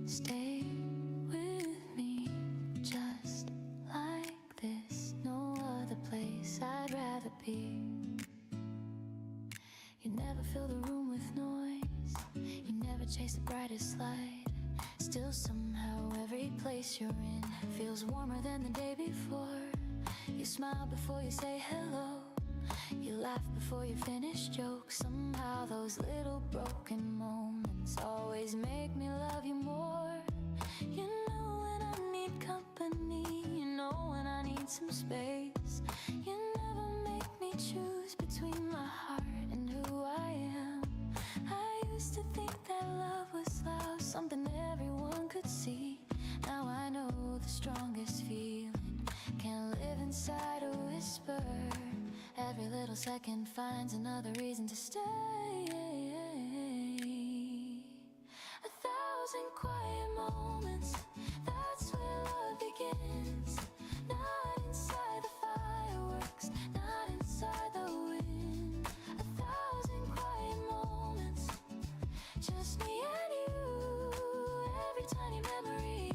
Stay with me just like this. No other place I'd rather be. You never fill the room with noise. You never chase the brightest light. Still somehow every place you're in feels warmer than the day before. You smile before you say hello. You laugh before you finish jokes. Somehow those little broken moments always make me love you more. You know when I need company. You know when I need some space. You never make me choose between my heart and who I am. I used to think that love was loud, something everyone could see. Now I know the strongest feeling can't live inside a whisper. Every little second finds another reason to stay. 1,000 quiet moments, that's where love begins. Not inside the fireworks, not inside the wind. 1,000 quiet moments, just me and you. Every tiny memory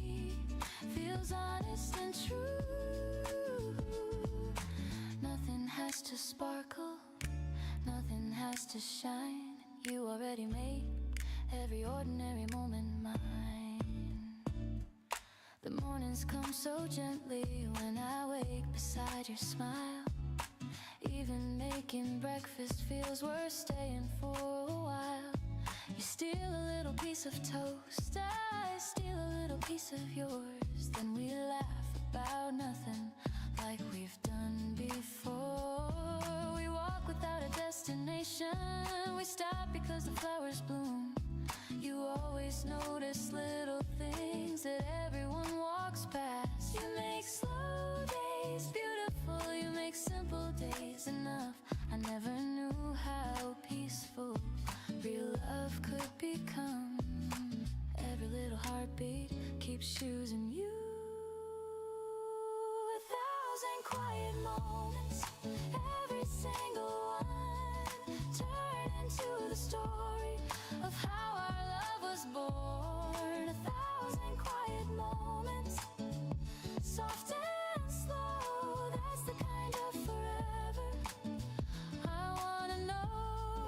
feels honest and true. Nothing has to sparkle, nothing has to shine. You already made every ordinary moment mine. The mornings come so gently when I wake beside your smile. Even making breakfast feels worth staying for a while. You steal a little piece of toast, I steal a little piece of yours. Then we laugh about nothing like we've done before. We walk without a destination. We stop because the flowers bloom. You always notice little things that everyone walks past. You make slow days beautiful. You make simple days enough. I never knew how peaceful real love could become. Every little heartbeat keeps choosing you. 1,000 quiet moments, every single one turn into the story of how our love was born. 1,000 quiet moments, soft and slow, that's the kind of forever I wanna know.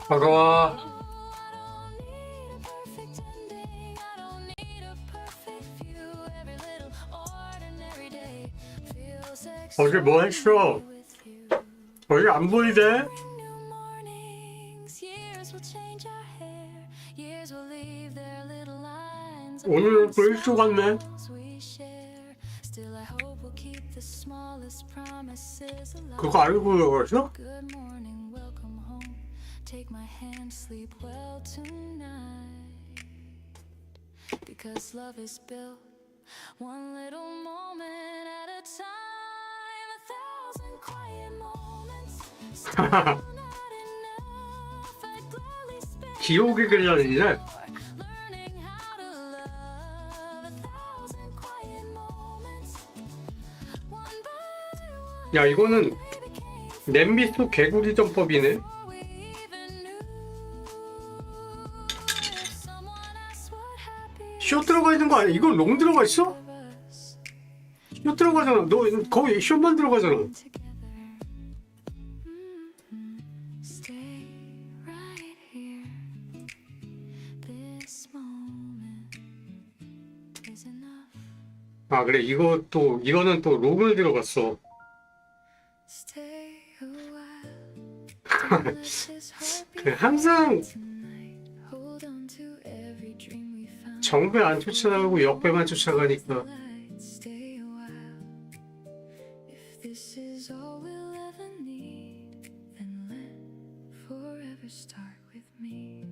다가와. 어제 뭐 했어? 어제 안 보이대? 오늘은 또 일찍 왔네. 그거 알고 들어갔어? Because love is built one little moment at a time. 1,000 quiet moments. Still not enough. I'd gladly spend 기억이 그려지네. learning how to love. 1,000 quiet moments. One by one. 야, 이거는 냄비 속 개구리 전법이네. Before we even knew if someone asked what happy 쇼 들어가 있는 거 아니야? 이거 롱 들어가 있어? us 쇼 들어가잖아. 너 거기 쇼만 들어가잖아. together. Stay right here. This moment is enough. 아, 그래. 이거는 또 롱을 들어갔어. Stay a while. Don't let this heart be 그 항상 tonight. Hold on to every dream we found. 정배 안 쫓아가고 역배만 쫓아가니까. Stay a while. If this is all we'll ever need, then let forever start with me.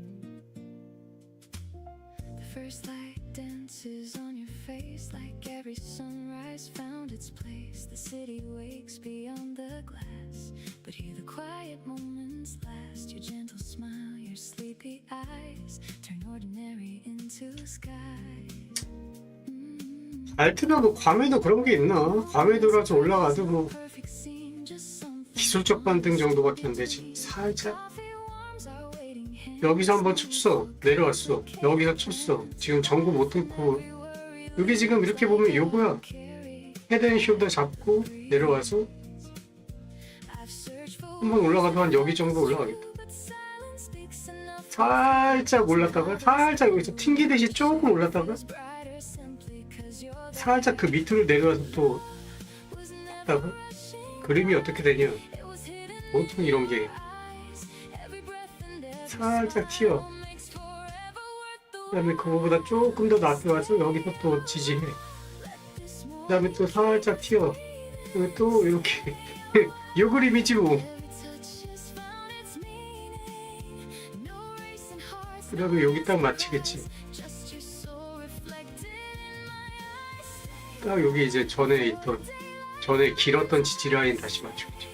The first light dances on your face like every sunrise found its place. The city wakes beyond the glass, but here the quiet moments last. Your gentle smile, your sleepy eyes turn ordinary into skies. 알트가 뭐 괌에도 그런 게 있나? 괌에 들어가서 올라가도 뭐 기술적 반등 정도밖에 안 되지. 살짝 여기서 한번 쳤어, 내려왔어, 여기서 쳤어, 지금 전구 못 뚫고 여기 지금 이렇게 보면 요거야. 헤드앤숄더 잡고 내려와서 한번 올라가도 한 여기 정도 올라가겠다. 살짝 올랐다가 살짝 여기서 튕기듯이 조금 올랐다가 살짝 그 밑으로 내려와서 또 했다가 그림이 어떻게 되냐, 보통 이런 게 살짝 튀어. 그 다음에 그거보다 조금 더 낮게 와서 여기서 또 지지해. 그 다음에 또 살짝 튀어. 그리고 또 이렇게 요 그림이지 뭐. 그 다음에 여기 딱 맞추겠지. 딱 여기 이제 전에 길었던 지지 라인 다시 맞추겠지.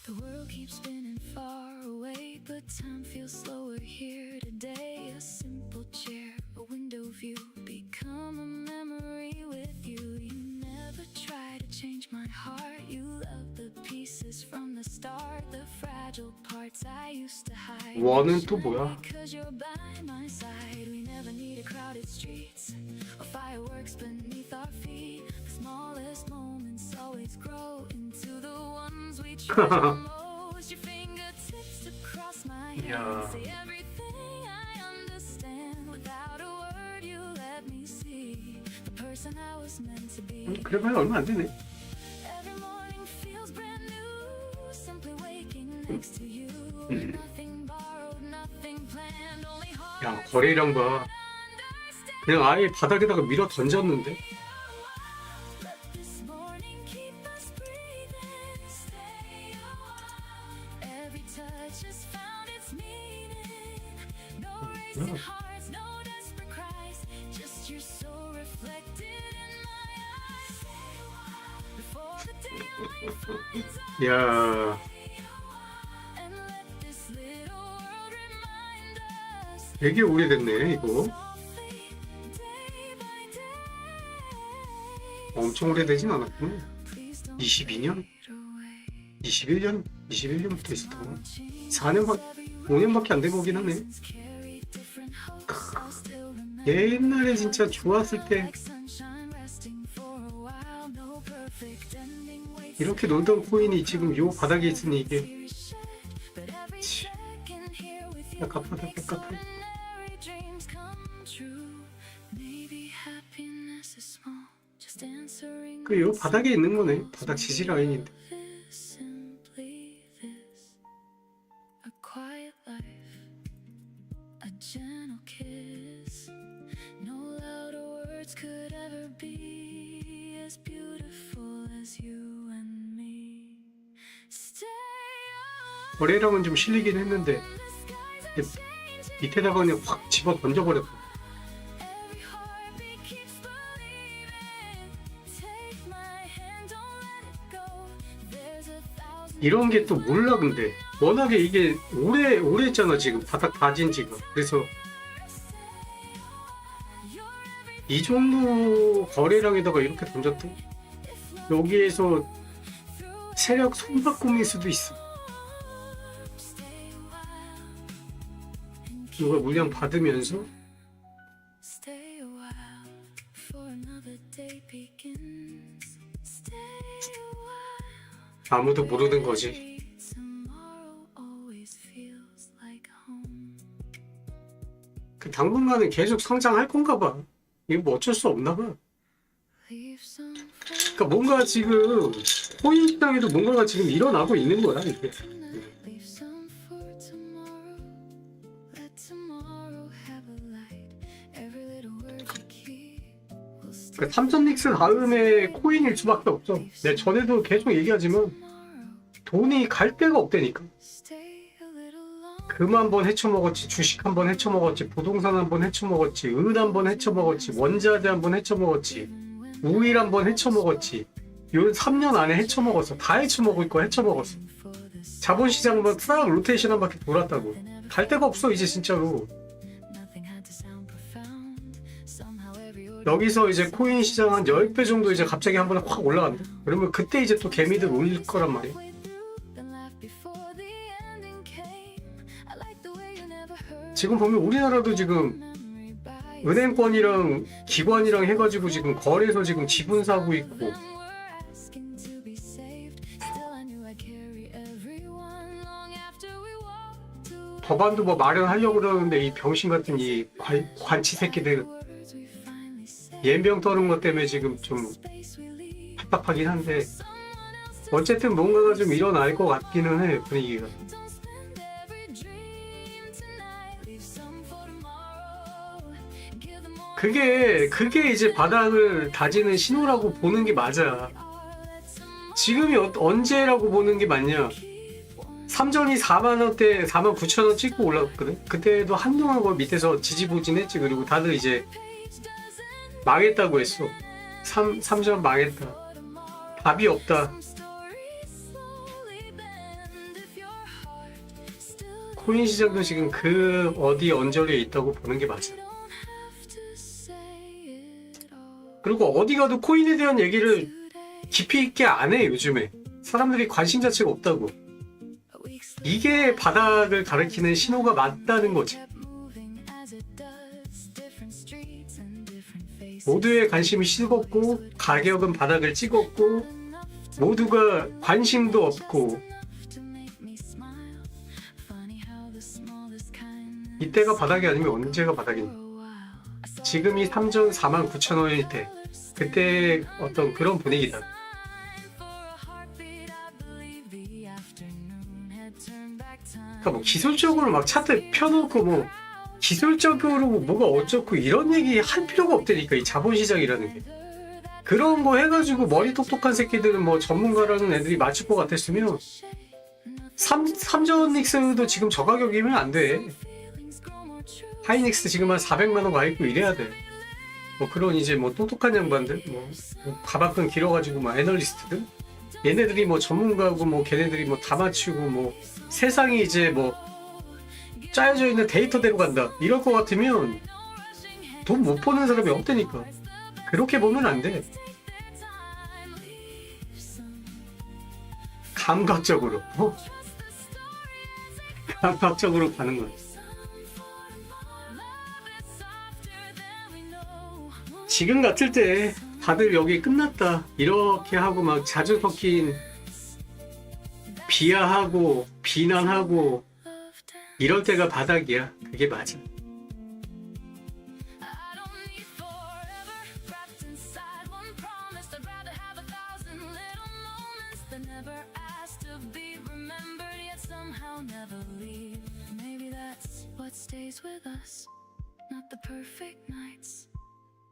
The world keeps spinning far away, but time feels slower here today. A simple chair, a window view, become a memory with you. You never try to change my heart. You love the pieces from the start, the fragile parts I used to hide. 원은 또 뭐야? Because you're by my side, we never need crowded streets or fireworks beneath our feet. The smallest moments always grow into the ones we treasure most. Your fingertips across my hand say everything I understand. Without a word, you let me see the person I was meant to be. 그래봐야 얼마 안 되네. Every morning feels brand new. Simply waking next to you. Nothing borrowed, nothing planned, only heart. 야, 거래량 봐. 그냥 아예 바닥에다가 밀어 던졌는데. This morning keep us breathing. Stay a while. Every touch has found its meaning. No racing hearts, no desperate cries. Just your soul reflected in my eyes. Stay a while before the daylight finds us. 야, And let this little world remind us. 되게 오래됐네 이거. Day by day. 엄청 오래되진 않았구나. Please don't 22년? fade away. 21년부터 있었던 4년밖에 5년밖에 안 된 거긴 하네. Carry different hopes, I'll still remember. 옛날에 진짜 좋았을 때 Like sunshine resting for a while. No perfect ending waits. 이렇게 놀던 코인이 지금 요 바닥에 있으니 이게 But every 치, second here with you 깝깝하다 makes 깝깝해. ordinary dreams come true. Maybe happiness is small, just answering 그 요 바닥에 있는 거네. 바닥 지지 라인인데. is simply this. A quiet life, a gentle kiss. No louder words could ever be as beautiful as you and me. Stay on 거래량은 좀 실리긴 했는데 the skies are changing. 밑에다가 그냥 확 집어 던져버렸어. Every heartbeat keeps believing. Take my hand, don't let it go. There's a thousand 이런 게 또 몰라 근데 워낙에 이게 오래 했잖아 지금 바닥 다진 지가. 그래서 이 정도 거래량에다가 이렇게 던졌다? 여기에서 세력 손바꿈일 수도 있어. 누가 물량 받으면서 Stay a while before another day begins. Stay a while. 아무도 모르는 거지. Tomorrow always feels like home. 그 당분간은 계속 성장할 건가 봐. 이거 뭐 어쩔 수 없나 봐. Leave some 그러니까 뭔가 지금 코인 시장에도 뭔가가 지금 일어나고 있는 거야 이게. tonight, leave some for tomorrow. Let tomorrow have a light. Every little word you keep will stay 그러니까 삼전닉스 다음에 코인일 수밖에 없어. 내가 전에도 계속 얘기하지만 tomorrow. 돈이 갈 데가 없다니까. Stay a little longer. 금 한 번 헤쳐먹었지, 주식 한 번 헤쳐먹었지, 부동산 한 번 헤쳐먹었지, 은 한 번 헤쳐먹었지, 원자재 한 번 헤쳐먹었지. 우일 한번 헤쳐먹었지. 요 3년 안에 헤쳐먹었어. 다 헤쳐먹을 거 헤쳐먹었어. 자본시장 싹 로테이션 한 바퀴 돌았다고. 갈 데가 없어 이제 진짜로. 여기서 이제 코인 시장 한 10배 정도 이제 갑자기 한 번에 확 올라간다. 그러면 그때 이제 또 개미들 올릴 거란 말이야. 지금 보면 우리나라도 지금 은행권이랑 기관이랑 해가지고 지금 거래소 지금 지분 사고 있고, 법안도 뭐 마련하려고 그러는데 이 병신 같은 이 관치 새끼들 연병 떠는 것 때문에 지금 좀 답답하긴 한데, 어쨌든 뭔가가 좀 일어날 것 같기는 해. 분위기가. 그게 이제 바닥을 다지는 신호라고 보는 게 맞아. 지금이 언제라고 보는 게 맞냐? 삼전이 4만원대 49,000원 찍고 올라갔거든. 그때도 한동안 그 밑에서 지지부진했지. 그리고 다들 이제 망했다고 했어. 삼전 망했다, 답이 없다. 코인 시장도 지금 그 어디 언저리에 있다고 보는 게 맞아. 그리고 어디 가도 코인에 대한 얘기를 깊이 있게 안 해. 요즘에 사람들이 관심 자체가 없다고. 이게 바닥을 가리키는 신호가 맞다는 거지. 모두의 관심이 식었고 가격은 바닥을 찍었고 모두가 관심도 없고, 이때가 바닥이 아니면 언제가 바닥이냐. 지금이 삼전 49,000원일 때, 그때 어떤 그런 분위기다. 그러니까 뭐 기술적으로 막 차트 펴놓고 뭐 기술적으로 뭐가 어쩌고 이런 얘기 할 필요가 없다니까. 이 자본시장이라는 게 그런 거 해가지고 머리 똑똑한 새끼들은 뭐 전문가라는 애들이 맞출 것 같았으면 삼전닉스도 지금 저 가격이면 안 돼. 하이닉스 지금 한 400만원 가 있고 이래야 돼. 뭐 그런 이제 뭐 똑똑한 양반들, 뭐 가방끈 길어가지고 뭐 애널리스트들, 얘네들이 뭐 전문가고 뭐 걔네들이 뭐 다 맞추고 뭐 세상이 이제 뭐 짜여져 있는 데이터대로 간다 이럴 것 같으면 돈 못 버는 사람이 없다니까. 그렇게 보면 안 돼. 감각적으로 감각적으로 가는 거야. 지금 같을 때 다들 여기 끝났다 이렇게 하고 막 자주 섞인 비하하고 비난하고 이럴 때가 바닥이야. 그게 맞아.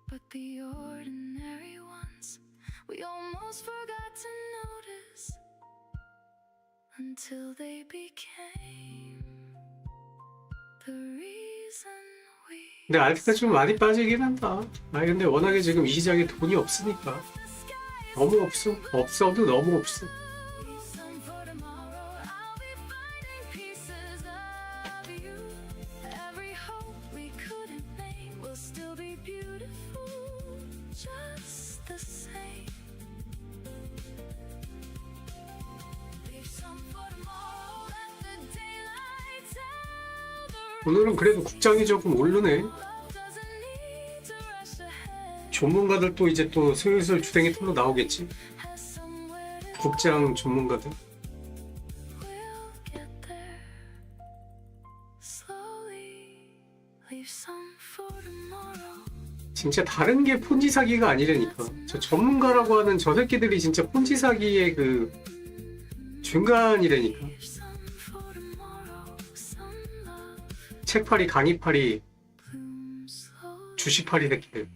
But the ordinary ones we almost forgot to notice until they became the reason we. 근데 알트가 좀 많이 빠지긴 한다. 아니 근데 워낙에 지금 이 시장에 돈이 없으니까. 너무 없어. 없어도 너무 없어. 오늘은 그래도 국장이 조금 오르네. 전문가들 또 이제 또 슬슬 주댕이 털로 나오겠지. 국장 전문가들. 진짜 다른 게 폰지 사기가 아니라니까. 저 전문가라고 하는 저 새끼들이 진짜 폰지 사기의 그 중간이라니까. 책팔이, 강의팔이, 주식팔이 새끼들.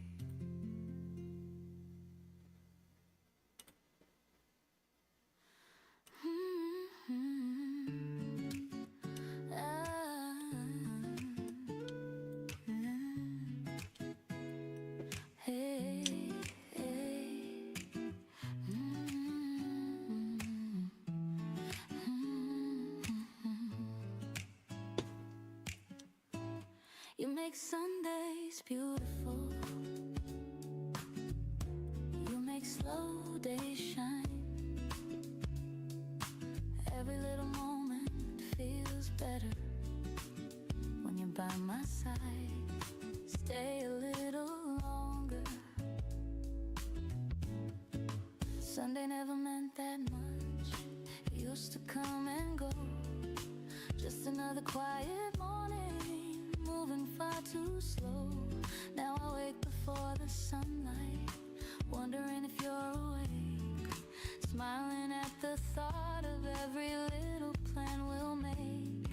make Sundays beautiful. You make slow days shine. Every little moment feels better when you're by my side. Stay a little longer. Sunday never meant that much. It used to come and go. Just another quiet morning, moving far too slow. Now I wake before the sunlight, wondering if you're awake, smiling at the thought of every little plan we'll make.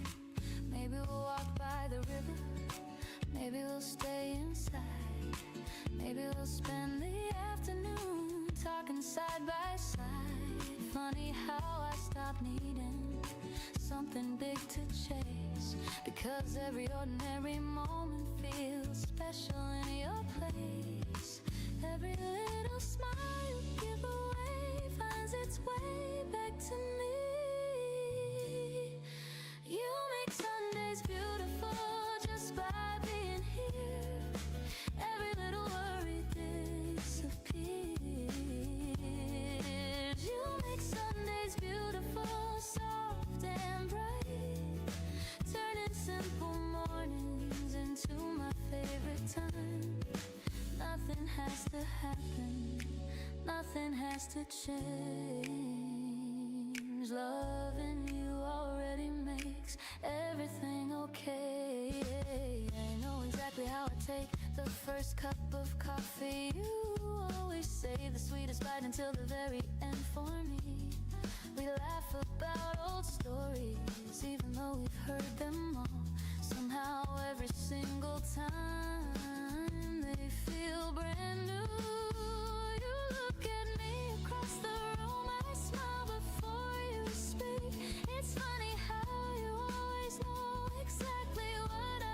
Maybe we'll walk by the river, maybe we'll stay inside, maybe we'll spend the afternoon talking side by side. Funny how I stopped needing something big to chase, because every ordinary moment feels special in your place. Every little smile you give away finds its way back to me. You make Sundays beautiful just by being here. Every little worry disappears. You make Sundays beautiful, soft and bright, turning simple mornings into my favorite time. Nothing has to happen, nothing has to change. Loving you already makes everything okay. I know exactly how I take the first cup of coffee. You always save the sweetest bite until the very end for me. We laugh about old stories, even though we've heard them all. Somehow every single time they feel brand new. You look at me across the room, I smile before you speak. It's funny how you always know exactly what I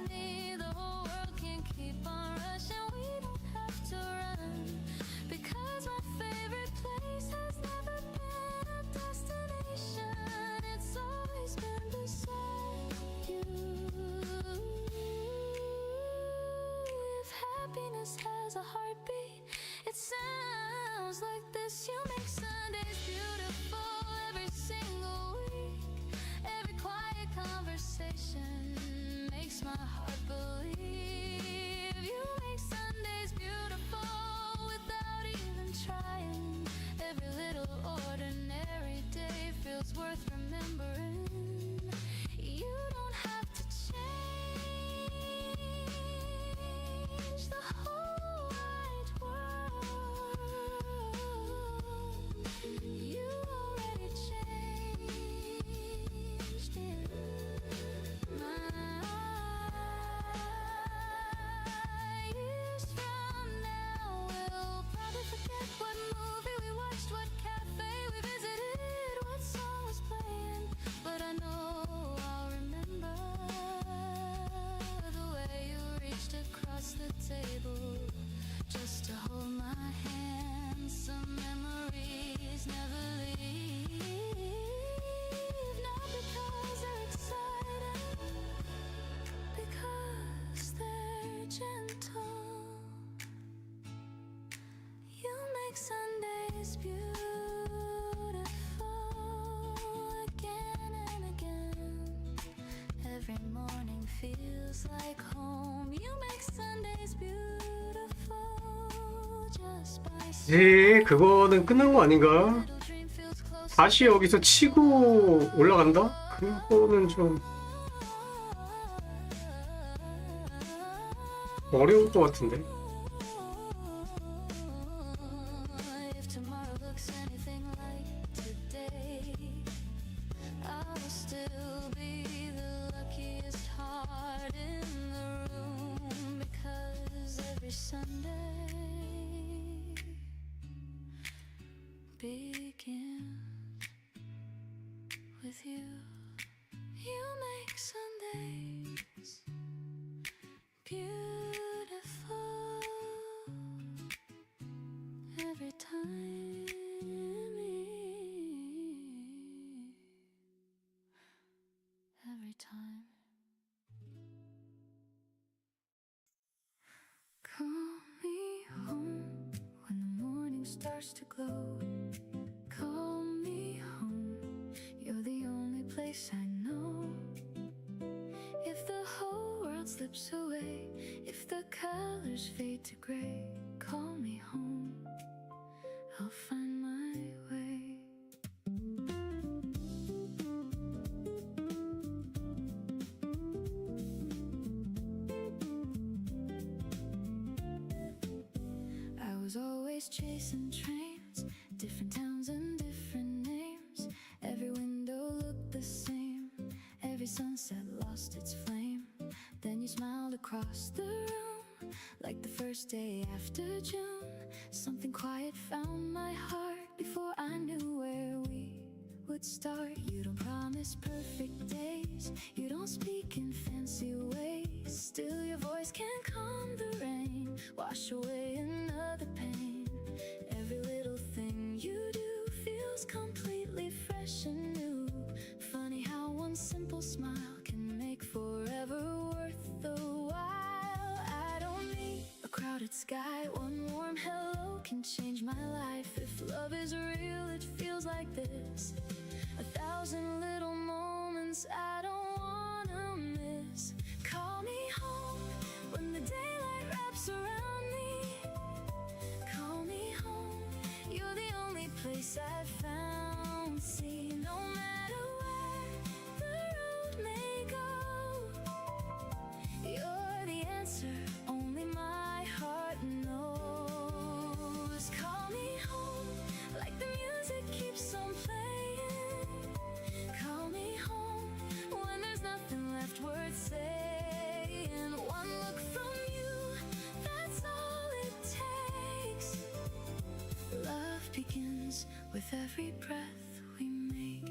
need. The whole world can keep on rushing, we don't have to run, because my favorite place has never been a destination. It's always been beside you. If happiness has a heartbeat, it sounds like this. You make Sundays beautiful every single week. Every quiet conversation makes my heart believe. You make Sundays beautiful without even trying. Every little ordinary day feels worth remembering. You don't have to change the whole wide world. You already changed it. Years from now, we'll probably forget what movie we watched, what cafe we visited, what song was playing. But I know I'll remember the way you reached across the table just to hold my hand. Some memories never leave, not because they're exciting, because they're gentle. You make Sundays beautiful again and again. Every morning feels like home. You make Sundays beautiful just by 이제 그거는 끝난 거 아닌가? little dream feels close. 다시 여기서 치고 올라간다? 그거는 좀 어려울 것 같은데. If tomorrow looks anything like today, I will still be the luckiest heart in the room, because every Sunday begins with you. You make Sundays beautiful every time, every time. starts to glow. Call me home, you're the only place I know. If the whole world slips away, if the colors fade to gray, call me home, I'll find my way. I was always chasing trains, different towns and different names. Every window looked the same, every sunset lost its flame. Then you smiled across the room, like the first day after June. Something quiet found my heart before I knew where we would start. You don't promise perfect days, you don't speak in fancy ways. Still your voice can calm the rain, wash away another pain. Every little thing you do feels completely fresh and new. Funny how one simple smile can make forever worth the while. I don't need a crowded sky, one warm hello can change my life. If love is real, it feels like this. 1,000 little moments I don't wanna miss. Call me home when the daylight wraps around me. Call me home, you're the only place I've found. See, no matter where the road may go, you're the answer only my heart knows. Call me home like the music keeps on playing. Call me home when there's nothing left worth saying. One look from you, that's all it takes. Love begins with every breath we make.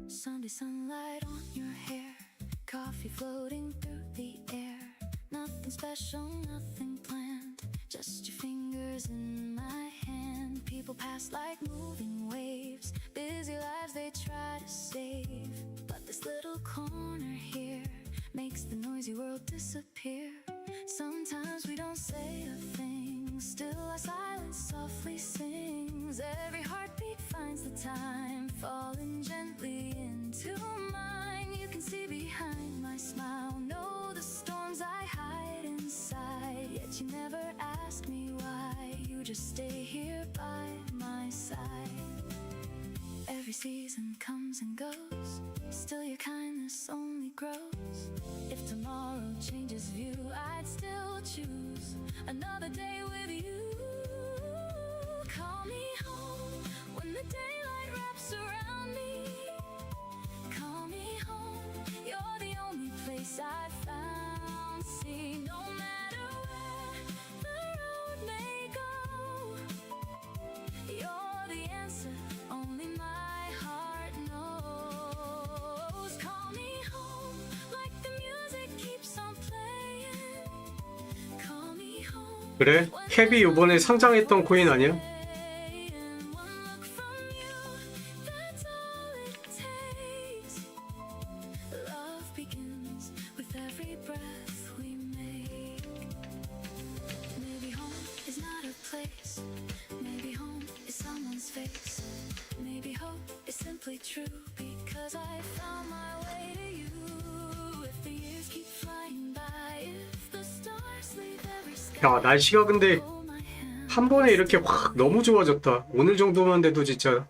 Sunday sunlight on your hair, coffee floating through the air. Nothing special, nothing planned, just your fingers in my hand. People pass like moving waves, busy lives they try to save. But this little corner here makes the noisy world disappear. Sometimes we don't say a thing, still our silence softly sings. Every heartbeat finds the time, falling gently into mine. You can see behind my smile, know the storms I hide inside. Yet you never ask me why, you just stay here by my side. Every season comes and goes, still your kindness only grows. If tomorrow changes view, I'd still choose another day with you. Call me home when the daylight wraps around me. Call me home, you're the only place I found. See, no matter where the road may go, you're the answer only my heart knows. Call me home like the music keeps on playing. Call me home. 그래? 캡이 요번에 상장했던 코인 아니야? One look from you, that's all it takes. Love begins with every breath we make. Maybe home is not a place, maybe home is someone's face. Maybe hope is simply true because I found my way to you. If the years keep flying by, if the stars leave every sky. 야, 날씨가 근데 한 번에 이렇게 확 너무 좋아졌다. 오늘 정도만 돼도 진짜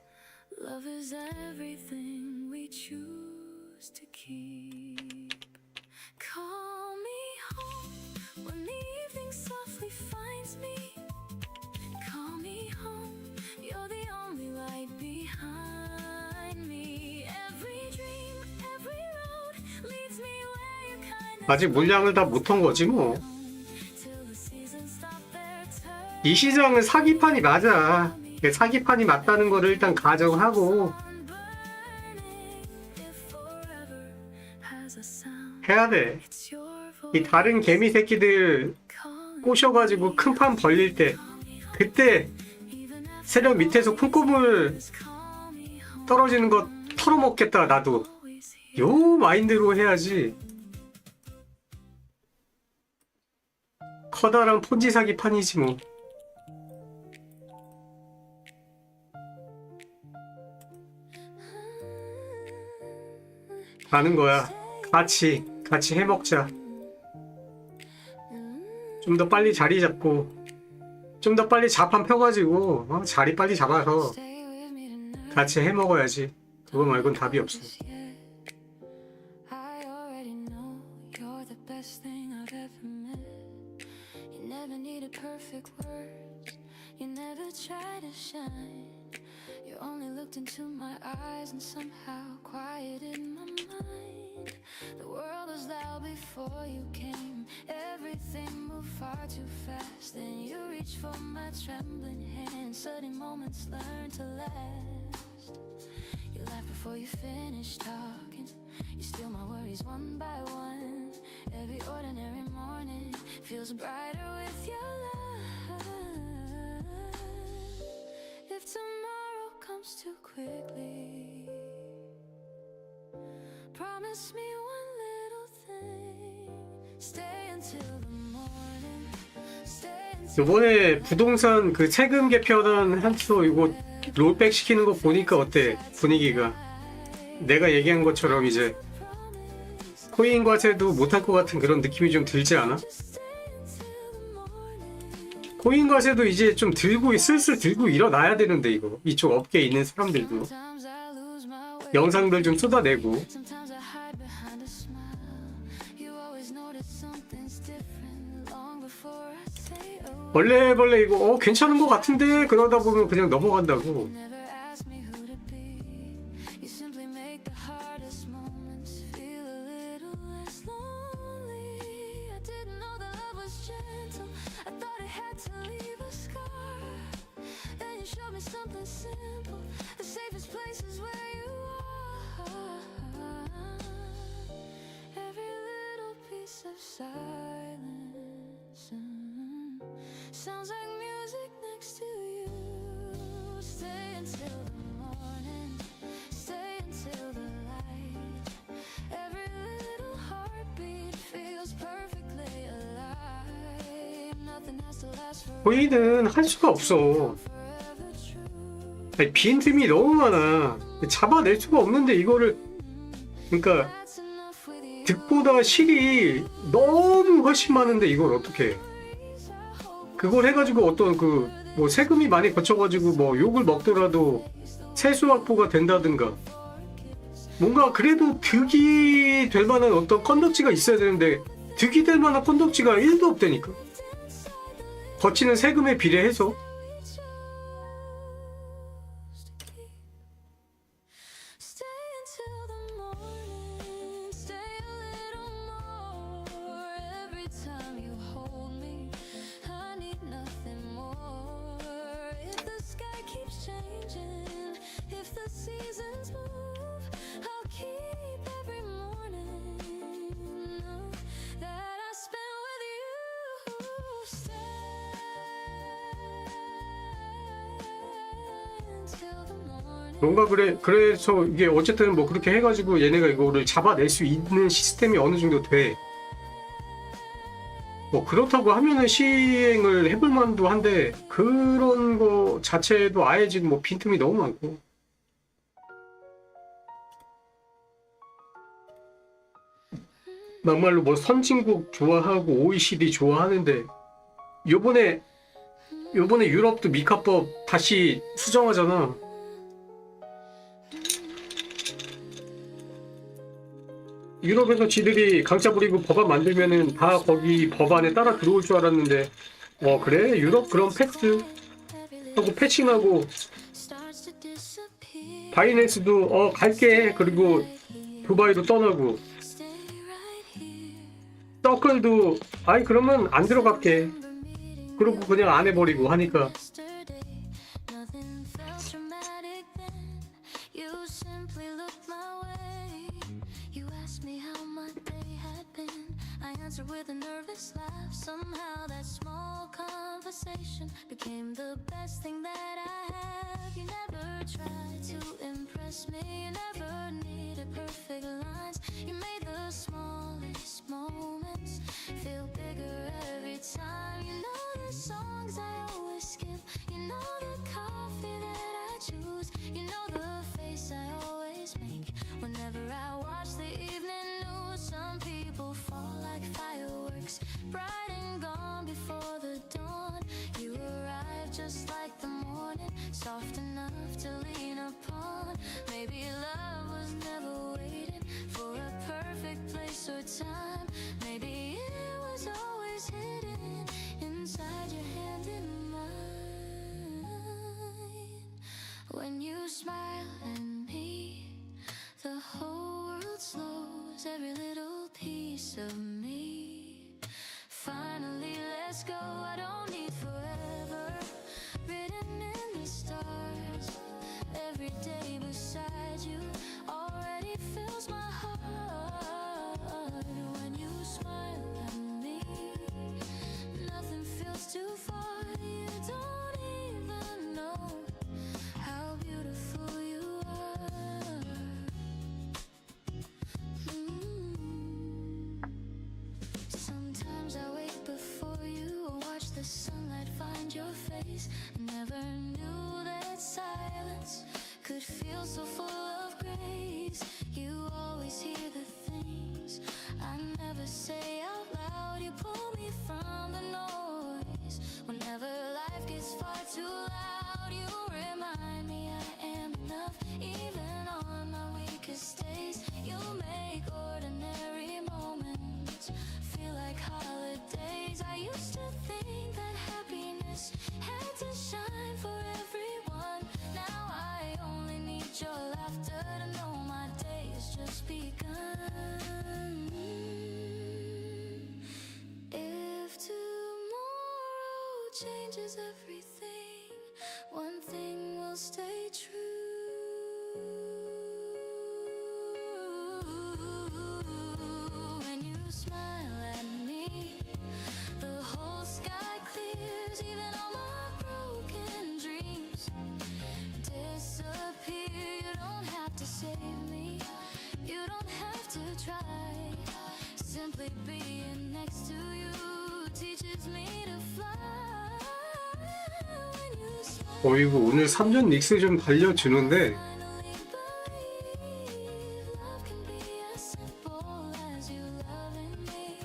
Love is everything we choose to keep. Call me home when the evening softly finds me. Call me home, you're the only light behind me. Every dream, every road leads me where your kindness 아직 물량을 다 못한 거지 뭐. till the seasons stop their turn. 이 시장은 사기판이 맞아. 사기판이 맞다는 거를 일단 가정하고 해야 돼. 이 다른 개미 새끼들 꼬셔가지고 큰 판 벌릴 때 그때 세력 밑에서 콩고물 떨어지는 거 털어먹겠다 나도. 요 마인드로 해야지. 커다란 폰지 사기판이지 뭐. 가는 거야. 같이 해먹자. 좀 더 빨리 자리 잡고, 좀 더 빨리 자판 펴가지고 자리 빨리 잡아서 같이 해먹어야지. 그거 말곤 답이 없어. I already know you're the best thing I've ever met. You never needed perfect words. You never tried to shine. You only looked into my eyes and somehow quieted my mind. The world was loud before you came. Everything moved far too fast. Then you reached for my trembling hand. Sudden moments learn to last. You laugh before you finish talking. You steal my worries one by one. Every ordinary morning feels brighter with your love. If tomorrow comes too quickly, promise me one little thing. Stay until the morning. Stay until 요번에 부동산 그 세금 개편안 한수 이거 롤백 시키는 거 보니까 어때? 분위기가. 내가 얘기한 것처럼 이제 코인 과세도 못할 것 같은 그런 느낌이 좀 들지 않아? 코인 과세도 이제 좀 슬슬 들고 일어나야 되는데 이거 이쪽 업계에 있는 사람들도 영상들 좀 쏟아내고. sometimes I hide behind a smile. You always notice something's different long before I say a word. 원래 이거 괜찮은 것 같은데 그러다 보면 그냥 넘어간다고. Never ask me who to be. You simply make the hardest moments feel a little less lonely. I didn't know that love was gentle. I thought it had to leave a scar. Then you showed me something simple. The safest place is where you are. Every little piece of silence sounds like music next to you. Stay until the morning. Stay until the light. Every little heartbeat feels perfectly alive. Nothing has to last forever. 코인은 할 수가 없어. 아니, 빈틈이 너무 많아. 잡아낼 수가 없는데 이거를, 그러니까 That's enough with you. 득보다 실이 너무 훨씬 많은데 이걸 어떻게? 그걸 해가지고 어떤 뭐 세금이 많이 거쳐가지고 뭐 욕을 먹더라도 세수 확보가 된다든가 뭔가 그래도 득이 될 만한 어떤 건덕지가 있어야 되는데 득이 될 만한 건덕지가 1도 없다니까. 거치는 세금에 비례해서. Stay until the morning. Stay a little more. Every time you hold me, I need nothing more. If the sky keeps changing, if the seasons move, I'll keep every morning that I spend with you. Stay until the morning. 뭔가 그래서 이게 어쨌든 뭐 그렇게 해가지고 얘네가 이거를 잡아낼 수 있는 시스템이 어느 정도 돼. 뭐 그렇다고 하면은 시행을 해볼 만도 한데 그런 거 자체도 아예 지금 뭐 빈틈이 너무 많고. 막말로 뭐 선진국 좋아하고 OECD 좋아하는데 요번에 유럽도 미카법 다시 수정하잖아. 유럽에서 지들이 강짜 부리고 법안 만들면은 다 거기 법안에 따라 들어올 줄 알았는데 그래? 유럽 그럼 패스 하고 패칭하고 Starts to disappear. 바이낸스도 갈게 그리고 두바이로 떠나고 Stay right here. 서클도 아이 그러면 안 들어갈게 그러고 그냥 안 해버리고 하니까 Yesterday, nothing felt dramatic then. You simply looked my way. You asked me how my day had been. I answered with a nervous laugh. Somehow that small conversation became the best thing that I have. You never tried to impress me. You never needed perfect lines. You made the smallest moments feel bigger every time. You know the songs I always skip. You know the coffee that I choose. You know the face I always make whenever I watch the bright and gone before the dawn. You arrived just like the morning, soft enough to lean upon. Maybe love was never waiting for a perfect place or time. Maybe it was always hidden inside your hand in mine. When you smile at me, the whole world slows, every little piece of me. Finally, let's go. I don't need forever written in the stars. Every day beside you already fills my heart. When you smile at me, nothing feels too far. You don't even know how beautiful you are. Sometimes I wake before you or watch the sunlight find your face. Never knew that silence could feel so full of grace. You always hear the things I never say out loud. You pull me from the noise. Whenever life gets far too loud, you remind me I am enough. Even on my weakest days, you make ordinary moments feel like holidays. I used to think that happiness had to shine for everyone. Now I only need your laughter to know my day has just begun. If tomorrow changes everything, one thing will stay true. When you smile at me, the whole sky clears. Even all my broken dreams disappear. You don't have to save me, you don't have to try. Simply being next to you teaches me to fly. When you smile, 어이구, 오늘 삼전닉스 좀 발려주는데 finally believe love can be as simple as you loving me.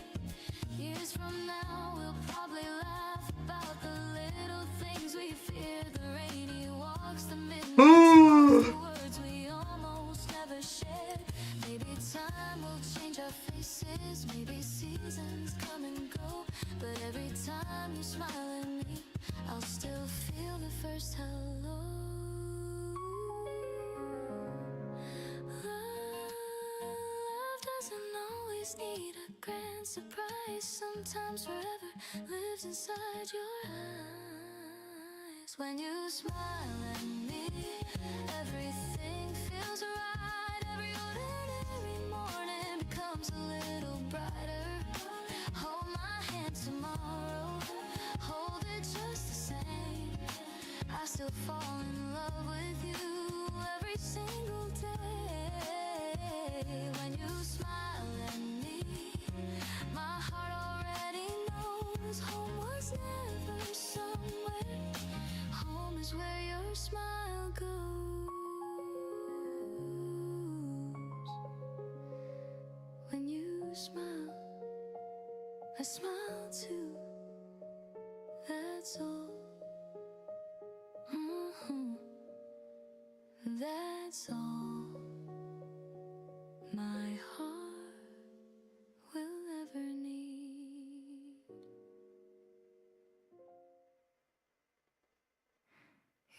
Years from now we'll probably laugh about the little things we fear, the rainy walks, the midnight talks, the words we almost never shared. Maybe time will change our faces, maybe seasons come and go, but every time you smile at me, I'll still feel the first hello. Love doesn't always need a grand surprise. Sometimes forever lives inside your eyes. When you smile at me, everything feels right. Every ordinary morning becomes a little brighter. Hold my hand tomorrow, hold it just the same. I still fall in love with you every single day. When you smile at me, my heart already knows home was never somewhere. Home is where your smile goes. When you smile, I smile too. That's all. That's all my heart will ever need.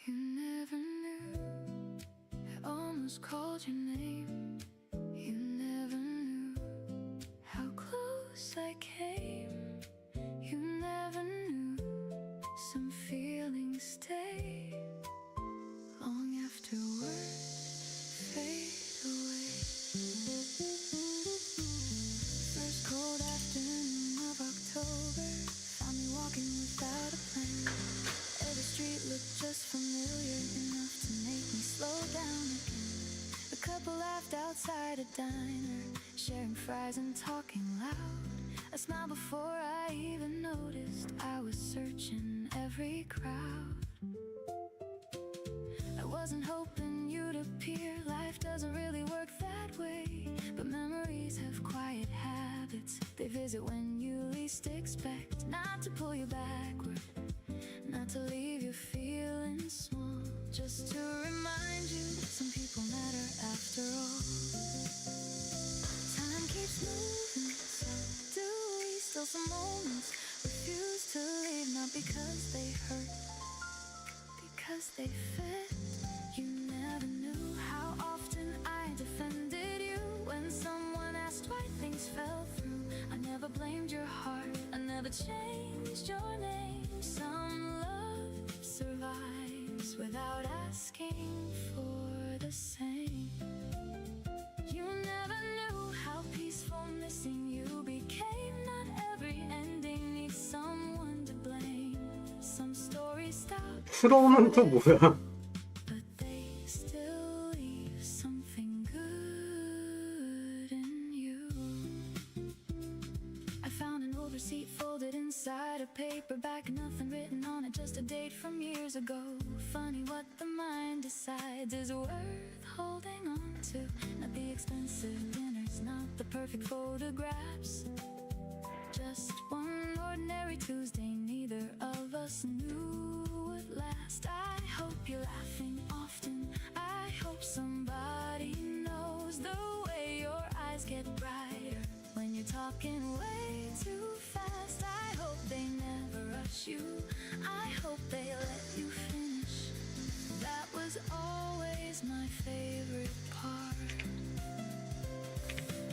You never knew I almost called your name. You never knew how close I came. You never knew some feelings stay long after words fade away. First cold afternoon of October found me walking without a plan. Every street looked just familiar enough to make me slow down again. A couple laughed outside a diner, sharing fries and talking loud. I smiled before I even noticed I was searching every crowd. I wasn't hoping you'd appear, life doesn't really work that way. But memories have quiet habits, they visit when you least expect. Still some moments refuse to leave, not because they hurt, because they fit. You never knew how often I defended you when someone asked why things fell through. I never blamed your heart, I never changed your name. Some love survives without asking for the same. You never knew how peaceful missing you became. Not every ending needs someone to blame. Some stories stop, 프로는 또 뭐야? but they still leave something good in you. I found an old receipt folded inside a paperback, nothing written on it, just a date from years ago. Funny what the mind decides is worth holding on to. Not the expensive dinners, not the perfect photographs. Just one ordinary Tuesday, neither of us knew would last. I hope you're laughing often, I hope somebody knows the way your eyes get brighter when you're talking way too fast. I hope they never rush you, I hope they let you finish. That was always my favorite part.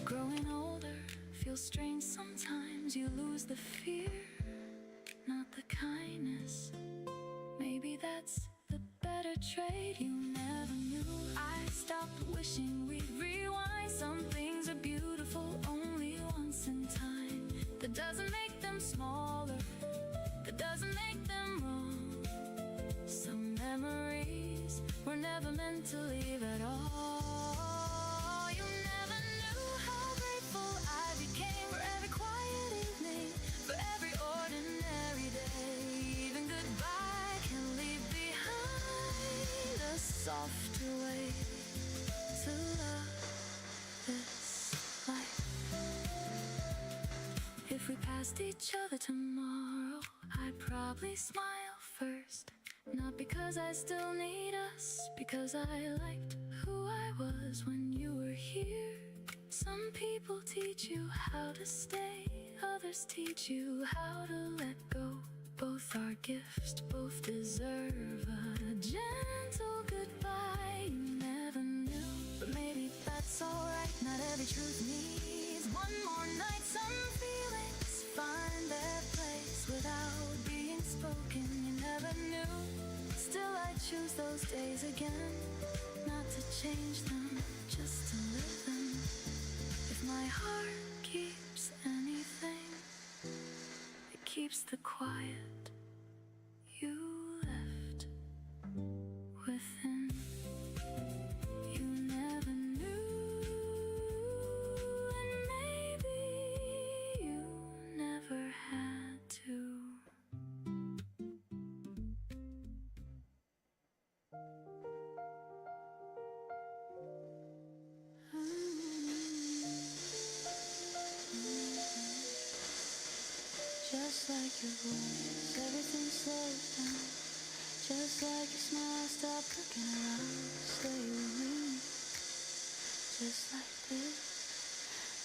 Growing older feels strange sometimes. You lose the fear, not the kindness. Maybe that's the better trade. You never knew. I stopped wishing we'd rewind. Some things are beautiful only once in time. That doesn't make them smaller, that doesn't make them wrong. Some memories were never meant to leave at all. You never knew how grateful I became for every quiet evening, for every ordinary day. Even goodbye can leave behind a softer way to love this life. If we passed each other tomorrow, I'd probably smile first. Not because I still need us, because I liked who I was when you were here. Some people teach you how to stay, others teach you how to let go. Both are gifts, both deserve a gentle goodbye. You never knew, but maybe that's alright. Not every truth needs one more night. Some feelings find their place without being spoken. You never knew, still I choose those days again. Not to change them, just to live them. If my heart keeps anything, it keeps the quiet you left within. You never knew, and maybe you never had to. Just like your voice, everything slows down. Just like your smile, stop looking around. Stay with me, just like this.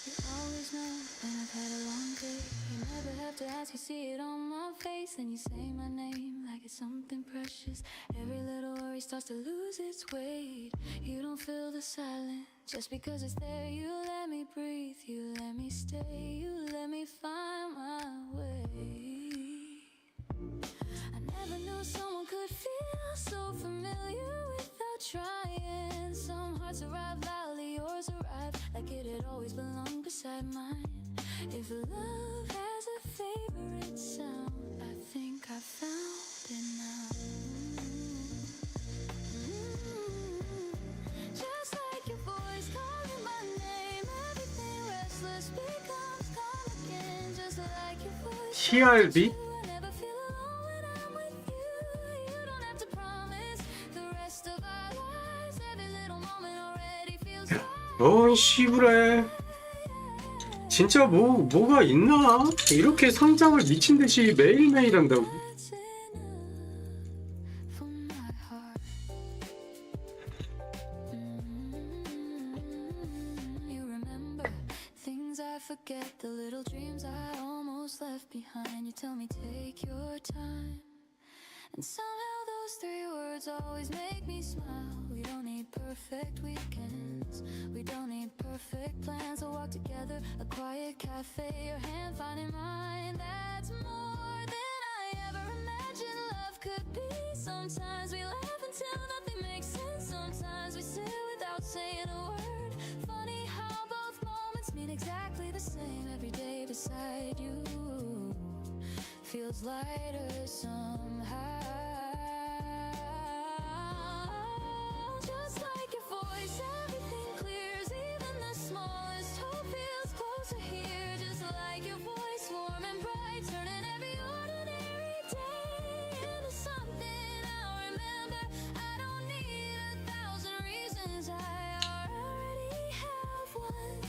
You always know when I've had a long day. You never have to ask, you see it on my face. And you say my name like it's something precious. Every little worry starts to lose its weight. You don't feel the silence just because it's there. You let me breathe, you let me stay, you let me find my way. I never knew someone could feel so familiar without trying. Some hearts arrive loudly, yours arrive like it had always belonged beside mine. If love has a favorite sound, I think I found it now. Just like your voice calling my name, everything restless becomes calm again. Just like your voice. TRB? I never feel alone when I'm with you. You don't have to promise the rest of our lives. Every little moment already feels right. 어이 씨부래. 진짜 뭐가 있나? 이렇게 상상을 미친 듯이 매일매일 한다고. That's enough for my heart. You remember things I forget, the little dreams I almost almost left behind. You tell me take your time, and somehow those 3 words always make me smile. We don't need perfect weekends, we don't need perfect plans. We'll walk together, a quiet cafe, your hand finding mine. That's more than I ever imagined love could be. Sometimes we laugh until nothing makes sense. Sometimes we sit without saying a word. Funny how both moments mean exactly the same. Every day beside you feels lighter somehow. Just like your voice, everything clears. Even the smallest hope feels closer here. Just like your voice, warm and bright, turning every ordinary day into something I'll remember. I don't need 1,000 reasons, I already have one.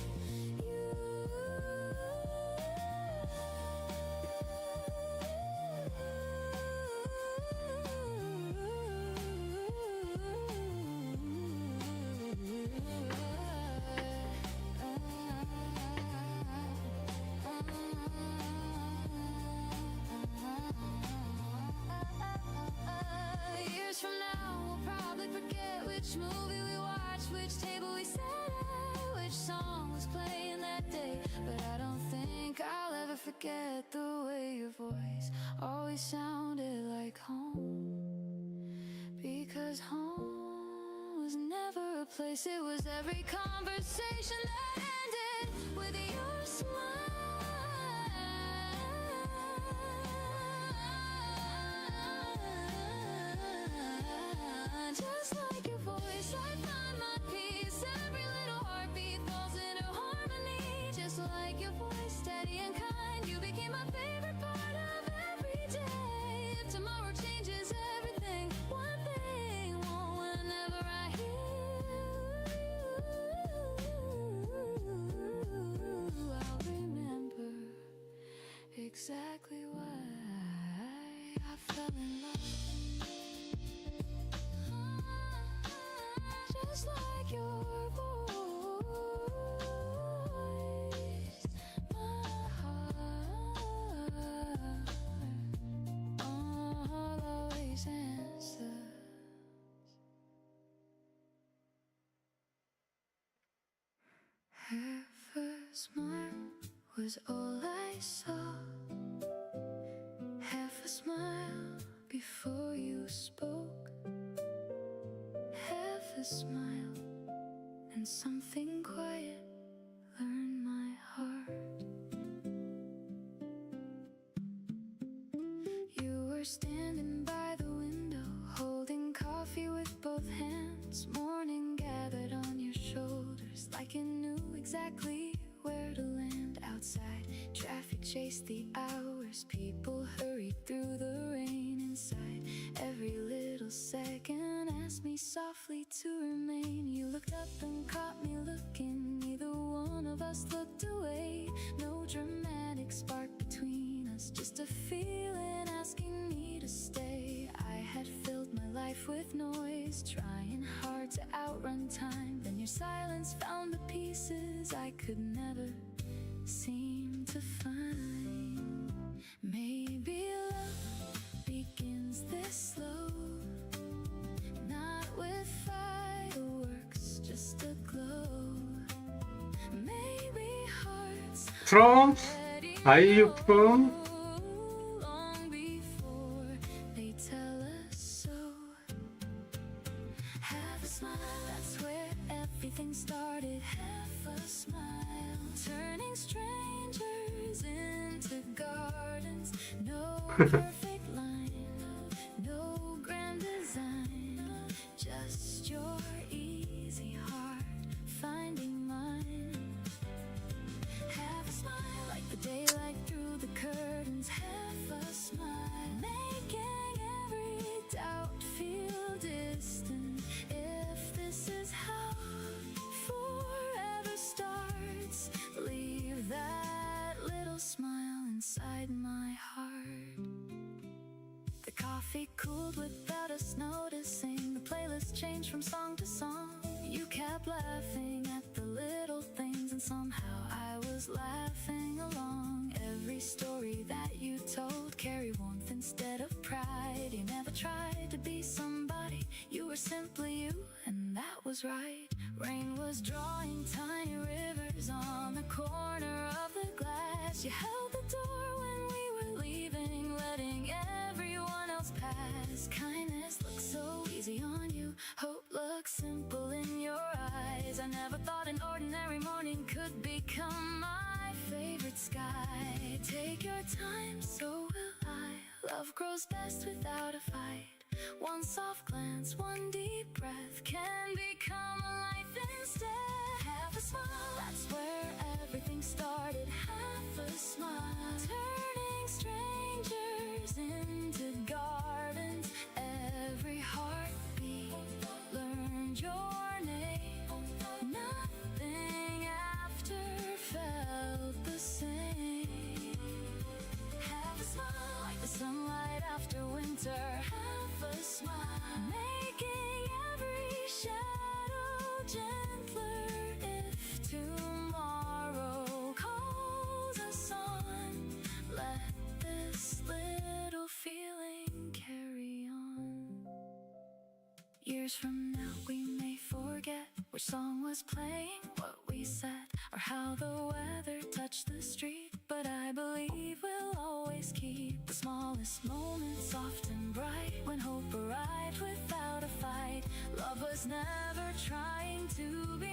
Years from now, we'll probably forget which movie we watched, which table we sat at, which song was playing that day. But I don't think I'll ever forget the way your voice always sounded like home. Because home was never a place, it was every conversation that ended with your smile. Just like your voice, I find my peace. Every little heartbeat falls into harmony. Just like your voice, steady and kind. You became my favorite part of every day. If tomorrow changes everything, one thing won't whenever I hear you, I'll remember exactly why I fell in love. Just like your voice, my heart always answers. Her first smile was all I saw. Half a smile before you spoke. Half a smile and something quiet learned my heart. You were standing by the window, holding coffee with both hands. Morning gathered on your shoulders like you knew exactly where to land. Outside, traffic chased the hours. People hurried through the rain. Inside, every little second asked me softly to remain. You looked up and caught me looking. Neither one of us looked away. No dramatic spark between us, just a feeling asking me to stay. I had filled my life with noise, trying hard to outrun time. Then your silence found the pieces I could never seem to find. Maybe love begins this slow, not with fireworks, just a glow. Maybe hearts From 아이유 from long before they tell us so. Half a smile, that's where everything started. Half a smile, turning strangers into gardens. No perfect line, no grand design, just your easy heart finding mine. Half a smile, like the daylight through the curtains. Half a smile, making every doubt feel distant. If this is how forever starts, leave that little smile inside my heart. The coffee cooled without us noticing. The playlist changed from song to song. You kept laughing at the little things, and somehow I was laughing along. Every every story that you told carry warmth instead of pride. You never tried to be somebody, you were simply you, and that was right. Rain was drawing tiny rivers on the corner of the glass. You held the door when we were leaving, letting everyone else pass. Kindness looked so easy on you, hope looked simple in your eyes. I never thought an ordinary morning could become my favorite sky. Take your time, so will I. Love grows best without a fight. One soft glance, one deep breath can become a life instead. Half a smile, that's where everything started. Half a smile, turning strangers into gardens. Every heartbeat learned your name. Nothing after felt the same. Half a smile, like the sunlight after winter. Half a smile, making every shadow gentler. If tomorrow calls us on, let this little feeling carry on. Years from now we may forget which song was playing, what we said, or how the weather touched the street. But I believe we'll always keep the smallest moments soft and bright. When hope arrived without a fight, love was never trying to be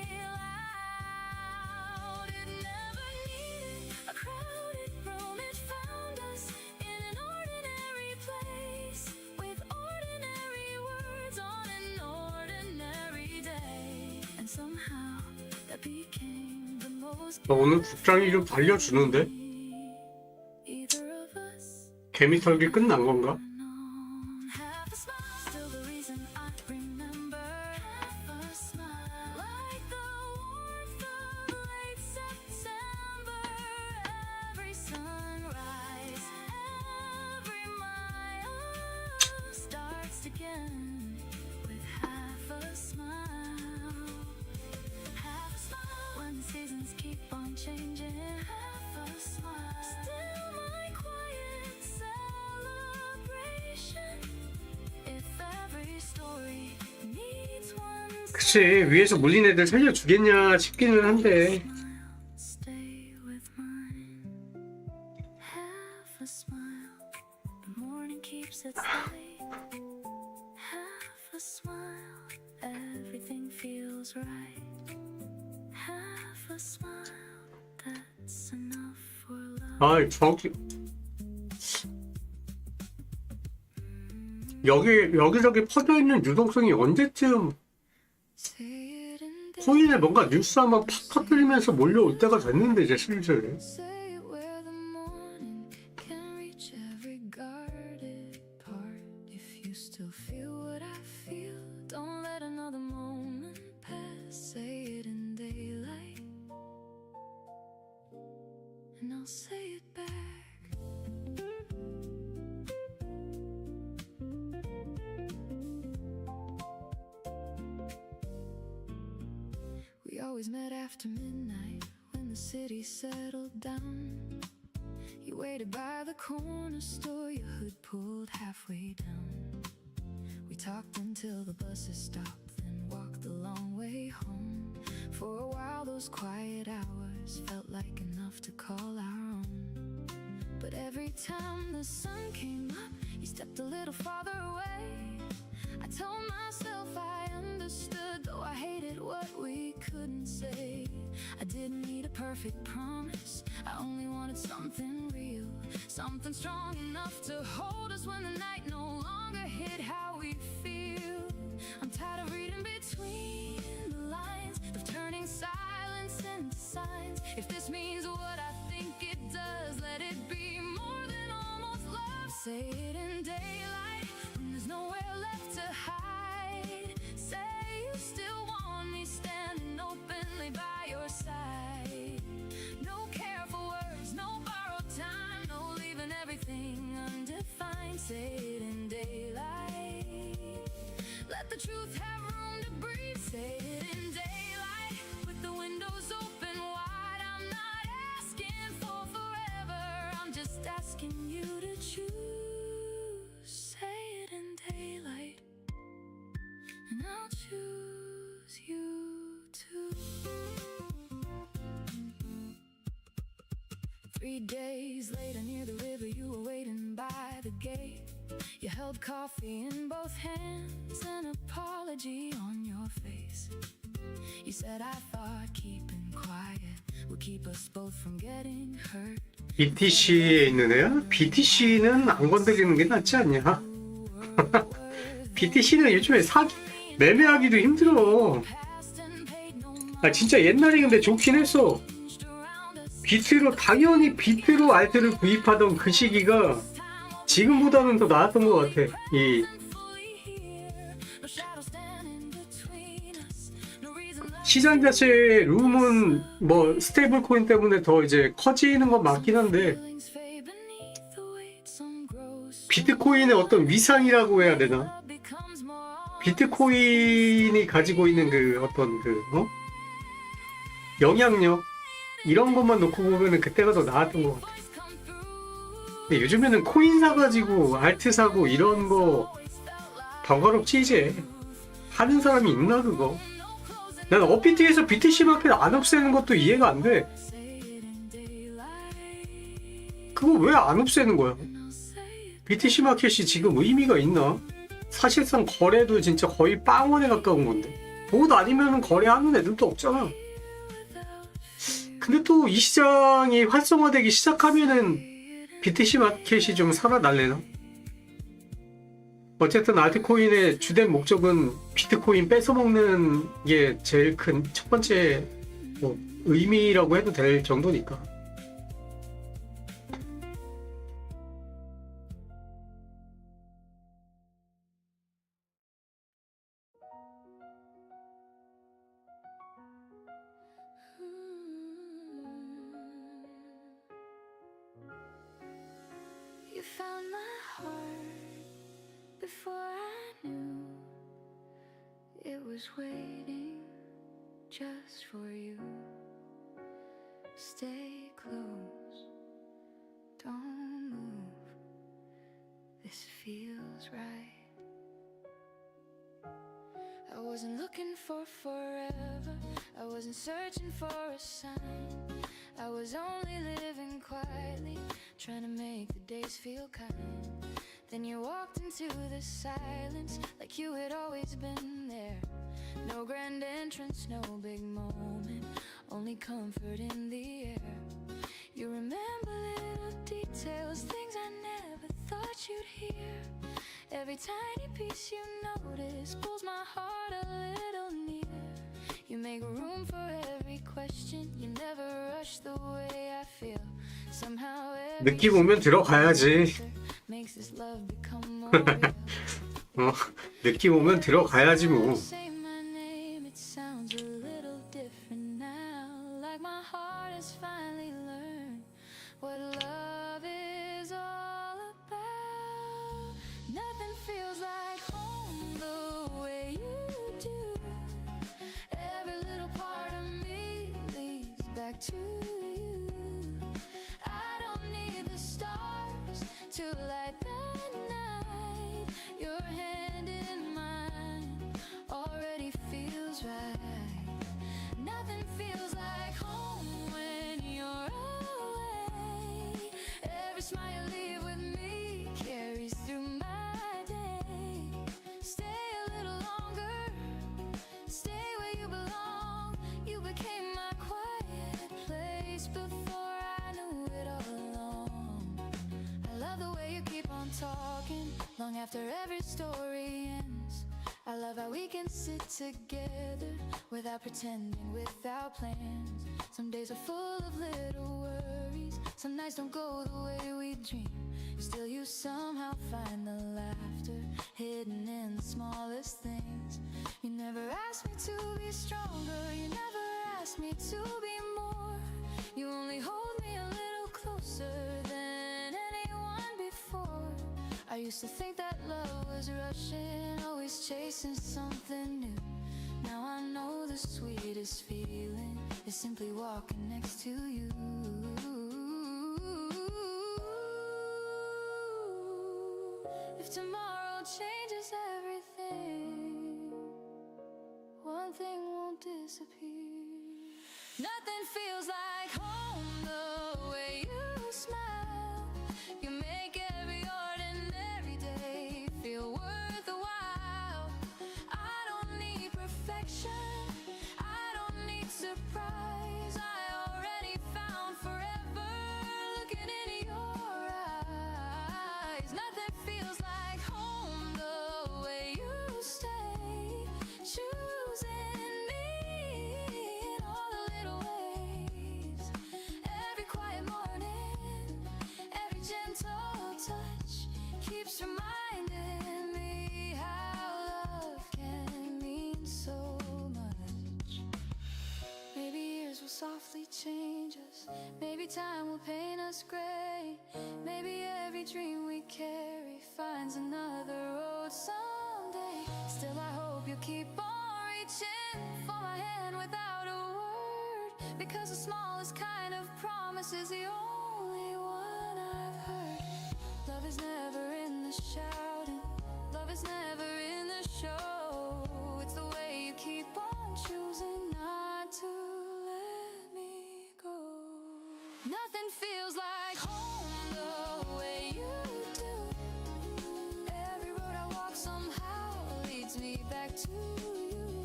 loud. It never needed a crowded room, it found us in an ordinary place, with ordinary words on an ordinary day. And somehow that became the most 오늘 국장이 좀 달려주는데? either of us. 개미 털기 끝난 건가? Half a smile, still the reason I remember. Half a smile, like the warmth of late September. Every sunrise, every mile starts again with half a smile. Half a smile, when the seasons keep on changing. Half a smile, still my quiet celebration. If every story needs one 그치, 위에서 물린 애들 살려주겠냐 싶기는 한데. stay with mine. Half a smile, the morning keeps its light. Half a smile, everything feels right. Half a smile, that's enough for love. 아, 정확히 여기저기 퍼져 있는 유동성이 언제쯤 Say it in 코인에 뭔가 뉴스 한번 팍 터뜨리면서 몰려올 때가 됐는데 이제 슬슬. Say it where the morning can reach every guarded part. If you still feel what I feel, don't let another moment pass. Say it in daylight, and I'll say it back. We always met after midnight when the city settled down. You waited by the corner store, your hood pulled halfway down. We talked until the buses stopped, then walked the long way home. For a while those quiet hours felt like enough to call our own. But every time the sun came up, you stepped a little farther away. I told myself I understood, though I hated what we couldn't say. I didn't need a perfect promise, I only wanted something real, something strong enough to hold us when the night no longer hid how we feel. I'm tired of reading between the lines, of turning silence into signs. If this means what I think it does, let it be more than almost love. Say it in daylight, when there's nowhere left to hide. Say you still want me standing openly by your side. No careful words, no borrowed time, no leaving everything undefined. Say it in daylight, let the truth have room to breathe. Say it in daylight, with the windows open wide. I'm not asking for forever, I'm just 3 days later, near the river, you were waiting by the gate. You held coffee in both hands, an apology on your face. You said, I thought keeping quiet would keep us both from getting hurt. BTC에 있는 애야? BTC는 안 건드리는 게 낫지 않냐? BTC는 요즘에 매매하기도 힘들어. 아 진짜 옛날에 근데 좋긴 했어. 당연히 비트로 알트를 구입하던 그 시기가 지금보다는 더 나았던 것 같아. 이 시장 자체의 룸은 뭐 스테이블 코인 때문에 더 이제 커지는 건 맞긴 한데 비트코인의 어떤 위상이라고 해야 되나? 비트코인이 가지고 있는 그 어떤 영향력 이런 것만 놓고 보면은 그때가 더 나았던 것 같아. 근데 요즘에는 코인 사가지고 알트 사고 이런 거 번거롭지 이제. 하는 사람이 있나 그거? 난 업비트에서 BTC 마켓 안 없애는 것도 이해가 안 돼. 그거 왜 안 없애는 거야? BTC 마켓이 지금 의미가 있나? 사실상 거래도 진짜 거의 빵원에 가까운 건데 돈 아니면 거래하는 애들도 없잖아. 근데 또 이 시장이 활성화되기 시작하면은 BTC 마켓이 좀 살아날래나? 어쨌든 알트코인의 주된 목적은 비트코인 뺏어먹는 게 제일 큰 첫 번째 의미라고 해도 될 정도니까. You found my heart before I knew it was waiting just for you. Stay close, don't move. This feels right. I wasn't looking for forever. I wasn't searching for a sign. I was only living quietly, trying to make the days feel kind. Then you walked into the silence like you had always been there. No grand entrance, no big moment, only comfort in the air. You remember little details, things I never thought you'd hear. Every tiny piece you notice pulls my heart a little near. You make room for every question, you never rush the way I feel. Somehow 느낌 오면 들어가야지. makes this love become more real. 느낌 오면 들어가야지 뭐. Say my name, it sounds a little different now. Like my heart has finally learned what love is all about. Nothing feels like home the way you do. Every little part of me leads back to you. I don't need the stars to light the night. Your hand in mine already feels right. Nothing feels like home when you're away. Every smile you leave with me carries through my day. Stay a little longer, stay where you belong. You became my quiet place before I knew it all along. I love the way you keep on talking long after every story ends. I love how we can sit together without pretending, without plans. Some days are full of little worries, some nights don't go the way we dream. Still you somehow find the laughter hidden in the smallest things. You never asked me to be stronger, you never asked me to be more. You only hold me a little closer than anyone before. I used to think that love was rushing, always chasing something new. Now I know the sweetest feeling is simply walking next to you. If tomorrow changes everything, one thing won't disappear. Nothing feels like home the way you surprise I already found forever. Looking into your eyes, nothing feels like home the way you stay, choosing me in all the little ways. Every quiet morning, every gentle touch keeps reminding me how love can mean so much. Maybe years will softly change us, maybe time will paint us gray, maybe every dream we carry finds another road someday. Still I hope you'll keep on reaching for my hand without a word, because the smallest kind of promise is the only one I've heard. Love is never in the shouting, love is never in the show. It's the way you keep on choosing not to let me go. Nothing feels like home the way you do. Every road I walk somehow leads me back to you.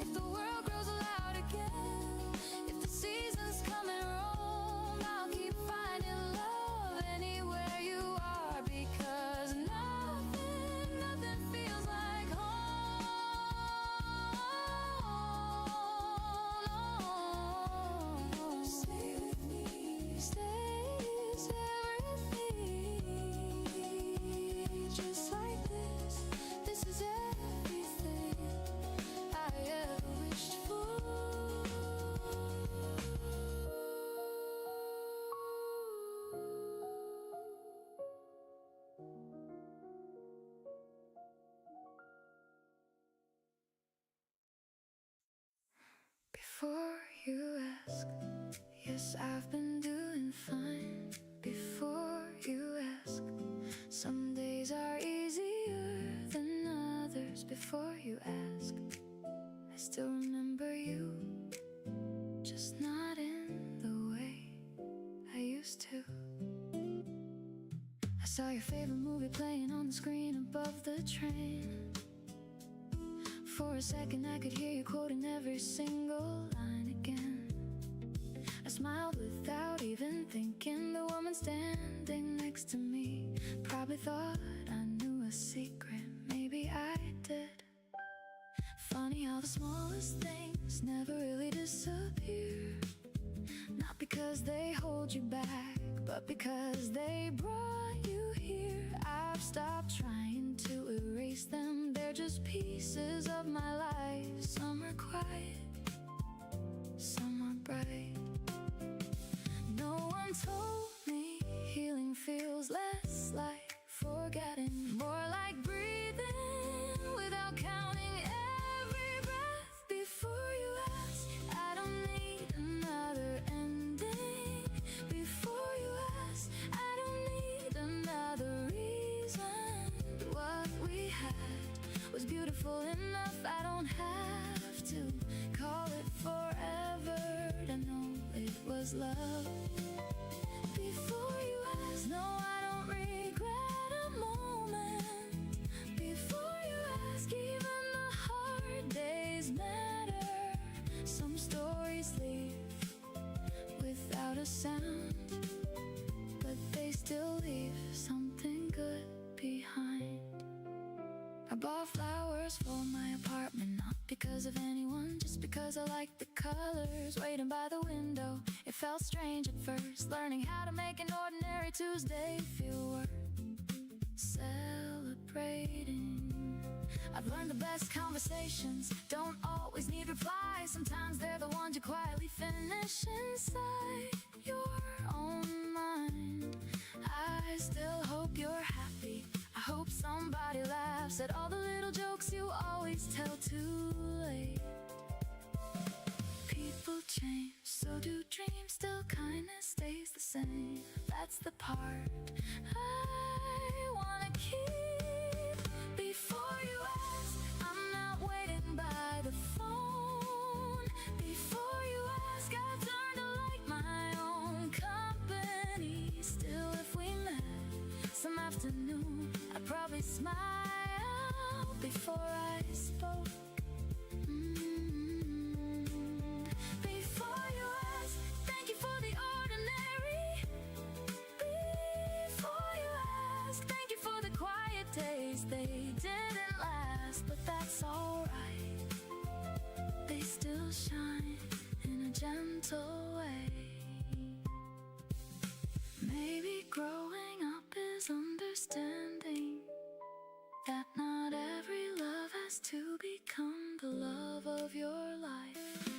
If the world grows loud again, if the seasons come and roam, I'll keep finding love anywhere you are, because nothing feels like home. No. Stay with me, stay with me. Just like this is everything I ever wished for. Before you ask, yes, I've been doing fine. Before you ask, some days are easier than others. Before you ask, I still remember you, just not in the way I used to. I saw your favorite movie playing on the screen above the train. For a second I could hear you quoting every single line again. I smiled without even thinking. The woman standing next to me probably thought I knew a secret. Maybe I did. Funny how the smallest things never really disappear. Not because they hold you back, but because they brought you here. I've stopped trying to erase them. They're just pieces of my life. Some are quiet, some are bright. No one told me healing feels less like forgetting, more like breathing without counting every breath. Before you ask, I don't need another ending. Before you ask, I don't need another reason. What we had was beautiful enough. I don't have to call it forever to know it was love. Before you ask, no, I don't regret a moment. Before you ask, even the hard days matter. Some stories leave without a sound, but they still leave something good behind. I bought flowers for my apartment, not because of anyone, just because I liked the colors. Waiting by the window, it felt strange at first, learning how to make an ordinary Tuesday feel worth celebrating. I've learned the best conversations don't always need replies. Sometimes they're the ones you quietly finish inside your own mind. I still hope you're happy. I hope somebody laughs at all the little jokes you always tell too late. People change, so do dreams. Still kindness stays the same. That's the part I wanna keep. Before you ask, I'm not waiting by the phone. Before you ask, I've learned to like my own company. Still, if we met some afternoon, I'd probably smile before I spoke. gentle way. Maybe growing up is understanding that not every love has to become the love of your life.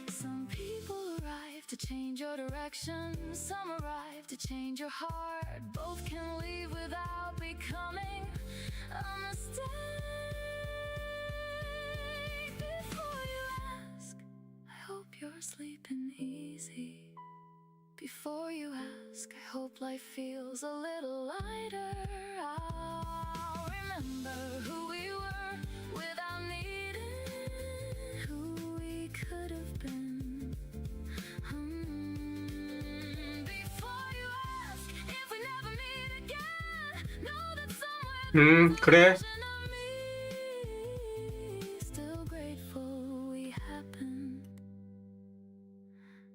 Some people arrive to change your direction, some arrive to change your heart. Both can leave without becoming a mistake. Before you ask, I hope you're sleeping easy. Before you ask, I hope life feels a little lighter. I'll remember who we were without needing who we could have been. Before you ask if we never meet again, know that somewhere 그래. still grateful we happened.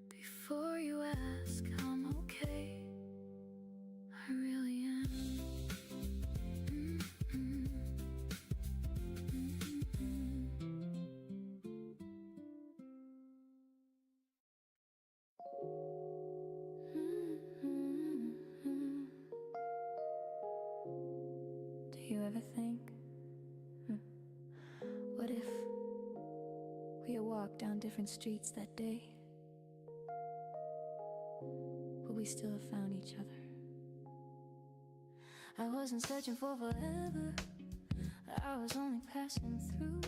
Before you ask, I'm okay. I really am. Do you ever think, what if we had walked down different streets that day? Would we still have found each other? I wasn't searching for forever, I was only passing through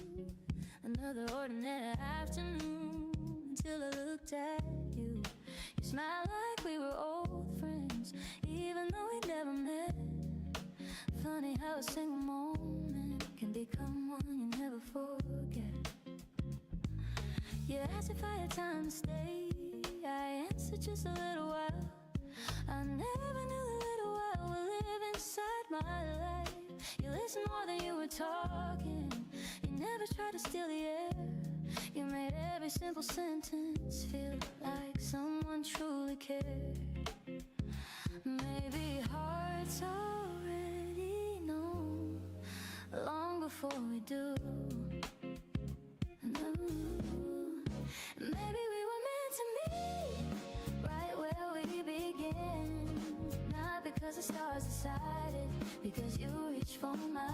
another ordinary afternoon until I looked at you. You smiled like we were old friends, even though we never met. Funny how a single moment can become one you never forget. You asked if I had time to stay, I answered just a little while. I never knew the little while would live inside my life. You listened more than you were talking, you never tried to steal the air. You made every simple sentence feel like someone truly cared. Maybe hearts already know long before we do. Maybe we were meant to meet right where we began. Not because the stars decided, because you reached for my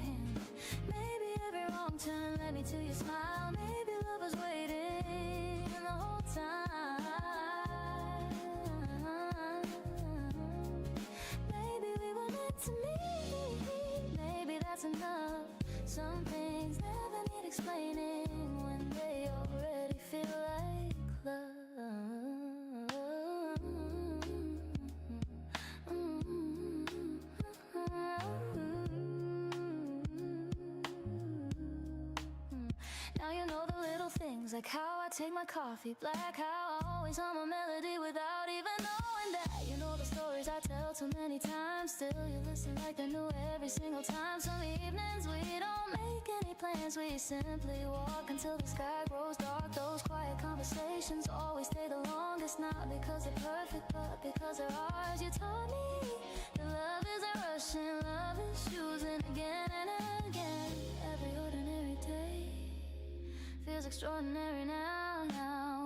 hand. Maybe every wrong turn led me to your smile. Maybe love was waiting the whole time. Maybe we were meant to meet. Maybe that's enough. Some things never need explaining when they already feel like love. Now you know the little things, like how I take my coffee black, how I always hum a melody without even knowing that. You know the stories I tell too many times, still you listen like they're new every single time. Some evenings we don't make any plans, we simply walk until the sky grows dark. Those quiet conversations always stay the longest, not because they're perfect, but because they're ours. You taught me that love isn't rushing, love is choosing again and again. Every ordinary day feels extraordinary now.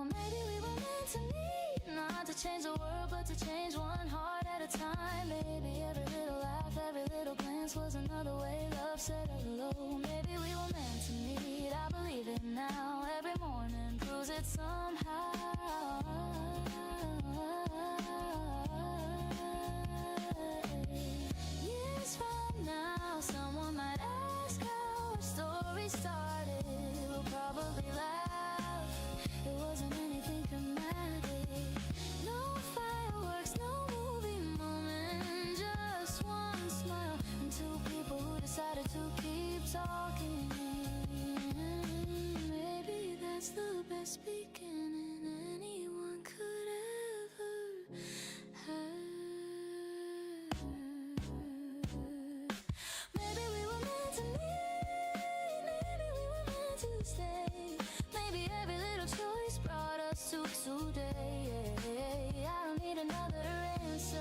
Maybe we were meant to meet, not to change the world, but to change one heart at a time. Maybe every little laugh, every little glance was another way love said hello. Maybe we were meant to meet, I believe it now. Every morning proves it somehow. Years from now, someone might ask how our story started. We'll probably laugh, it wasn't anything dramatic. No fireworks, no movie moment, just one smile and two people who decided to keep talking. Maybe that's the best beginning anyone could ever have. Maybe we were meant to meet, maybe we were meant to stay. Maybe every little choice brought us to today. I don't need another answer,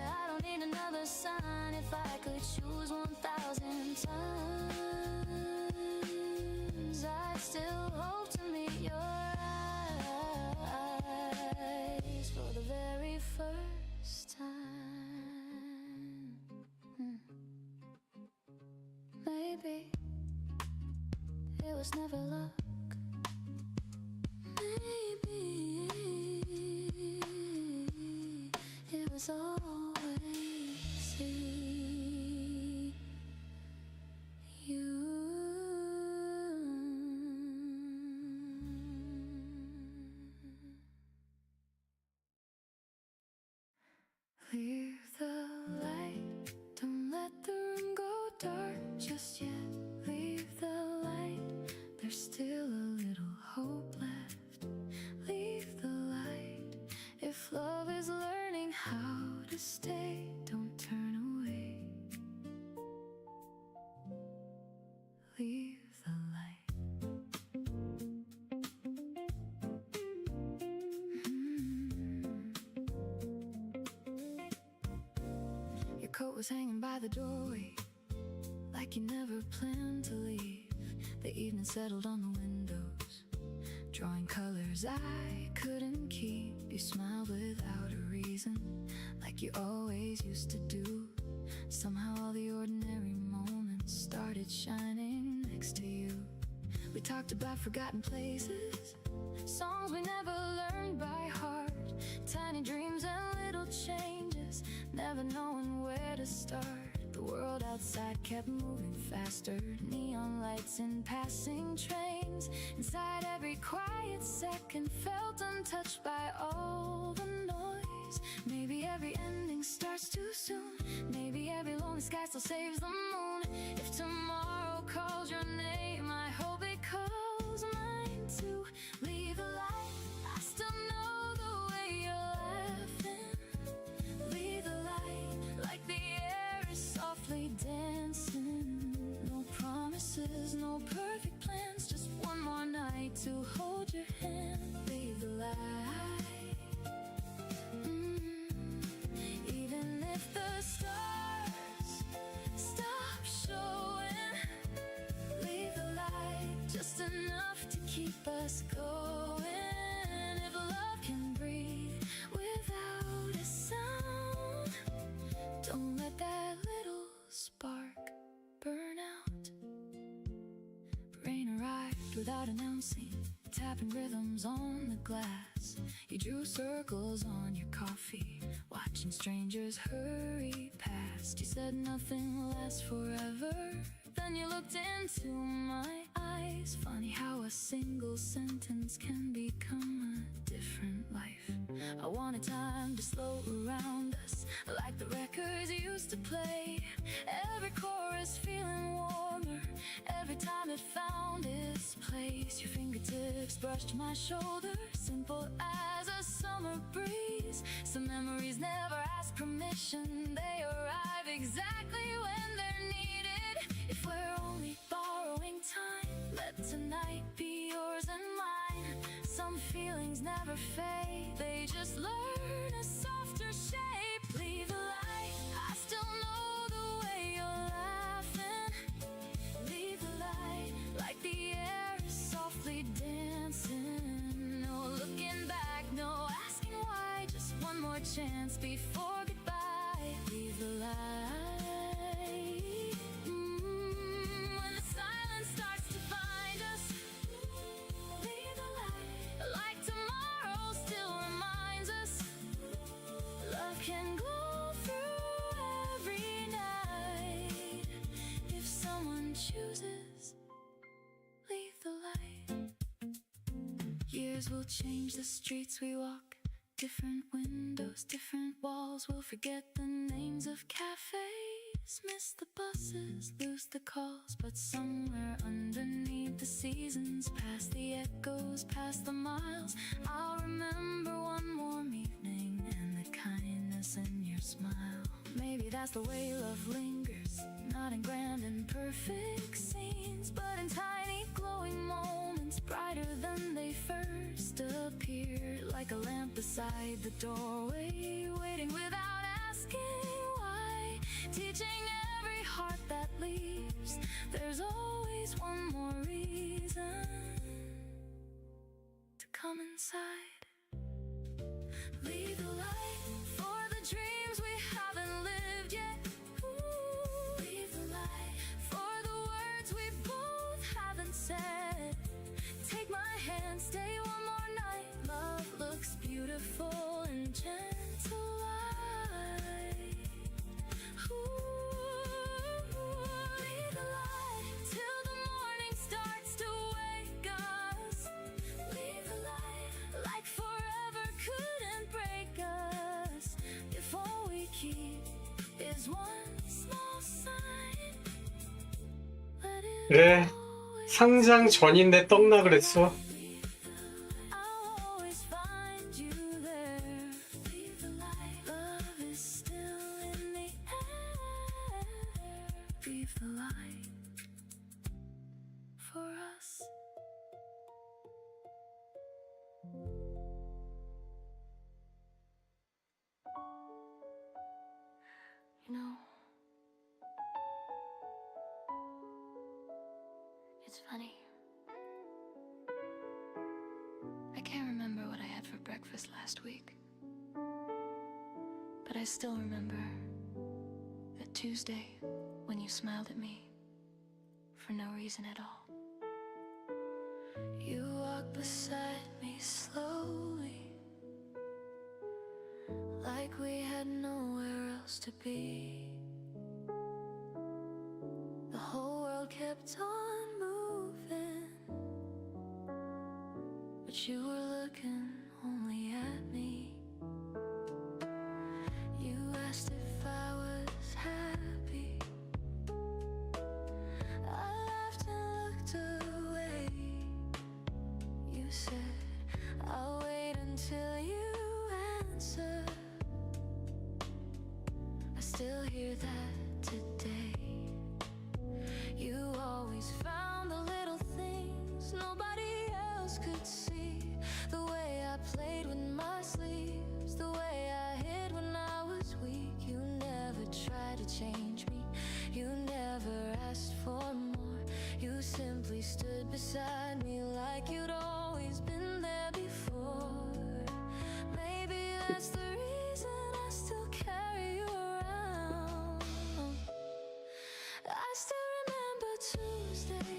I don't need another sign. If I could choose 1,000 times, I still hope to meet your eyes. was never luck. Maybe it was always you. Leave the light, don't let the room go dark just yet. Leave the light, there's still a little hope left. Leave the light, if love is learning how to stay, don't turn away. Leave the light. Your coat was hanging by the doorway, like you never planned to leave. The evening settled on the windows, drawing colors I couldn't keep. You smiled without a reason, like you always used to do. Somehow all the ordinary moments started shining next to you. We talked about forgotten places, songs we never learned by heart, tiny dreams and little changes, never knowing where to start. The world outside kept moving faster, neon lights in passing trains. Inside every quiet second felt untouched by all the noise. Maybe every ending starts too soon, maybe every lonely sky still saves the moon. If tomorrow calls your name, I hope it calls mine too. Leave the light, I still know the way you're laughing. Leave the light, like the air is softly dancing. No promises, no perfect plans, just one more night to hold your hand. Leave the light. Even if the stars stop showing, leave the light, just enough to keep us going. If love can breathe without a sound, don't let that little spark burn out. Rain arrived without announcing, tapping rhythms on the glass. You drew circles on your coffee, watching strangers hurry past. You said nothing will last forever, then you looked into my eyes. Funny how a single sentence can become a different life. I wanted time to slow around us, like the records used to play. Every chorus feeling warmer, every time it found its place. Your fingertips brushed my shoulder, simple as a summer breeze. Some memories never ask permission, they arrive exactly when they're needed. If we're only borrowing time, let tonight be yours and mine. Some feelings never fade, they just learn a softer shape. Leave the light, I still know the way you're laughing. Leave the light, like the air is softly dancing. No looking back, no asking why, just one more chance before goodbye. Leave the light. When the silence starts to find us, leave the light, like tomorrow still reminds us. Love can glow through every night if someone chooses. Leave the light. Years will change the streets we walk, different windows, different walls. We'll forget the names of cafes, miss the buses, lose the calls. But somewhere underneath the seasons, past the echoes, past the miles, I'll remember one warm evening and the kindness in your smile. Maybe that's the way love lingers, not in grand and perfect scenes, but in tiny glowing moments, brighter than they first appeared. Like a lamp beside the doorway, waiting without asking why, teaching every heart that leaves there's always one more reason to come inside. Leave the light for the dreams we haven't lived yet. Ooh, leave the light for the words we both haven't said. and stay one more night. Love looks beautiful in gentle light. Ooh, leave the light till the morning starts to wake us. Leave the light like forever couldn't break us. If all we keep is one small sign, let it 그래, 상장 전인데 떡나 그랬어. I'll always find you there. Leave the light. Love is still in the air. Leave the light for us. You know, it's funny. I can't remember what I had for breakfast last week, but I still remember that Tuesday when you smiled at me for no reason at all. You walked beside me slowly, like we had nowhere else to be. The whole world kept on moving, but you were looking only at me. You asked if I was happy. I laughed and looked away. You said, I'll wait until you answer. I still hear that today. You always found the little things nobody else could see. The way I played with my sleeves, the way I hid when I was weak. You never tried to change me, you never asked for more. You simply stood beside me like you'd always been there before. Maybe that's the reason I still carry you around. I still remember Tuesday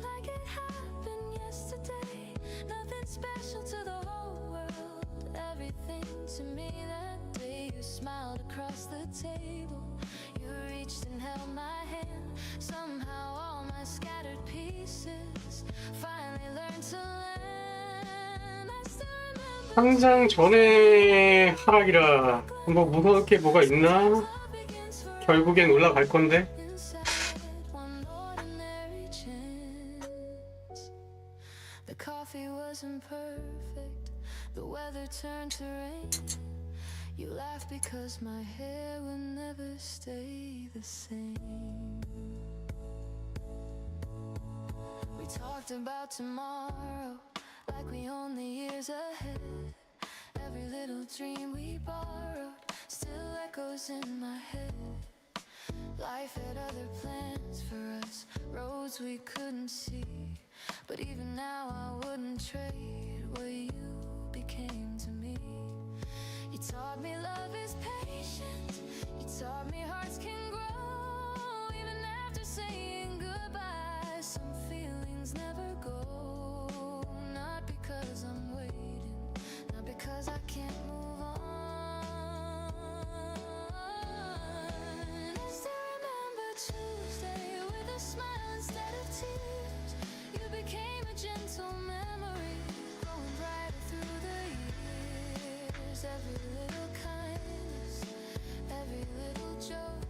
like it happened yesterday. Nothing special to the whole world, everything to me that day. You smiled across the table, you reached and held my hand. Somehow all my scattered pieces finally learned to land. I still remember 상장 전에 하락이라 뭐 무서울 게 뭐가 있나? love begins for 결국엔 올라갈 건데. inside one ordinary chance. The coffee wasn't perfect, the weather turned to rain. You laughed because my hair would never stay the same. We talked about tomorrow like we own the years ahead. Every little dream we borrowed still echoes in my head. Life had other plans for us, roads we couldn't see. But even now I wouldn't trade what you became to me. You taught me love is patient, you taught me hearts can grow. Even after saying goodbye, some feelings never go. Not because I'm waiting, not because I can't move on. I still remember Tuesday with a smile instead of tears. You became a gentle memory, growing brighter through the years. Every little kindness, every little joke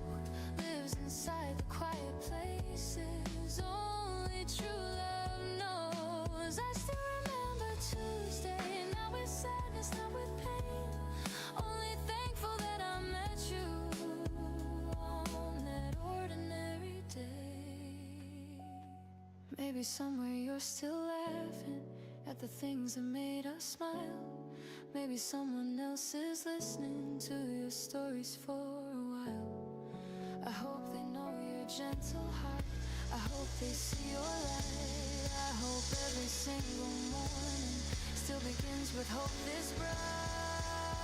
lives inside the quiet places only true love knows. I still remember Tuesday, not with sadness, not with pain. Only thankful that I met you on that ordinary day. Maybe somewhere you're still laughing at the things that made us smile. Maybe someone else is listening to your stories for a while. I hope they know your gentle heart, I hope they see your light. I hope every single morning still begins with hope this bright.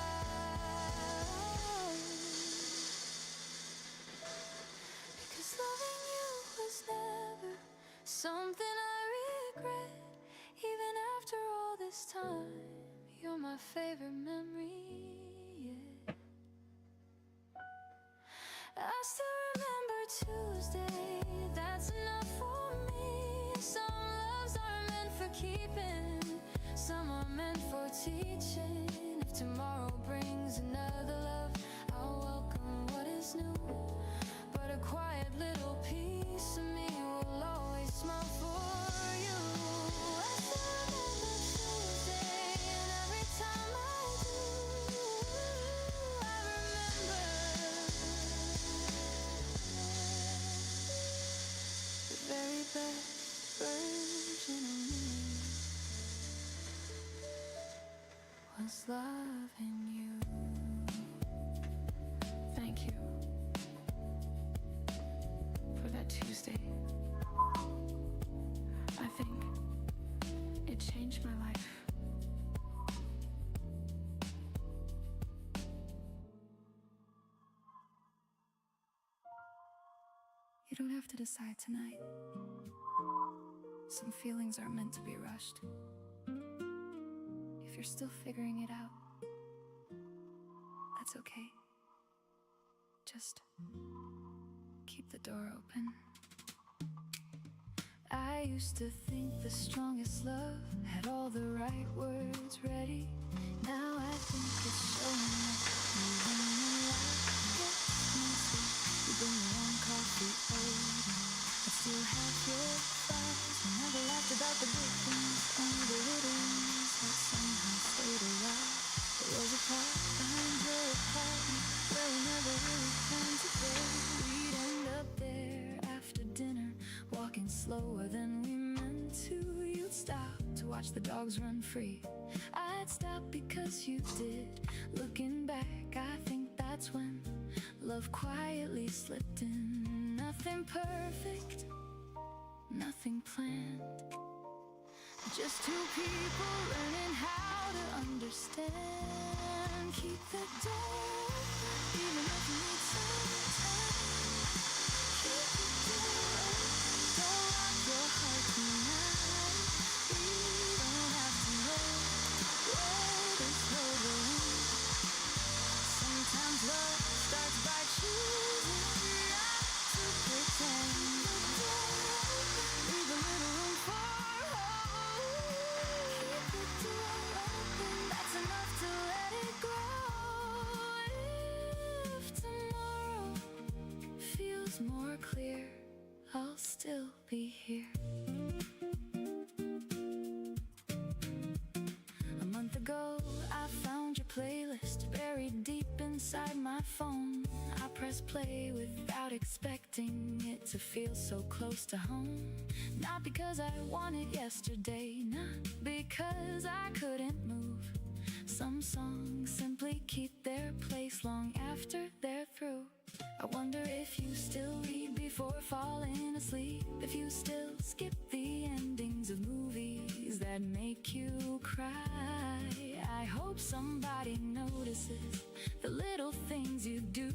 Because loving you was never something I regret. Even after all my favorite memory, yeah. I still remember Tuesday, that's enough for me. Some loves are meant for keeping, some are meant for teaching. If tomorrow brings another love, I'll welcome what is new. But a quiet little piece of me will always smile for you. I still remember Tuesday, and every time I do, I remember the very best version of me was loving you. Thank you for that Tuesday. I think it changed my life. You don't have to decide tonight. Some feelings aren't meant to be rushed. If you're still figuring it out, that's okay. Just keep the door open. I used to think the strongest love had all the right words ready. Now I think it's showing up. Even when life gets messy, you bring your own coffee over. I still have your vibes. We never laughed about the big things, only the little ones that somehow stayed alive. There was a part behind your apartment where we never really planned to go. We'd end up there after dinner, walking slower than we meant to. You'd stop to watch the dogs run free. I'd stop because you did. Looking back, I think that's when love quietly slipped in. Nothing perfect, nothing planned, just two people learning how to understand. Keep the door open, even if you need some time. Keep the door open, don't lock your heart tonight. We don't have to know where this road will end. Sometimes love starts by choosing not to pretend. Leave a little room for hope. Keep the door open, that's enough to let it grow. If tomorrow feels more clear, I'll still be here. A month ago, I found your playlist buried deep inside my phone. I pressed play without expecting it to feel so close to home. Not because I wanted yesterday, not because I couldn't move. Some songs simply keep their place long after they're through. I wonder if you still read before falling asleep, if you still skip the endings of movies that make you cry. I hope somebody notices the little things you do,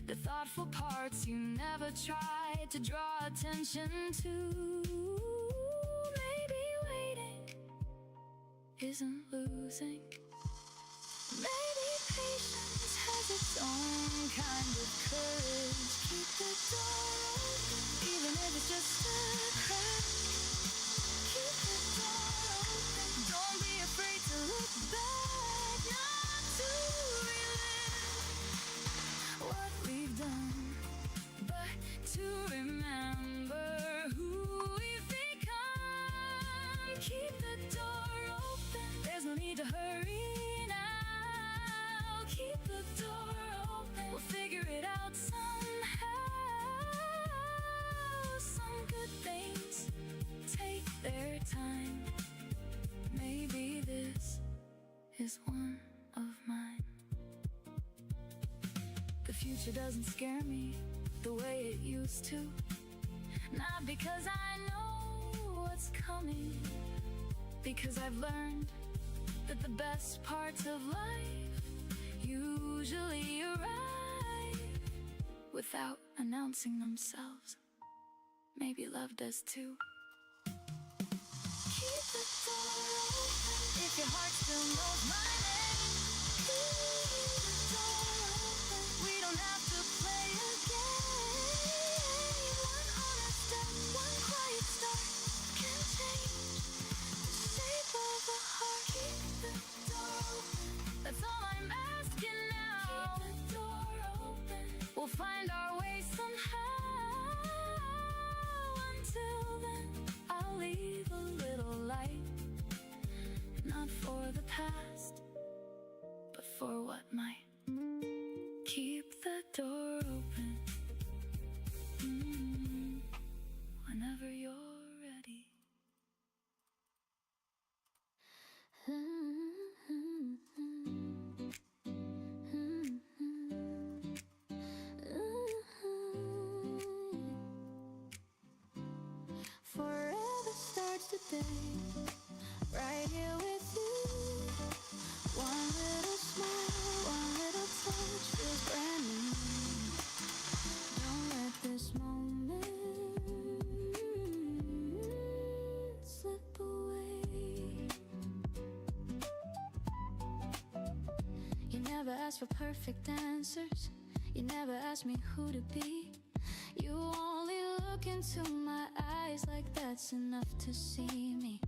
the thoughtful parts you never tried to draw attention to. Maybe waiting isn't losing. Maybe patience has its own kind of courage. Keep the door open, even if it's just a crack. Keep the door open, don't be afraid to look back. Not to relive what we've done, but to remember who we've become. Keep the door open, there's no need to hurry now. Keep the door open, we'll figure it out somehow. Some good things take their time. Maybe this is one of mine. The future doesn't scare me the way it used to. Not because I know what's coming, because I've learned that the best parts of life usually arrive without announcing themselves. Maybe love does too. Keep the door open, if your heart still knows my name. Keep the door open. We don't have to play a game. One honest step, one quiet start can change the shape of a heart. Keep the door open. That's all I'm asking now. Keep the door open. We'll find our way somehow. Until then, I'll leave a little light, not for the past, but for what might. Keep the door open. Whenever you're ready. Forever starts today, right here with you. One little smile, one little touch feels brand new. Don't let this moment slip away. You never ask for perfect answers. You never ask me who to be. You only look into my eyes like that's enough to see me.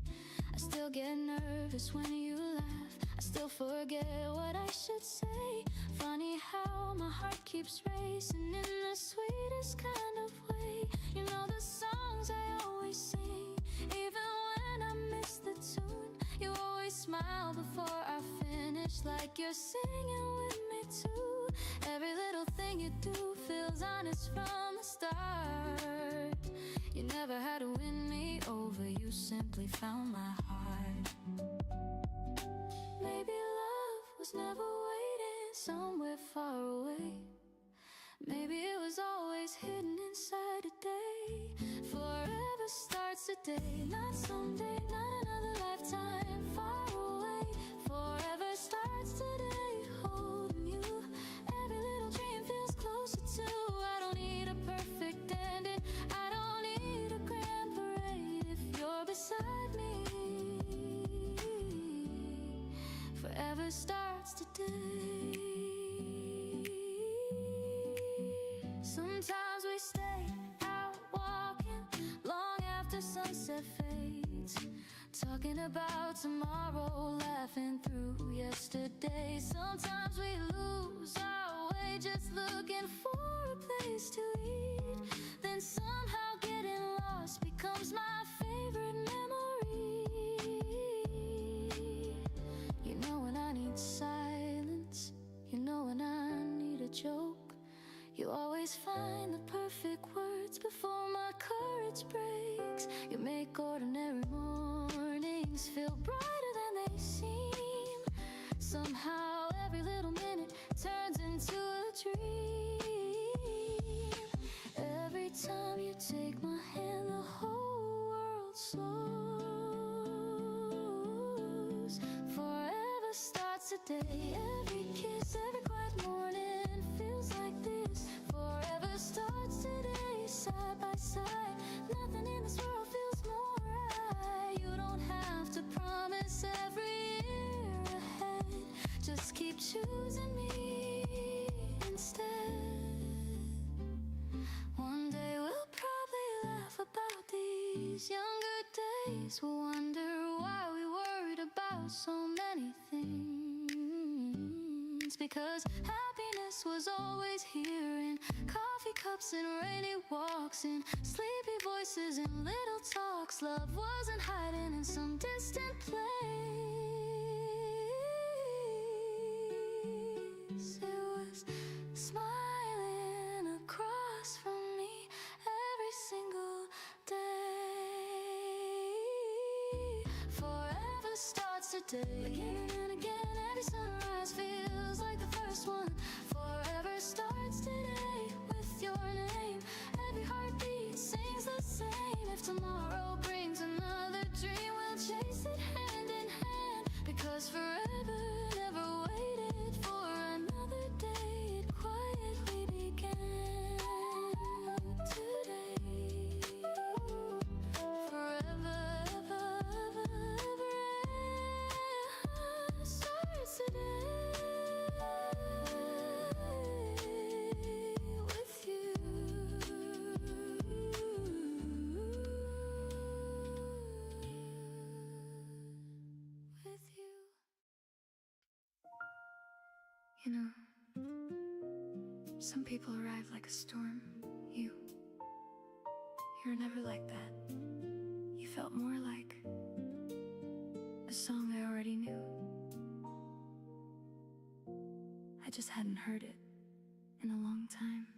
I still get nervous when you laugh. I still forget what I should say. Funny how my heart keeps racing in the sweetest kind of way. You know the songs I always sing, even when I miss the tune. You always smile before I finish, like you're singing with me too. Every little thing you do feels honest from the start. You never had to win me over, you simply found my heart. Maybe love was never waiting somewhere far away. Maybe it was always hidden inside a day. Forever starts today, not someday, not another lifetime far away. Forever starts today, holding you. Every little dream feels closer to. I don't need a perfect ending, I don't need a grand parade. If you're beside me, forever starts today. Sometimes we stay out walking long after sunset fades, talking about tomorrow, laughing through yesterday. Sometimes we lose our way just looking for a place to eat. Then somehow getting lost becomes my favorite memory. You know when I need silence, you know when I need a joke. You always find the perfect words before my courage breaks. You make ordinary mornings feel brighter than they seem. Somehow every little minute turns into a dream. Every time you take my hand, the whole world slows. Forever starts today. Every kiss, every quiet morning feels like this. Forever starts today, side by side. Nothing in this world feels more right. You don't have to promise every year ahead. Just keep choosing me instead. One day we'll probably laugh about these younger days. We'll wonder why we worried about so many things. Because happiness was always here in coffee cups and rainy walks and sleepy voices and little talks. Love wasn't hiding in some distant place. It was smiling across from me every single day. Forever starts today. Again and again, every sunrise feels like the first one. Forever starts today with your name. Every heartbeat sings the same. If tomorrow brings another dream, we'll chase it hand in hand. Because forever never waited for another day. It quietly began today. Forever, ever, ever, ever. You know, some people arrive like a storm. You're never like that. You felt more like a song I already knew. I just hadn't heard it in a long time.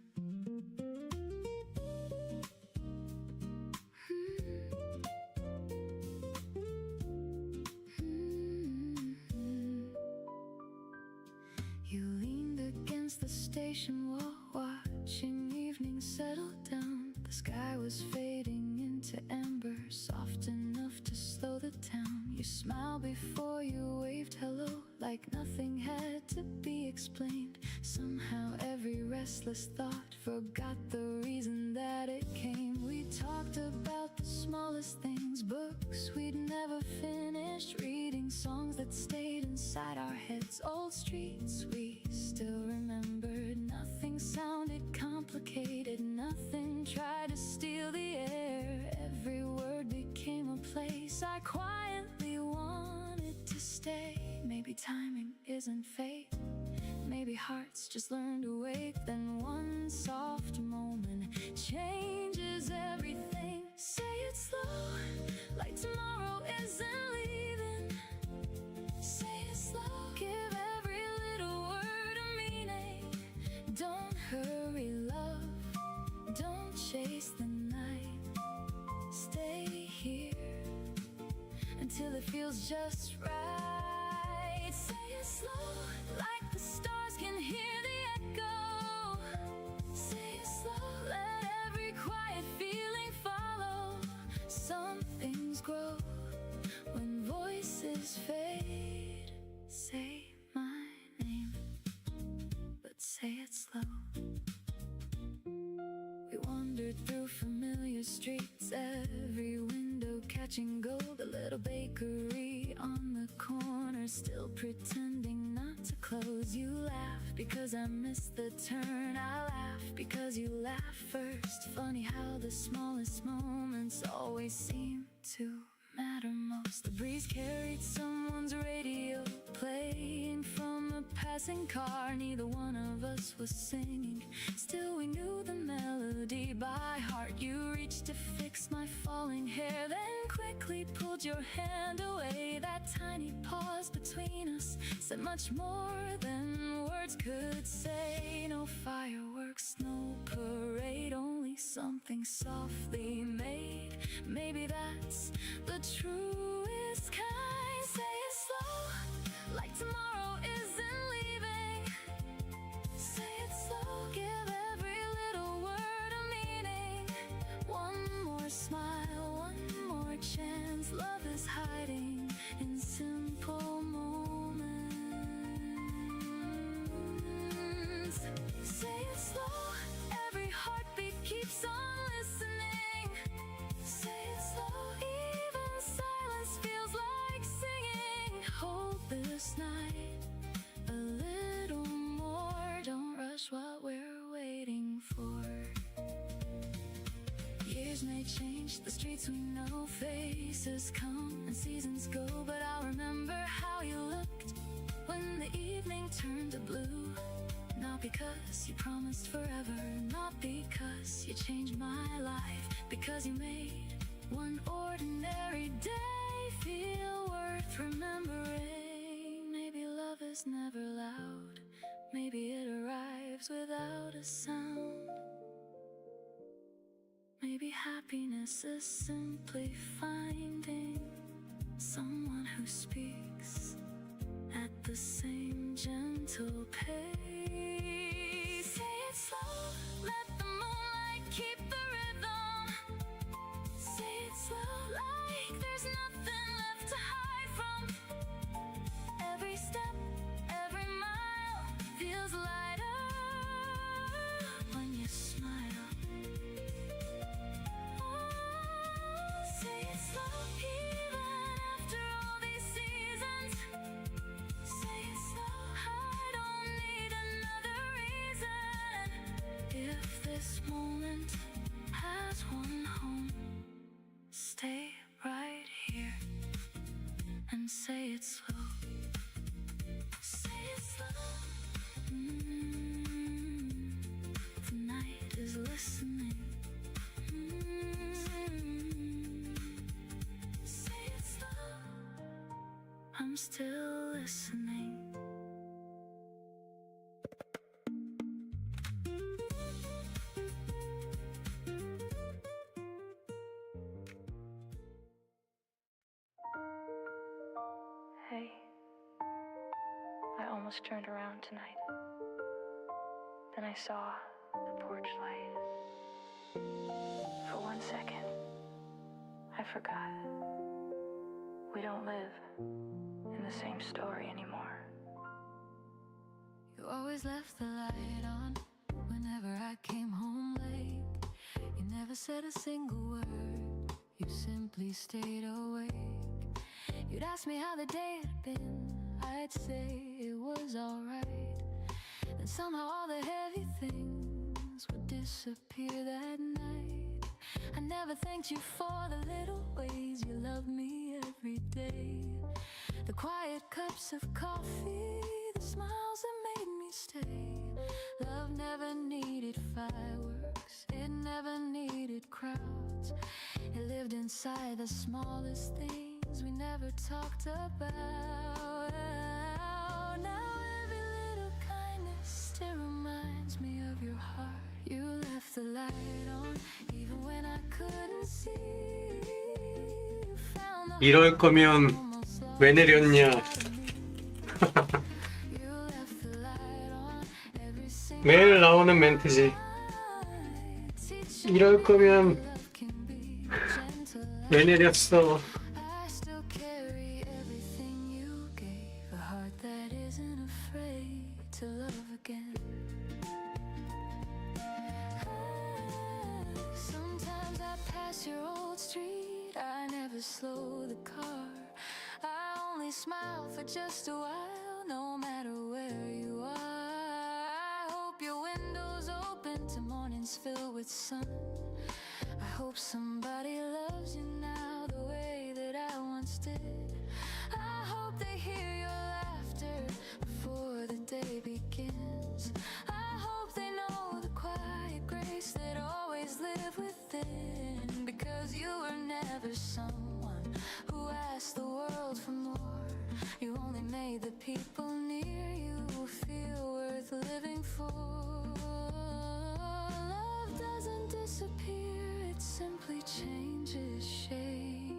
You leaned against the station wall, watching evening settle down. The sky was fading into amber, soft enough to slow the town. You smiled before you waved hello, like nothing had to be explained. Somehow every restless thought forgot the reason that it came. We talked about the smallest things, books we'd never finished reading, songs that stayed inside our heads, old streets we still remembered. Nothing sounded complicated, nothing tried to steal the air. Every word became a place I quietly wanted to stay. Maybe timing isn't fate, maybe hearts just learn to wait. Then one soft moment changes everything. Say it slow, like tomorrow isn't leaving. Say it slow, give every little word a meaning. Don't hurry, love, don't chase the night. Stay here until it feels just right. Say it slow, like the stars can hear the echo. Say it slow, let every quiet feeling follow. Some things grow when voices fade. Say my name, but say it slow. We wandered through familiar streets, every window catching gold. A little bakery on the corner, still pretending not to close. You laugh because I missed the turn, I laugh because you laugh first. Funny how the smallest moments always seem to matter most. The breeze carried someone's radio, playing from a passing car. Neither one of us was singing, still we knew the melody by heart. You reached to fix my falling hair, then quickly pulled your hand away. That tiny pause between us said much more than words could say. No fireworks, no parade, only something softly made. Maybe that's the truest kind. Say it slow, like tomorrow isn't leaving. Say it slow, give every little word a meaning. One more smile, one more chance. Love is hiding in simple moments. Say it slow, every heartbeat keeps on listening. Say it slow, even silence feels like singing. Hold this night a little more, don't rush what we're waiting for. Years may change, the streets we know, faces come and seasons go, but I'll remember how you looked when the evening turned to blue. Not because you promised forever, not because you changed my life, because you made one ordinary day feel worth remembering. Maybe love is never loud, maybe it arrives without a sound. Maybe happiness is simply finding someone who speaks at the same gentle pace. Say it slow, let the moonlight keep the rhythm. Say it slow, like there's nothing left to hide from. Every step, every mile feels lighter when you smile. Say it slow, even after all these seasons. Say it slow, I don't need another reason. If this moment has one home, stay right here and say it slow. Say it slow. still listening. Hey, I almost turned around tonight. Then I saw the porch light. For 1 second, I forgot. We don't live in the same story anymore. You always left the light on whenever I came home late. You never said a single word, you simply stayed awake. You'd ask me how the day had been, I'd say it was alright. Then somehow all the heavy things would disappear that night. I never thanked you for the little ways you loved me every day. The quiet cups of coffee, the smiles that made me stay. Love never needed fireworks, it never needed crowds. It lived inside the smallest things we never talked about. Now every little kindness still reminds me of your heart. You left the light on even when I couldn't see. You found the 이럴 거면 almost lost 왜 내렸냐. you left the light on every single 매일 나오는 멘트지. night. Teach you 이럴 거면 love can be gentle. 왜 내렸어. I still carry everything you gave, a heart that isn't afraid to love again. Sometimes I pass your old street, I never slow the car. I only smile for just a while, no matter where you are. I hope your window's open to mornings filled with sun. I hope somebody loves you now the way that I once did. I hope they hear your laughter before the day begins. I hope they know the quiet grace that always lived within. Because you were never someone who asked the world for more. You only made the people near you feel worth living for. Love doesn't disappear, it simply changes shape.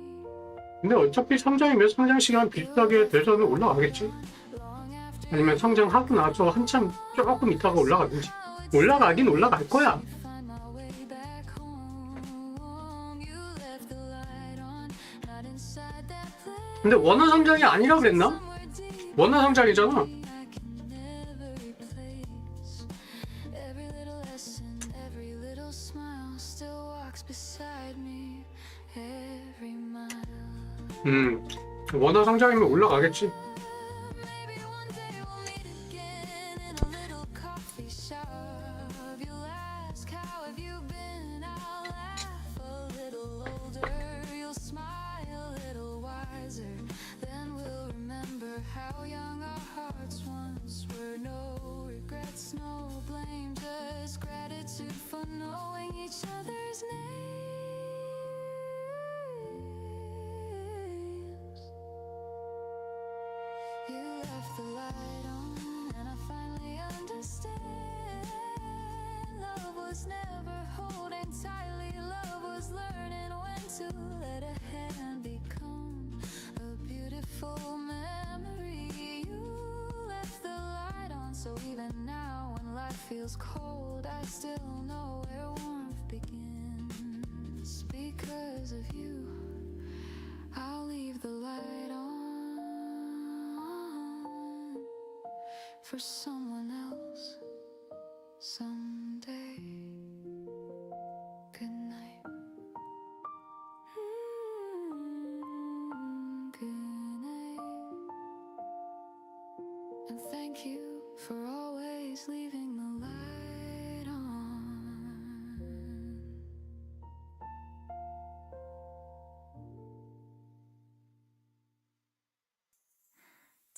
근데 어차피 성장이면 성장 시간 비슷하게 돼서는 올라가겠지. Long after 아니면 성장하고 나서 한참 조금 있다가 올라가든지. 올라가긴 올라갈 거야. I find my way back home, you left the light on, not inside that place. 근데 원화 성장이 아니라 그랬나? Somewhere deep 원화 성장이잖아. I can never replace. Every little lesson, every little smile still walks beside me. Every mile. 원화 성장이면 올라가겠지. Maybe one day we'll meet again in a little coffee shop. You'll ask, how have you been? I'll laugh a little older. You'll smile a little wiser. Then we'll remember how young our hearts once were. No regrets, no blame, just gratitude for knowing each other's names. You left the light on, and I finally understand. Love was never holding tightly, love was learning when to let a hand become a beautiful memory. You left the light on, so even now when life feels cold, I still know where warmth begins. Because of you, I'll leave the light on for someone else someday. Good night. Good night. And thank you for always leaving the light on.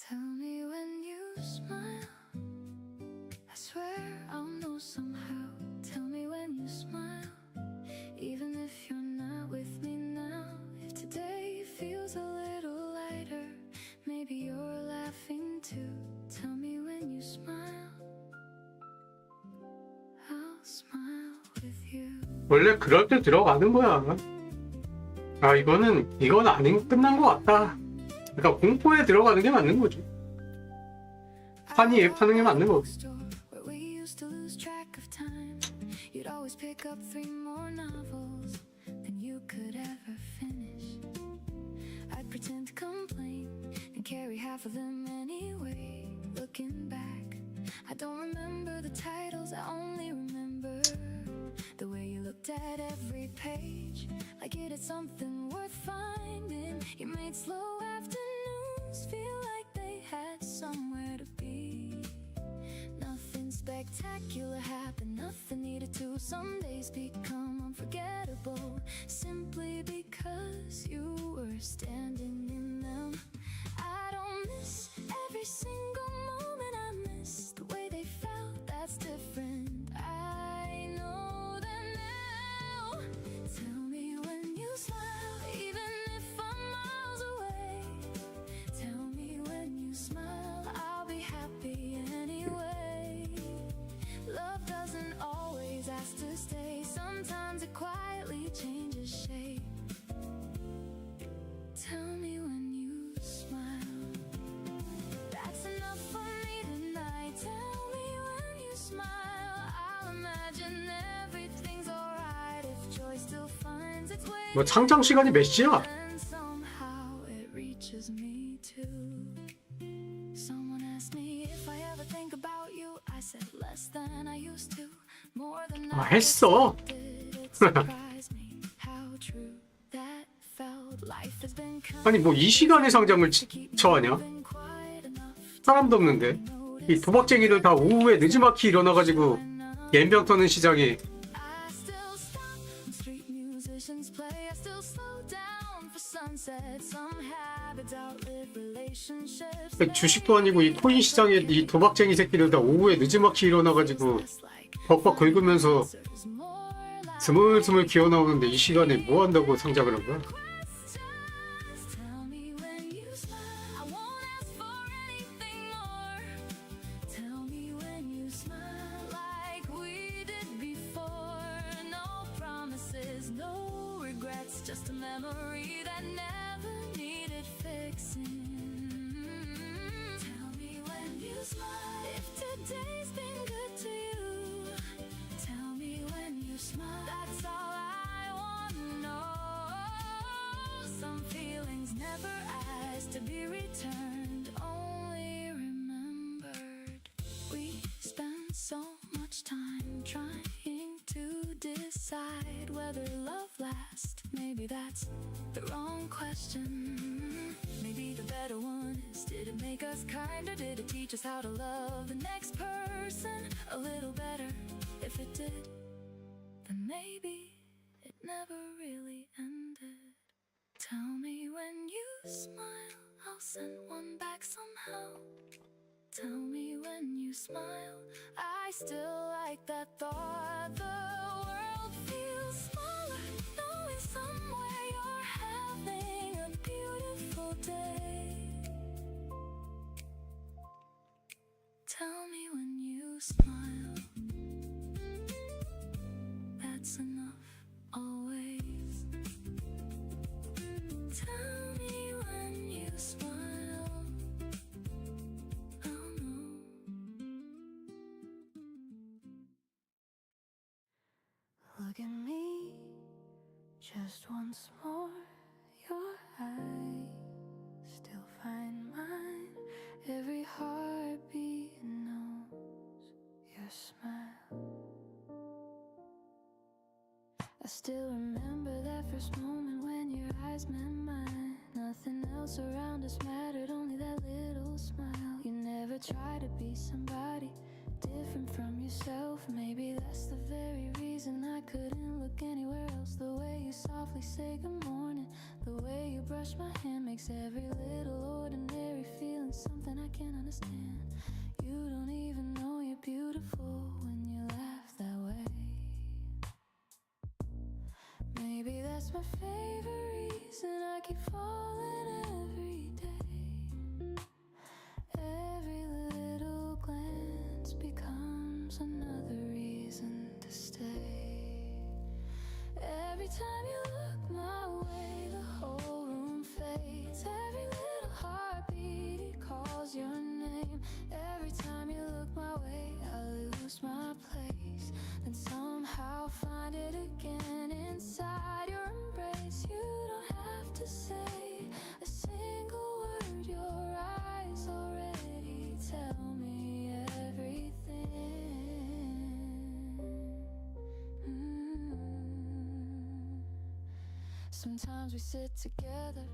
Tell me when you smile, I swear I'll know somehow. Tell me when you smile, even if you're not with me now. If today feels a little lighter, maybe you're 원래 그럴 때 들어가는 거야. 아, 이건 아닌, 끝난 것 같다. 그러니까 공포에 들어가는 게 맞는 거죠. 판이에 파는 게 맞는 거고. Where we used to lose track of time. You'd always pick up 3 more novels than you could ever finish. I'd pretend to complain and carry half of them anyway. Looking back, I don't remember the titles, I only remember the way you looked at every page, like it had something worth finding. You made slow afternoons feel like they had somewhere to be. Nothing spectacular happened, nothing needed to. Some days become unforgettable simply because you were standing in them. I don't miss every single moment, I miss the way they felt. That's different. I know that now. Tell me when you smile, even if I'm miles away. Tell me when you smile, I'll be happy anyway. Love doesn't always ask to stay. Sometimes it quietly changes shape. Tell me when you smile. That's enough for me tonight. Tell me when you smile, I'll imagine everything's alright. If joy still finds its way. 뭐 창작 시간이 몇 시야? And somehow it reaches me too. Someone asked me if I ever think about you. I said less than I used to. More than 아, I 했어. expected. It surprised me how true that felt. Life has been 아니 뭐 이 시간에 상장을 처하냐? been quiet enough. 사람도 없는데. 이 도박쟁이들 다 오후에 늦지막히 일어나가지고 연병 터는 시장에 I still stop when street musicians play. I still slow down for sunset. Some habits outlive relationships. 주식도 아니고 이 코인 시장에 이 도박쟁이 새끼들 다 오후에 늦지막히 일어나가지고 벅벅 긁으면서 스물스물 기어 나오는데 이 시간에 뭐 한다고 상장을 한 거야? Tell me when you smile. I won't ask for anything more. Tell me when you smile like we did before. No promises, no regrets, just a memory that never needed fixing. Tell me when you smile. If today's been good to you. Tell me when you smile. That's all I wanna know. Some feelings never asked to be returned, only remembered. We spend so much time trying to decide whether love lasts. Maybe that's the wrong question. Maybe the better one is, did it make us kinder? Did it teach us how to love the next person a little better? If it did, then maybe it never really ended. Tell me when you smile, I'll send one back somehow. Tell me when you smile, I still like that thought. The world feels smaller, knowing somewhere you're having a beautiful day. Tell me when you smile. That's enough, always. Tell me when you smile. I'll know. Look at me, just once more. Your eyes still find mine. Every heartbeat knows your smile. I still remember that first moment when your eyes met mine. Nothing else around us mattered, only that little smile. You never tried to be somebody different from yourself. Maybe that's the very reason I couldn't look anywhere else. The way you softly say good morning, the way you brush my hand, makes every little ordinary feeling something I can't understand. You don't even know you're beautiful when you laugh that way. Maybe that's my favorite reason I keep falling every day. Every little glance becomes another reason to stay. find it again inside your embrace. You don't have to say a single word. Your eyes already tell me everything. Sometimes we sit together,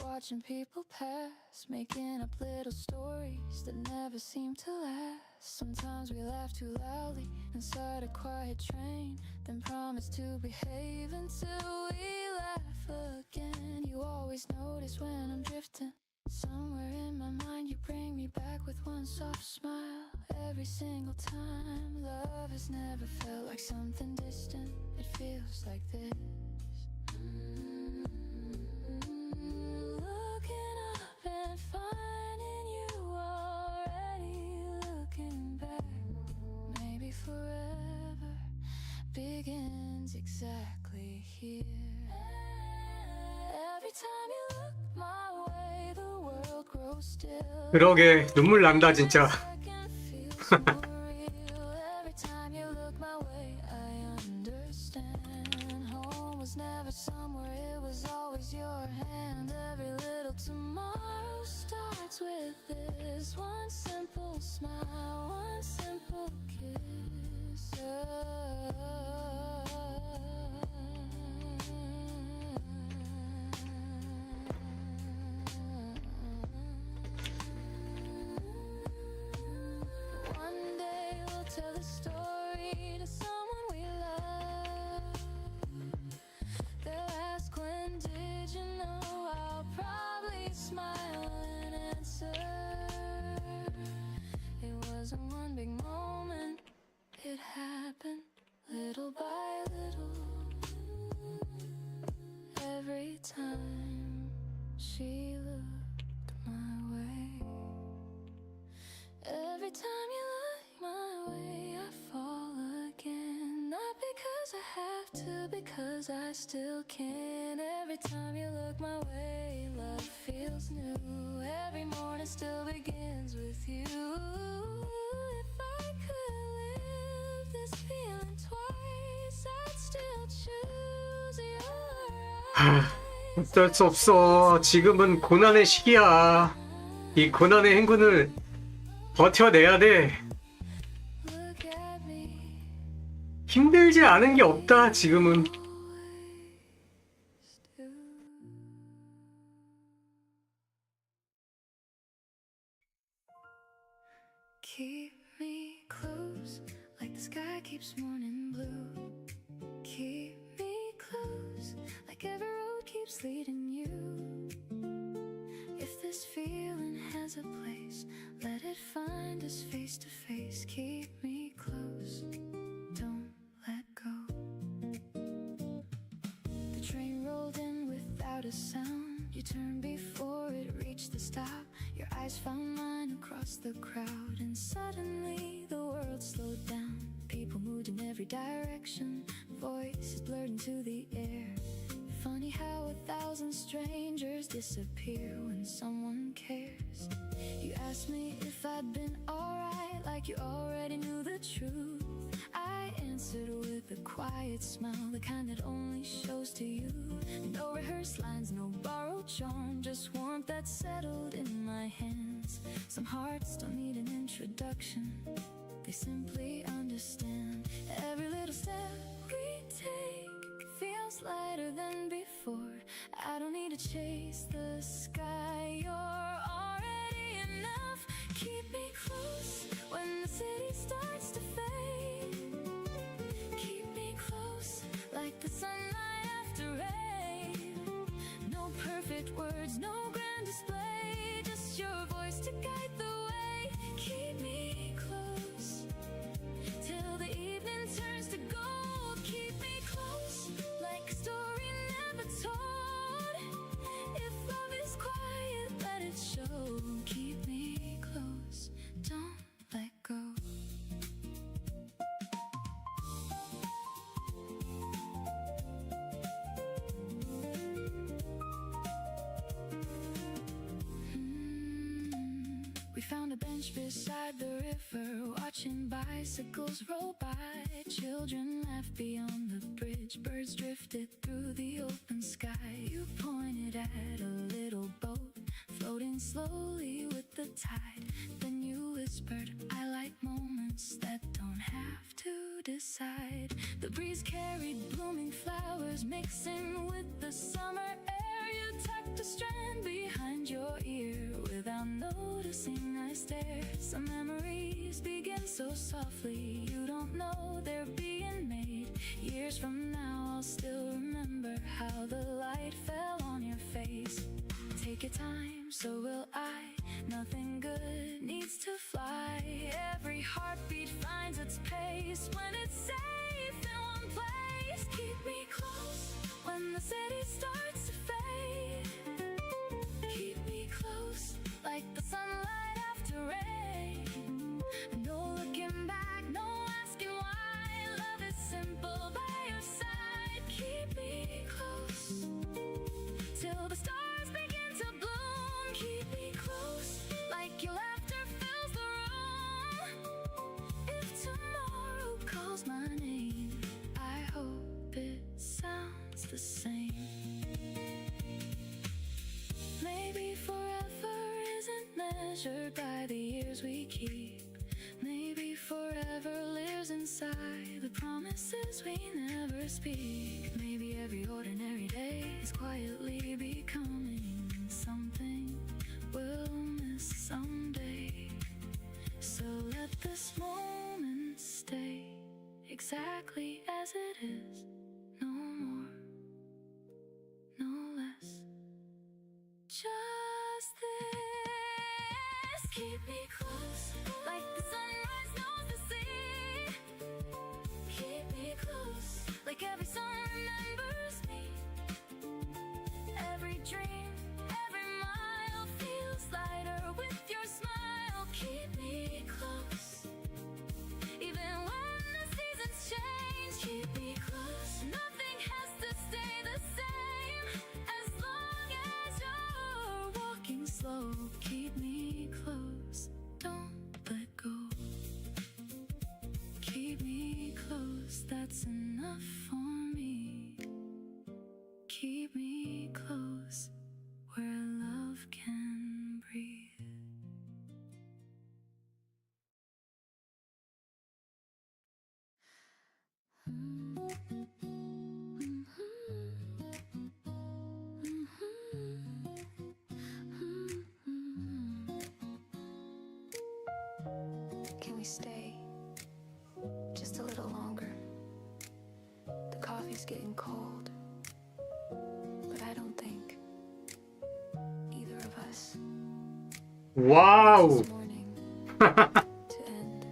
watching people pass, making up little stories that never seem to last. Sometimes we laugh too loudly inside a quiet train, then promise to behave until we laugh again. You always notice when I'm drifting. Somewhere in my mind you bring me back with one soft smile. Every single time, love has never felt like something distant. It feels like this. Looking up and finding you already looking back. Maybe forever begins exactly here. Every time you look my way, the world grows still. 그러게 눈물 난다 진짜. Second feels so real. Every time you look my way, I understand. Home was never somewhere, it was always your hand. Every little tomorrow starts with this one simple smile, one simple kiss. One day we'll tell the story to someone we love. They'll ask, when did you know? I'll probably smile and answer. It wasn't one big moment, it happened little by little. Every time she looked my way, every time you look my way, I fall again. Not because I have to, because I still can. Every time you look my way, love feels new. Every morning still begins with you. If I could live this feeling twice, I'd still choose your eyes. 어쩔 수 없어. 지금은 고난의 시기야. 이 고난의 행군을 버텨내야 돼. Look at me. 힘들지 않은 게 없다 지금은. Keep me close, like the sky keeps morning blue. Keep me close, like every road keeps leading you. If this feeling has a place, let it find us face to face. Keep me close, don't let go. The train rolled in without a sound. You turned before it reached the stop. Your eyes found mine across the crowd, and suddenly the world slowed down. People moved in every direction, voices blurred into the air. Funny how 1,000 strangers disappear when someone cares. You asked me if I'd been alright, like you already knew the truth. I answered with a quiet smile, the kind that only shows to you. No rehearsed lines, no borrowed charm, just warmth that settled in my hands. Some hearts don't need an introduction, they simply understand. Every little step we take feels lighter than before. I don't need to chase the sky, you're already enough. Keep me close when the city starts to fade. Keep me close like the sunlight after rain. No perfect words, no grand display, just your voice to guide the way. Keep me close till the evening turns to gold. Keep me close like a story never told. If love is quiet, let it show. Keep me close, don't let go. We found a bench beside the river, watching bicycles roll by. Children laughed beyond the bridge, birds drifted through the open sky. You pointed at a little boat, floating slowly with the tide. Then you whispered, I like moments that don't have to decide. The breeze carried blooming flowers, mixing with the summer air. You tucked a strand behind your ear, without noticing I stared. Some memories begin so softly, you don't know they're being made. Years from now I'll still remember how the light fell on your face. Take your time, so will I. Nothing good needs to fly. Every heartbeat finds its pace when it's safe in one place. Keep me close when the city starts to fade. Keep me close like the sunlight after rain. No looking back, no asking why. Love is simple by your side. Keep me close till the stars begin to bloom. Keep me close like your laughter fills the room. If tomorrow calls my name, I hope it sounds the same. Maybe forever isn't measured by the years we keep. Maybe forever lives inside the promises we never speak. Maybe every ordinary day is quietly becoming something we'll miss someday. So let this moment stay exactly as it is. No more, no less. Just this. Keep me close like the sunrise knows the sea. Keep me close like every song remembers me. Every dream, every mile feels lighter with your smile. Keep me close even when the seasons change. Keep me close, nothing has to stay the same. As long as you're walking slow, keep me close, don't let go. Keep me close, that's enough for me. Keep me close where love can breathe. Can we stay just a little longer? The coffee's getting cold, but I don't think either of us 와우. this morning to end.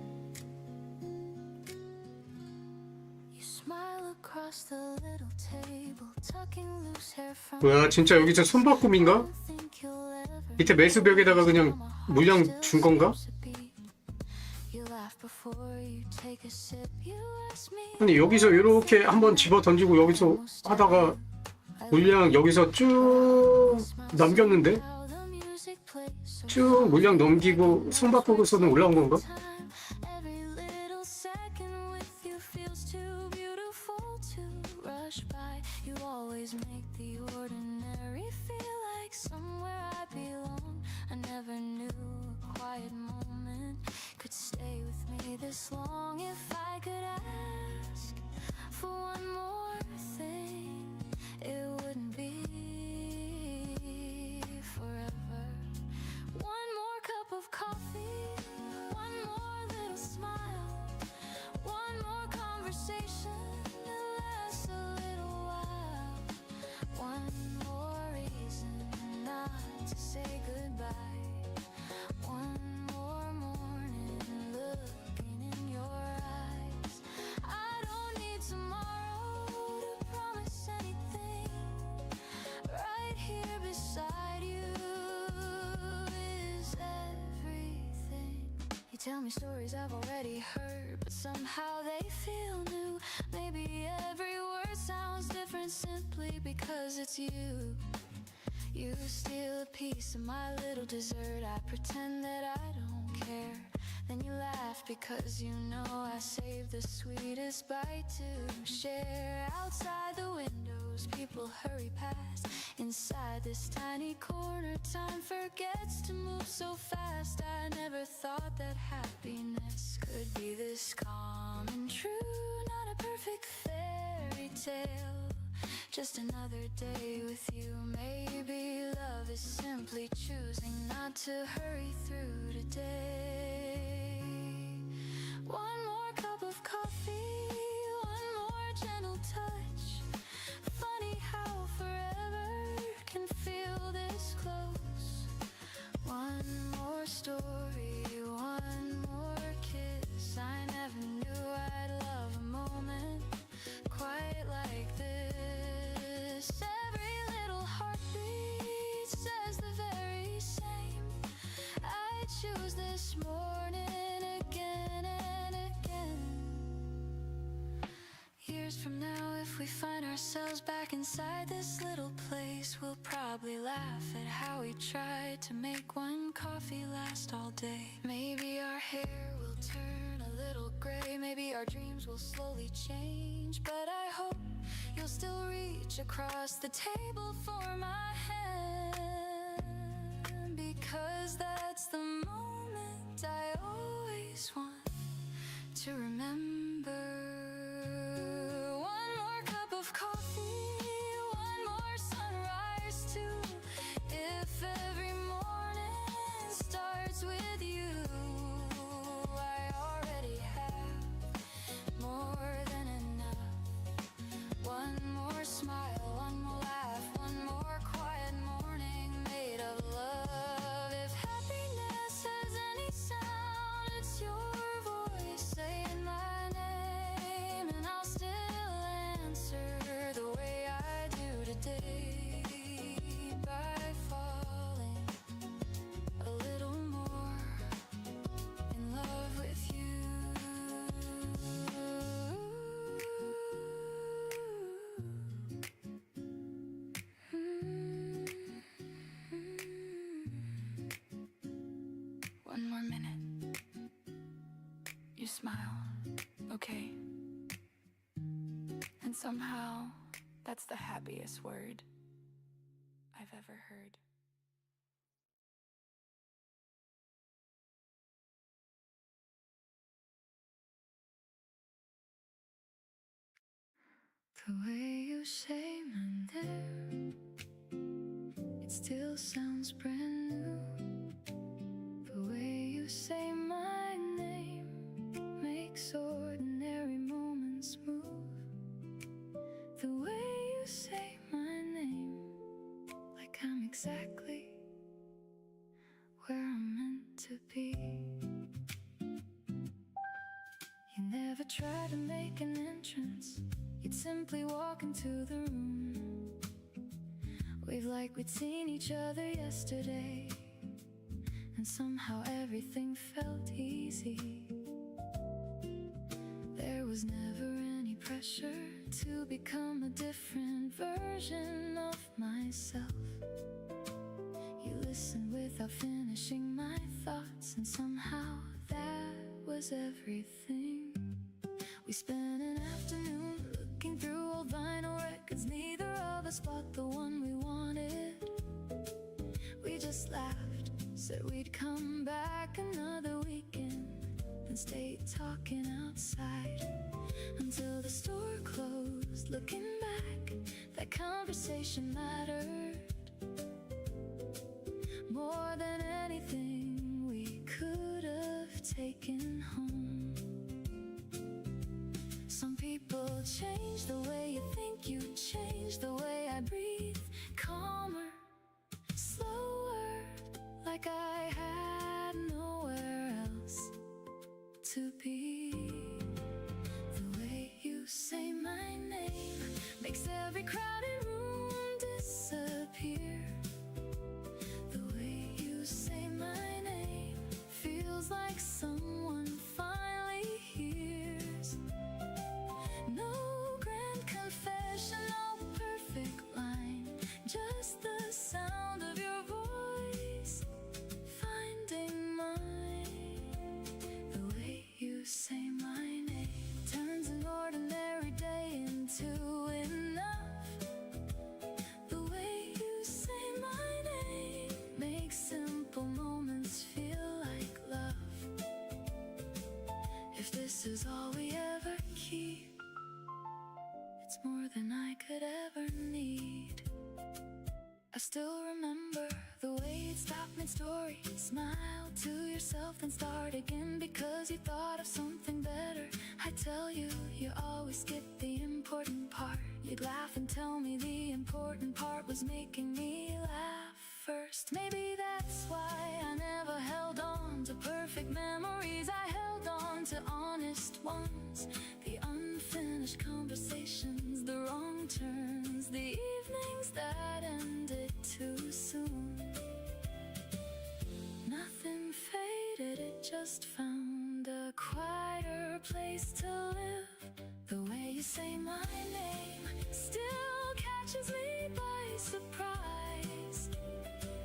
You smile across the little table, tucking loose hair from 뭐야, 진짜 여기서 손바꿈인가? 밑에 매수벽에다가 그냥 물량 준 건가? 아니 여기서 이렇게 한번 집어 던지고 여기서 하다가 물량 여기서 쭉 넘겼는데? 쭉 물량 넘기고 손바꾸고서는 올라온 건가? This long, if I could ask for one more thing, it wouldn't be forever. One more cup of coffee, one more little smile, one more conversation that lasts a little while, one more reason not to say goodbye, one more morning looking in your eyes. I don't need tomorrow to promise anything. Right here beside you is everything. You tell me stories I've already heard, but somehow they feel new. Maybe every word sounds different simply because it's you. You steal a piece of my little dessert. I pretend that I don't care. Then you laugh because you know I saved the sweetest bite to share. Outside the windows, people hurry past. Inside this tiny corner, time forgets to move so fast. I never thought that happiness could be this calm and true. Not a perfect fairy tale, just another day with you. Maybe love is simply choosing not to hurry through today. One more cup of coffee, one more gentle touch. Funny how forever can feel this close. One more story, one more kiss. I never knew I'd love a moment quite like this. Every little heartbeat says the very same. I choose this morning again and again. Years from now, if we find ourselves back inside this little place, we'll probably laugh at how we tried to make one coffee last all day. Maybe our hair will turn a little gray, maybe our dreams will slowly change, but I hope you'll still reach across the table for my hand, because that's the moment I always want to remember. One more cup of coffee, one more sunrise too. If every morning starts with you, I already have more than enough. One more smile, one more laugh, one more quiet morning made of love. If happiness has any sound, it's your voice saying my name, and I'll still answer the way I do today, by falling a little more in love with you. One more minute. You smile, okay? And somehow, that's the happiest word I've ever heard. The way you say my name, it still sounds brand new. The way you say my name makes ordinary moments move. The way you say my name, like I'm exactly where I'm meant to be. You never try to make an entrance, you'd simply walk into the room. Wave like we'd seen each other yesterday, and somehow everything felt easy. There was never any pressure to become a different version of myself. You listened without finishing my thoughts, and somehow that was everything. We spent an afternoon looking through old vinyl records. Neither of us bought the one we wanted. We just laughed, said we'd come back another weekend, then stayed talking outside until the store closed. Looking back, that conversation mattered more than anything we could have taken home. Some people change the way you think, you change the way I breathe. Calmer, slower, like I had nowhere else to be. The way you say my name makes every crowded room disappear. The way you say my name feels like someone finally hears. No grand confession, no perfect line, just the sound of your voice finding mine. This is all we ever keep. It's more than I could ever need. I still remember the way you'd stop mid-story, smile to yourself, then start again because you thought of something better. I tell you, you always skip the important part. You'd laugh and tell me the important part was making me laugh first. Maybe that's why I never held on to perfect memories. I held on to honest ones. The unfinished conversations, the wrong turns, the evenings that ended too soon. Nothing faded, it just found a quieter place to live. The way you say my name still catches me by surprise.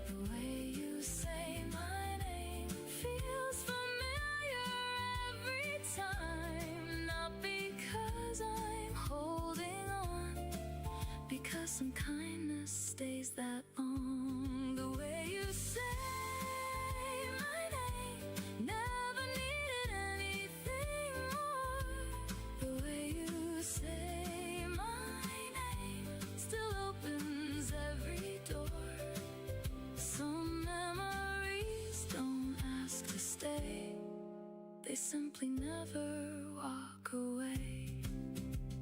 The way you say my name feels familiar every time. Not because I'm holding on, because some kindness stays that long. The way you say my name never needed anything more. The way you say my name still opens every door. Some memories don't ask to stay, they simply never walk away.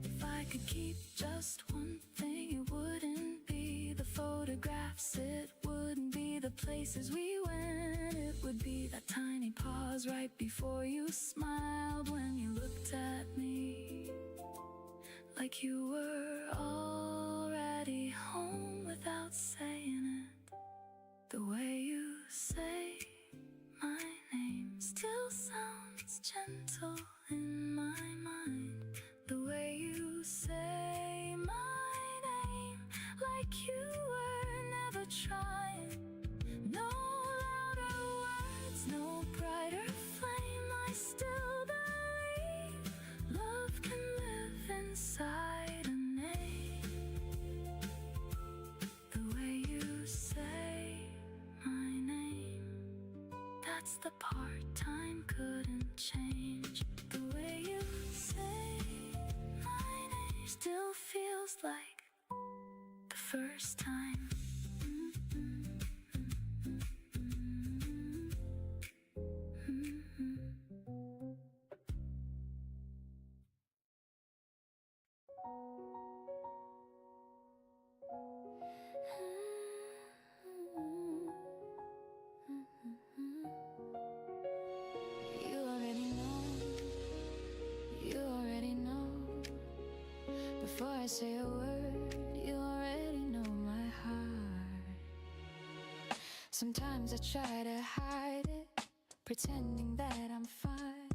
If I could keep just one thing, it wouldn't be the photographs, it wouldn't be the places we went. It would be that tiny pause right before you smiled when you looked at me, like you were already home without saying it. The way you say my name still sounds gentle in my mind. The way you say my name, like you were never trying. No louder words, no brighter flame. I still believe love can live inside a name. The way you say my name, that's the part time couldn't change. The way you say my name still feels like the first time. You already know, you already know. Before I say a word, you already know my heart. Sometimes I try to hide it, pretending that I'm fine.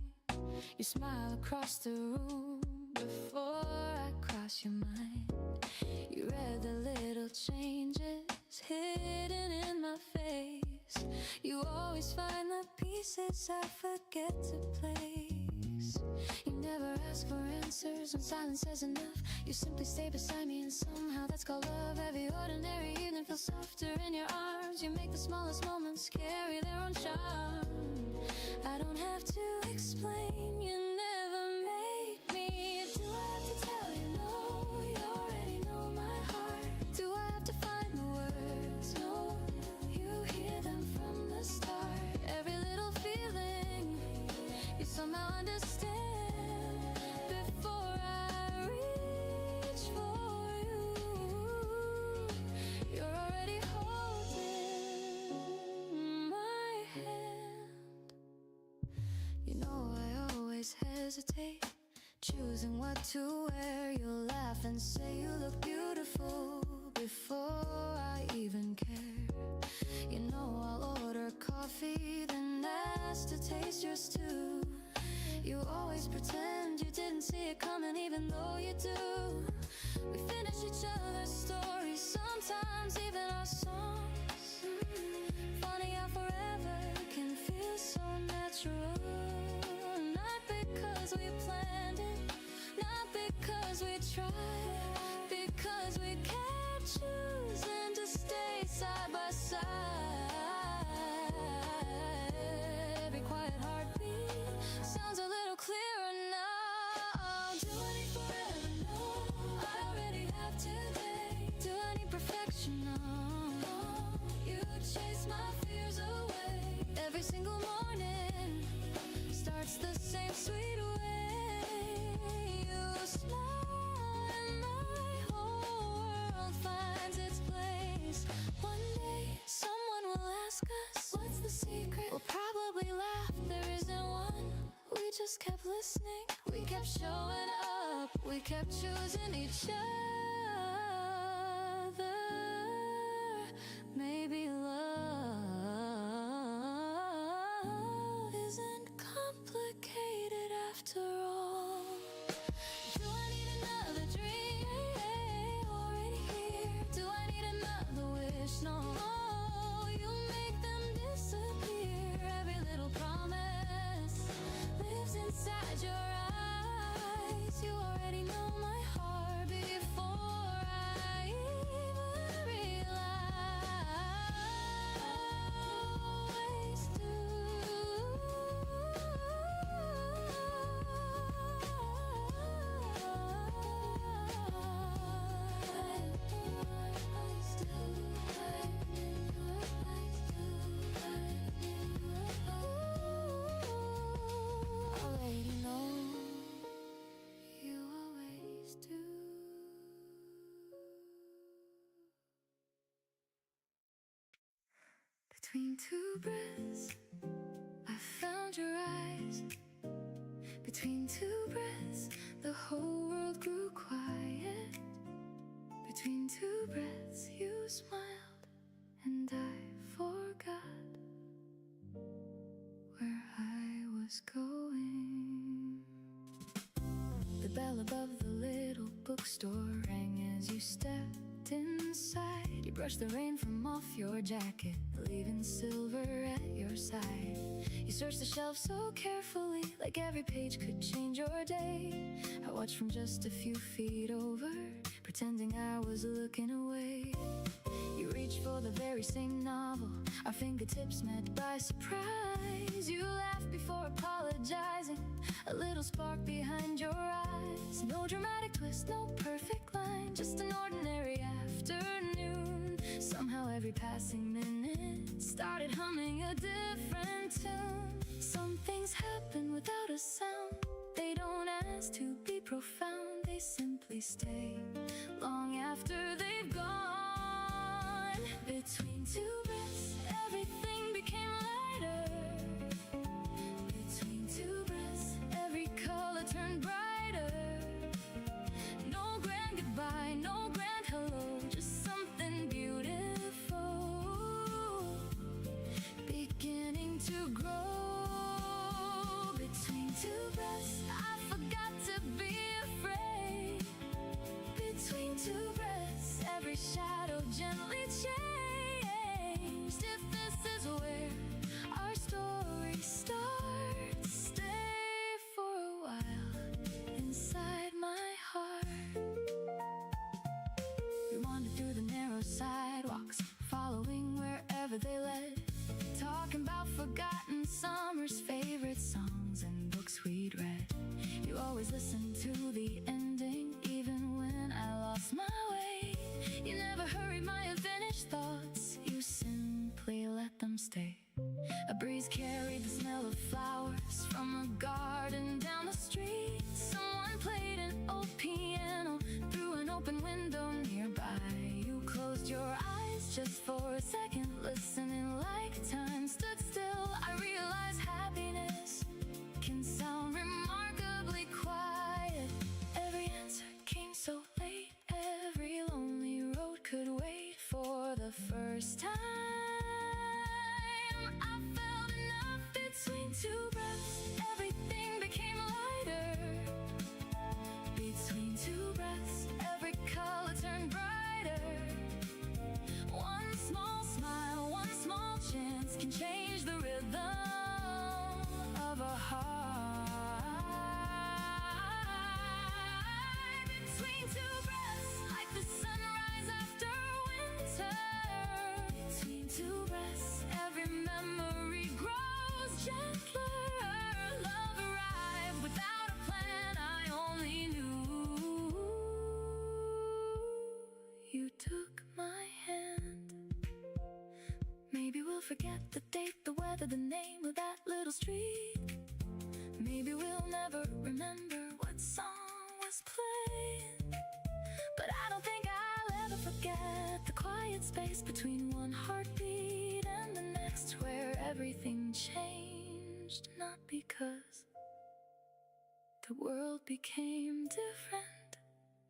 You smile across the room before I cross your mind. You read the little changes hidden in my face. You always find the pieces I forget to place. You never ask for answers when silence says enough. You simply stay beside me, and somehow that's called love. Every ordinary evening feels softer in your arms. You make the smallest moments carry their own charm. I don't have to explain, you never made me. Do I have to tell you no? You already know my heart. Do I have to find the words? No, you hear them from the start. Every little feeling you somehow understand. Before I reach for you, you're already holding my hand. You know I always hesitate, choosing what to wear. You'll laugh and say you look beautiful before I even care. You know I'll order coffee, then ask to taste yours too. You always pretend you didn't see it coming, even though you do. We finish each other's stories, sometimes even our songs. Finding out forever can feel so natural. Not because we planned it, not because we tried, because we kept choosing to stay side by side. Every quiet heartbeat sounds a little clearer now. now. Do I need forever? No, I already have today. Do I need perfection? No, you chase my fears away. Every single morning starts the same sweet way. You smile and my whole world finds its place. One day someone will ask us, what's the secret? We'll probably laugh, there isn't one. We just kept listening, we kept showing up, we kept choosing each other. Maybe love isn't complicated after all. Do I need another dream already here? Do I need another wish? No, you make them disappear. Every little promise lives inside your eyes. You already know my heart before I even realize. Already know, you always do. Between two breaths, I found your eyes. Between two breaths, the whole world grew quiet. Between two breaths, you smiled, and I forgot where I was going. The bell above the little bookstore rang as you stepped inside. You brushed the rain from off your jacket, leaving silver at your side. You searched the shelf so carefully, like every page could change your day. I watched from just a few feet over, pretending I was looking away. You reached for the very same novel, our fingertips met by surprise. You laughed before apologizing, a little spark behind your eyes. No dramatic twist, no perfect line, just an ordinary afternoon. Somehow every passing minute started humming a different tune. Some things happen without a sound, they don't ask to be profound, they simply stay long after they've gone. Between two breaths, everything became lighter. Between two breaths, every color turned brighter. No grand goodbye, no grand hello, just something beautiful beginning to grow. Between two breaths, I forgot to be afraid. Between two breaths, every shadow gently changed. If this is where our story starts, stay for a while inside my heart. We wandered through the narrow sidewalks, following wherever they led, talking about forgotten summers, favorite songs, and books we'd read. You always listened to the ending, even when I lost my way. You never hurried my unfinished thoughts, you simply let them stay. A breeze carried the smell of flowers from a garden down the street. Someone played an old piano through an open window nearby. You closed your eyes just for a second, listening like time stood still. I realized happiness can sound remarkably quiet. Every answer came so late, every lonely road could wait. For the first time, I felt enough. Between two breaths, everything became lighter. Between two breaths, every color turned brighter. One small smile forget the date, the weather, the name of that little street. Maybe we'll never remember what song was playing, but I don't think I'll ever forget the quiet space between one heartbeat and the next, where everything changed, not because the world became different,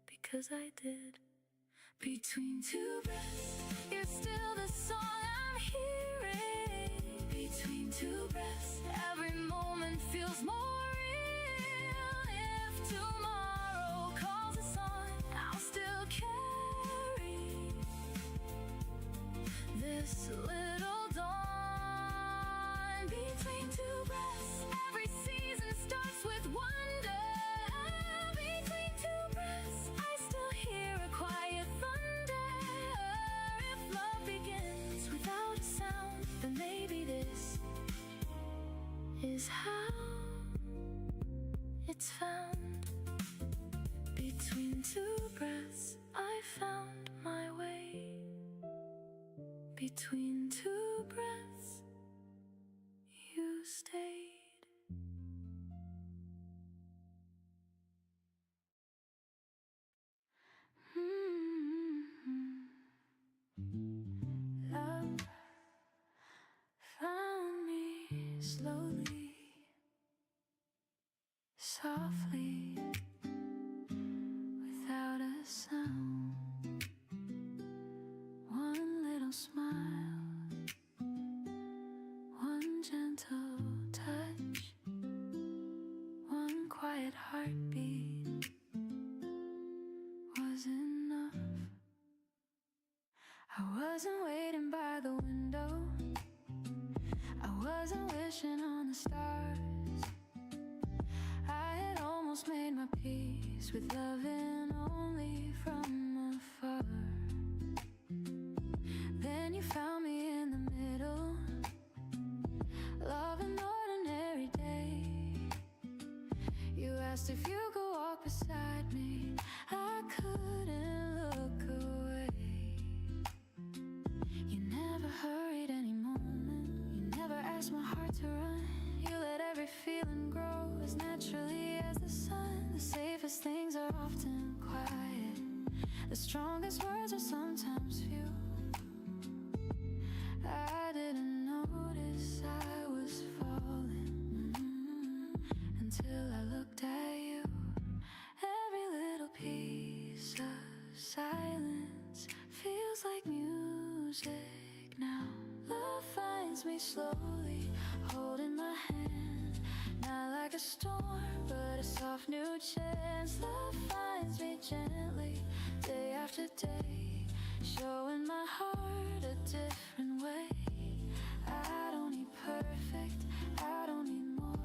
because I did. Between two breaths, you're still the song I'm hearing. Between two breaths, every moment feels more real. If tomorrow calls us on, I'll still carry this little dawn. Between two breaths, every season starts with wonder. Between two breaths, I still hear a quiet thunder. If love begins without a sound, then maybe this is how it's found. Between two breaths, I found my way. Between two breaths, you stayed. Love found me slowly, softly, without a sound. One little smile, one gentle touch, one quiet heartbeat was enough. I wasn't waiting by the window, I wasn't wishing on the stars. I had almost made my peace with loving only from afar. Then you found me in the middle, love an ordinary day. You asked if you could walk beside me, I couldn't look away. You never hurried any moment, you never asked my heart to run. You let every feeling grow as naturally as the sun. The safest things are often quiet, the strongest words are sometimes few. I didn't notice I was falling until I looked at you. Every little piece of silence feels like music now. Love finds me slowly, holding my hand, not like a storm, but a soft new chance. Love finds me gently, day after day, showing my heart a different way. I don't need perfect, I don't need more.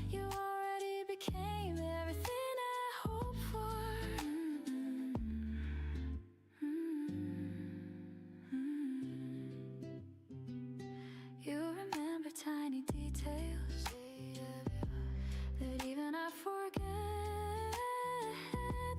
You already became everything I hoped for. You remember tiny details that even I forget.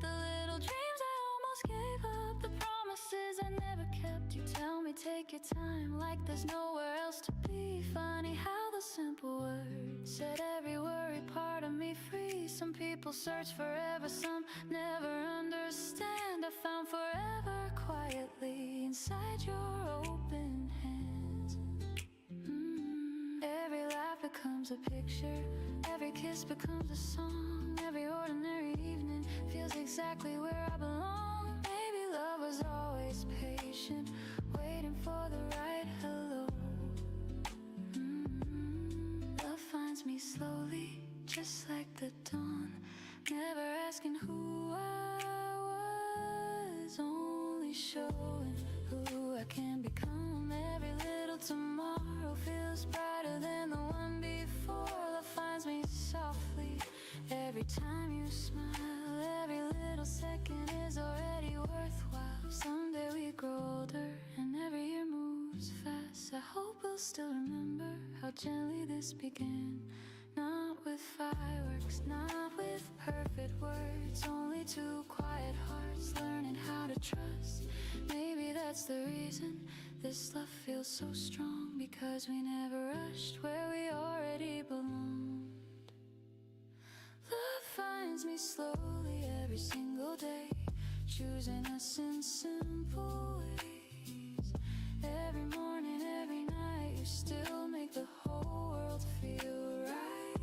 The little dreams I almost gave up, the promises I never kept. You tell me take your time, like there's nowhere else to be. Funny how the simple words set every worry part of me free. Some people search forever, some never understand. I found forever quietly inside your open hands. Every laugh becomes a picture, every kiss becomes a song. Every ordinary evening feels exactly where I belong. Maybe love was always patient, waiting for the right hello. Love finds me slowly, just like the dawn, never asking who I was, only showing who I can become. Every little tomorrow feels brighter than the one before. Love finds me softly, every time you smile. Every little second is already worthwhile. Someday we grow older and every year moves fast. I hope we'll still remember how gently this began. Not with fireworks, not with perfect words, only two quiet hearts learning how to trust. Maybe that's the reason this love feels so strong, because because we never rushed where we already belonged. Love finds me slowly every single day, choosing us in simple ways. Every morning, every night, you still make the whole world feel right.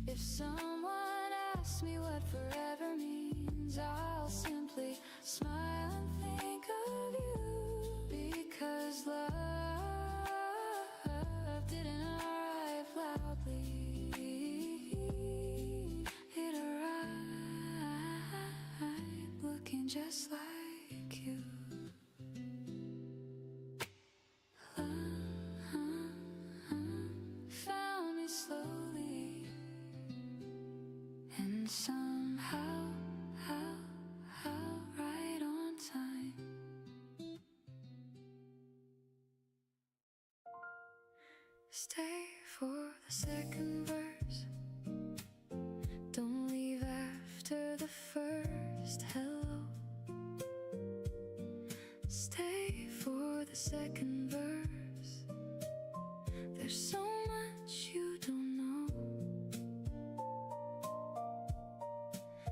If someone asks me what forever means, I'll simply smile and think of you, because love didn't arrive loudly. It arrived looking just like you. Found me slowly, and somehow, right on time. Stay for the second verse. Don't leave after the first hello. Stay for the second verse. There's so much you don't know.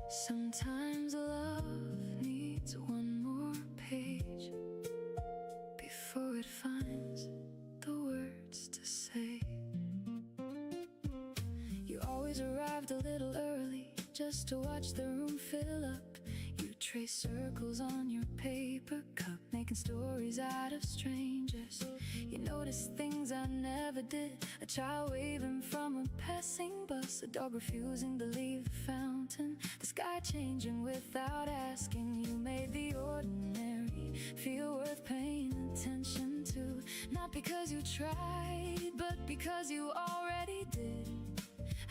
Sometimes love needs one more page before it finds the words to say. You always arrived a little early just to watch the room fill up. You trace circles on your paper cup, making stories out of strangers. You notice things I never did, a child waving from a passing bus, a dog refusing to leave the fountain, the sky changing without asking. You made the ordinary feel worth paying attention to, not because you tried, but because you already did.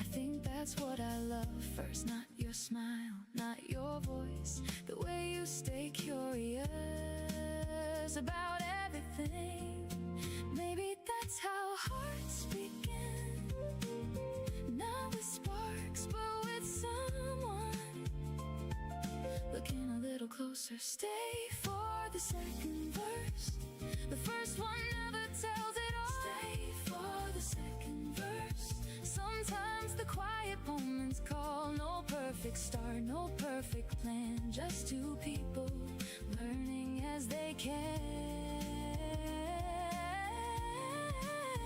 I think that's what I love first, not your smile, not your voice, the way you stay curious about everything. Maybe that's how hearts begin, not with sparks, but with someone looking a little closer. Stay for the second verse. The first one never tells it all. Stay for the second verse. Sometimes the quiet moments call. No perfect start, no perfect plan, just two people learning as they can.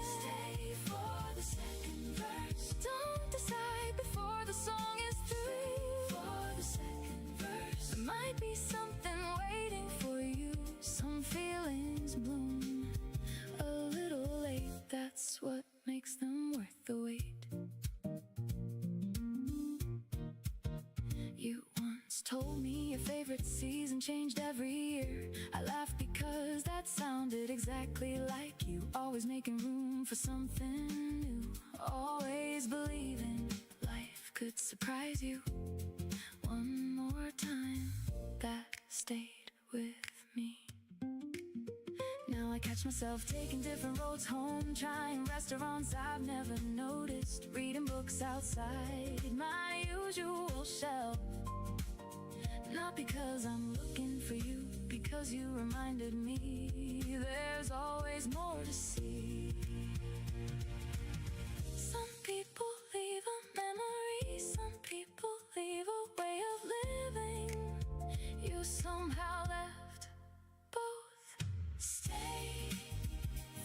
Stay for the second verse. Don't decide before the song is through. Stay for the second verse. There might be something waiting for you, some feelings bloom a little late. That's what makes them worth the wait. You once told me your favorite season changed every year. I laughed because that sounded exactly like you, always making room for something new, always believing life could surprise you. One more time, that stayed with me. Now I catch myself taking different roads home, trying restaurants I've never noticed, reading books outside my usual shelf. Not because I'm looking for you, because you reminded me there's always more to see. Some people leave a memory, some people leave a way of living. You somehow left both. Stay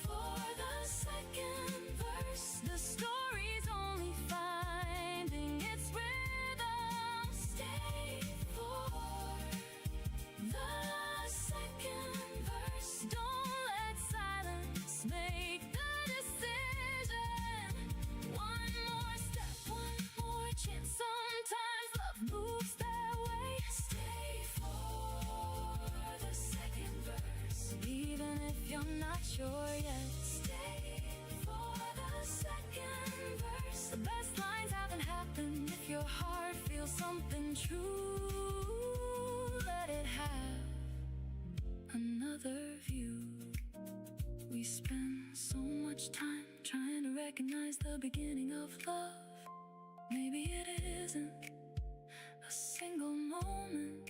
for the second verse. The story's only finding its rhythm. Stay for the second verse. Don't let silence make the decision. One more step, one more chance. Sometimes love moves that way. Stay for the second verse, even if you're not sure yet. Stay for the second verse. The best lines haven't happened if your heart feels something true. Let it have another view. We spend so much time trying to recognize the beginning of love. Maybe it isn't a single moment.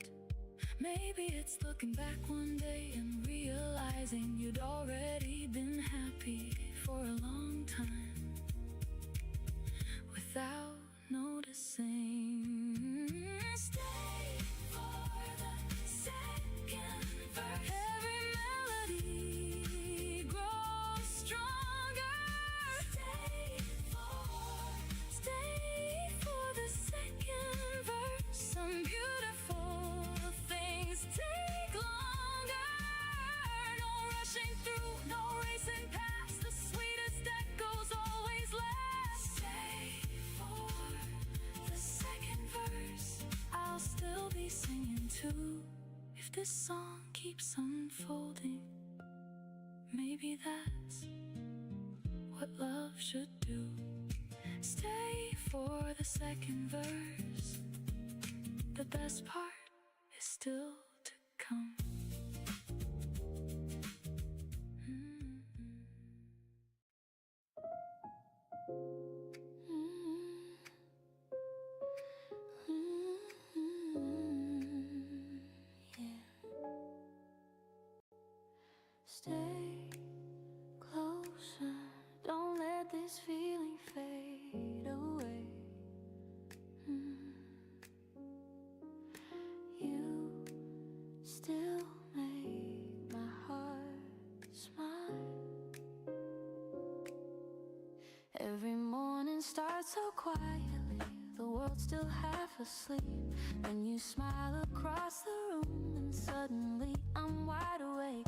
Maybe it's looking back one day and realizing you'd already been happy for a long time without noticing. Stay for the second verse. Every melody grows stronger. Stay for the second verse. Some beautiful things take longer. No rushing through, no racing past. The sweetest echoes always last. Stay for the second verse. I'll still be singing too if this song keeps unfolding. Maybe that's what love should do. Stay for the second verse. The best part is still to come. Yeah. Stay closer. Don't let this feeling fade away. You still make my heart smile. Every morning starts so quietly, the world's still half asleep. When you smile across the room and suddenly I'm wide awake.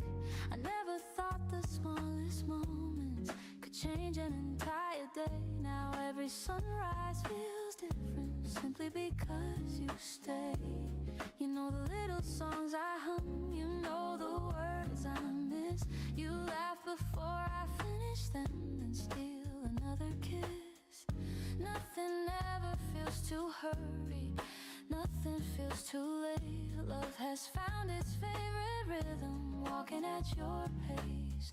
I never thought the smallest moments could change an entire day. Now every sunrise feels different simply because you stay. You know the little songs I hum, you know the words I miss. You laugh before I finish them, then steal another kiss. Nothing ever feels too hurried, nothing feels too late. Love has found its favorite rhythm, walking at your pace.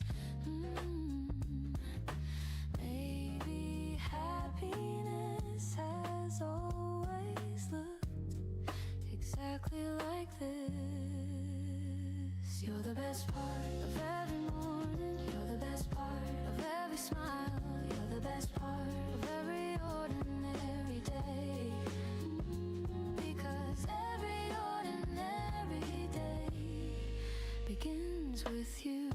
Maybe happiness has always looked exactly like this. You're the best part of every morning. You're the best part of every smile. You're the best part of every ordinary day. Because every ordinary day begins with you.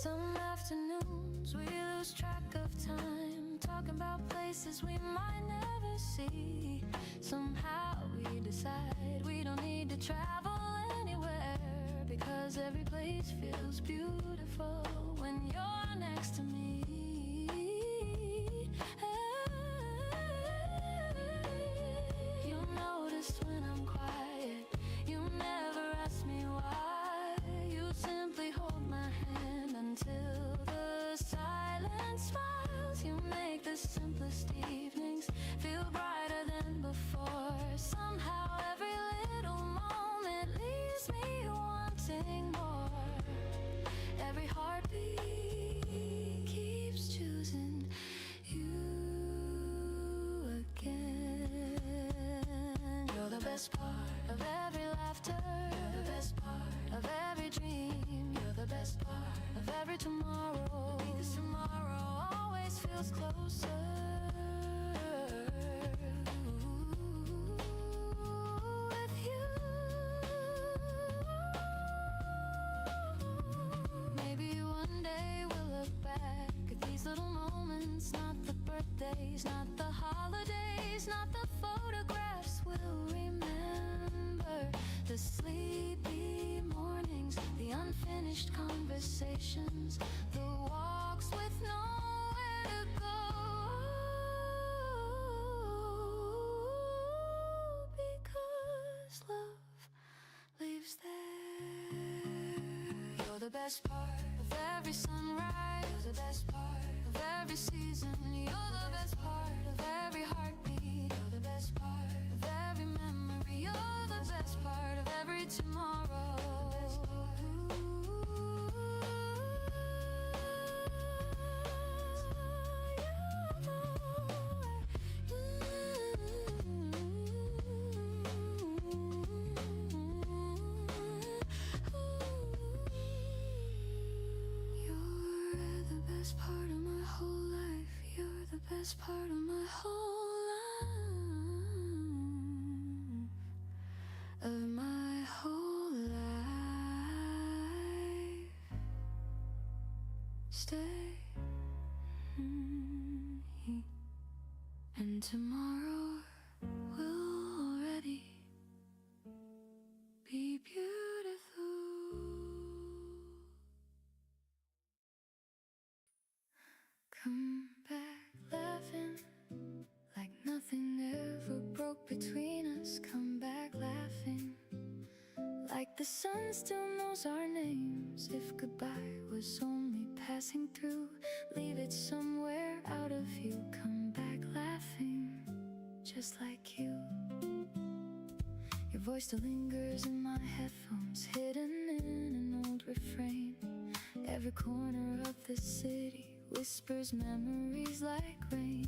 Some afternoons we lose track of time, talking about places we might never see. Somehow we decide we don't need to travel anywhere, because every place feels beautiful when you're next to me. You'll notice when I'm quiet, you never ask me why. You simply hold my hand until the silence smiles. You make the simplest evenings feel brighter than before. Somehow every little moment leaves me wanting more. Every heartbeat keeps choosing you again. You're the best part of every laughter. You're the best part of every dream. You're the best part of every tomorrow, because tomorrow always feels closer. With you. Maybe one day we'll look back at these little moments, not the birthdays, not the holidays, not the photographs. We'll remember the sleepy mornings, the unfinished conversations, the walks with nowhere to go. Because love lives there. You're the best part of every sunrise. You're the best part of every season. You're the best part of every heartbeat. You're the best part of every memory. You're the best part of every tomorrow. best part of my whole life, of my whole life. Stay, and tomorrow will already be beautiful. Come back laughing like nothing ever broke between us. Come back laughing like the sun still knows our names. If goodbye was only passing through, leave it somewhere out of view. Come back laughing just like you. Your voice still lingers in my headphones, hidden in an old refrain. Every corner of the city whispers memories like rain.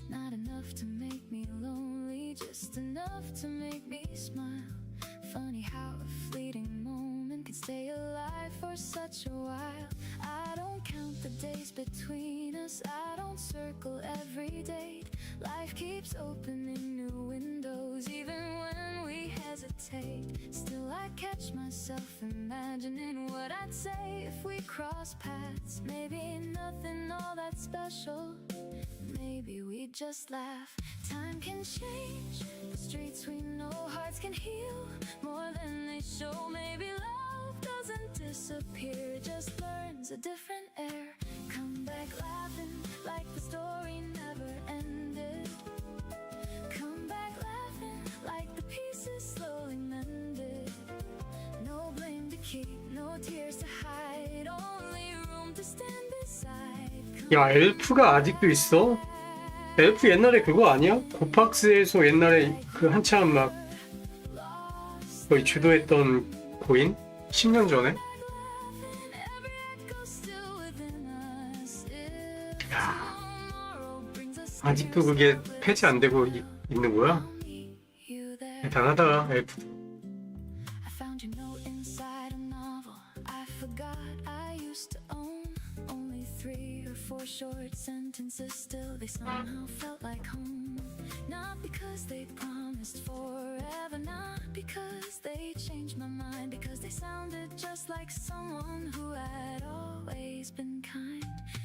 Not enough to make me lonely, just enough to make me smile. Funny how a fleeting moment can stay alive for such a while. I don't count the days between us, I don't circle every date. Life keeps opening new windows even when we hesitate. Still I catch myself imagining what I'd say if we cross paths. Maybe nothing all that special, maybe we just laugh. Time can change the streets we know, hearts can heal more than they show. Maybe love doesn't disappear, just learns a different air. Come back laughing like the story never ended. Come back laughing like the pieces slowly mended. No blame to keep, no tears to hide, only room to stand beside. 야, 엘프가 아직도 있어? 엘프 옛날에 그거 아니야? 고팍스에서 옛날에 그 한참 막 거의 주도했던 고인? 10년 전에? 야, 아직도 그게 폐지 안 되고 있는 거야? 대단하다, 엘프. I found your note inside a novel I forgot I used to own. Only 3 or 4 short sentences, still they somehow felt like home. Not because they promised forever, not because they changed my mind, because they sounded just like someone who had always been kind.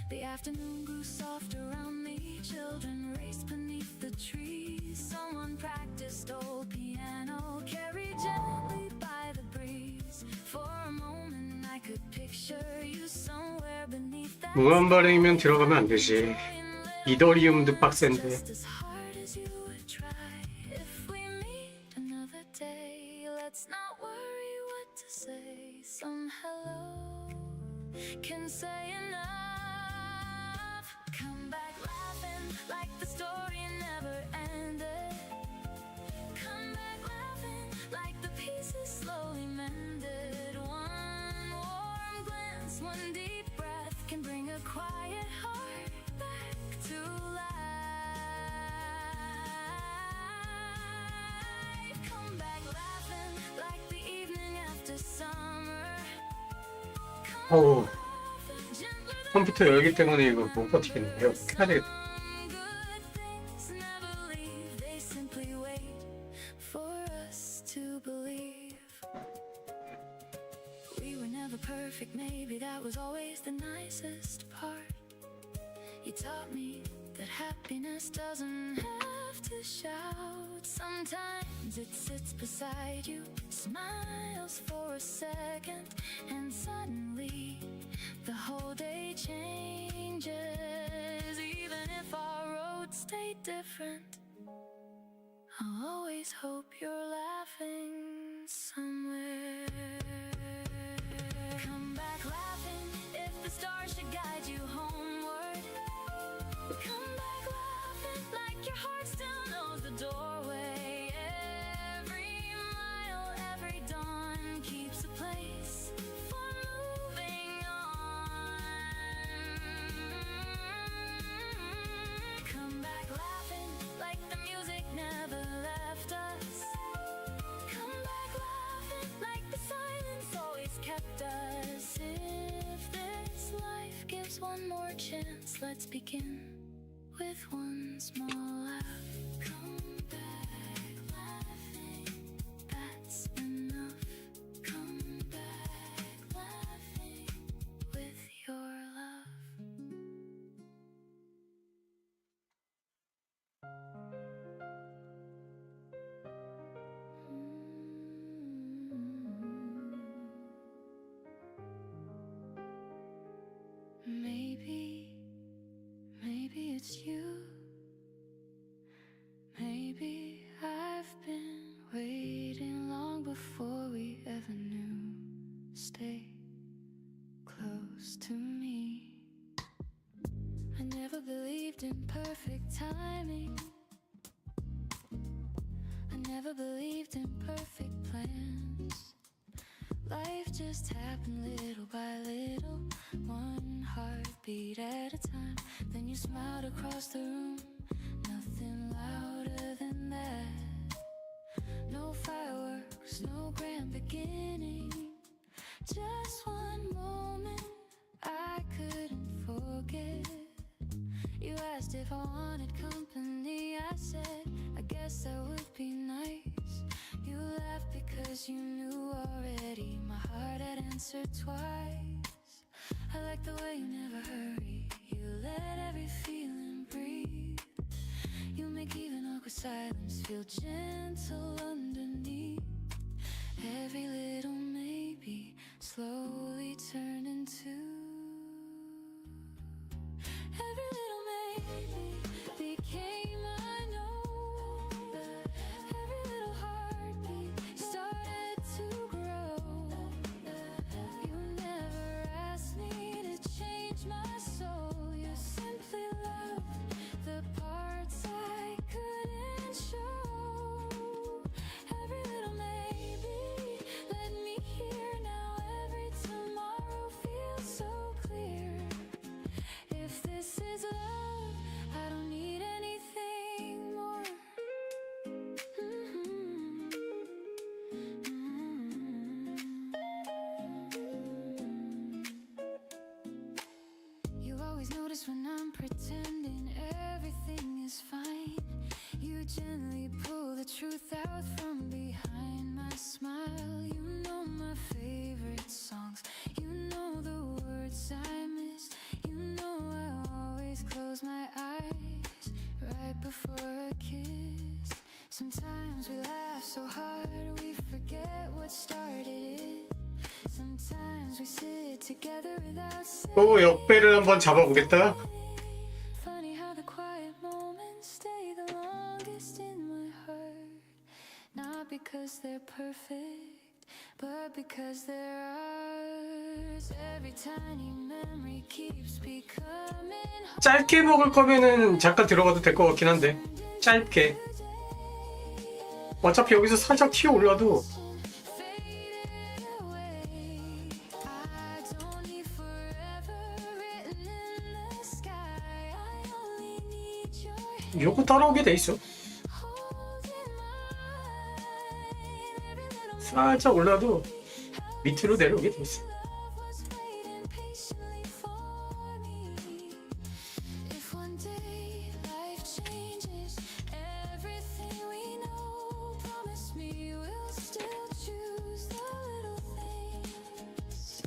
The afternoon grew soft around me, children raced beneath the trees. Someone practiced old piano, carried gently by the breeze. For a moment I could picture you somewhere beneath that. 무한 발행이면 들어가면 안 되지. 이더리움도 빡센데. Just as hard as you would try. If we meet another day, let's not worry what to say. Some hello can say enough. Come back laughing like the story never ended. Come back laughing like the pieces slowly mended. One warm glance, one deep breath can bring a quiet heart back to life. Come back laughing like the evening after summer. 어우, 컴퓨터 열기 때문에 이거 못 버티겠네요. 어떻게 해야 되겠다. Good things never leave, they simply wait for us to believe. We were never perfect, maybe that was always the nicest part. You taught me that happiness doesn't have to shout. Sometimes it sits beside you, smiles for a second, and suddenly the whole day changes. Even if our roads stay different, I'll always hope you're laughing somewhere. Come back laughing if the stars should guide you homeward. Come back laughing like your heart still knows the doorway. Every mile, every dawn keeps a place for moving on. Come back laughing like the music never left us. Come back laughing like the silence always kept us. If this life gives one more chance, let's begin with one small laugh. Come back laughing, that's enough. Come back laughing with your love. Maybe it's you. Maybe I've been waiting long before we ever knew. Stay close to me. I never believed in perfect timing. I never believed in perfect plans. Life just happened little by little, one heartbeat at a time. Then you smiled across the room, nothing louder than that. No fireworks, no grand beginning, just one moment I couldn't forget. You asked if I wanted company, I said, I guess that would be nice. You laughed because you knew already my heart had answered twice. I like the way you never hurry, you let every feeling breathe. You make even awkward silence feel gentle underneath. Every little maybe slowly turned into every little maybe became I know. Every little heartbeat started to grow. You never asked me to change my soul. You simply loved the parts I couldn't show. Every little maybe let me hear now. Every tomorrow feels so clear. If this is love, I don't need anything more. You always notice when I'm pretending everything is fine. You gently pull the truth out from behind my smile. You know my favorite songs, you know the words I miss. You know I always close my eyes right before a kiss. Sometimes we laugh so hard we forget what started it. Sometimes we sit together without 또 역배를 한번 잡아보겠다. Funny how the quiet moments stay the longest in my heart. Not because they're perfect, but because they're ours. Every tiny memory keeps becoming 짧게 먹을 거면은 잠깐 들어가도 될 것 같긴 한데 짧게. 어차피 여기서 살짝 튀어 올라도 faded away. I don't need forever written in the sky. I only need your hand 요거 따라오게 돼 있어. holding mine. Every little 살짝 올라도 밑으로 내려오게 돼 있어. love was waiting patiently for me. If one day life changes everything we know, promise me we'll still choose the little things.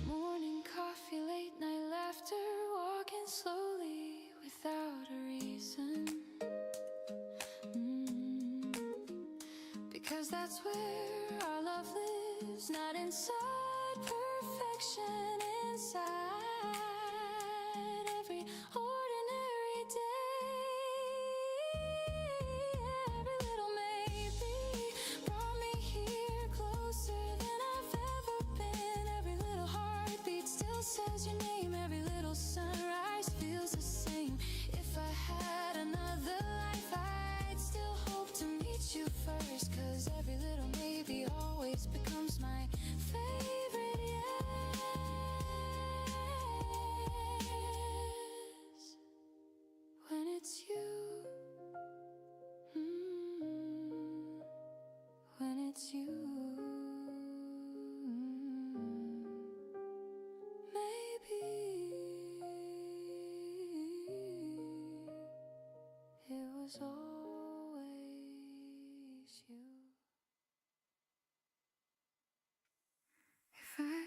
Morning coffee, late night laughter, walking slowly without a reason. Because that's where our love lives, not inside perfection, inside every ordinary day. Every little maybe brought me here closer than I've ever been. Every little heartbeat still says your name. Every little sunrise feels the same. If I had another life, I'd still hope to meet you first. 'Cause every little maybe always becomes my favorite yes.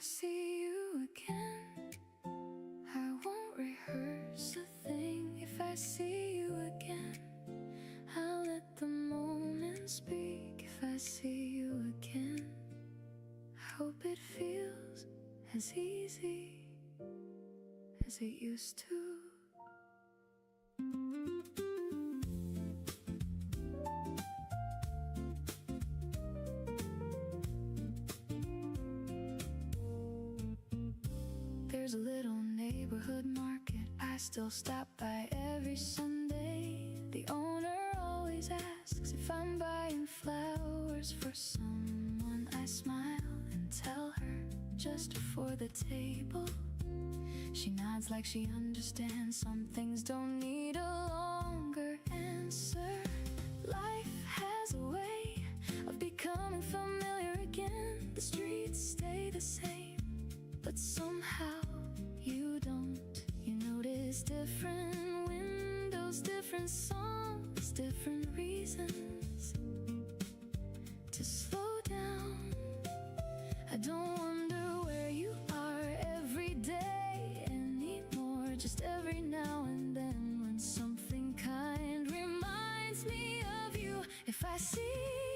see you again, I won't rehearse a thing. If I see you again, I'll let the moment speak. If I see you again, I hope it feels as easy as it used to. There's a little neighborhood market I still stop by every Sunday. The owner always asks if I'm buying flowers for someone. I smile and tell her just for the table. She nods like she understands. Some things don't need a longer answer. Life has a way of becoming familiar again. The streets stay the same, but somehow you don't. You notice different windows, different songs, different reasons to slow down. I don't wonder where you are every day anymore. Just every now and then, when something kind reminds me of you. If I see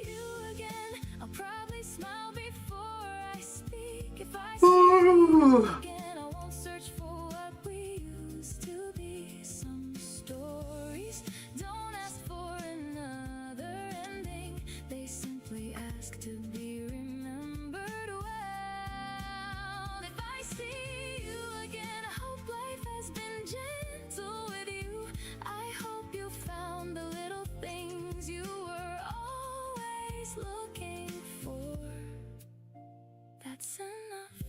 you again, I'll probably smile before I speak. If I see you again, I won't search for what we used to be. Some stories don't ask for another ending. They simply ask to be remembered well. If I see you again, I hope life has been gentle with you. I hope you found the little things you were always looking for. That's enough,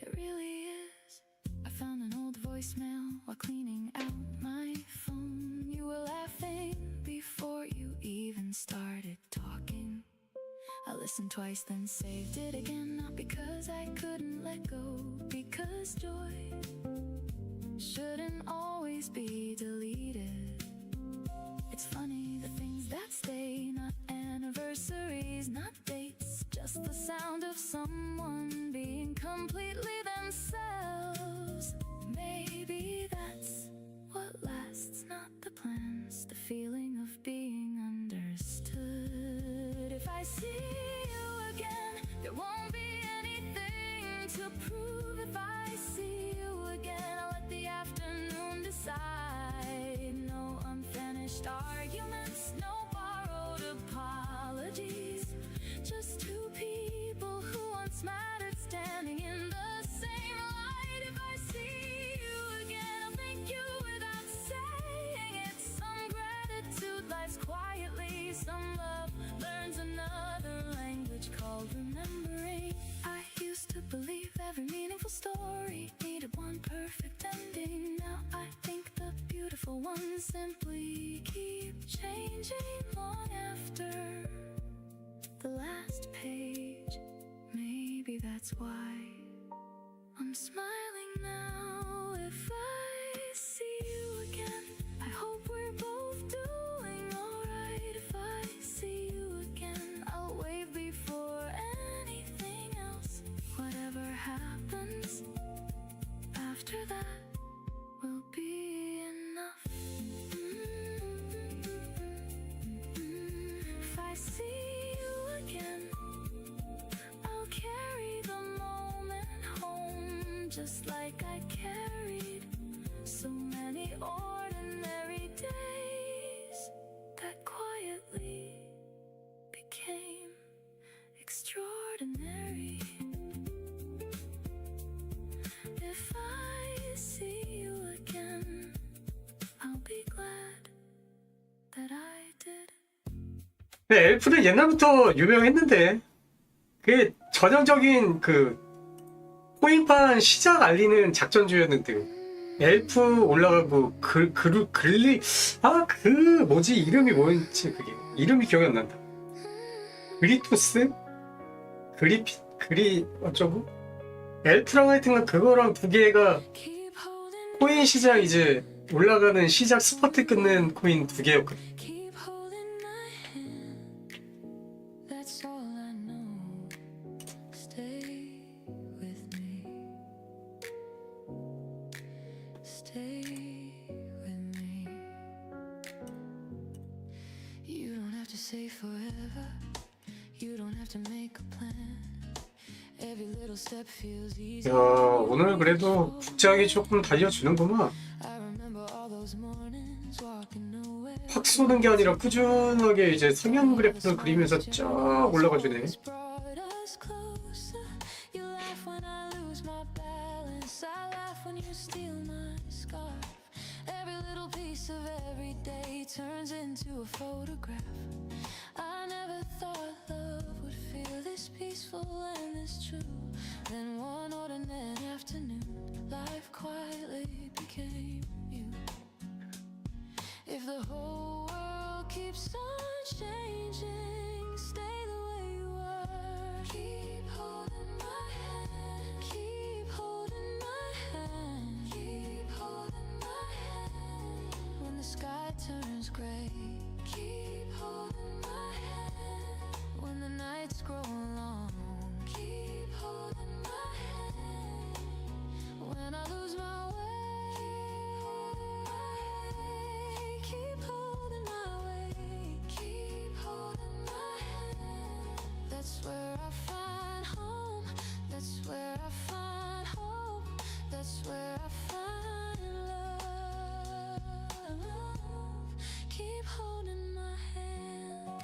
it really is. I found an old voicemail while cleaning out my phone. You were laughing before you even started talking. I listened twice, then saved it again. Not because I couldn't let go, because joy shouldn't always be deleted. It's funny, the things that stay, not anniversaries, not dates, just the sound of someone being completely themselves. Maybe that's what lasts, not the plans, the feeling of being understood. If I see you again, there won't be anything to prove. If I see you again, I'll let the afternoon decide. No unfinished arguments, no borrowed apologies. Just two people who once mattered standing in the same light. If I see you again, I'll thank you without saying it. Some gratitude lives quietly, some love learns another language called remembering. I used to believe every meaningful story needed one perfect ending. Now I think the beautiful ones simply keep changing long after the last page. Maybe that's why I'm smiling now. If I see you again, I hope we're both doing alright. If I see you again, I'll wave before anything else. Whatever happens after that will be enough. If I see you again, I'll carry the moment home, just like I carried so many ordinary days that quietly became extraordinary. If I see you again, I'll be glad that I did. 네, 엘프는 옛날부터 유명했는데 그게 전형적인 그 코인판 시작 알리는 작전주였는데 엘프 올라가고 그 뭐지 이름이 뭐였지 그게 이름이 기억이 안 난다. 그리토스? 그리 어쩌고? 엘프랑 하여튼간 그거랑 두 개가 코인 시작 이제 올라가는 시작 스퍼트 끊는 코인 두 개였거든. Keep holding my hand. That's all I know. Stay with say forever. You don't have to make a plan. Every little step feels easy. 야, 오늘 그래도 국장이 조금 달려주는구만. I remember all those mornings walking away. 확 쏘는 게 아니라 꾸준하게 이제 성형 그래프를 그리면서 쫙 올라가 주네. Brought us closer. You laugh when I lose my balance. I laugh when you steal my scarf. Every little piece of every day turns into a photograph. I never thought love would feel this peaceful and this true. Then one ordinary afternoon, life quietly became you. If the whole world keeps on changing, stay the way you are. Keep holding my hand. Keep holding my hand. Keep holding my hand. When the sky turns gray, keep holding my hand. When the nights grow long, keep holding my hand. When I lose my way, keep holding my way. Keep holding my hand. That's where I find home. That's where I find hope. That's where I find love. Keep holding my hand.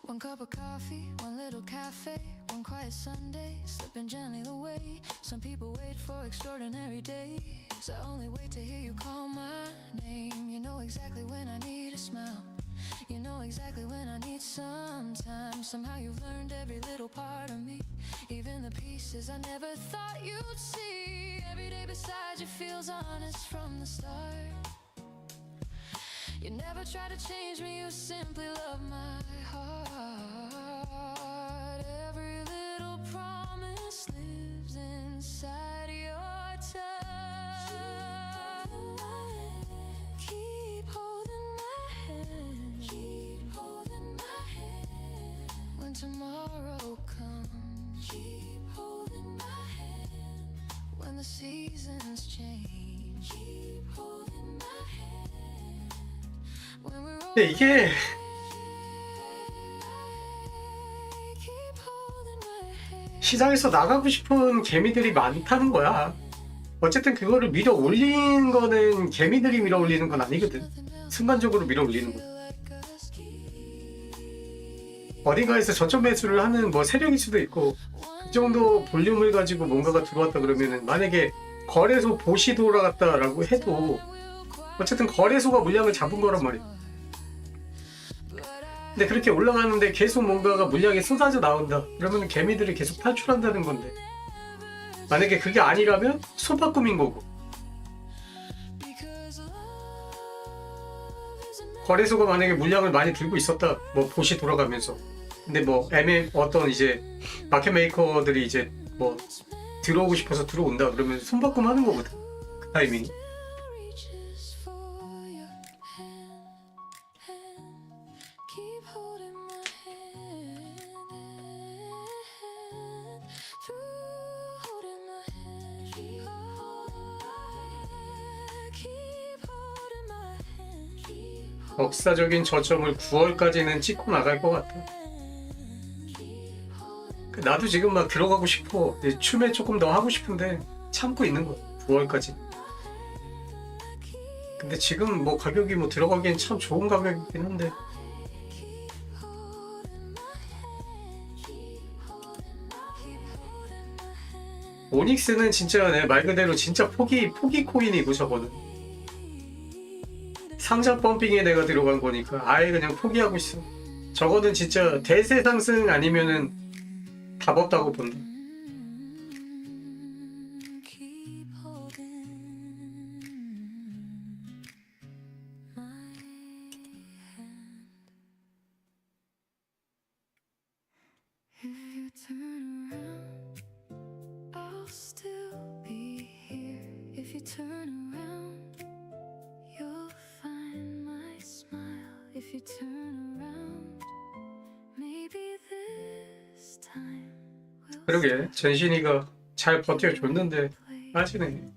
One cup of coffee, one little cafe, one quiet Sunday, slipping gently away. Some people wait for extraordinary days. I only wait to hear you call my name. You know exactly when I need a smile. You know exactly when I need some time. Somehow you've learned every little part of me, even the pieces I never thought you'd see. Every day beside you feels honest from the start. You never try to change me, you simply love my heart. Every little promise lives inside your touch. Keep holding my hand. Keep holding my hand. When tomorrow comes, keep holding my hand. When the seasons change, keep holding my hand. When we're 근데 이게 keep holding my hand. 시장에서 나가고 싶은 개미들이 많다는 거야. 어쨌든 그거를 밀어 올린 거는 개미들이 밀어 올리는 건 아니거든. 순간적으로 밀어 올리는 거. 어딘가에서 저점 매수를 하는 뭐 세력일 수도 있고, 그 정도 볼륨을 가지고 뭔가가 들어왔다 그러면은, 만약에 거래소 보시 돌아갔다라고 해도 어쨌든 거래소가 물량을 잡은 거란 말이야. 근데 그렇게 올라가는데 계속 뭔가가 물량이 쏟아져 나온다 그러면 개미들이 계속 탈출한다는 건데, 만약에 그게 아니라면 손바꿈인 거고, 거래소가 만약에 물량을 많이 들고 있었다, 뭐 보시 돌아가면서, 근데 뭐 어떤 이제 마켓 메이커들이 이제 뭐 들어오고 싶어서 들어온다 그러면 손바꿈 하는 거거든, 그 타이밍이. Reaches for your hand. Keep holding my hand. Through holding my hand. Keep holding my hand. 역사적인 저점을 9월까지는 찍고 나갈 것 같아. 나도 지금 막 들어가고 싶어. 춤에 조금 더 하고 싶은데 참고 있는 거야, 9월까지. 근데 지금 뭐 가격이 뭐 들어가기엔 참 좋은 가격이긴 한데, 오닉스는 진짜 내 말 그대로 진짜 포기 코인이고, 저거는 상장 펌핑에 내가 들어간 거니까 아예 그냥 포기하고 있어. 저거는 진짜 대세 상승 아니면은 답 없다고 본다. Keep holding my hand. If you turn around, I'll still be here. If you turn around, you'll find my smile. If you turn around, maybe this time we'll 그러게, 전신이가 잘 버텨줬는데 빠지네.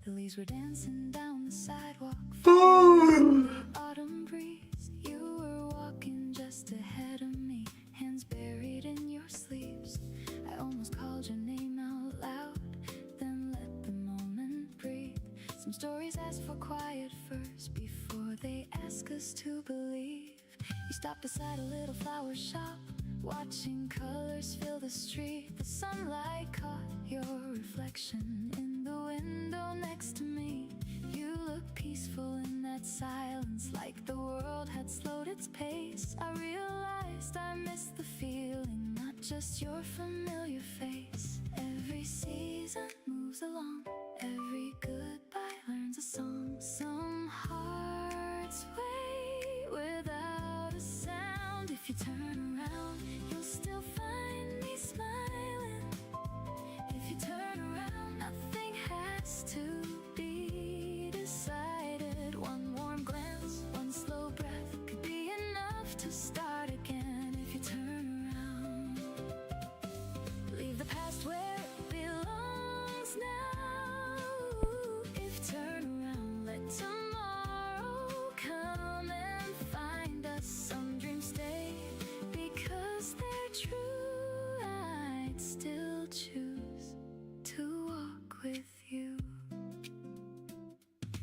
The leaves were dancing down the sidewalk. Autumn breeze, you were walking just ahead of me, hands buried in your sleeves. I almost called your name out loud, then let the moment breathe. Some stories ask for quiet first before they ask us to believe. You stopped beside a little flower shop, watching colors fill the street. The sunlight caught your reflection in the window next to me. You looked peaceful in that silence, like the world had slowed its pace. I realized I missed the feeling, not just your familiar face. Every season moves along, every goodbye learns a song. Some hearts wait without a sound. If you turn around, you'll still find me smiling. If you turn around, nothing has to be decided. One warm glance, one slow breath could be enough to start again. If you turn around, leave the past where it belongs now. If you turn around, let tomorrow come and find us. Some dreams stay because they're true. I'd still choose to walk with you.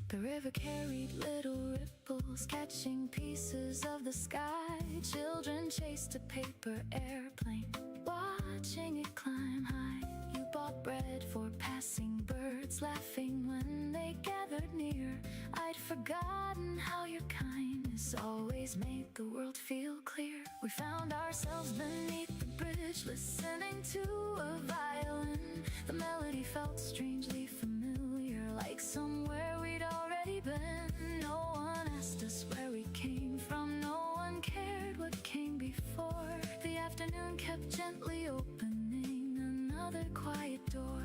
The river carried little ripples, catching pieces of the sky. Children chased a paper airplane, watching it climb high. You bought bread for passing birds, laughing when they gathered near. I'd forgotten how your kindness always made the world feel clear. We found ourselves beneath the bridge, listening to a violin. The melody felt strangely familiar, like somewhere we'd already been. No one asked us where we came from, no one cared what came before. The afternoon kept gently opening another quiet door.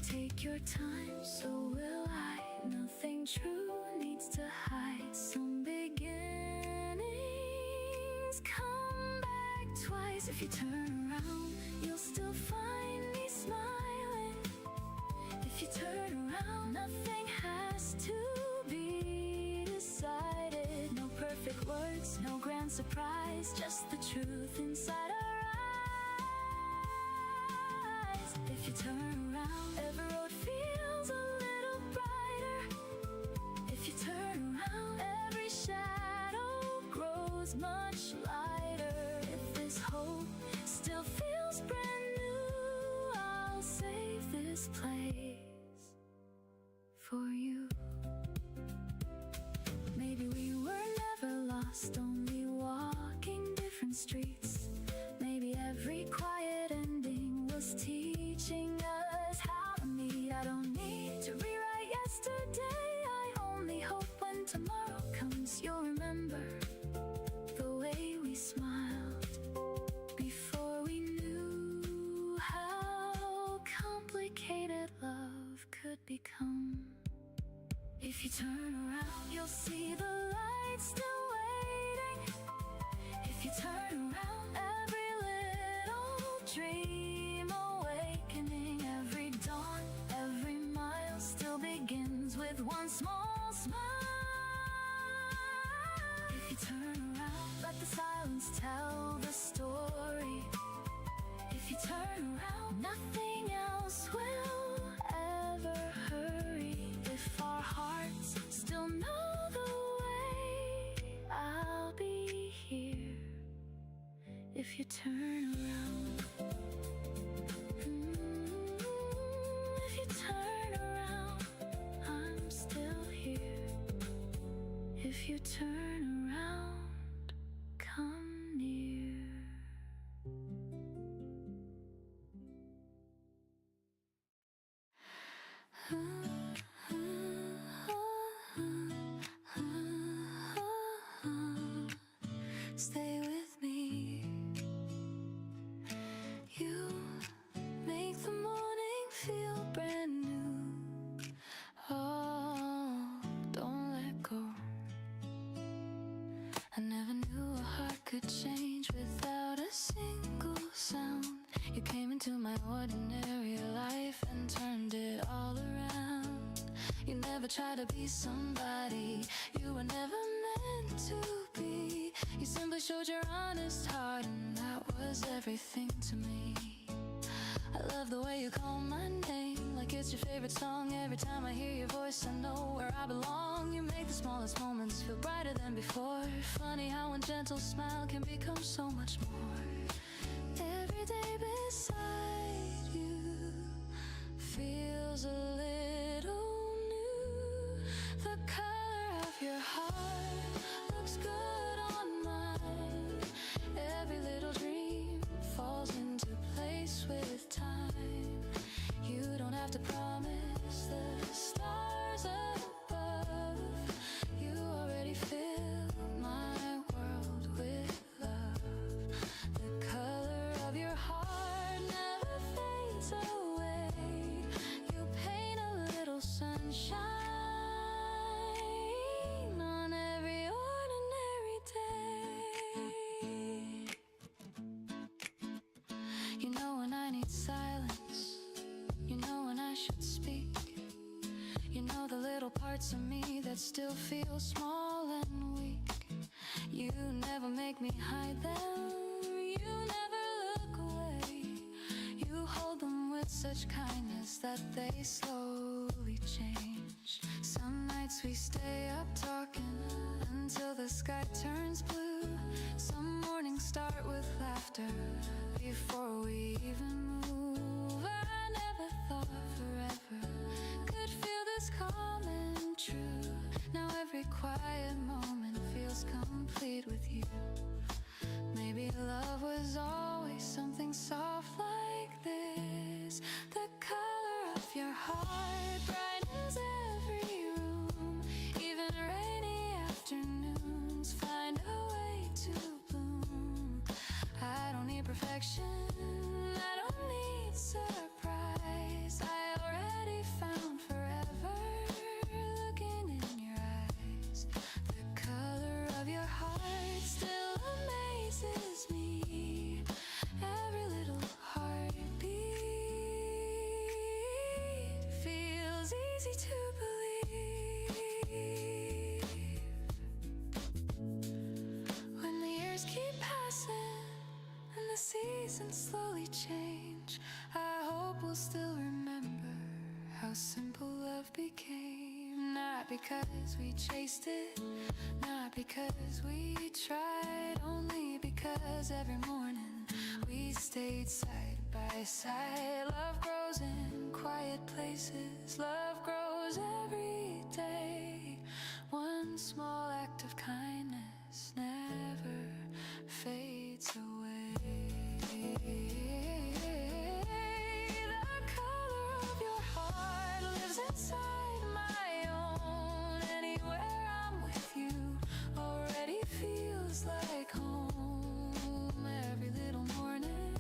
Take your time, so will I. Nothing true needs to hide. Some beginnings come back twice. If you turn around, you'll still find me smiling. If you turn around, nothing has to be decided. No perfect words, no grand surprise, just the truth inside our eyes. If you turn around, every road feels a little brighter. If you turn around, every shadow grows much lighter. If this hope still feels brand new, I'll save this place for you. Maybe we were never lost, only walking different streets. Maybe every quiet ending was teaching us how to meet. I don't need to rewrite yesterday, I only hope when tomorrow comes you'll remember the way we smiled before we knew how complicated love could become. If you turn around, you'll see the light still waiting. If you turn around, every little dream awakening. Every dawn, every mile still begins with one small smile. If you turn around, let the silence tell the story. If you turn around, nothing else will ever hurry. If our hearts still know the way, I'll be here. If you turn around, if you turn around, I'm still here. If you turn around, come near. Stay with me. sound. You came into my ordinary life and turned it all around. You never tried to be somebody you were never meant to be. You simply showed your honest heart, and that was everything to me. I love the way you call my name like it's your favorite song. Every time I hear your voice, I know where I belong. You make the smallest moments feel brighter than before. Funny how one gentle smile can become so much more. Every day beside you feels a little new. The color of your heart looks good on mine. Every little dream falls into place with time. You don't have to promise the stars above. You already fill my world with love. The color of your heart never fades away. You paint a little sunshine on every ordinary day. You know when I need silence, you know when I should speak. You know the little parts of me that still feel small and weak. You never make me hide them, you never look away. You hold them with such kindness that they slowly change. Some nights we stay up talking until the sky turns blue. Some mornings start with laughter before we even move. I never thought forever could feel this calm and true. Now every quiet moment feels complete with you. Maybe love was always something soft like this. The color of your heart brightens every room. Even rainy afternoons find a way to bloom. I don't need perfection, I don't need surprise. I already found forever looking in your eyes. The color of your heart still amazes me. Every little heartbeat feels easy to believe. When the years keep passing and the seasons slowly change, I hope we'll still remember how simple love became. Not because we chased it, not because we tried, only because every morning we stayed side by side. Love grows in quiet places, love grows every day. One small act of kindness never fades away. The color of your heart lives inside my own. Anywhere I'm with you already feels like home. Every little morning,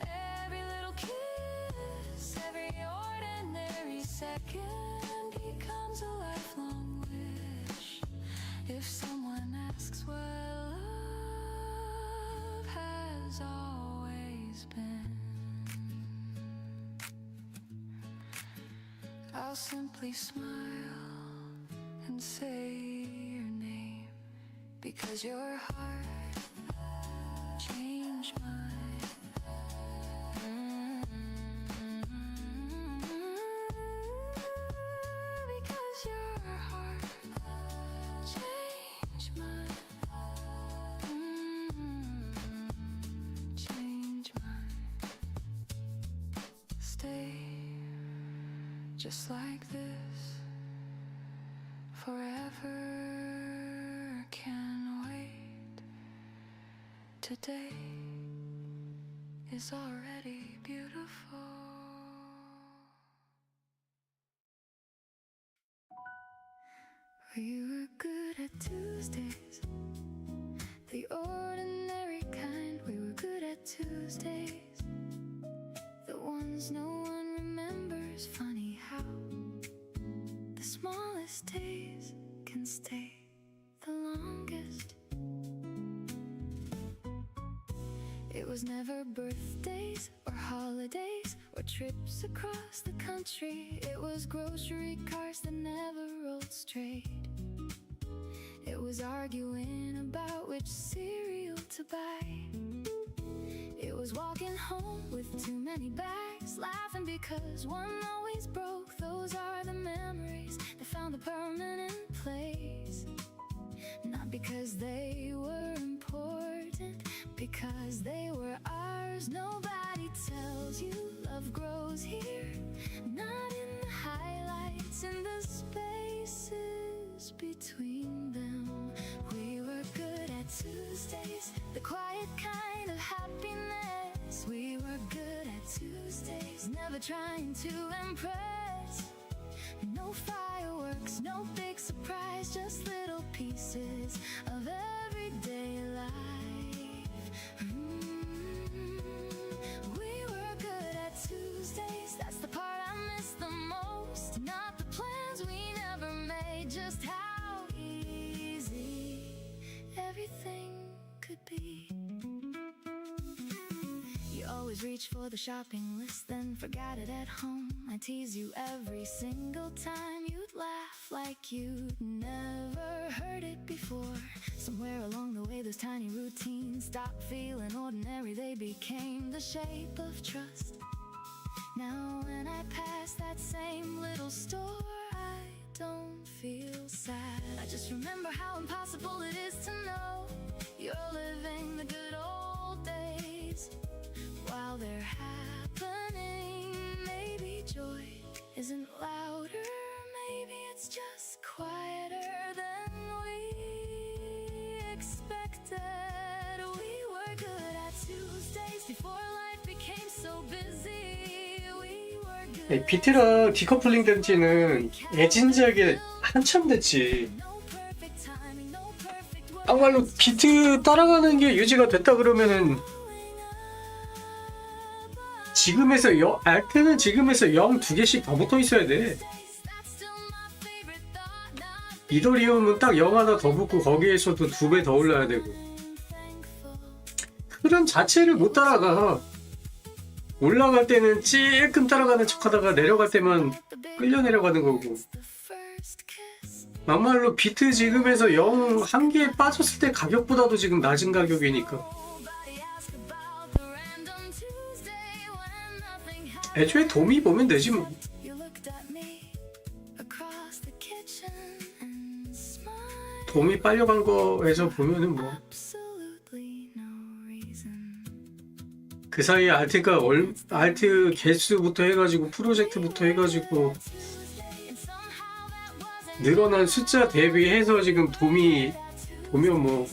every little kiss, every ordinary second becomes a lifelong wish. If someone asks what love has always been, I'll simply smile and say your name, because your heart changed mine. Because your heart changed mine. Change mine. Stay just like this forever. Can wait. Today is already beautiful. We were good at Tuesdays, the ordinary kind. We were good at Tuesdays, the ones no one remembers. Funny how the smallest days can stay the longest. It was was never birthdays or holidays or trips across the country. It was grocery carts that never rolled straight. It was arguing about which cereal to buy. It was walking home with too many bags, laughing because one always broke. Those are the memories that found a permanent place. Not because they were important, because they were ours. Nobody tells you love grows here, not in the highlights, in the spaces between them. We were good at Tuesdays, the quiet kind of happiness. We were good at Tuesdays, never trying to impress. No fireworks, no big surprise, just little pieces of everyday life. We were good at Tuesdays, that's the part I miss the most. Not the plans we never made, just how easy everything could be. You always reach for the shopping list, then forgot it at home. I tease you every single time. You'd laugh like you'd never heard it before. Somewhere along the way those tiny routines stopped feeling ordinary. They became the shape of trust. Now when I pass that same little store, I don't feel sad. I just remember how impossible it is to know you're living the good old days while they're happening. Maybe joy isn't louder, maybe it's just quieter than we expected. We were good at Tuesdays before life became so busy. We were good. 비트랑 디커플링 된 지는 애진지하게 한참 됐지. No perfect timing, no perfect words. 정말로 비트 따라가는 게 유지가 됐다 그러면은 지금에서 알트는 지금에서 0 2개씩 더 붙어 있어야 돼. 이더리움은 딱 0 하나 더 붙고 거기에서도 2배 더 올라야 되고. 흐름 자체를 못 따라가. 올라갈 때는 찔끔 따라가는 척하다가 내려갈 때만 끌려 내려가는 거고. 막말로 비트 지금에서 0 한 개 빠졌을 때 가격보다도 지금 낮은 가격이니까. 애초에 도미 보면 되지 뭐. 도미 빨려간 거에서 보면은 뭐. 그 사이에 알트가 알트 개수부터 해가지고 프로젝트부터 해가지고 늘어난 숫자 대비해서 지금 도미 보면 뭐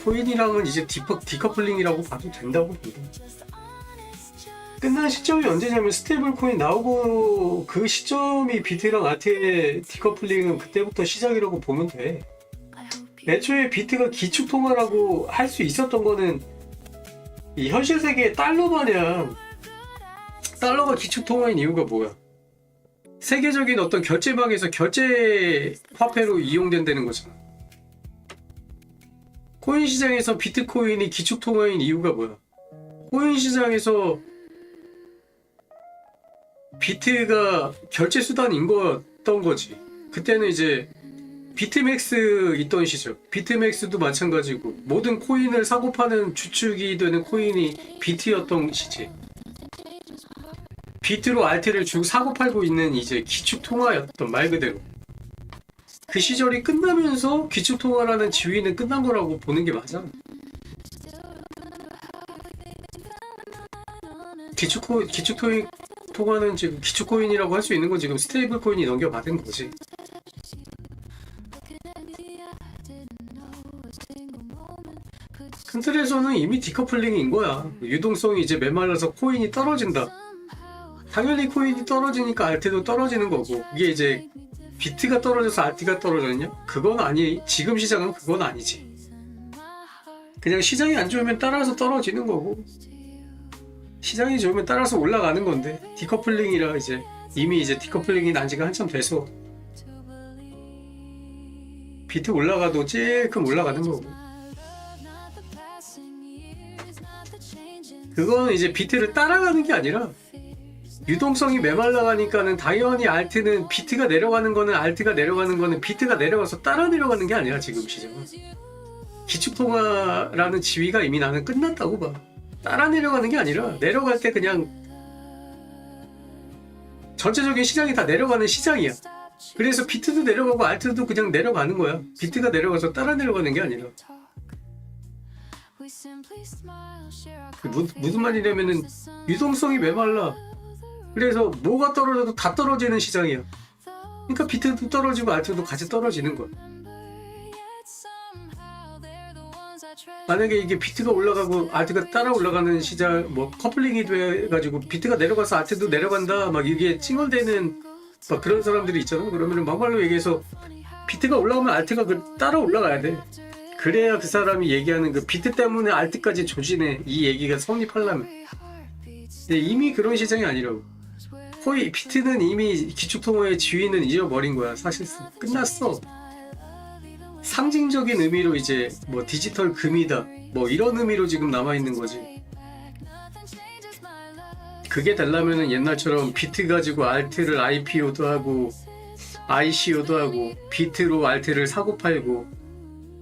코인이랑은 이제 디커플링이라고 봐도 된다고 본다. 끝난 시점이 언제냐면 스테이블 코인 나오고 그 시점이 비트랑 알트의 디커플링은 그때부터 시작이라고 보면 돼. 애초에 비트가 기축통화라고 할 수 있었던 거는 이 현실 세계의 달러 마냥 달러가 기축통화인 이유가 뭐야? 세계적인 어떤 결제망에서 결제 화폐로 이용된다는 거잖아. 코인 시장에서 비트코인이 기축통화인 이유가 뭐야? 코인 시장에서 비트가 결제 수단인 거였던 거지. 그때는 이제 비트맥스 있던 시절, 비트맥스도 마찬가지고 모든 코인을 사고 파는 주축이 되는 코인이 비트였던 시제. 비트로 알트를 쭉 사고 팔고 있는 이제 기축통화였던 말 그대로. 그 시절이 끝나면서 기축통화라는 지위는 끝난 거라고 보는 게 맞아. 기축통화는 지금 기축코인이라고 할 수 있는 건 지금 스테이블 코인이 넘겨받은 거지. 큰 틀에서는 이미 디커플링인 거야. 유동성이 이제 메말라서 코인이 떨어진다. 당연히 코인이 떨어지니까 알트도 떨어지는 거고, 이게 이제 비트가 떨어져서 알트가 떨어졌냐? 그건 아니. 지금 시장은 그건 아니지. 그냥 시장이 안 좋으면 따라서 떨어지는 거고, 시장이 좋으면 따라서 올라가는 건데, 디커플링이라 이제 이미 이제 디커플링이 난 지가 한참 돼서. 비트 올라가도 찔끔 올라가는 거고. 그거는 이제 비트를 따라가는 게 아니라 유동성이 메말라가니까는 당연히 알트는 비트가 내려가는 거는 알트가 내려가는 거는 비트가 내려가서 따라 내려가는 게 아니야. 지금 시장은 기축통화라는 지위가 이미 나는 끝났다고 봐. 따라 내려가는 게 아니라 내려갈 때 그냥 전체적인 시장이 다 내려가는 시장이야. 그래서 비트도 내려가고 알트도 그냥 내려가는 거야. 비트가 내려가서 따라 내려가는 게 아니라. 무슨 말이냐면은 유동성이 메말라. 그래서 뭐가 떨어져도 다 떨어지는 시장이야. 그러니까 비트도 떨어지고 알트도 같이 떨어지는 거야. 만약에 이게 비트가 올라가고 알트가 따라 올라가는 시장, 뭐 커플링이 돼가지고 비트가 내려가서 알트도 내려간다, 막 이게 찡얼대는 막 그런 사람들이 있잖아. 그러면은 막말로 얘기해서 비트가 올라오면 알트가 따라 올라가야 돼. 그래야 그 사람이 얘기하는 그 비트 때문에 알트까지 조지네, 이 얘기가 성립하려면. 근데 이미 그런 시장이 아니라고. 거의 비트는 이미 기축통화의 지위는 잊어버린 거야. 사실상 끝났어. 상징적인 의미로 이제 뭐 디지털 금이다, 뭐 이런 의미로 지금 남아있는 거지. 그게 되려면은 옛날처럼 비트 가지고 알트를 IPO도 하고 ICO도 하고 비트로 알트를 사고팔고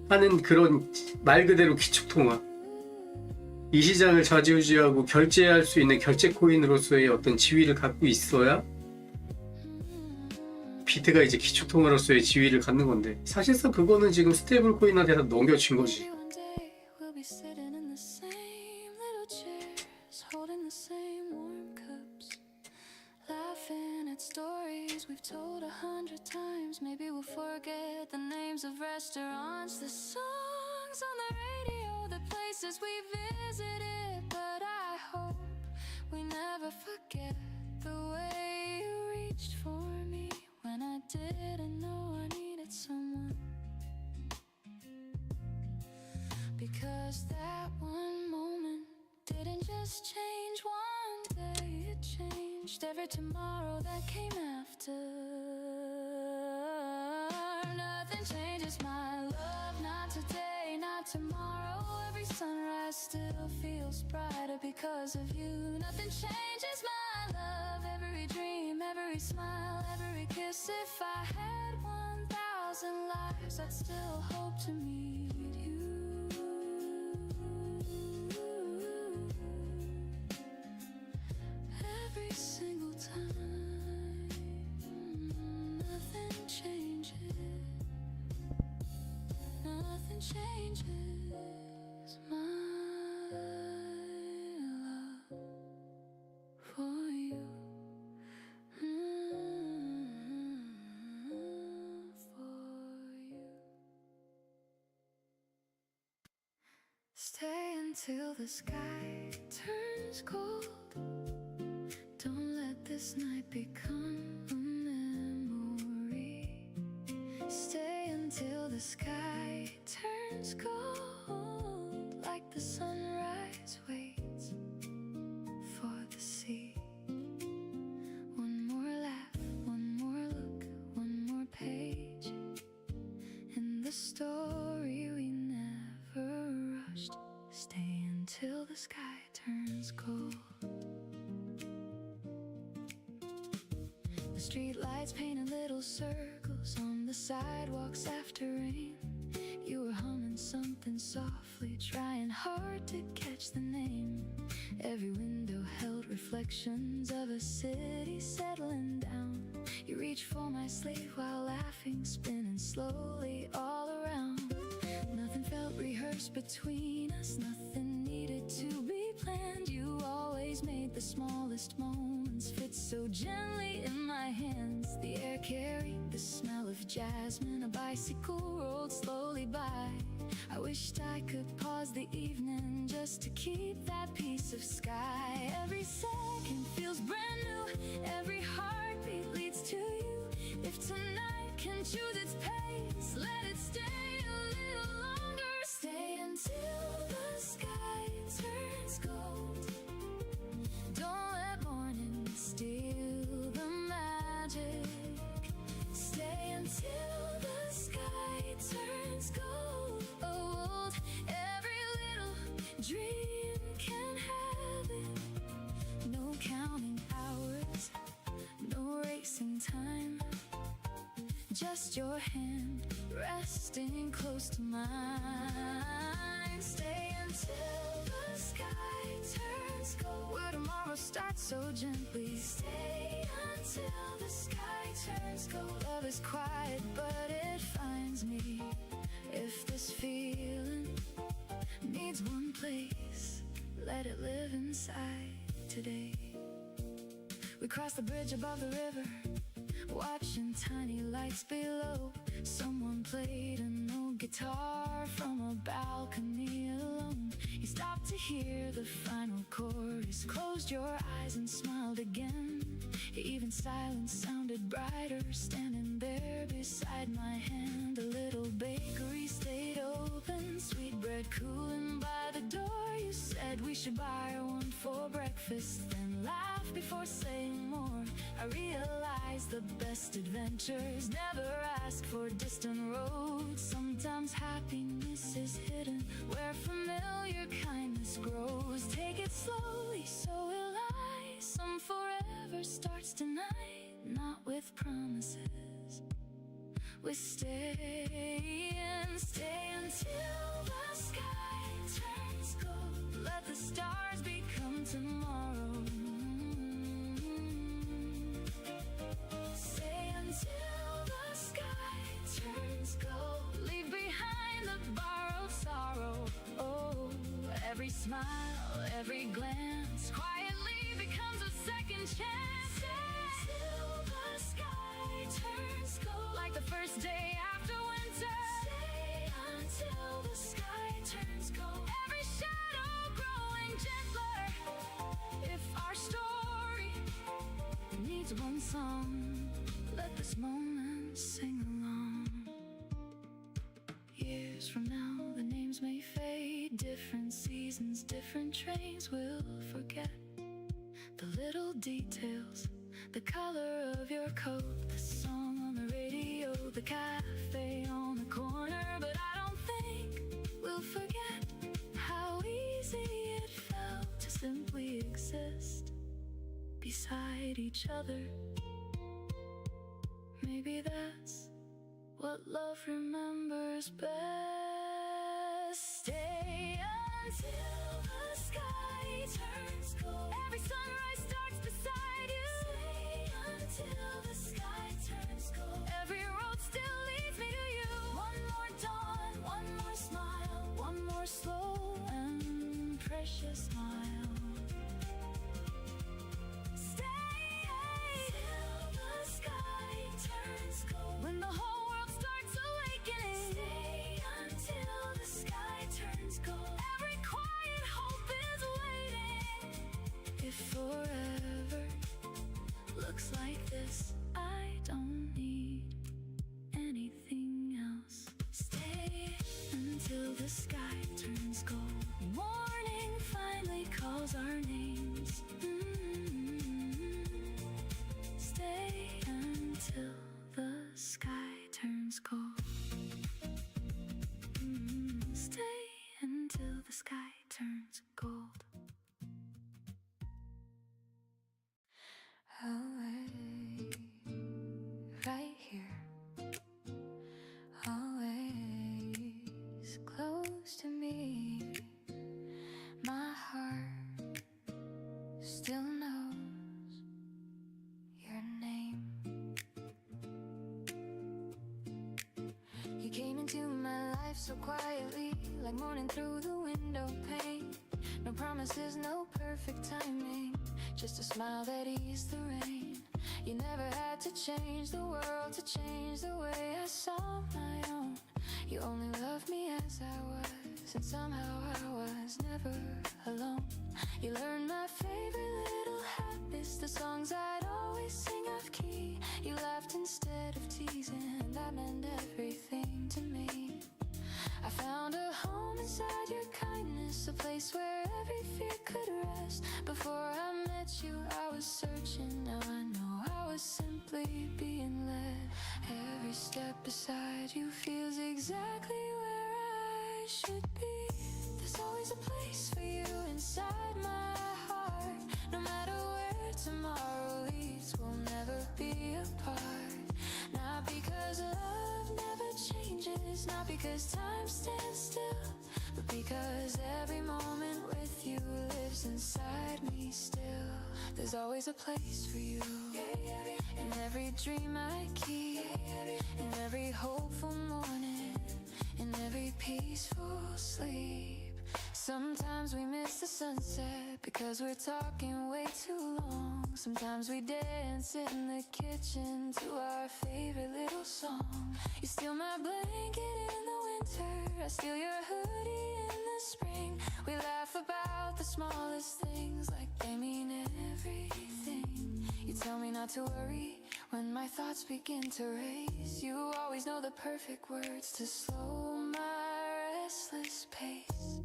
하는 그런 말 그대로 기축통화, 이 시장을 좌지우지하고 결제할 수 있는 결제 코인으로서의 어떤 지위를 갖고 있어야 비트가 이제 기축통화로서의 지위를 갖는 건데, 사실상 그거는 지금 스테이블 코인한테 다 넘겨진 거지. Stories we've told 100 times. Maybe we'll forget the names of restaurants, the songs on the radio, the places we visited. But I hope we never forget the way you reached for me when I didn't know I needed someone. Because that one moment didn't just change one day, it changed every tomorrow that came after. Nothing changes my love, not today, not tomorrow. Every sunrise still feels brighter because of you. Nothing changes my love, every dream, every smile, every kiss. If I had 1,000 lives, I'd still hope to meet you. Every single time, nothing changes. Nothing changes my love for you. For you. Stay until the sky turns cold. Don't let this night become a memory. Stay until the sky turns cold, like the sunrise waits for the sea. One more laugh, one more look, one more page in the story we never rushed. Stay until the sky turns cold. The street lights painted little circles on the sidewalks after rain. You were humming something softly, trying hard to catch the name. Every window held reflections of a city settling down. You reached for my sleeve while laughing, spinning slowly all around. Nothing felt rehearsed between us, nothing needed to be planned. You always made the smallest moments fit so gently in my hands. The air carried the smell of jasmine, a bicycle rolled slowly by. I wished I could pause the evening just to keep that piece of sky. Every second feels brand new, every heartbeat leads to you. If tonight can choose its pace, let it stay a little longer. Stay until the sky turns gold. Don't let morning steal the magic. Stay until the sky turns just your hand resting close to mine. Stay until the sky turns gold, where tomorrow starts so gently. Stay until the sky turns gold. Love is quiet, but it finds me. If this feeling needs one place, let it live inside today. We cross the bridge above the river, watching tiny lights below. Someone played an old guitar from a balcony alone. You stopped to hear the final chorus, closed your eyes and smiled again. Even silence sounded brighter, standing there beside my hand. The little bakery stayed open, sweet bread cooling by the door. You said we should buy one for breakfast, then laugh before saying more. I realized the best adventures never ask for distant roads. Sometimes happiness is hidden where familiar kindness grows. Take it slowly, so will I. Some forever starts tonight, not with promises. We stay and stay until the sky turns gold. Let the stars become tomorrow. Stay until the sky turns gold. Leave behind the borrowed sorrow. Oh, every smile, every glance quietly becomes a second chance. Stay until the sky turns gold, like the first day after winter. Stay until the sky turns gold. Every shadow growing gentler. If our story needs one song, let this moment sing along. Years from now, the names may fade. Different seasons, different trains, we'll forget the little details, the color of your coat, the song on the radio, the cafe on the corner. But I don't think we'll forget how easy it felt to simply exist beside each other. Maybe that's what love remembers best. Stay until the sky turns gold. Every sunrise starts beside you. Stay until the sky turns gold. Every road still leads me to you. One more dawn, one more smile, one more slow and precious smile. Stay till the sky turns gold. When the whole world starts awakening. Stay until the sky turns gold. Every quiet hope is waiting. If forever looks like this, I don't need anything else. Stay until the sky turns gold. Morning finally calls our names. Stay until the sky turns gold. Stay until the sky turns gold. Always right here, always close to me. My heart still knows your name. You came into my life so quietly, like morning through the window pane. No promises, no perfect timing, just a smile that eased the rain. You never had to change the world to change the way I saw my own. You only loved me as I was, and somehow I was never alone. You learned my favorite little habits, the songs I'd always sing off key. You laughed instead of teasing, and that meant everything to me. I found a home inside your kindness, a place where every fear could rest. Before I met you, I was searching. Now I know I was simply being led. Every step beside you feels exactly where I should be. There's always a place for you inside my heart. No matter where tomorrow leads, we'll never be apart. Now Not because love never changes, not because time stands still, but because every moment with you lives inside me still. There's always a place for you in every dream I keep, in every hopeful morning, in every peaceful sleep. Sometimes we miss the sunset because we're talking way too long. Sometimes we dance in the kitchen to our favorite little song. You steal my blanket in the winter, I steal your hoodie in the spring. We laugh about the smallest things like they mean everything. You tell me not to worry when my thoughts begin to race. You always know the perfect words to slow my restless pace.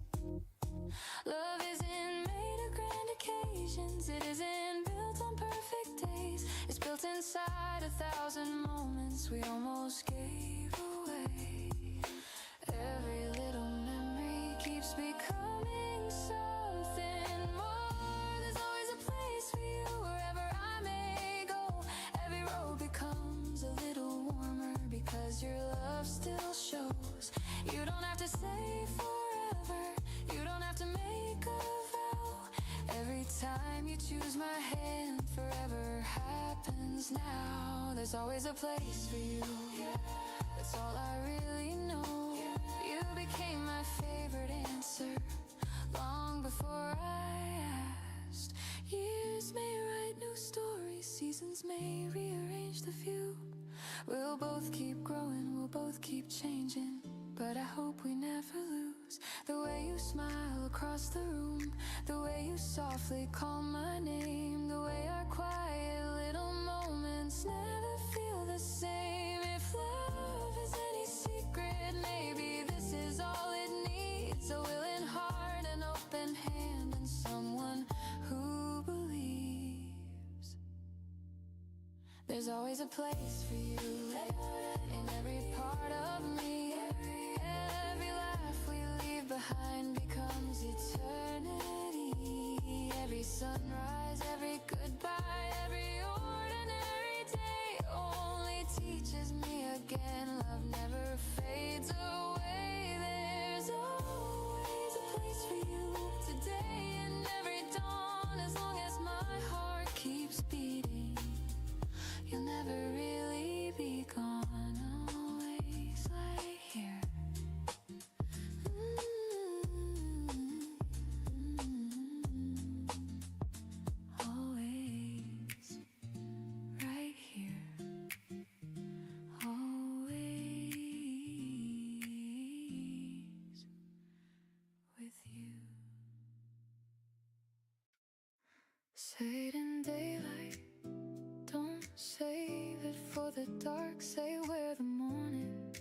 Love isn't made of grand occasions, it isn't built on perfect days. It's built inside 1,000 moments we almost gave away. Every little memory keeps becoming something more. There's always a place for you wherever I may go. Every road becomes a little warmer because your love still shows. You don't have to say forever, you don't have to make a vow. Every time you choose my hand, forever happens now. There's always a place for you, that's all I really know. You became my favorite answer long before I asked. Years may write new stories, seasons may rearrange the view. We'll both keep growing, we'll both keep changing, but I hope we never lose the way you smile across the room, the way you softly call my name, the way our quiet little moments never feel the same. If love is any secret, maybe this is all it needs. A willing heart, an open hand, and someone who believes. There's always a place for you in every part of me. Every laugh we leave behind becomes eternity. Every sunrise, every goodbye, every ordinary day only teaches me again. Love never fades away. There's always a place for you today and every dawn. As long as my heart keeps beating, you'll never really be gone. Always lie here. Always right here. Always with you. Say it in daylight, don't save it for the dark. Say where the morning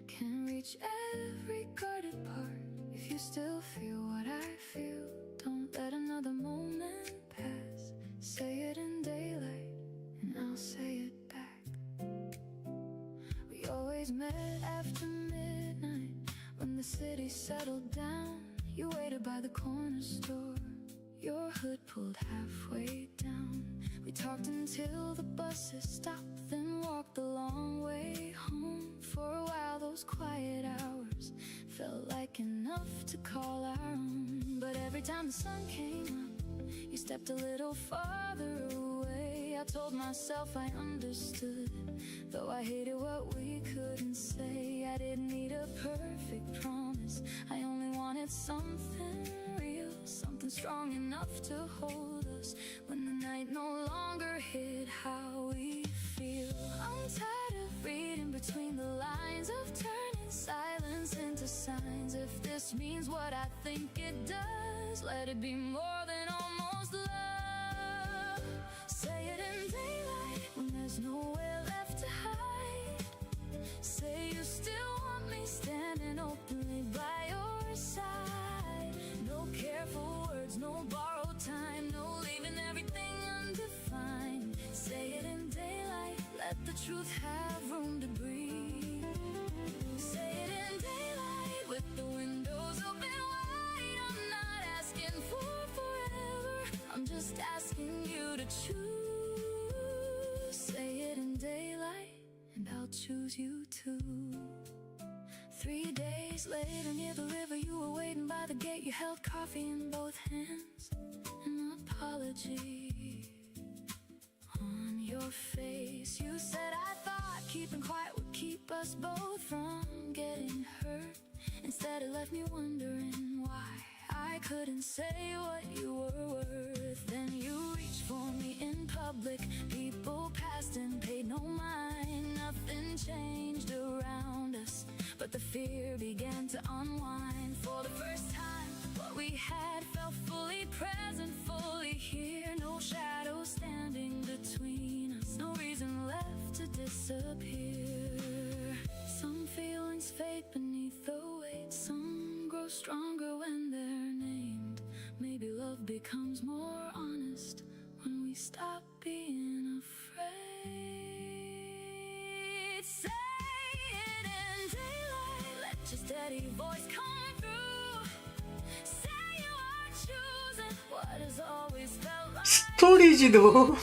can reach every guarded part. If you still feel what I feel, don't let another moment pass. Say it in daylight and I'll say it back. We always met after midnight when the city settled down. You waited by the corner store, your hood pulled halfway down. We talked until the buses stopped, then walked the long way home. For a while those quiet hours felt like enough to call our own. But every time the sun came up, you stepped a little farther away. I told myself I understood, though I hated what we couldn't say. I didn't need a perfect promise, I only wanted something real, something strong enough to hold us when the night no longer hid how we feel. I'm tired of reading between the lines, of turning silence into signs. If this means what I think it does, let it be more than almost love. Say it in daylight when there's nowhere left to hide. Say you still want me standing openly by your side. No careful words, no borrowed time, no leaving everything undefined. Say it in daylight, let the truth have room to breathe. Say it in daylight with the windows open wide. I'm not asking for forever, I'm just asking you to choose. Say it in daylight and choose you too. 3 days later near the river, you were waiting by the gate. You held coffee in both hands, an apology on your face. You said, I thought keeping quiet would keep us both from getting hurt. Instead it left me wondering why I couldn't say what you were worth. Then you reached for me in public. People passed and paid no mind. Nothing changed around us, but the fear began to unwind. For the first time, what we had felt fully present, fully here. No shadow standing between us, no reason left to disappear. Some feelings fade beneath the weight, some grow stronger when they're named. Maybe love becomes more honest when we stop being afraid. Say it in daylight, let your steady voice come through. Say you are choosing what has always felt like. 스토리지도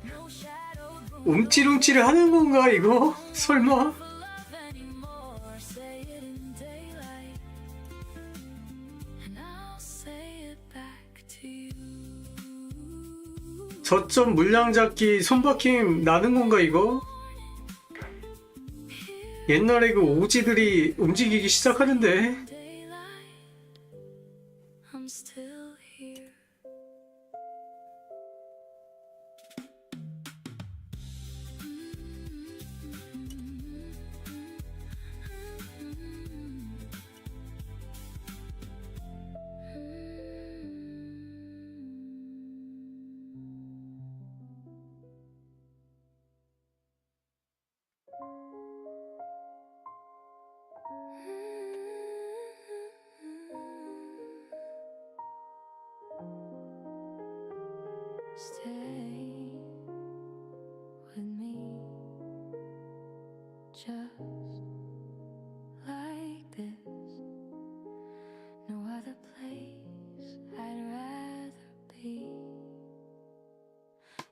No shadow 움찔움찔 하는 건가 이거? 설마? for love anymore. Say it in daylight, and I'll say it back to you. 저점 물량 잡기 손바뀜 나는 건가 이거? 옛날에 그 오지들이 움직이기 시작하는데. Daylight, I'm still here. Stay with me, just like this. No other place I'd rather be.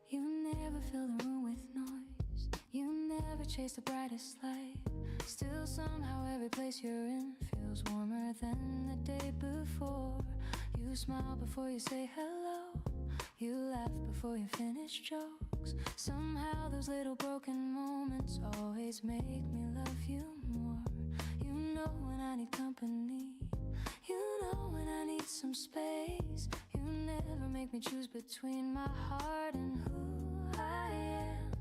You never fill the room with noise, you never chase the brightest light. Still somehow every place you're in feels warmer than the day before. You smile before you say hello, you laugh before you finish jokes. Somehow those little broken moments always make me love you more. You know when I need company, you know when I need some space. You never make me choose between my heart and who I am.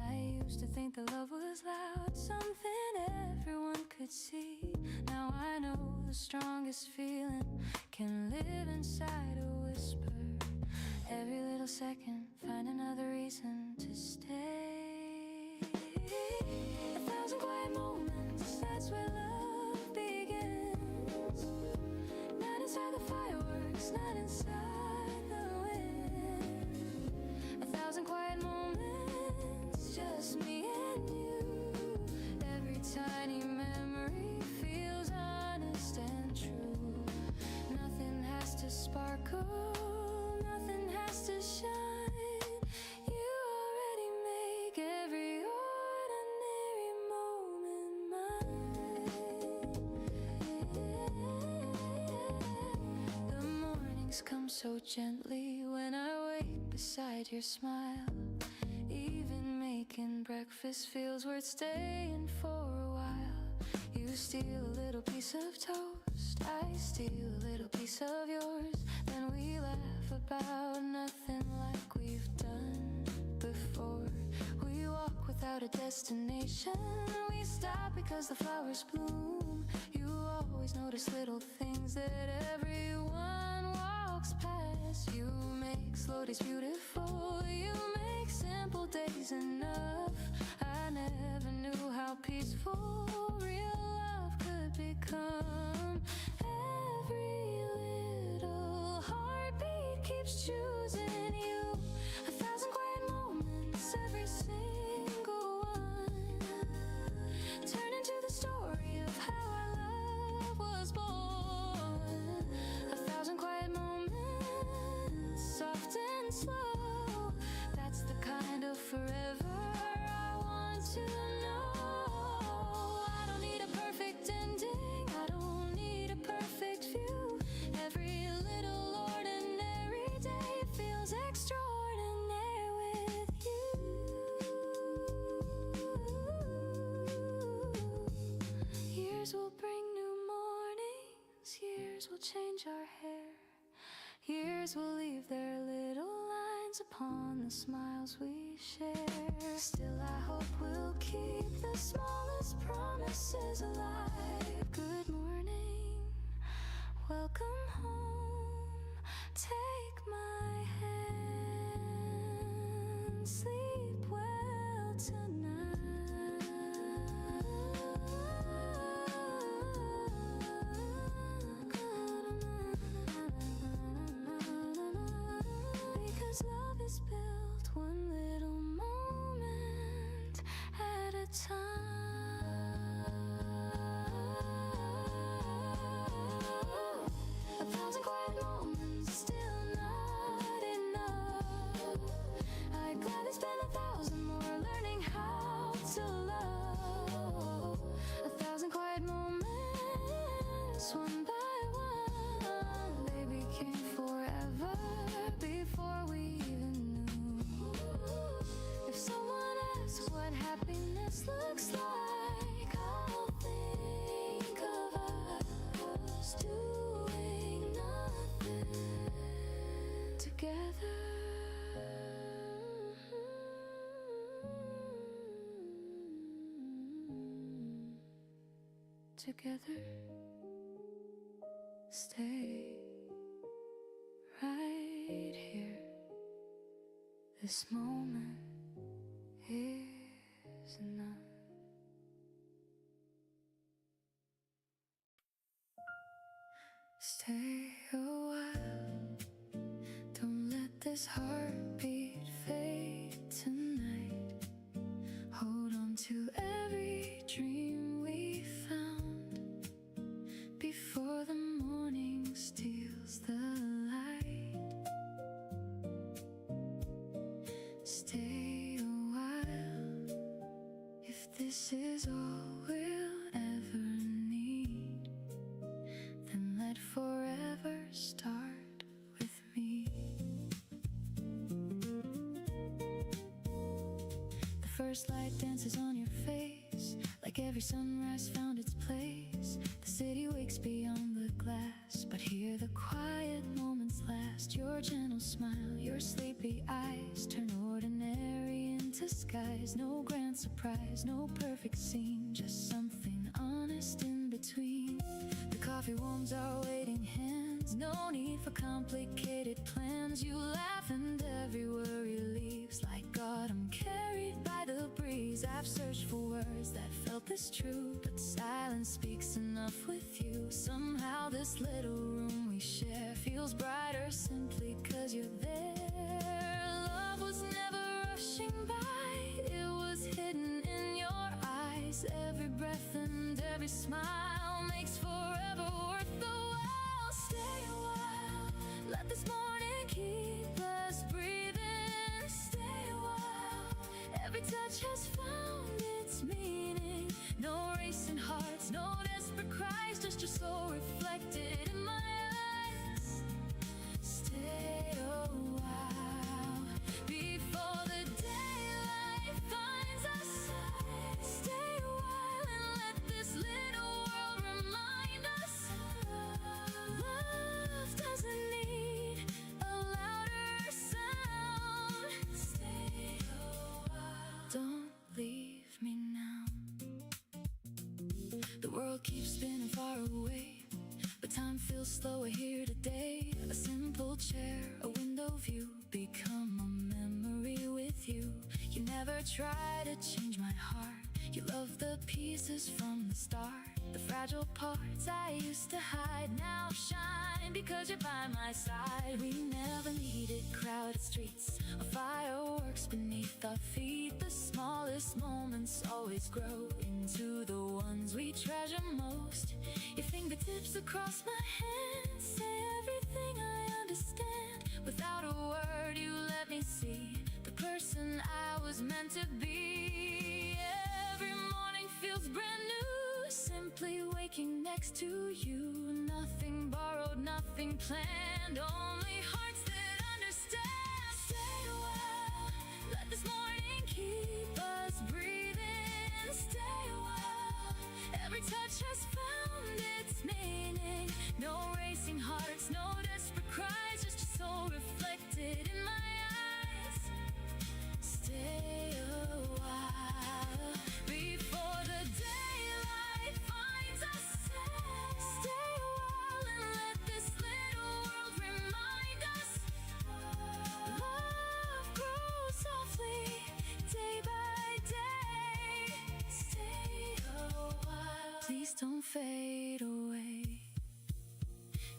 I used to think that love was loud, something everyone could see. Now I know the strongest feeling can live inside a whisper. Every little second, find another reason to stay. 1,000 quiet moments, that's where love begins. Not inside the fireworks, not inside the wind. 1,000 quiet moments, just me and you. Every tiny memory feels honest and true. Nothing has to sparkle, nothing has to shine. You already make every ordinary moment mine. The mornings come so gently when I wake beside your smile. Even making breakfast feels worth staying for a while. You steal a little piece of toast, I steal a little piece of yours. Then we laugh about nothing like we've done before. We walk without a destination, we stop because the flowers bloom. You always notice little things that everyone walks past. You make slow days beautiful, you make simple days enough. I never knew how peaceful real love could become. Every little heartbeat keeps choosing you. 1,000 quiet moments, every single one turn into the story of how our love was born. 1,000 quiet moments, soft and slow. That's the kind of forever I want to know. extraordinary with you. Years will bring new mornings, years will change our hair, years will leave their little lines upon the smiles we share. Still I hope we'll keep the smallest promises alive. Good morning, welcome home, take my hand, sleep well tonight. Because love is built one little moment at a time. 1,000 quiet moments, still not enough. I'd gladly spend 1,000 more learning how to love. 1,000 quiet moments, one by one, they became forever before we even knew. If someone asks what happiness looks like, I'll think of us doing nothing together. Together, stay right here. This moment is enough. Stay a while, don't let this heartbeat fade tonight. Hold on to every dream we found before the morning steals the light. Stay a while, if this is all we'll ever need, then let forever start with me. The first light dances on your face, like every sunrise found its place. The city wakes beyond the glass, but here the quiet moments last. Your gentle smile, your sleepy eyes turn ordinary into skies. No grand surprise, no perfect scene, just something honest in between. The coffee warms our waiting hands, no need for complicated plans. You laugh and every worry leaves like autumn carried by the breeze. I've searched for words that felt this true, but silence speaks enough with you. Somehow this little room we share feels brighter simply 'cause you're there. Love was never rushing by, it was hidden in your eyes. Every breath and every smile makes forever worth the while. Stay a while, let this morning keep us breathing. Stay a while, every touch has found its meaning. No racing hearts, no desperate cries, just your soul reflected in my eyes. Stay a while, before the daylight finds us. Stay a while and let this little world remind us. Love doesn't need a louder sound. Stay a while, don't leave me now. The world keeps spinning far away, but time feels slower here today. A simple chair, a window view, become a memory with you. You never try to change my heart, you love the pieces from the start. The fragile parts I used to hide now shine because you're by my side. We never needed crowded streets or fireworks beneath our feet. The smallest moments always grow into the ones we treasure most. Your fingertips across my hands say everything I understand. Without a word you let me see the person I was meant to be. Every morning feels brand new, simply waking next to you. Nothing borrowed, nothing planned, only hearts that understand. Every touch has found its meaning. No racing hearts, no desperate cries, just your soul reflected in my eyes. Stay a while before the daylight finds us. Stay a while and let this little world remind us. Love grows softly day by day. Stay a while, please don't fade away.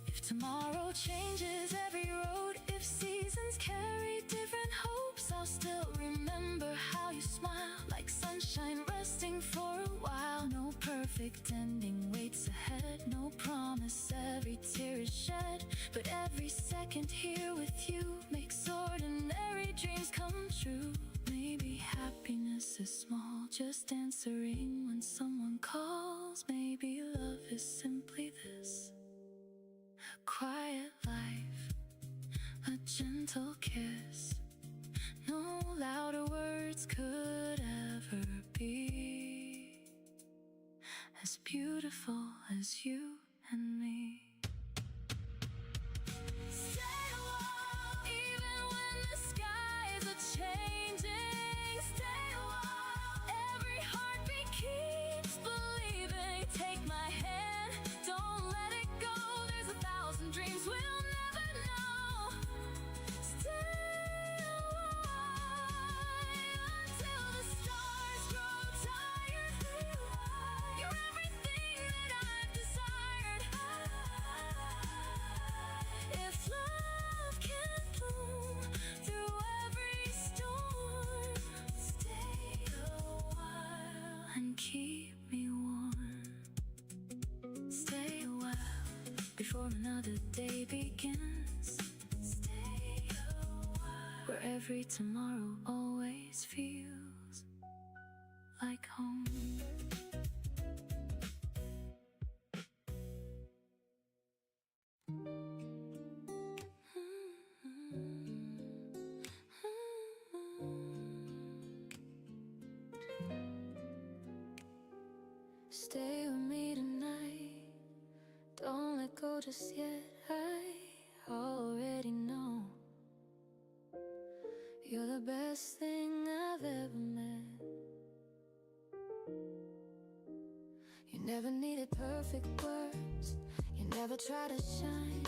If tomorrow changes every road, if seasons carry different hopes, I'll still remember how you smile, like sunshine resting for a while. No perfect ending waits ahead, no promise every tear is shed, but every second here with you makes ordinary dreams come true. Maybe happiness is small, just answering when someone calls. Maybe love is simply this: a quiet life, a gentle kiss. No louder words could ever be as beautiful as you and me. Stay a while, even when the skies are changing. Stay a while, every heartbeat keeps believing. Take my hand, don't let it go. There's 1,000 dreams we'll never know. Stay a while until the stars grow tired. You're everything that I've desired. If love can bloom through every storm, stay a while and keep me warm. Stay a while before another day begins. Stay a while where every tomorrow always feels like home. Stay with me tonight. Don't let go just yet. I already know you're the best thing I've ever met. You never needed perfect words. You never tried to shine.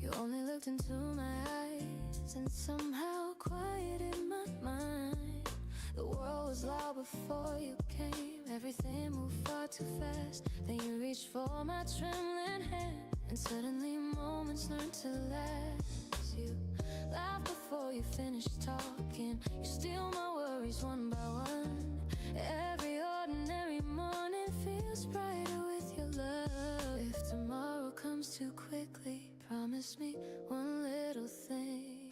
You only looked into my eyes and somehow quieted my mind. The world was loud before you came. Everything moved far too fast. Then you reached for my trembling hand, and suddenly moments learned to last. You laughed before you finished talking. You steal my worries one by one. Every ordinary morning feels brighter with your love. If tomorrow comes too quickly, promise me one little thing.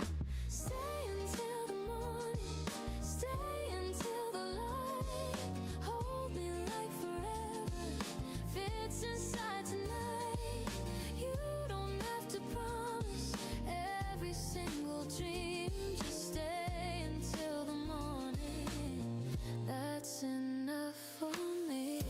Stay until the morning. Stay until the light. Hold me like forever fits inside tonight. You don't have to promise every single dream. Just stay until the morning. That's enough for me.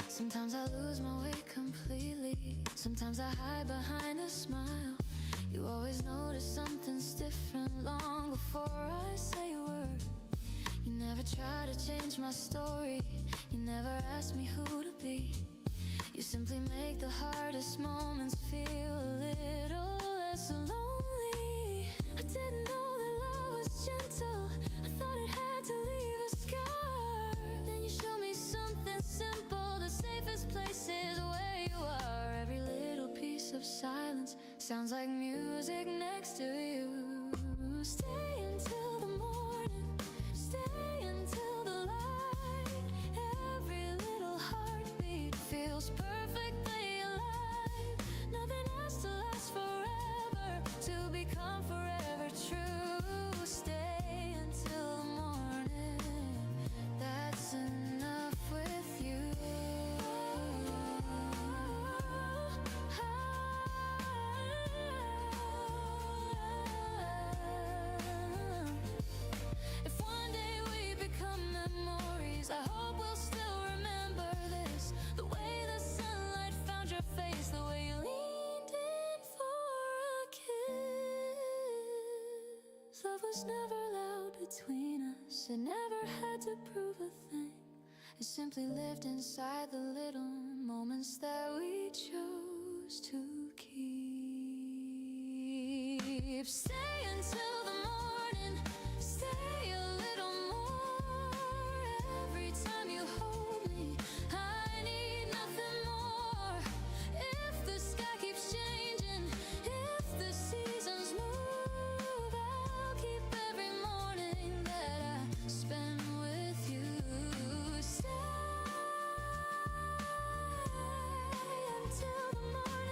Sometimes I lose my way completely. Sometimes I hide behind a smile. You always notice something's different long before I say a word. You never try to change my story. You never ask me who to be. You simply make the hardest moments feel a little less lonely. I didn't know that love was gentle. I thought it had to leave a scar. Then you show me something simple. The safest place is where you are. Every little piece of silence sounds like music next to you. Stay until the morning. Stay until the light. Every little heartbeat feels perfectly alive. Nothing has to last forever to become forever true. Stay until the morning. That's enough with you. was never loud between us. It never had to prove a thing. It simply lived inside the little moments that we chose to keep. Stay until the morning, stay a little more. Every time you hold me, I need nothing more. If the sky keeps changing, if the seasons move, I'll keep every morning that I spend with you. Stay until the morning.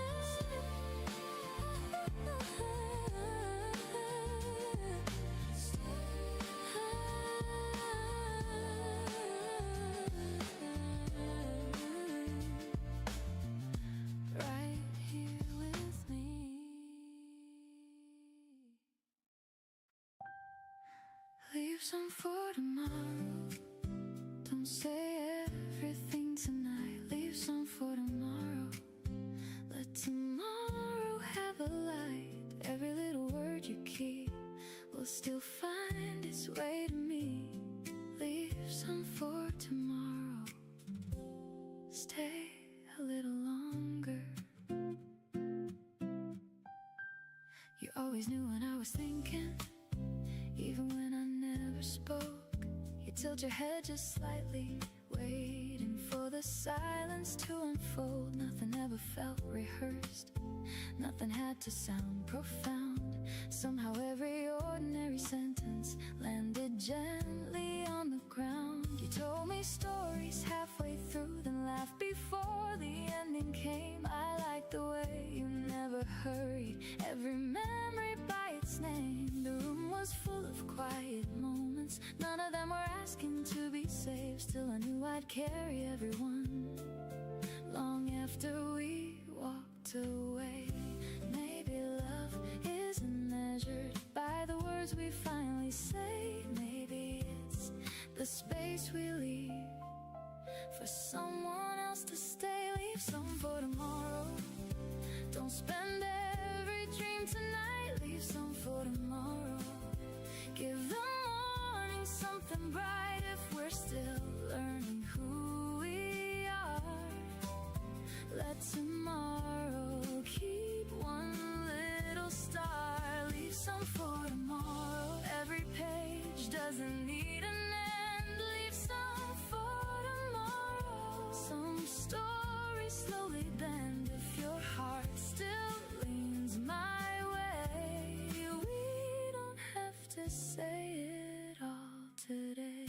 Right here with me. Leave some for tomorrow. Don't say everything tonight. Leave some for tomorrow. Let tomorrow have a light. Every little word you keep will still find its way to me. Leave some for tomorrow. Stay a little longer. You always knew when I was thinking, even when I never spoke. You tilt your head just slightly, waiting for the silence to unfold. Nothing ever felt rehearsed, nothing had to sound profound. Somehow every ordinary sentence landed gently on the ground. You told me stories halfway through, then laughed before the ending came. I liked the way you never hurried, every memory by its name. The room was full of quiet moments, none of them were asking to be saved. Still I knew I'd carry everyone long after we walked away. Maybe love isn't measured by the words we finally say. Maybe it's the space we leave for someone else to stay. Leave some for tomorrow. Don't spend every dream tonight. Leave some for tomorrow. Give the morning something bright if we're still learning who we are. Let tomorrow keep one little star. Leave some for tomorrow. Every page doesn't need an end. Leave some for tomorrow. Some stories slowly bend if your heart still leans my way. We don't have to say it all today.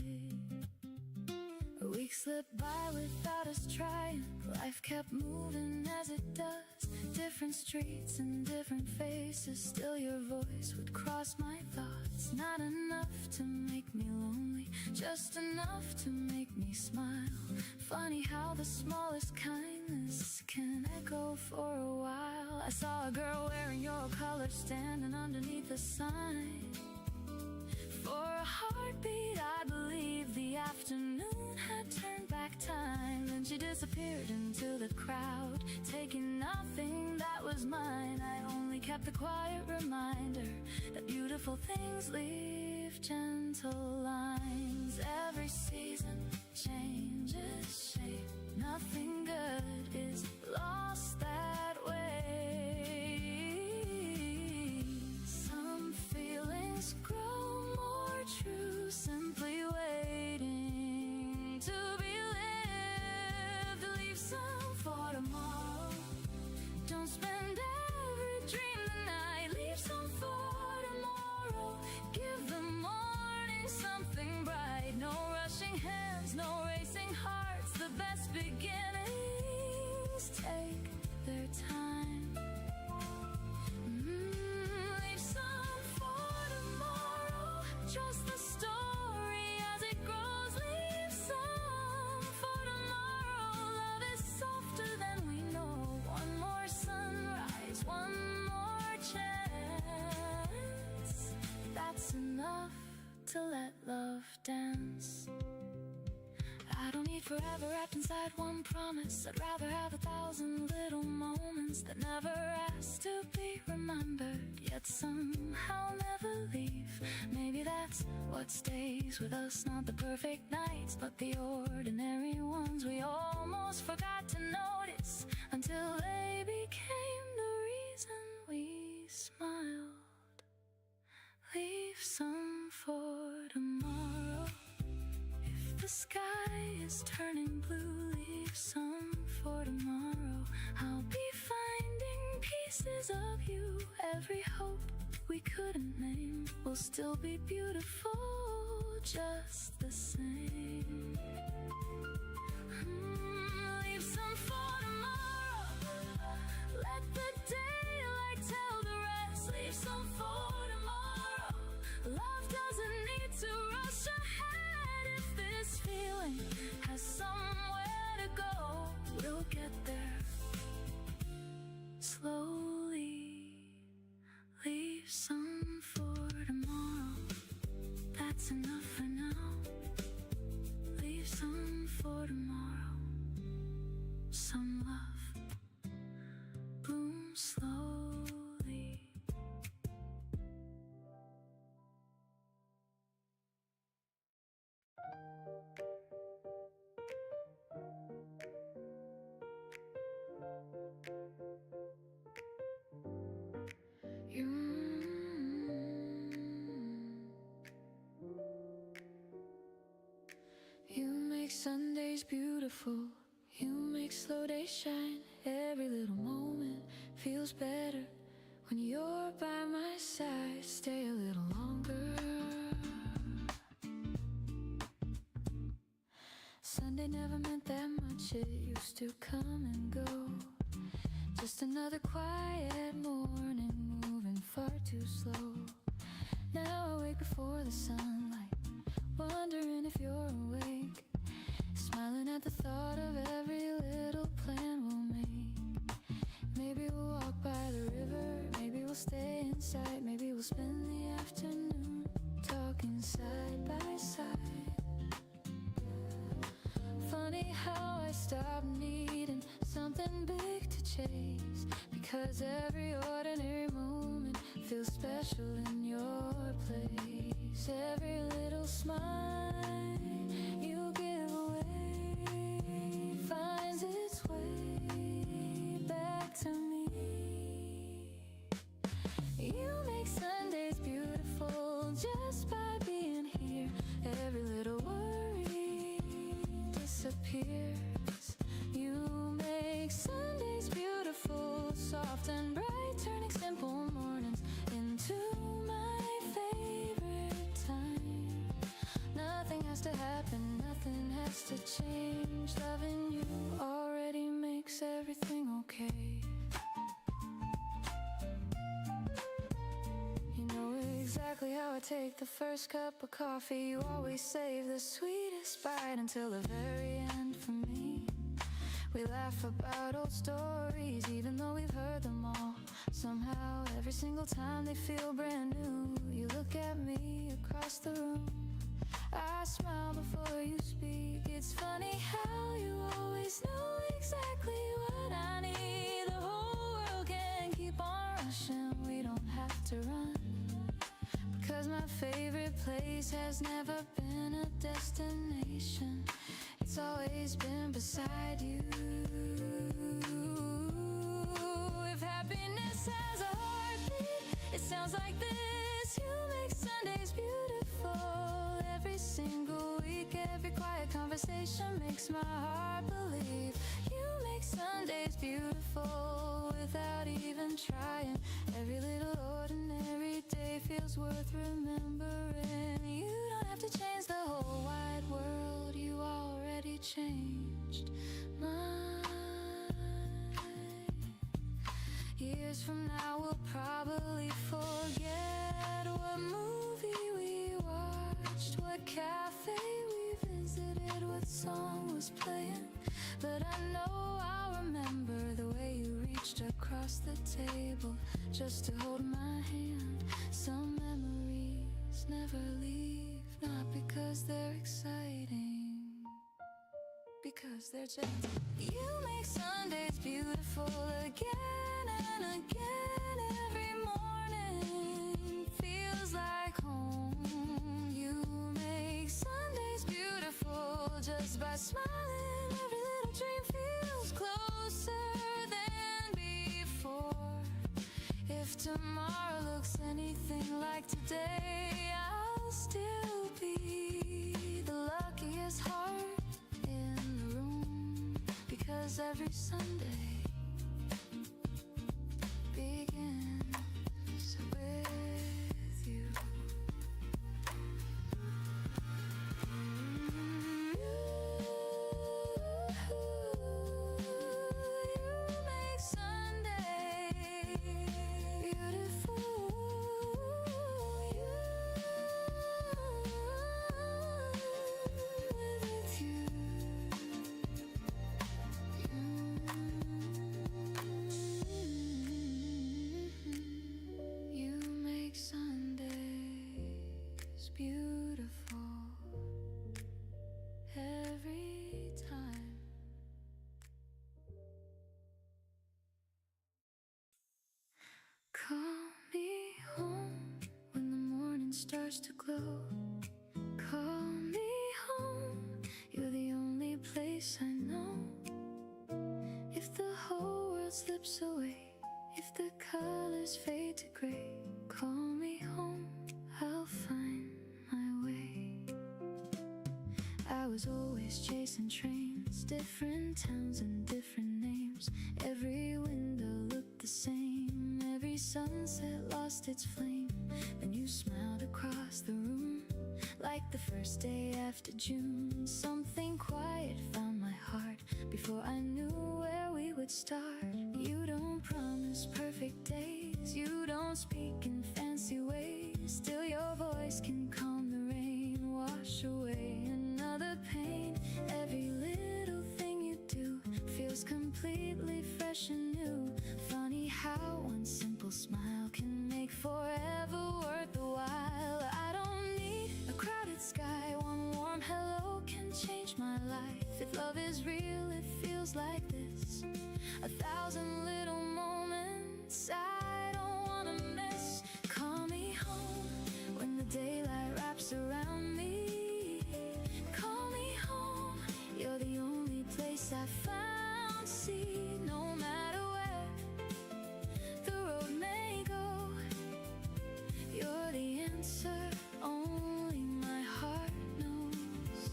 A week slipped by without us trying. Life kept moving as it does. Different streets and different faces. Still your voice would cross my thoughts. Not enough to make me lonely, just enough to make me smile. Funny how the smallest kindness can echo for a while. I saw a girl wearing your color standing underneath the sign. For a heartbeat I believed the afternoon had turned back time. Then she disappeared into the crowd, taking nothing that was mine. I only kept the quiet reminder that beautiful things leave gentle lines. Every season changes shape. Nothing good is lost that way. Some feelings grow more true, simply waiting to be lived. Leave some for tomorrow. Don't spend every dream tonight. Leave some for tomorrow. Give the morning something bright. No rushing hands, no racing hearts. The best beginnings take their time. Leave some for tomorrow. Trust the story as it grows. Leave some for tomorrow. Love is softer than we know. One more sunrise, one more chance. That's enough to let love dance. I don't need forever wrapped inside one promise. I'd rather have 1,000 little moments that never ask to be remembered, yet somehow never leave. Maybe that's what stays with us, not the perfect nights, but the ordinary ones we almost forgot to notice until they became the reason we smiled. Leave some for tomorrow. If the sky is turning blue, leave some for tomorrow. I'll be finding pieces of you. Every hope we couldn't name will still be beautiful just the same. Leave some for tomorrow. Let the daylight tell the rest. Leave some for tomorrow. Love doesn't need to rush ahead. If this feeling has somewhere to go, we'll get there slowly. Leave some for tomorrow. That's enough for now. Leave some for tomorrow. Some love blooms slowly. You make Sundays beautiful. You make slow days shine. Every little moment feels better when you're by my side. Stay a little longer. Sunday never meant that much. It used to come and go. Just another quiet morning, moving far too slow. Now I wake before the sunlight, wondering if you're awake, smiling at the thought of every little plan we'll make. Maybe we'll walk by the river, maybe we'll stay inside, maybe we'll spend the afternoon talking side by side. Funny how I stopped needing something big to chase, because every ordinary moment feels special in your place. Every little smile you give away finds its way back to me. You make Sundays beautiful just by being here. Every little worry disappears. You make Sundays beautiful, soft and bright, turning simple mornings into my favorite time. Nothing has to happen, nothing has to change. Loving you already makes everything okay. You know exactly how I take the first cup of coffee. You always save the sweetest bite until the very end for me. We laugh about old stories, even though we've heard them all. Somehow, every single time they feel brand new. You look at me across the room, I smile before you speak. It's funny how you always know exactly what I need. The whole world can keep on rushing, we don't have to run, because my favorite place has never been a destination. It's always been beside you. If happiness has a heartbeat, it sounds like this. You make Sundays beautiful. Every single week, every quiet conversation makes my heart believe. You make Sundays beautiful without even trying. Every little ordinary day feels worth remembering. You don't have to change the whole wide world, you already changed mine. Years from now we'll probably forget what movie we watched, what cafe we visited, what song was playing. But I know I'll remember the way you reached across the table just to hold my hand. Some memories never leave, not because they're exciting, 'cause they're just. You make Sundays beautiful again and again. Every morning feels like home. You make Sundays beautiful just by smiling. Every little dream feels closer than before. If tomorrow looks anything like today, I'll still be the luckiest heart in the room, because every Sunday begins with you. You make Sunday beautiful. With you. You make Sundays beautiful every time. Call me home when the morning starts to glow. Call me home, you're the only place I know. If the whole world slips away, if the colors fade to gray, call me home, I'll find my way. I was always chasing trains, different towns and different names. Every window looked the same, every sunset lost its flame. Then you smiled across the room, like the first day after June. Something quiet found my heart before I knew where we would start. You don't promise perfect days, you don't speak in fancy ways. Still your voice can calm the rain, wash away another pain. Every little thing you do feels completely fresh and new. Funny how one simple smile can make forever worth the while. I don't need a crowded sky, one warm hello can change my life. If love is real, it feels like this. 1,000 little moments I don't wanna miss. Call me home when the daylight wraps around me. Call me home, you're the only place I found. See, no matter where the road may go, you're the answer only my heart knows.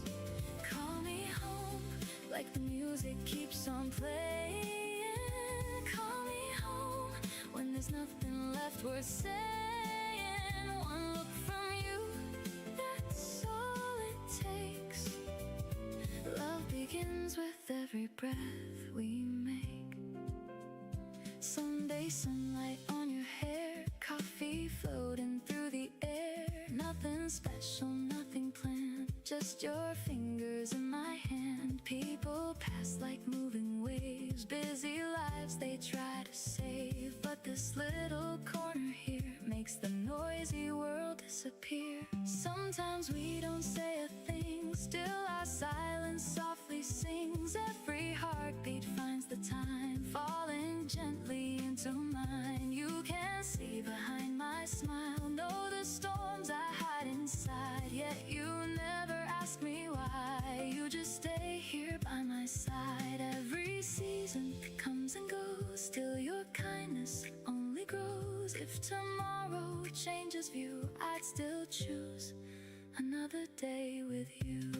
Call me home like the music keeps on playing. Call me home when there's nothing left worth saying. One look from you, that's all it takes. Love begins with every breath we make. Sunday sunlight on your hair, coffee floating through the air. Nothing special, nothing planned, just your fingers in my hand. People pass like moving waves, busy lives they try to save. But this little corner here makes the noisy world disappear. Sometimes we don't say a thing, still our silence softly sings. Every heartbeat finds the time, falling gently into mine. You can see behind my smile, know the storms I hide inside. Yet you never ask me why, you just stay here by my side. Every season comes and goes, still your kindness only grows. If tomorrow changes view, I'd still choose another day with you.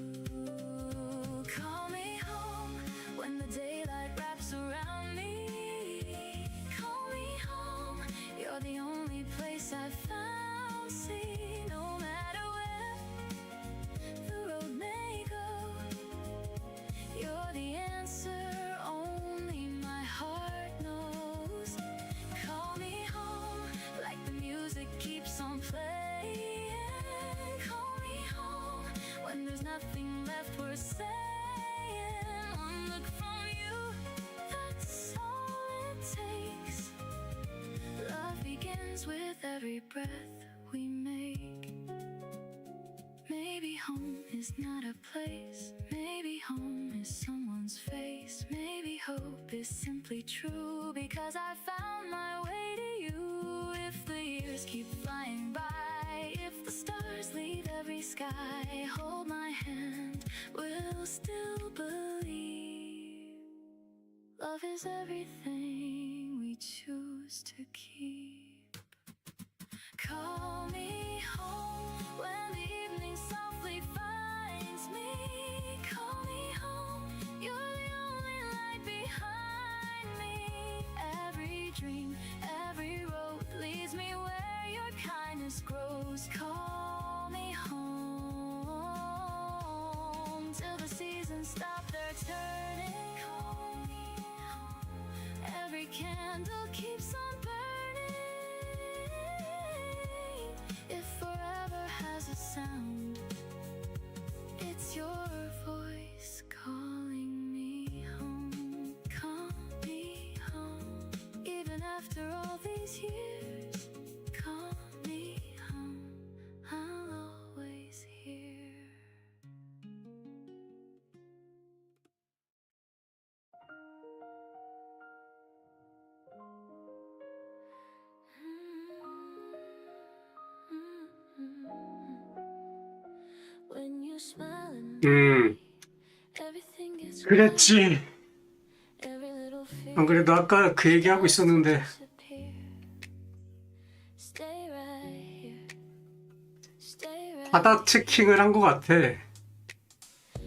Call me home when the daylight wraps around me. Call me home, you're the only place I found. See, no matter where the road may go, you're the answer only my heart knows. Call me home like the music keeps on playing. Call me home when there's nothing left worth saying. One look from you, that's all it takes. Love begins with every breath we make. Maybe home is not a place, maybe home is someone's is simply true because I found my way to you. If the years keep flying by, if the stars leave every sky, hold my hand, we'll still believe. Love is everything we choose to keep. Call me home when the evening softly finds me. Call me home, you're the only light behind me. Every dream, every road leads me where your kindness grows. Call me home till the seasons stop their turning. Call me home, every candle keeps on burning. If forever has a sound, it's your voice calling me home. Call me home, even after all these years. Call me home, I'll always hear. When you smile at me, everything gets 그랬지. every little fear 안 그래도 아까 그 얘기하고 있었는데 disappear. Stay right here. Stay right 바닥 체킹을 한 것 같아. here.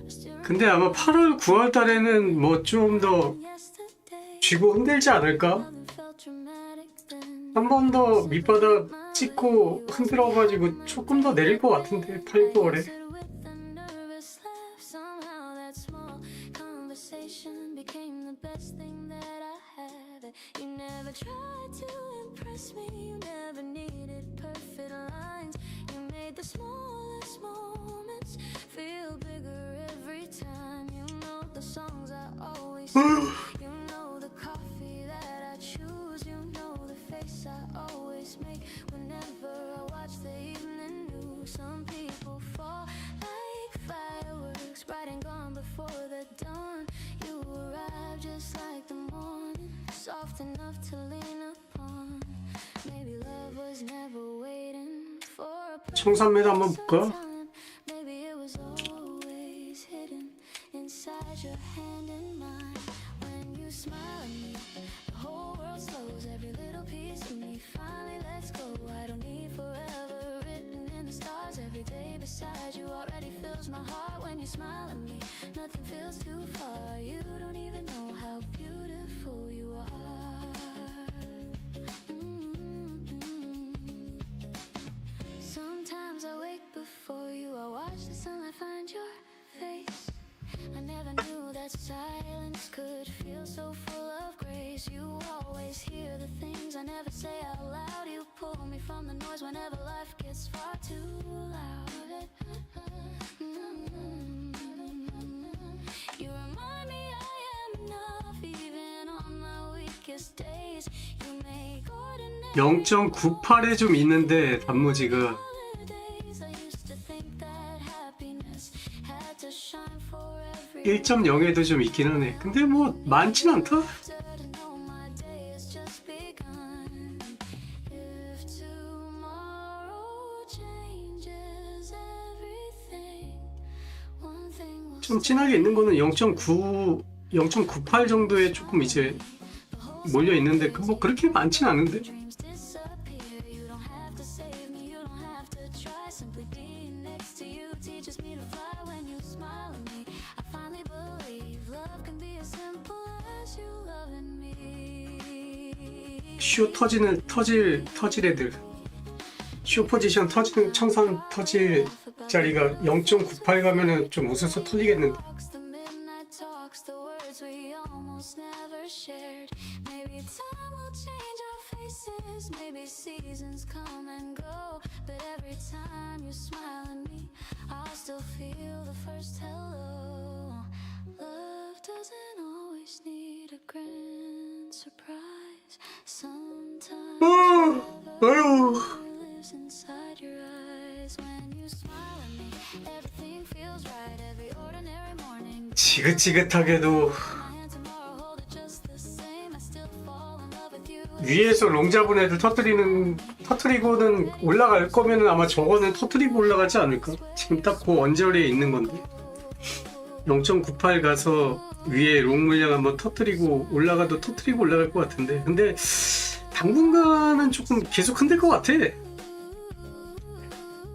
Still 근데 아마 8월, 9월 달에는 뭐 좀 더 yesterday. 쥐고 흔들지 않을까? Nothing felt dramatic then. 한 번 더 밑바닥 찍고 흔들어가지고 조금 더 내릴 것 같은데 8, 9월에. With a nervous laugh, somehow that small conversation became the best thing that I had. You never tried to impress me, you never needed perfect lines. You made the smallest moments feel bigger every time. You know the songs I always sing, you know the coffee that I choose, you know the face I always make whenever I watch the evening news. Some people fall like fireworks, bright and gone before the dawn. You arrive just like the morning, soft enough to lean upon. Maybe love was never waiting for a 청산매도 한번 볼까? time. Maybe it was always hidden inside your hand in mine. When you smile at me, the whole world slows. Every little piece of me finally lets go. I don't need forever written in the stars. Every day beside you already fills my heart. When you smile at me, nothing feels too far. You don't even know how beautiful you are. Sometimes I wake before you, I watch the sunlight find your face. I never knew that silence could feel so full of grace. You always hear the things I never say out loud. You pull me from the noise whenever life gets far too loud. You remind me I am enough even on my weakest days. You make ordinary 0.98에 좀 있는데 단무지가 holidays. I used to think that happiness had to shine for every 1.0에도 좀 있긴 하네. 근데 뭐 많진 않다. to know my day has just begun. If tomorrow changes everything, one thing will 좀 진하게 있는 거는 0.9, 0.98 정도에 조금 이제 몰려 있는데 뭐 그렇게 많진 않은데. dreams disappear. You don't have to save me, you don't have to try. Simply being next to you teaches me to fly. When you smile at me, I finally believe love can be as simple as you loving me. 쇼 터질 애들. 쇼 포지션 터지는 청산 터질 자리가 0.98 가면은 좀 웃어서 터지겠는데. Talks, the midnight talks, the words we almost never shared. Maybe time will change our faces, maybe seasons come and go. But every time you smile at me, I'll still feel the first hello. Love doesn't always need a grand surprise. Sometimes 아유. lives inside your eyes. When you smile at me, everything feels right. Every ordinary morning, 지긋지긋하게도 my hand tomorrow, hold it just the same. 위에서 롱 잡은 애들 터트리고는 올라갈 거면은 아마 저거는 터트리고 올라가지 않을까? 지금 딱 그 언저리에 있는 건데 0.98 가서 위에 롱 물량 한번 터트리고 올라가도 터트리고 올라갈 것 같은데, 근데 당분간은 조금 계속 흔들 것 같아.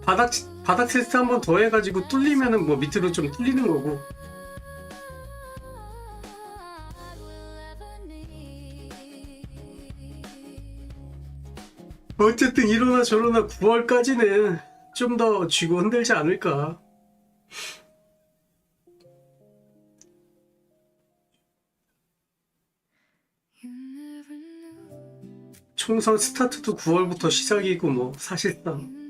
바닥 테스트 한번 더 해가지고 뚫리면은 뭐 밑으로 좀 뚫리는 거고. 어쨌든 이러나 저러나 9월까지는 좀 더 쥐고 흔들지 않을까. 총선 스타트도 9월부터 시작이고 뭐 사실상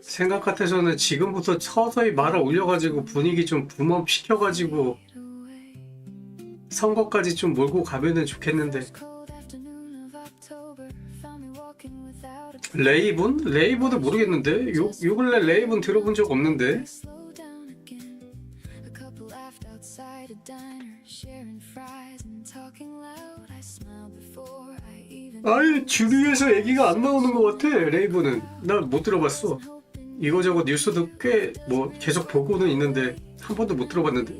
생각 같아서는 지금부터 서서히 말아 올려가지고 분위기 좀 붐업 시켜가지고 선거까지 좀 몰고 가면은 좋겠는데. 레이븐? 레이븐은 모르겠는데? 요 근래 레이븐 들어본 적 없는데? 아니 주위에서 얘기가 안 나오는 것 같아. 레이븐은 나 못 들어봤어. 이거저거 뉴스도 꽤 뭐 계속 보고는 있는데 한 번도 못 들어봤는데.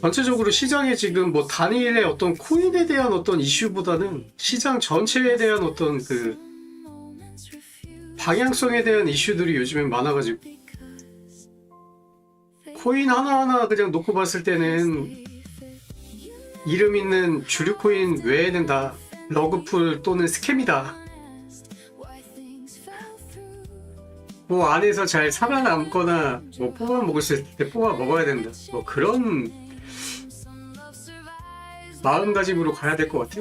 전체적으로 시장에 지금 뭐 단일의 어떤 코인에 대한 어떤 이슈보다는 시장 전체에 대한 어떤 그 방향성에 대한 이슈들이 요즘엔 많아가지고, 코인 하나하나 그냥 놓고 봤을 때는 이름 있는 주류 코인 외에는 다 러그풀 또는 스캠이다. 뭐 안에서 잘 살아남거나 뭐 뽑아 먹을 수 있을 때 뽑아 먹어야 된다. 뭐 그런 마음가짐으로 가야 될 것 같아.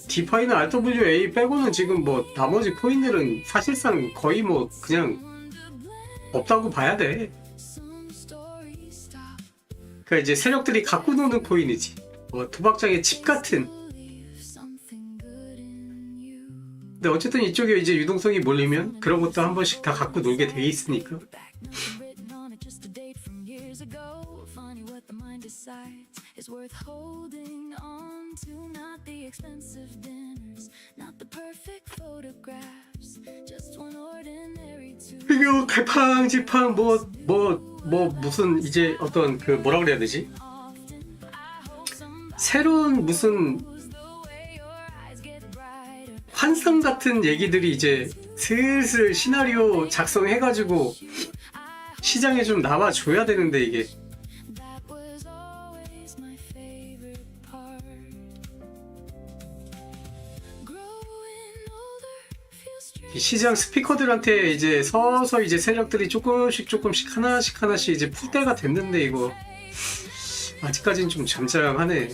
디파이나 RWA 빼고는 지금 뭐 나머지 코인들은 사실상 거의 뭐 그냥 없다고 봐야 돼. 그러니까 이제 세력들이 갖고 노는 코인이지. 뭐 도박장의 칩 같은. 근데 어쨌든 이쪽에 이제 유동성이 몰리면 그런 것도 한 번씩 다 갖고 놀게 돼 있으니까. 그리고 갈팡질팡 뭐 무슨 이제 어떤 그 뭐라 그래야 되지? 새로운 무슨 환상 같은 얘기들이 이제 슬슬 시나리오 작성해가지고 시장에 좀 나와줘야 되는데, 이게 시장 스피커들한테 이제 서서 이제 세력들이 조금씩 하나씩 이제 풀 때가 됐는데, 이거 아직까지는 좀 잠잠하네.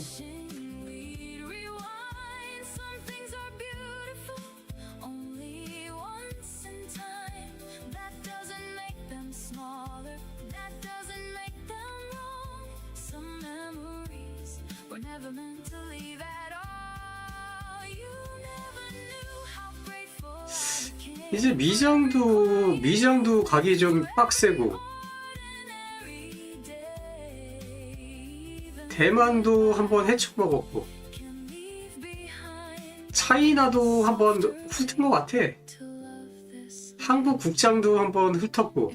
이제 미장도 가기 좀 빡세고, 대만도 한번 헤쳐먹었고, 차이나도 한번 훑은 것 같아. 한국 국장도 한번 훑었고,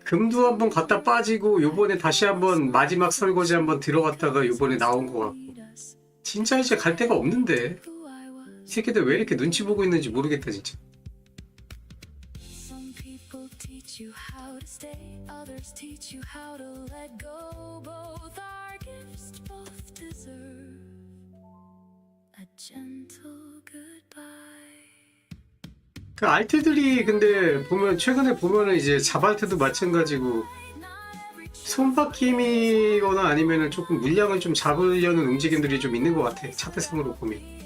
금도 한번 갔다 빠지고, 요번에 다시 한번 마지막 설거지 한번 들어갔다가 요번에 나온 것 같고. 진짜 이제 갈 데가 없는데, 이 새끼들 왜 이렇게 눈치 보고 있는지 모르겠다 진짜. 그 알트들이 근데 보면 최근에 보면은 이제 자발트도 마찬가지고 손바뀜이거나 아니면은 조금 물량을 좀 잡으려는 움직임들이 좀 있는 것 같아. 차트상으로 보면.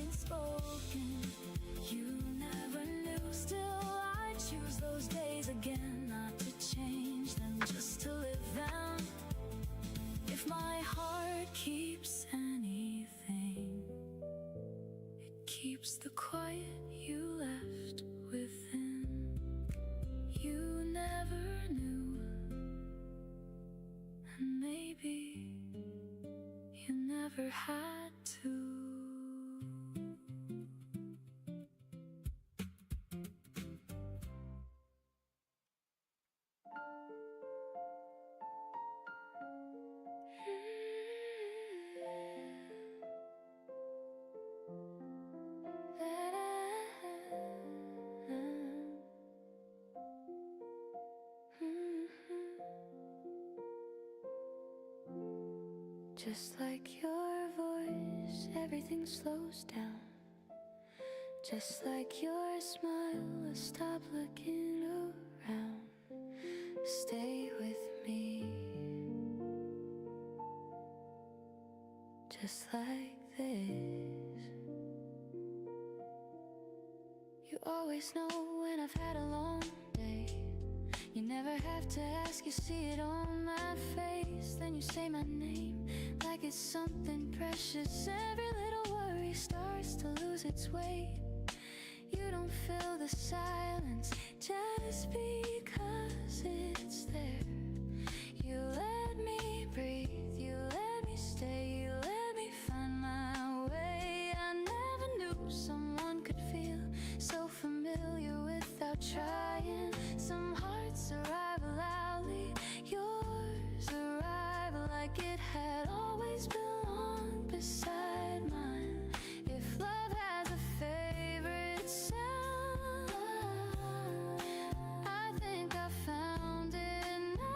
escapes the quiet you left within. You never knew, and maybe you never had to. Just like your voice, everything slows down. Just like your smile, I stop looking around. Stay with me, just like this. You always know when I've had a long day. You never have to ask, you see it on my face. Then you say my name like it's something precious. Every little worry starts to lose its weight. You don't feel the silence just because it's there. You let me breathe, you let me stay, you let me find my way. I never knew someone could feel so familiar without trying. Some hearts arrive loudly, yours arrive like it had always belonged beside mine. If love has a favorite sound, I think I found it now.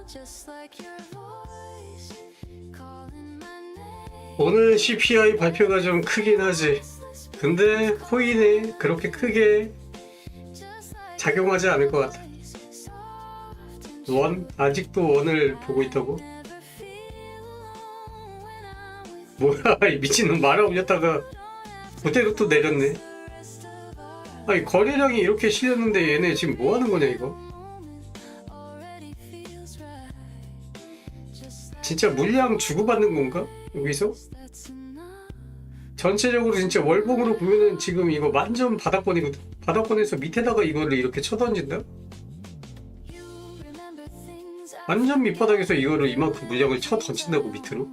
Just like your voice calling my name. 오늘 CPI 발표가 좀 크긴 하지. 근데 코인에 그렇게 크게 작용하지 않을 것 같아. 원? 아직도 원을 보고 있다고? 뭐야, 이 미친놈 말아 올렸다가 그대로 또 내렸네. 아니, 거래량이 이렇게 실렸는데 얘네 지금 뭐 하는 거냐, 이거? 진짜 물량 주고받는 건가? 여기서? 전체적으로 진짜 월봉으로 보면은 지금 이거 완전 바닥권이거든. 바닥권에서 밑에다가 이거를 이렇게 쳐던진다? 완전 밑바닥에서 이거를 이만큼 물량을 쳐 던진다고 밑으로?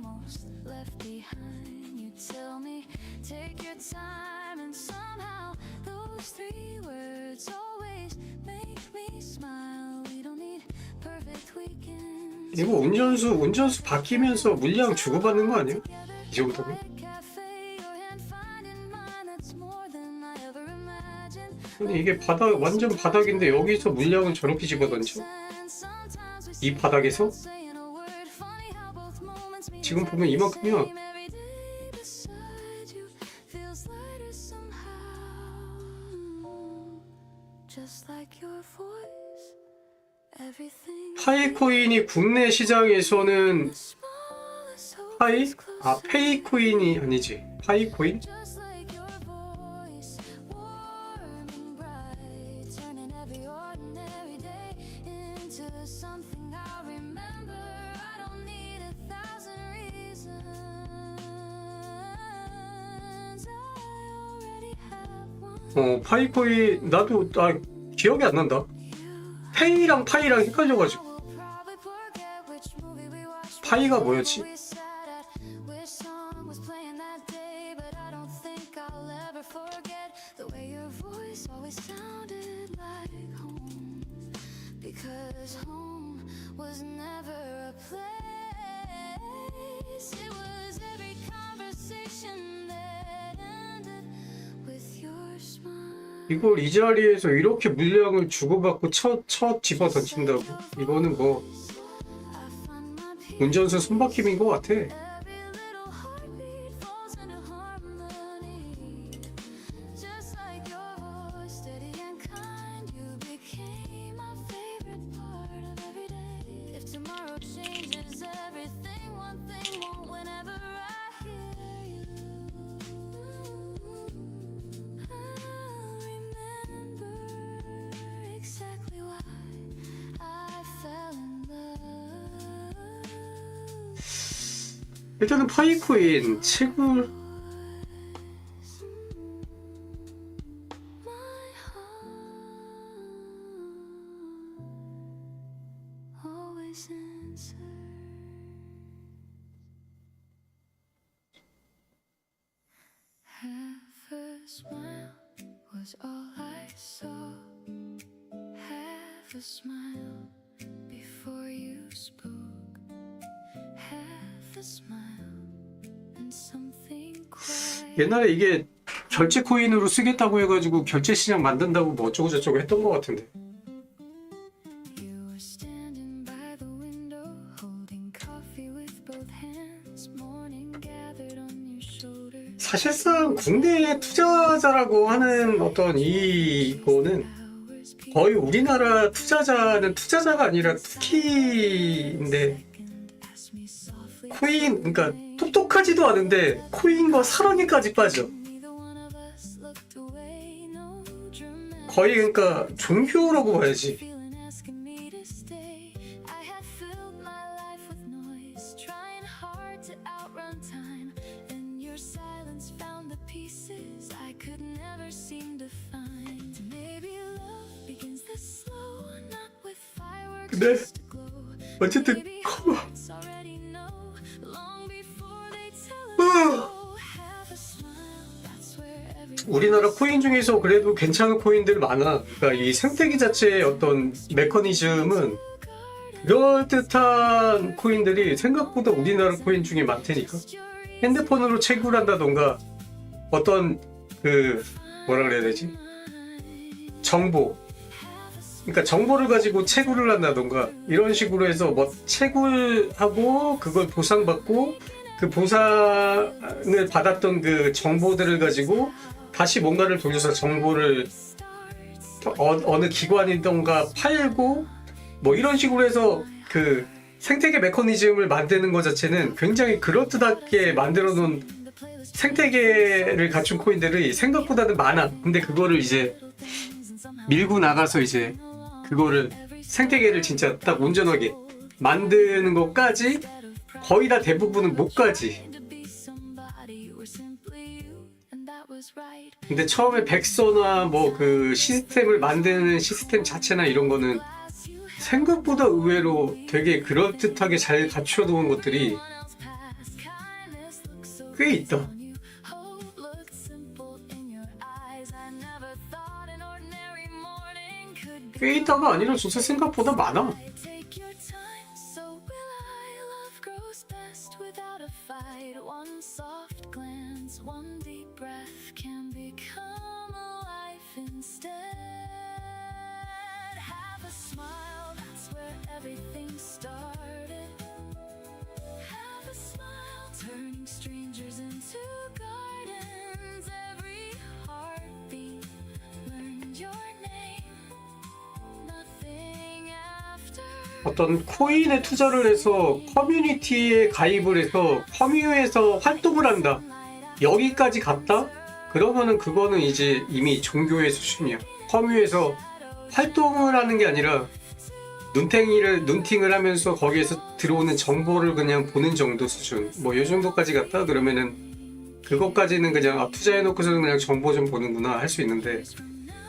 이거 운전수 바뀌면서 물량 주고받는 거 아니야? 이 정도면? 근데 이게 바닥, 완전 바닥인데 여기서 물량을 저렇게 집어던져? 이 바닥에서? 지금 보면 이만큼이야. 파이코인이 국내 시장에서는 파이? 아, 페이코인이 아니지. 파이코인? 파이코인 나도 기억이 안 난다. 페이랑 파이랑 헷갈려가지고. 파이가 뭐였지? 이걸 이 자리에서 이렇게 물량을 주고받고 첫 집어 던진다고? 이거는 뭐 운전수 손바뀜인 것 같아. 일단은 파이코인 채굴 smile was all I saw. Have a smile before you spoke. Have a smile and something quiet. 옛날에 이게 결제 코인으로 쓰겠다고 해가지고 결제 시장 만든다고 뭐 어쩌고 저쩌고 했던 것 같은데. You were standing by the window, holding coffee with both hands. Morning gathered on your shoulders. 사실상 국내 투자자라고 하는 어떤 이거는 거의 우리나라 투자자는 투자자가 아니라 투키인데, 코인, 그러니까 똑똑하지도 않은데 코인과 사랑에까지 빠져. 거의 그러니까 종교라고 봐야지. 근데 어쨌든 우리나라 코인 중에서 그래도 괜찮은 코인들 많아. 그러니까 이 생태계 자체의 어떤 메커니즘은 그럴듯한 코인들이 생각보다 우리나라 코인 중에 많다니까. 핸드폰으로 채굴 한다던가 어떤 그 뭐라 그래야 되지? 정보. 그러니까 정보를 가지고 채굴을 한다던가 이런 식으로 해서 뭐 채굴하고 그걸 보상받고 그 보상을 받았던 그 정보들을 가지고 다시 뭔가를 돌려서 정보를 어느 기관이던가 팔고 뭐 이런 식으로 해서 그 생태계 메커니즘을 만드는 것 자체는 굉장히 그럴듯하게 만들어 놓은 생태계를 갖춘 코인들이 생각보다는 많아. 근데 그거를 이제 밀고 나가서 이제 그거를 생태계를 진짜 딱 온전하게 만드는 것까지 거의 다 대부분은 못 가지. 근데 처음에 백서나 뭐 그 시스템을 만드는 시스템 자체나 이런 거는 생각보다 의외로 되게 그럴듯하게 잘 갖춰놓은 것들이 꽤 있다. 꽤 있다가 아니라 진짜 생각보다 많아. Turning strangers into gardens, every heartbeat learned your name. Nothing after. 어떤 코인에 투자를 해서 커뮤니티에 가입을 해서 커뮤에서 활동을 한다. 여기까지 갔다? 그러면은 그거는 이제 이미 종교의 수준이야. 커뮤에서 활동을 하는 게 아니라 눈팅을 하면서 거기에서 들어오는 정보를 그냥 보는 정도 수준. 뭐 이 정도까지 갔다? 그러면은 그것까지는 그냥 투자해놓고서는 그냥 정보 좀 보는구나 할 수 있는데,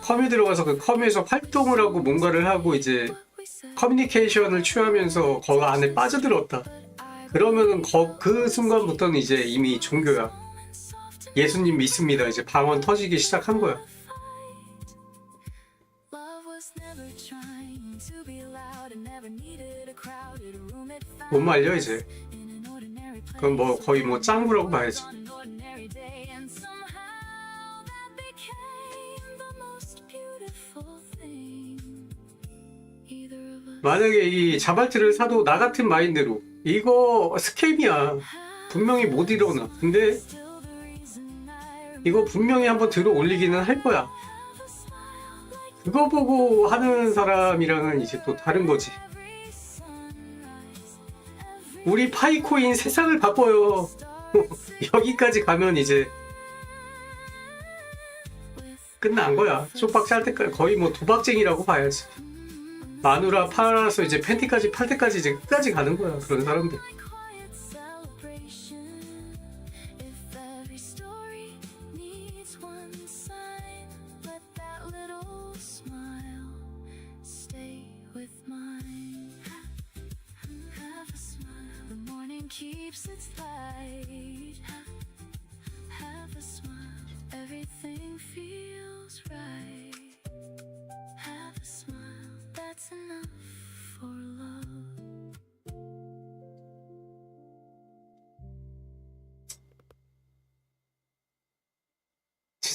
커뮤 들어가서 그 커뮤에서 활동을 하고 뭔가를 하고 이제 커뮤니케이션을 취하면서 거기 안에 빠져들었다. 그러면은 그 순간부터는 이제 이미 종교야. 예수님 믿습니다. 이제 방언 터지기 시작한 거야. 못 말려 이제. 그건 뭐 거의 뭐 짱구라고 봐야지. 만약에 이 자발트를 사도 나 같은 마인드로 이거 스캠이야. 분명히 못 일어나. 근데 이거 분명히 한번 들어 올리기는 할 거야. 그거 보고 하는 사람이랑은 이제 또 다른 거지. 우리 파이코인 세상을 바꿔요. 여기까지 가면 이제 끝난 거야. 쪽박 짤 때까지 거의 뭐 도박쟁이라고 봐야지. 마누라 팔아서 이제 팬티까지 팔 때까지 이제 끝까지 가는 거야. 그런 사람들. Keeps its light. Have a smile. Everything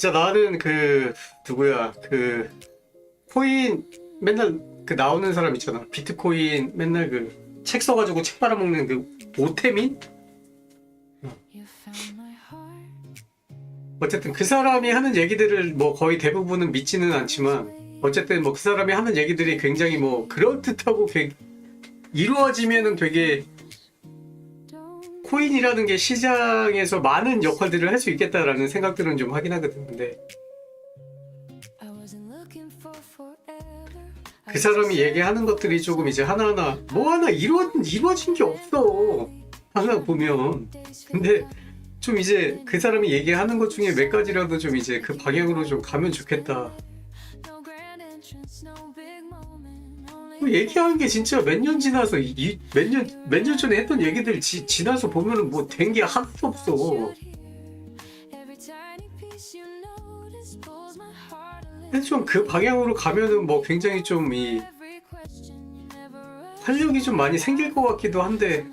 진짜 나는 그 누구야 그 코인 맨날 그 나오는 사람 있잖아. 비트코인 맨날 그 책 써가지고 책 빨아먹는 그 오태민? 어쨌든 그 사람이 하는 얘기들을 뭐 거의 대부분은 믿지는 않지만 어쨌든 뭐 그 사람이 하는 얘기들이 굉장히 뭐 그럴듯하고 이루어지면은 되게 코인이라는 게 시장에서 많은 역할들을 할 수 있겠다라는 생각들은 좀 하긴 하거든. 근데 그 사람이 얘기하는 것들이 조금 이제 하나하나 뭐 하나 이루어진 게 없어. 하나 보면. 근데 좀 이제 그 사람이 얘기하는 것 중에 몇 가지라도 좀 이제 그 방향으로 좀 가면 좋겠다. 얘기하는 게 진짜 몇 년 지나서 몇 년 전에 했던 얘기들 지나서 보면은 뭐 된 게 하나도 없어. 좀 그 방향으로 가면은 뭐 굉장히 좀 이 활력이 좀 많이 생길 것 같기도 한데.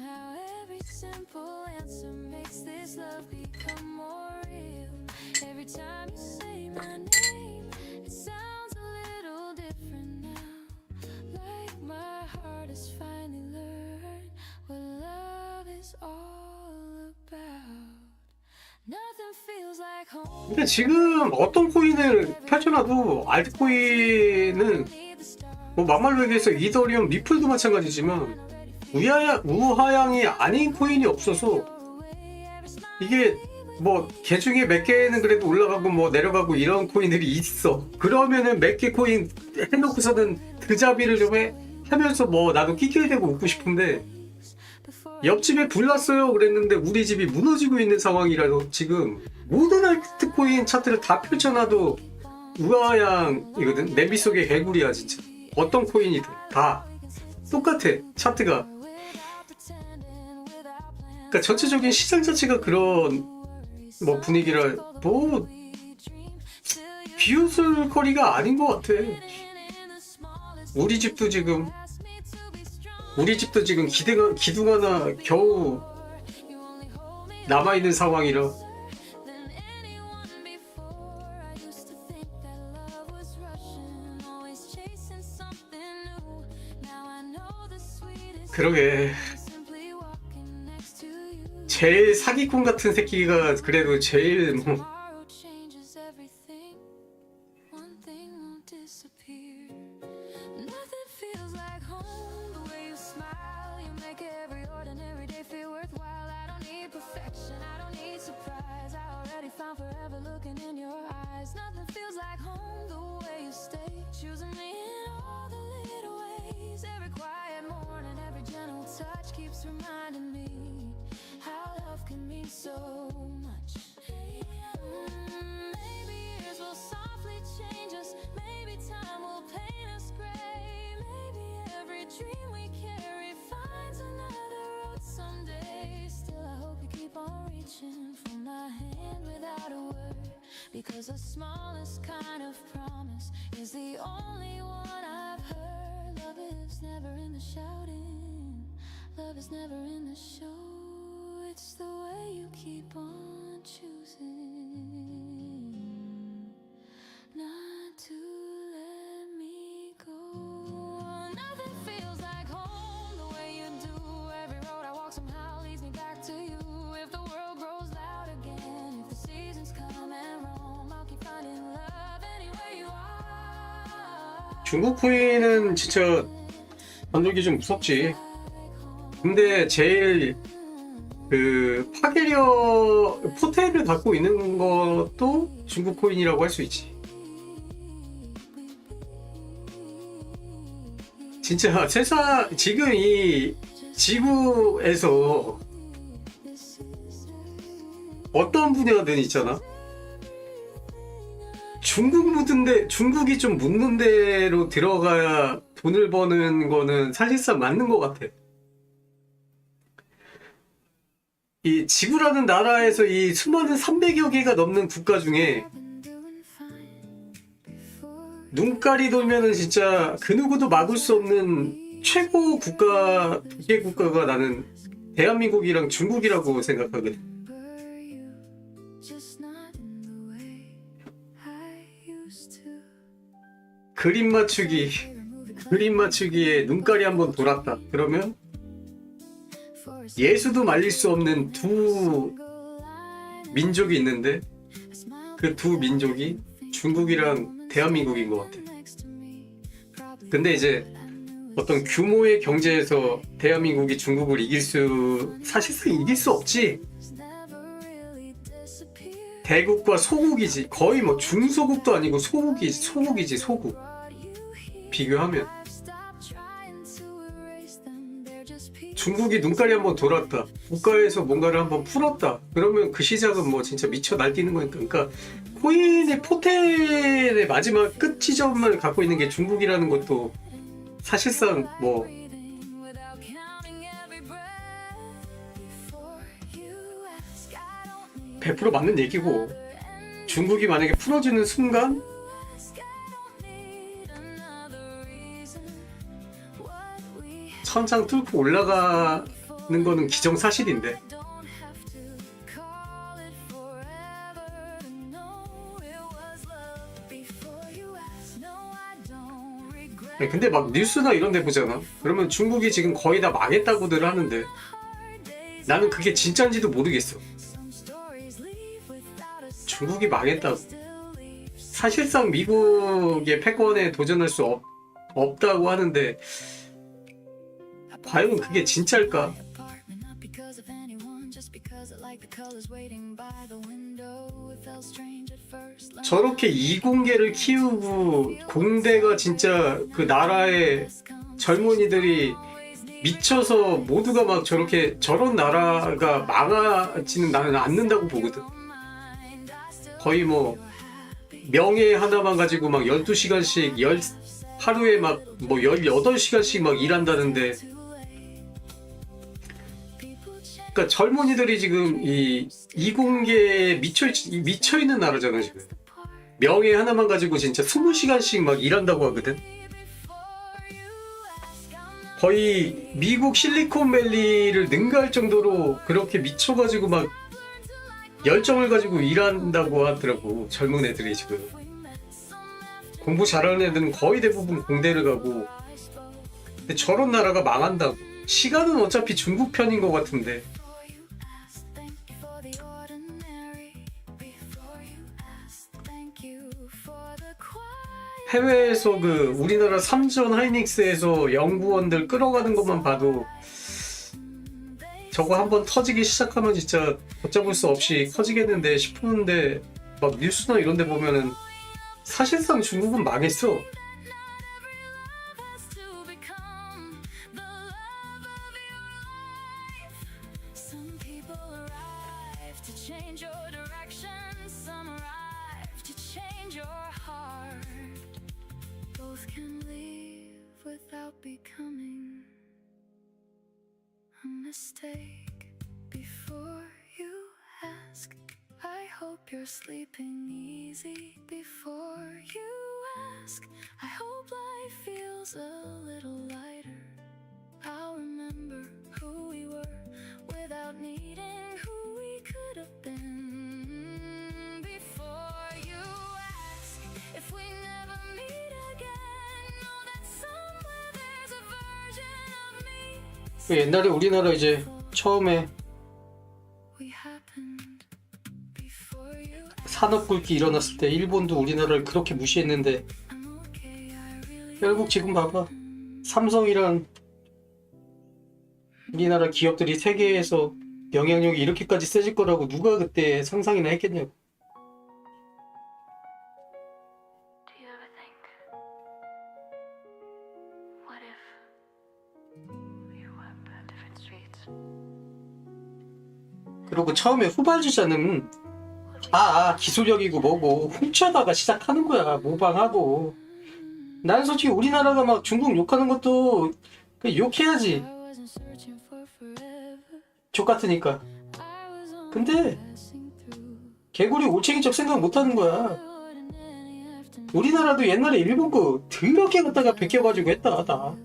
근데 지금 어떤 코인을 펼쳐놔도 알트코인은 뭐 막말로 얘기해서 이더리움, 리플도 마찬가지지만 우하향이 아닌 코인이 없어서 이게 뭐 개중에 몇 개는 그래도 올라가고 뭐 내려가고 이런 코인들이 있어. 그러면은 몇 개 코인 해놓고서는 드자비를 좀 하면서 뭐 나도 끼끼대고 웃고 싶은데 옆집에 불 났어요 그랬는데 우리 집이 무너지고 있는 상황이라서 지금 모든 알트코인 차트를 다 펼쳐놔도 우하향이거든. 냄비 속의 개구리야 진짜. 어떤 코인이든 다 똑같아 차트가. 그러니까 전체적인 시장 자체가 그런 뭐 분위기라 뭐 비웃을 거리가 아닌 것 같아. 우리 집도 지금 기둥 하나 겨우 남아있는 상황이라. 그러게 제일 사기꾼 같은 새끼가 그래도 제일 뭐 Because the smallest kind of promise is the only one I've heard. Love is never in the shouting, love is never in the show. It's the way you keep on choosing not to let me go. Nothing feels like home the way you do. Every road I walk somehow leads me back to you. If the world grows loud again, if the seasons come and roam, I'll keep finding love anywhere you are. 중국 코인은 진짜 만들기 좀 무섭지. 근데 제일 그 파괴력 포텐을 갖고 있는 것도 중국 코인이라고 할 수 있지. 진짜 지금 이 지구에서 어떤 분야든 있잖아. 중국이 좀 묻는 데로 들어가야 돈을 버는 거는 사실상 맞는 것 같아. 이 지구라는 나라에서 이 수많은 300여 개가 넘는 국가 중에 눈깔이 돌면은 진짜 그 누구도 막을 수 없는 최고 국가, 두 개 국가가 나는 대한민국이랑 중국이라고 생각하거든. 그림 맞추기에 눈깔이 한번 돌았다. 그러면 예수도 말릴 수 없는 두 민족이 있는데 그 두 민족이 중국이랑 대한민국인 것 같아. 근데 이제 어떤 규모의 경제에서 대한민국이 중국을 사실상 이길 수 없지. 대국과 소국이지. 거의 뭐 중소국도 아니고 소국이지 소국. 비교하면 중국이 눈깔이 한번 돌았다. 국가에서 뭔가를 한번 풀었다. 그러면 그 시작은 뭐 진짜 미쳐 날뛰는 거니까. 그러니까 코인의 포텐의 마지막 끝 지점을 갖고 있는 게 중국이라는 것도 사실상 뭐 100% 맞는 얘기고, 중국이 만약에 풀어주는 순간 천장 뚫고 올라가는 거는 기정사실인데, 근데 막 뉴스나 이런 데 보잖아. 그러면 중국이 지금 거의 다 망했다고들 하는데 나는 그게 진짜인지도 모르겠어. 중국이 망했다고. 사실상 미국의 패권에 도전할 수 없다고 하는데 과연 그게 진짜일까? 저렇게 이공계를 키우고 공대가 진짜 그 나라의 젊은이들이 미쳐서 모두가 막 저런 나라가 망하지는 나는 않는다고 보거든. 거의 뭐 명예 하나만 가지고 막 12시간씩 하루에 막 뭐 18시간씩 막 일한다는데, 그러니까 젊은이들이 지금 이 이공계에 미쳐 있는 나라잖아 지금. 명예 하나만 가지고 진짜 20시간씩 막 일한다고 하거든. 거의 미국 실리콘밸리를 능가할 정도로 그렇게 미쳐가지고 막 열정을 가지고 일한다고 하더라고. 젊은 애들이 지금. 공부 잘하는 애들은 거의 대부분 공대를 가고. 근데 저런 나라가 망한다고. 시간은 어차피 중국 편인 것 같은데. 해외에서 그 우리나라 삼전하이닉스에서 연구원들 끌어가는 것만 봐도 저거 한번 터지기 시작하면 진짜 걷잡을 수 없이 커지겠는데 싶었는데, 막 뉴스나 이런 데 보면은 사실상 중국은 망했어. Becoming a mistake before you ask. I hope you're sleeping easy before you ask. I hope life feels a little lighter. I'll remember who we were without needing who we could have been before you ask if we never meet again. Know that somewhere there's a version of me. 옛날에 우리나라 이제 처음에 산업 굴기 일어났을 때 일본도 우리나라를 그렇게 무시했는데 결국 지금 봐봐. 삼성이란 우리나라 기업들이 세계에서 영향력이 이렇게까지 세질 거라고 누가 그때 상상이나 했겠냐고. 그리고 처음에 후발주자는 기술력이고 뭐고 훔쳐다가 시작하는 거야. 모방하고. 난 솔직히 우리나라가 막 중국 욕하는 것도 욕해야지. 족같으니까. 근데 개구리 올챙이적 생각 못하는 거야. 우리나라도 옛날에 일본 거 더럽게 갖다가 베껴가지고 했다 하다.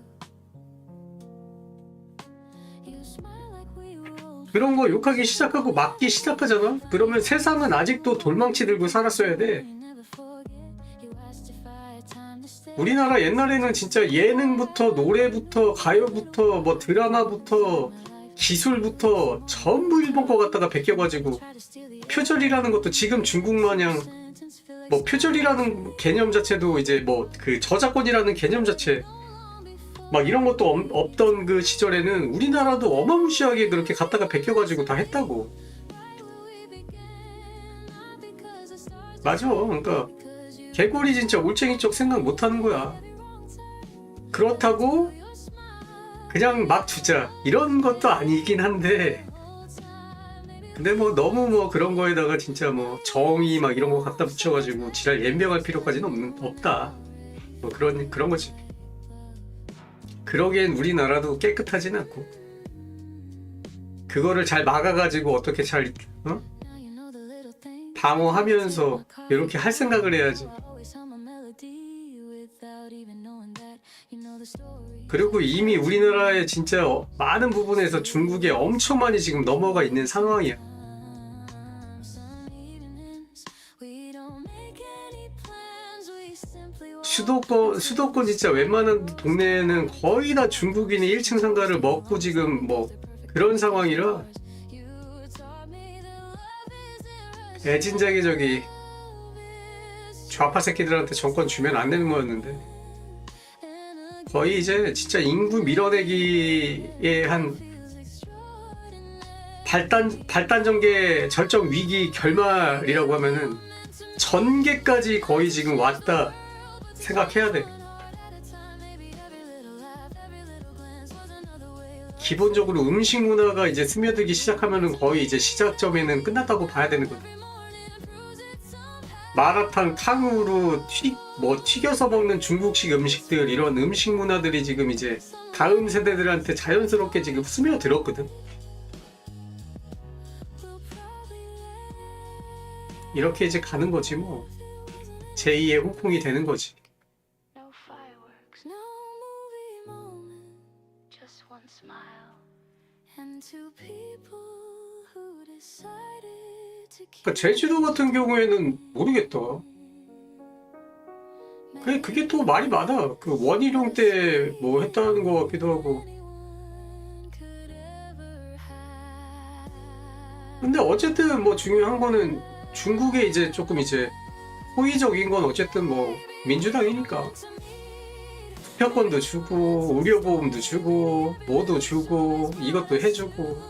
그런 거 욕하기 시작하고 막기 시작하잖아? 그러면 세상은 아직도 돌망치 들고 살았어야 돼. 우리나라 옛날에는 진짜 예능부터 노래부터 가요부터 뭐 드라마부터 기술부터 전부 일본 거 갖다가 베껴가지고 표절이라는 것도 지금 중국 마냥 뭐 표절이라는 개념 자체도 이제 뭐 그 저작권이라는 개념 자체 막 이런 것도 없던 그 시절에는 우리나라도 어마무시하게 그렇게 갖다가 베껴가지고 다 했다고. 맞아. 그러니까 개꼬리 진짜 올챙이 쪽 생각 못하는 거야. 그렇다고 그냥 막 주자 이런 것도 아니긴 한데, 근데 뭐 너무 뭐 그런 거에다가 진짜 뭐 정의 막 이런 거 갖다 붙여가지고 지랄 연명할 필요까지는 없다. 뭐 그런 거지. 그러기엔 우리나라도 깨끗하진 않고 그거를 잘 막아가지고 어떻게 잘 방어하면서 이렇게 할 생각을 해야지. 그리고 이미 우리나라에 진짜 많은 부분에서 중국에 엄청 많이 지금 넘어가 있는 상황이야. 수도권 진짜 웬만한 동네에는 거의 다 중국인이 1층 상가를 먹고 지금 뭐 그런 상황이라 애진작에 저기 좌파 새끼들한테 정권 주면 안 되는 거였는데 거의 이제 진짜 인구 밀어내기의 한 발단 전개 절정 위기 결말이라고 하면은 전개까지 거의 지금 왔다 생각해야 돼. 기본적으로 음식 문화가 이제 스며들기 시작하면은 거의 이제 시작점에는 끝났다고 봐야 되는 거다. 마라탕, 탕후루, 튀겨서 먹는 중국식 음식들 이런 음식 문화들이 지금 이제 다음 세대들한테 자연스럽게 지금 스며들었거든. 이렇게 이제 가는 거지 뭐. 제2의 홍콩이 되는 거지. 그러니까 제주도 같은 경우에는 모르겠다. 그게 또 말이 많아. 그 원희룡 때 뭐 했다는 것 같기도 하고. 근데 어쨌든 뭐 중요한 거는 중국에 이제 조금 이제 호의적인 건 어쨌든 뭐 민주당이니까 투표권도 주고 의료보험도 주고 뭐도 주고 이것도 해주고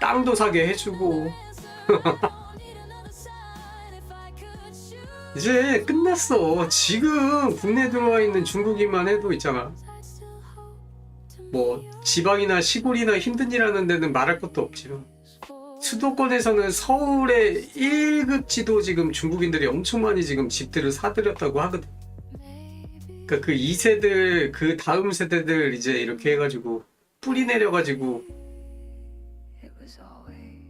땅도 사게 해주고 이제 끝났어. 지금 국내 들어와 있는 중국인만 해도 있잖아. 뭐 지방이나 시골이나 힘든 일 하는 데는 말할 것도 없지만 수도권에서는 서울의 1급지도 지금 중국인들이 엄청 많이 지금 집들을 사들였다고 하거든. 그러니까 그 2세들 그 다음 세대들 이제 이렇게 해가지고 뿌리 내려가지고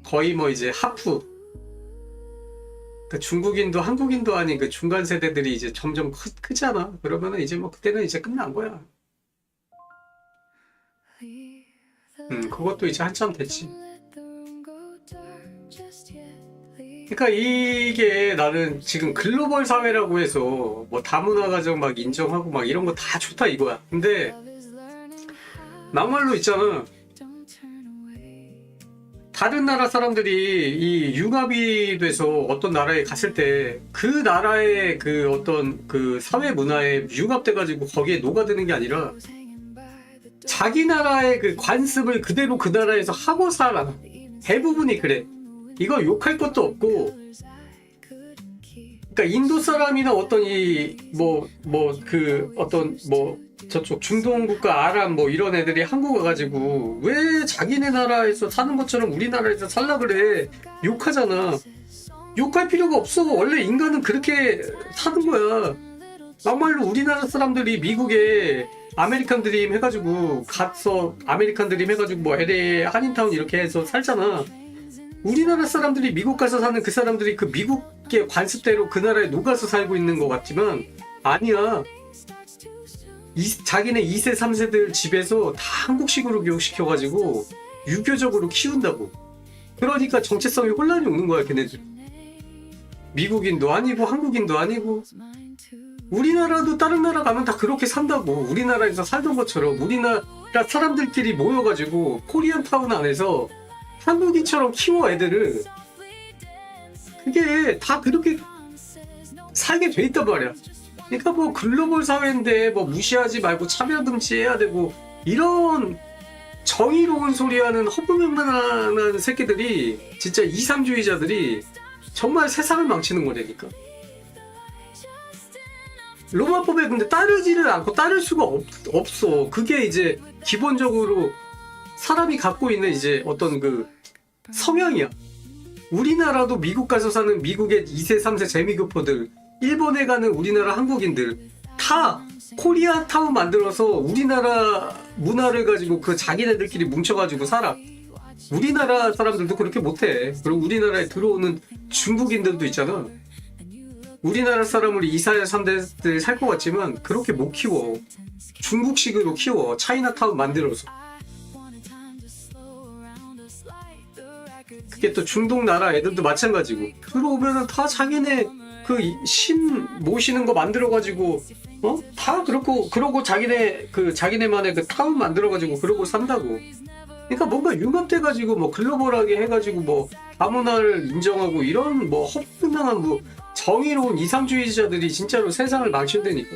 거의 뭐 이제 하프, 그러니까 중국인도 한국인도 아닌 그 중간 세대들이 이제 점점 크잖아. 그러면은 이제 뭐 그때는 이제 끝난 거야. 그것도 이제 한참 됐지. 그러니까 이게 나는 지금 글로벌 사회라고 해서 뭐 다문화 가정 막 인정하고 막 이런 거 다 좋다 이거야. 근데 막말로 있잖아. 다른 나라 사람들이 이 융합이 돼서 어떤 나라에 갔을 때 그 나라의 그 어떤 그 사회 문화에 융합돼 가지고 거기에 녹아드는 게 아니라 자기 나라의 그 관습을 그대로 그 나라에서 하고 살아. 대부분이 그래. 이거 욕할 것도 없고, 그러니까 인도 사람이나 어떤 저쪽 중동 국가 아랍 뭐 이런 애들이 한국 와가지고 왜 자기네 나라에서 사는 것처럼 우리나라에서 살라 그래. 욕하잖아. 욕할 필요가 없어. 원래 인간은 그렇게 사는 거야. 막말로 우리나라 사람들이 미국에 아메리칸 드림 해가지고 가서 아메리칸 드림 해가지고 뭐 LA 한인타운 이렇게 해서 살잖아. 우리나라 사람들이 미국 가서 사는 그 사람들이 그 미국의 관습대로 그 나라에 녹아서 살고 있는 것 같지만 아니야. 자기네 2세 3세들 집에서 다 한국식으로 교육시켜가지고 유교적으로 키운다고. 그러니까 정체성에 혼란이 오는 거야 걔네들. 미국인도 아니고 한국인도 아니고 우리나라도 다른 나라 가면 다 그렇게 산다고. 우리나라에서 살던 것처럼 우리나라 사람들끼리 모여가지고 코리안 타운 안에서 한국인처럼 키워 애들을. 그게 다 그렇게 살게 돼 있단 말이야. 그러니까 뭐 글로벌 사회인데 뭐 무시하지 말고 차별금지해야 되고 이런 정의로운 소리하는 허무맹랑한 새끼들이 진짜 이상주의자들이 정말 세상을 망치는 거라니까. 로마법에 근데 따르지를 않고 따를 수가 없어. 그게 이제 기본적으로 사람이 갖고 있는 이제 어떤 그 성향이야. 우리나라도 미국 가서 사는 미국의 2세, 3세 재미교포들, 일본에 가는 우리나라 한국인들 다 코리아 타운 만들어서 우리나라 문화를 가지고 그 자기네들끼리 뭉쳐가지고 살아. 우리나라 사람들도 그렇게 못해. 그리고 우리나라에 들어오는 중국인들도 있잖아. 우리나라 사람을 2사, 3대들 살 것 같지만 그렇게 못 키워. 중국식으로 키워. 차이나타운 만들어서. 그게 또 중동 나라 애들도 마찬가지고. 들어오면은 다 자기네 그 신 모시는 거 만들어가지고 다 그러고 자기네만의 그 타운 만들어가지고 그러고 산다고. 그러니까 뭔가 융합돼가지고 뭐 글로벌하게 해가지고 뭐 다문화를 인정하고 이런 뭐 허무맹랑한 뭐 정의로운 이상주의자들이 진짜로 세상을 망친다니까.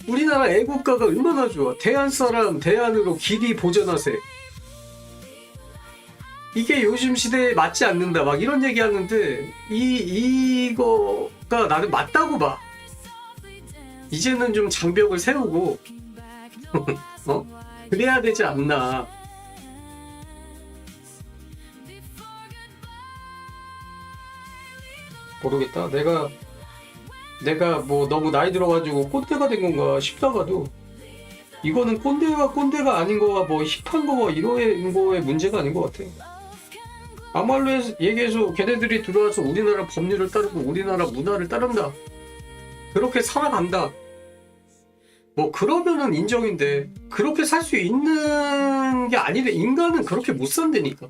우리나라 애국가가 얼마나 좋아. 대한 사람 대안으로 길이 보전하세. 이게 요즘 시대에 맞지 않는다 막 이런 얘기 하는데 이거가 나는 맞다고 봐. 이제는 좀 장벽을 세우고 그래야 되지 않나. 모르겠다. 내가 뭐 너무 나이 들어가지고 꼰대가 된 건가 싶다가도 이거는 꼰대가 아닌 거와 뭐 힙한 거와 이런 거의 문제가 아닌 것 같아. 아말로 얘기해서 걔네들이 들어와서 우리나라 법률을 따르고 우리나라 문화를 따른다. 그렇게 살아간다. 뭐 그러면은 인정인데 그렇게 살 수 있는 게 아니래. 인간은 그렇게 못 산다니까.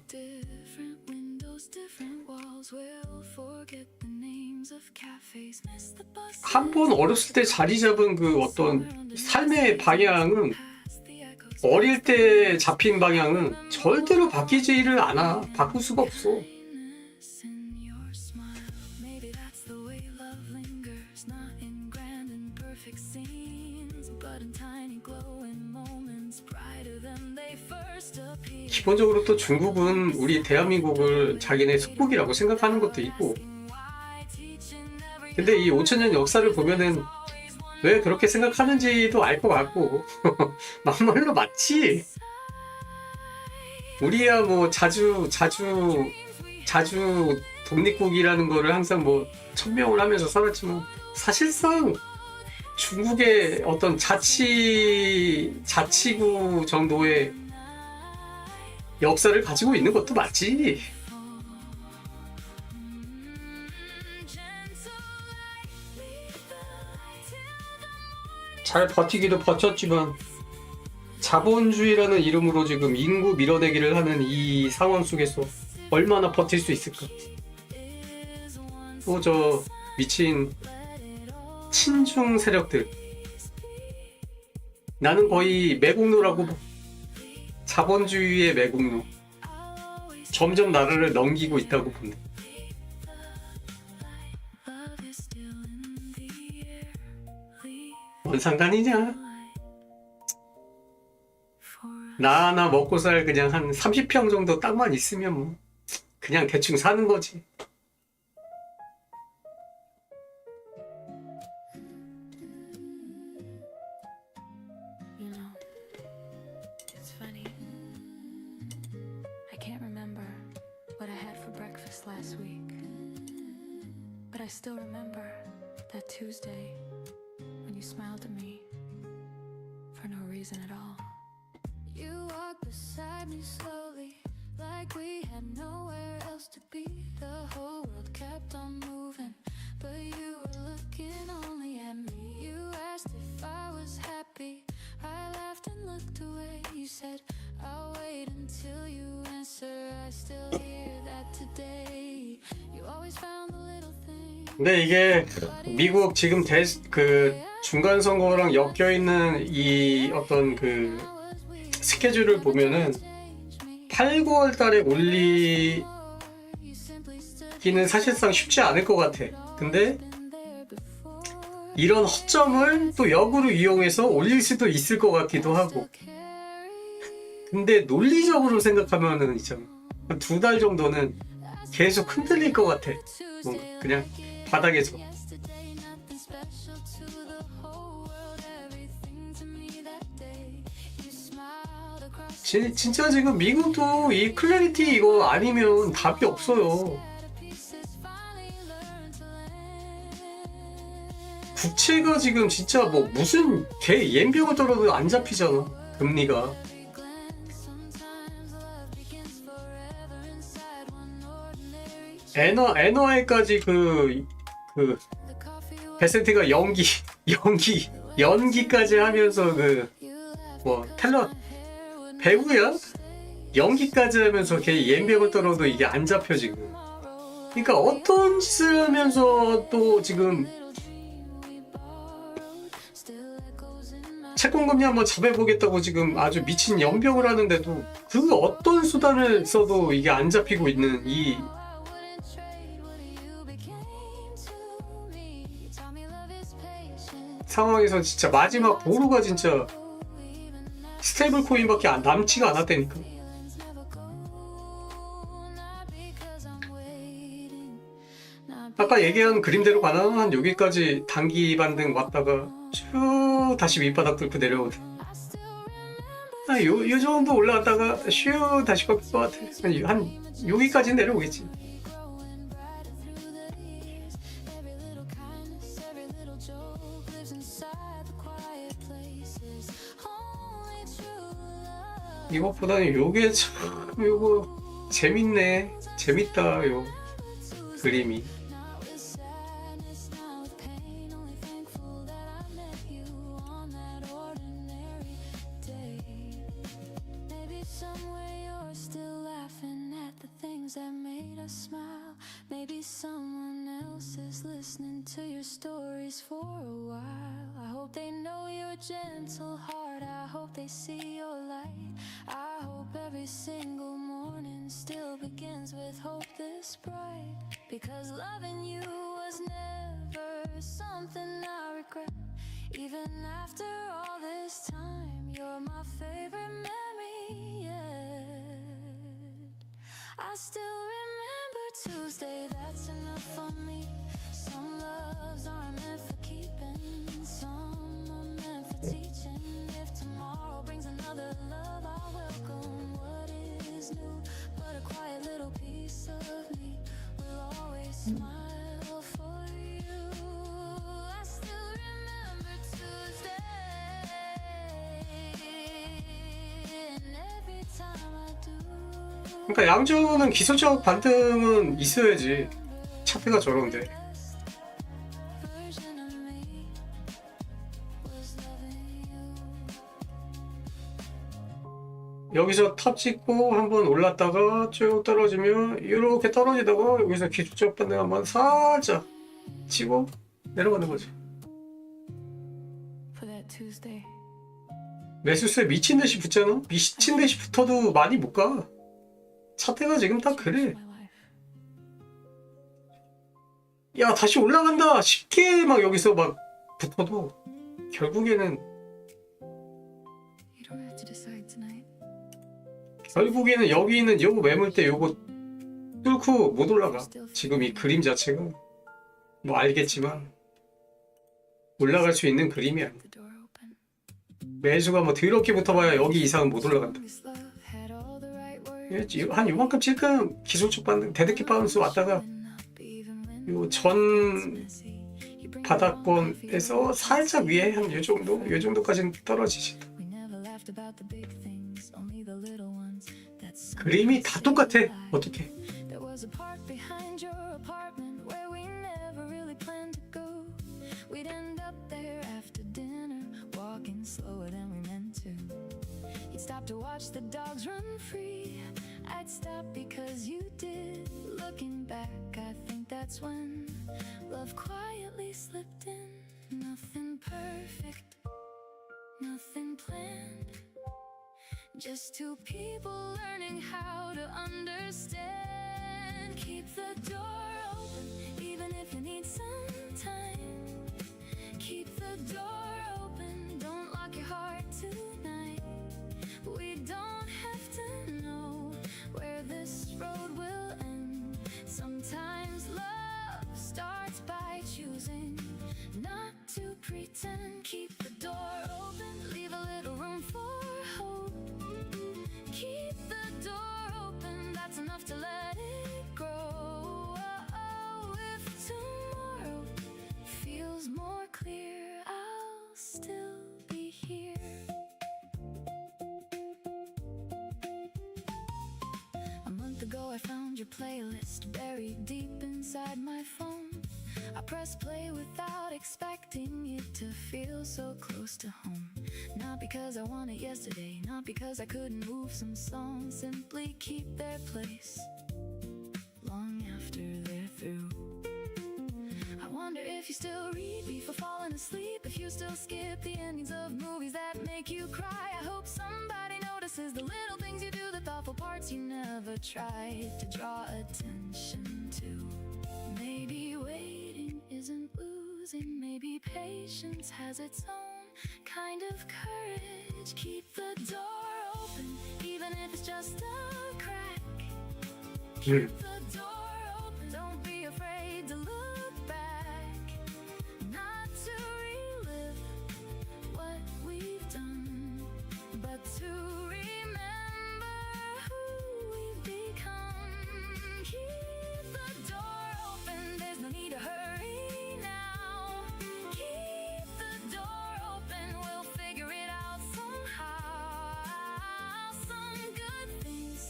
한 번 어렸을 때 자리 잡은 그 어떤 삶의 방향은 어릴 때 잡힌 방향은 절대로 바뀌지를 않아. 바꿀 수가 없어. 기본적으로 또 중국은 우리 대한민국을 자기네 속국이라고 생각하는 것도 있고. 근데 이 5천년 역사를 보면은 왜 그렇게 생각하는지도 알 것 같고 막말로 맞지. 우리야 뭐 자주 독립국이라는 거를 항상 뭐 천명을 하면서 살았지만 사실상 중국의 어떤 자치구 정도의 역사를 가지고 있는 것도 맞지. 잘 버티기도 버텼지만 자본주의라는 이름으로 지금 인구 밀어내기를 하는 이 상황 속에서 얼마나 버틸 수 있을까? 또 저 미친 친중 세력들, 나는 거의 매국노라고 봐. 자본주의의 매국노. 점점 나라를 넘기고 있다고 본다. 뭔 상관이냐? 나 하나 먹고 살 그냥 한 30평 정도 땅만 있으면 뭐 그냥 대충 사는 거지. You know, it's funny. I can't remember what I had for breakfast last week, but I still remember that Tuesday when you smiled at me for no reason at all. You walked beside me slowly, like we had nowhere else to be. The whole world kept on moving, but you were looking only at me. You asked if I was happy, I laughed and looked away. You said, I'll wait until you answer. I still hear that today. You always found the little things 근데 이게 미국 지금 그 중간 선거랑 엮여 있는 이 어떤 그 스케줄을 보면은 8, 9월 달에 올리기는 사실상 쉽지 않을 것 같아. 근데 이런 허점을 또 역으로 이용해서 올릴 수도 있을 것 같기도 하고. 근데 논리적으로 생각하면은 있잖아. 한 2달 정도는 계속 흔들릴 것 같아. 뭔가 그냥 바닥에서. 진짜 지금 미국도 이 클래리티 이거 아니면 답이 없어요. 국채가 지금 진짜 뭐 무슨 개 옌병을 떨어도 안 잡히잖아. 금리가. NY까지 그 베센트가 연기까지 하면서 뭐 탤런 배우야? 연기까지 하면서 걔 옌병을 떨어도 이게 안 잡혀 지금. 그러니까 어떤 짓을 하면서 또 지금 채권금리 한번 잡아보겠다고 지금 아주 미친 연병을 하는데도 그 어떤 수단을 써도 이게 안 잡히고 있는 이 상황에서 진짜 마지막 보루가 진짜 스테이블 코인밖에 남지가 않았다니까. 아까 얘기한 그림대로 가면 한 여기까지 단기 반등 왔다가 쭉 다시 밑바닥 뚫고 내려오대. 요 정도 올라갔다가 슉 다시 꺾일 것 같아. 한 여기까지 내려오겠지. 이것보다는 요게 참 요거 재밌네. 재밌다 요 그림이. that made us smile. Maybe someone else is listening to your stories for a while. I hope they know your gentle heart. I hope they see your light. I hope every single morning still begins with hope this bright. Because loving you was never something I regret. Even after all this time, you're my favorite memory yet. I still remember Tuesday, that's enough for me. Some loves aren't meant for keeping, some are meant for teaching. If tomorrow brings another love, I'll welcome what is new. But a quiet little piece of me will always smile for you. I still remember Tuesday, and every time I do. 그러니까 양주는 기술적 반등은 있어야지. 차트가 저런데. 여기서 탑 찍고 한번 올랐다가 쭉 떨어지면 이렇게 떨어지다가 여기서 기술적 반등 한번 살짝 치고 내려가는 거지. 매수세 미친 듯이 붙잖아. 미친 듯이 붙어도 많이 못 가. 차트가 지금 다 그래. 야 다시 올라간다 쉽게 막 여기서 막 붙어도 결국에는 여기 있는 요거 매물대 요거 뚫고 못 올라가. 지금 이 그림 자체가 뭐 알겠지만 올라갈 수 있는 그림이 아니야. 매수가 뭐 더럽게 붙어봐야 여기 이상은 못 올라간다. 한 요만큼 찔끔 기술적 반등 대득기 바운스 왔다가 요 전 바닥권에서 살짝 위에 한 요 정도까지는 떨어지지. 그림이 다 똑같아. 어떻게? Stop to watch the dogs run free. I'd stop because you did. Looking back, I think that that's when love quietly slipped in. Nothing perfect, nothing planned. Just two people learning how to understand. Keep the door open, even if you need some time. Keep the door open, don't lock your heart tonight. We don't have to know where this road will end. Sometimes love starts by choosing not to pretend. Keep the door open, leave a little room for hope. Keep the door open, that's enough to let it grow. If tomorrow feels more clear, I'll still be here. A month ago I found your playlist buried deep inside my phone. I pressed play without expecting it to feel so close to home. Not because I want it yesterday, not because I couldn't move some songs. Simply keep their place long after they're through. I wonder if you still read before falling asleep, if you still skip the endings of movies that make you cry. I hope somebody notices the little things you do, the thoughtful parts you never tried to draw attention to. Maybe waiting isn't losing, maybe patience has its own kind of courage. Keep the door open, even if it's just a crack. Keep the door open, don't be afraid to look back. Not to relive what we've done, but to remember who we've become. Keep the door open, there's no need to hurry now. Keep the door open, we'll figure it out somehow. Some good things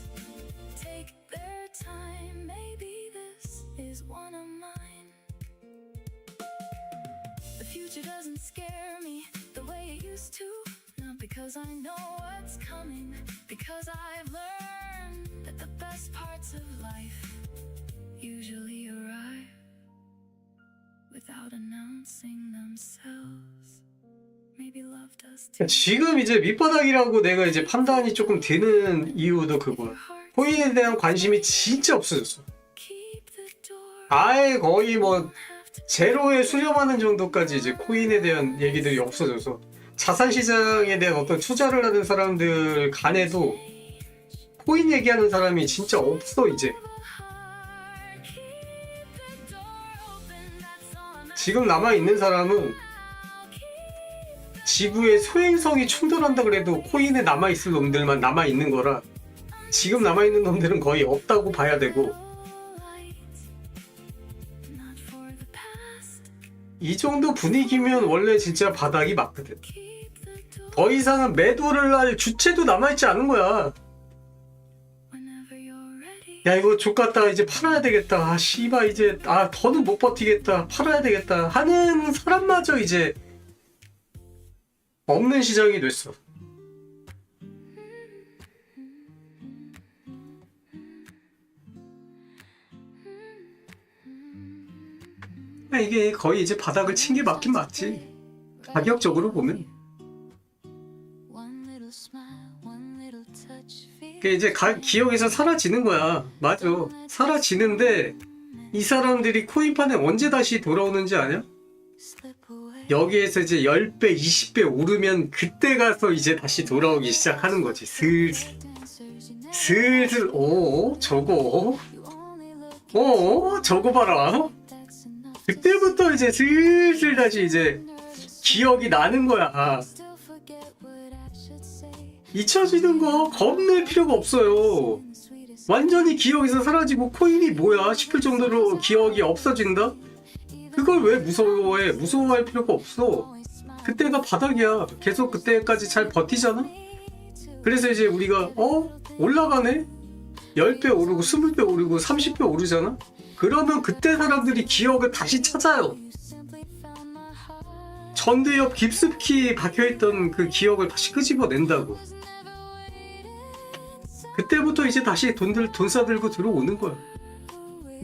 take their time, maybe this is one of mine. The future doesn't scare me the way it used to. Not because I know what's coming, because I've learned that the best parts of life usually arrive without announcing themselves. Maybe love does too. 지금 이제 밑바닥이라고 내가 이제 판단이 조금 되는 이유도 그거야. 코인에 대한 관심이 진짜 없어졌어. Keep the door 아예 거의 뭐 제로에 수렴하는 정도까지 이제 코인에 대한 얘기들이 없어져서 자산 시장에 대한 어떤 투자를 하는 사람들 간에도 코인 얘기하는 사람이 진짜 없어 이제. 지금 남아있는 사람은 지구의 소행성이 충돌한다 그래도 코인에 남아있을 놈들만 남아있는 거라 지금 남아있는 놈들은 거의 없다고 봐야 되고 이 정도 분위기면 원래 진짜 바닥이 맞거든. 더 이상은 매도를 할 주체도 남아있지 않은 거야. 야 이거 족같다 이제 팔아야 되겠다. 아 씨발 이제 더는 못 버티겠다. 팔아야 되겠다 하는 사람마저 이제 없는 시장이 됐어. 이게 거의 이제 바닥을 친 게 맞긴 맞지. 가격적으로 보면. 그게 이제 기억에서 사라지는 거야. 맞아. 사라지는데 이 사람들이 코인판에 언제 다시 돌아오는지 아냐? 여기에서 이제 10배, 20배 오르면 그때 가서 이제 다시 돌아오기 시작하는 거지. 슬슬. 저거 봐라. 그때부터 이제 슬슬 다시 이제 기억이 나는 거야. 잊혀지는 거 겁낼 필요가 없어요. 완전히 기억에서 사라지고 코인이 뭐야 싶을 정도로 기억이 없어진다? 그걸 왜 무서워해? 무서워할 필요가 없어. 그때가 바닥이야. 계속 그때까지 잘 버티잖아? 그래서 이제 우리가 올라가네? 10배 오르고 20배 오르고 30배 오르잖아? 그러면 그때 사람들이 기억을 다시 찾아요. 전대 옆 깊숙이 박혀있던 그 기억을 다시 끄집어낸다고. 그때부터 이제 다시 돈 싸들고 들어오는 거야.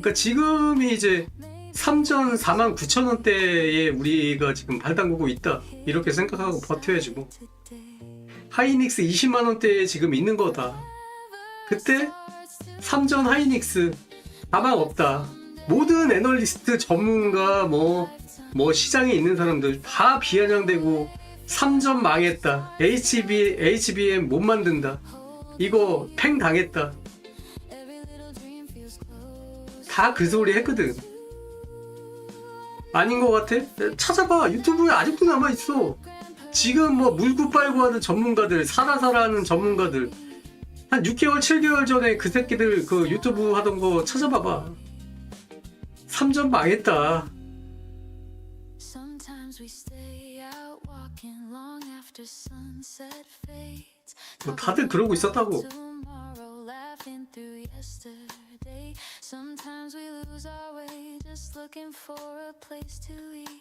그러니까 지금이 이제 삼전 49,000원대에 우리가 지금 발 담그고 있다 이렇게 생각하고 버텨야지 뭐. 하이닉스 20만원대에 지금 있는 거다. 그때 삼전 하이닉스 가망 없다. 모든 애널리스트 전문가 뭐 시장에 있는 사람들 다 비아냥대고 삼전 망했다. HBM 못 만든다. 이거 팽 당했다. 다 그 소리 했거든. 아닌 것 같아? 찾아봐. 유튜브에 아직도 남아있어. 지금 뭐 물고 빨고 하는 전문가들, 사라사라 하는 전문가들, 한 6개월, 7개월 전에 그 새끼들 그 유튜브 하던 거 찾아봐봐. 삼전 망했다. 뭐 다들 그러고 있었다고.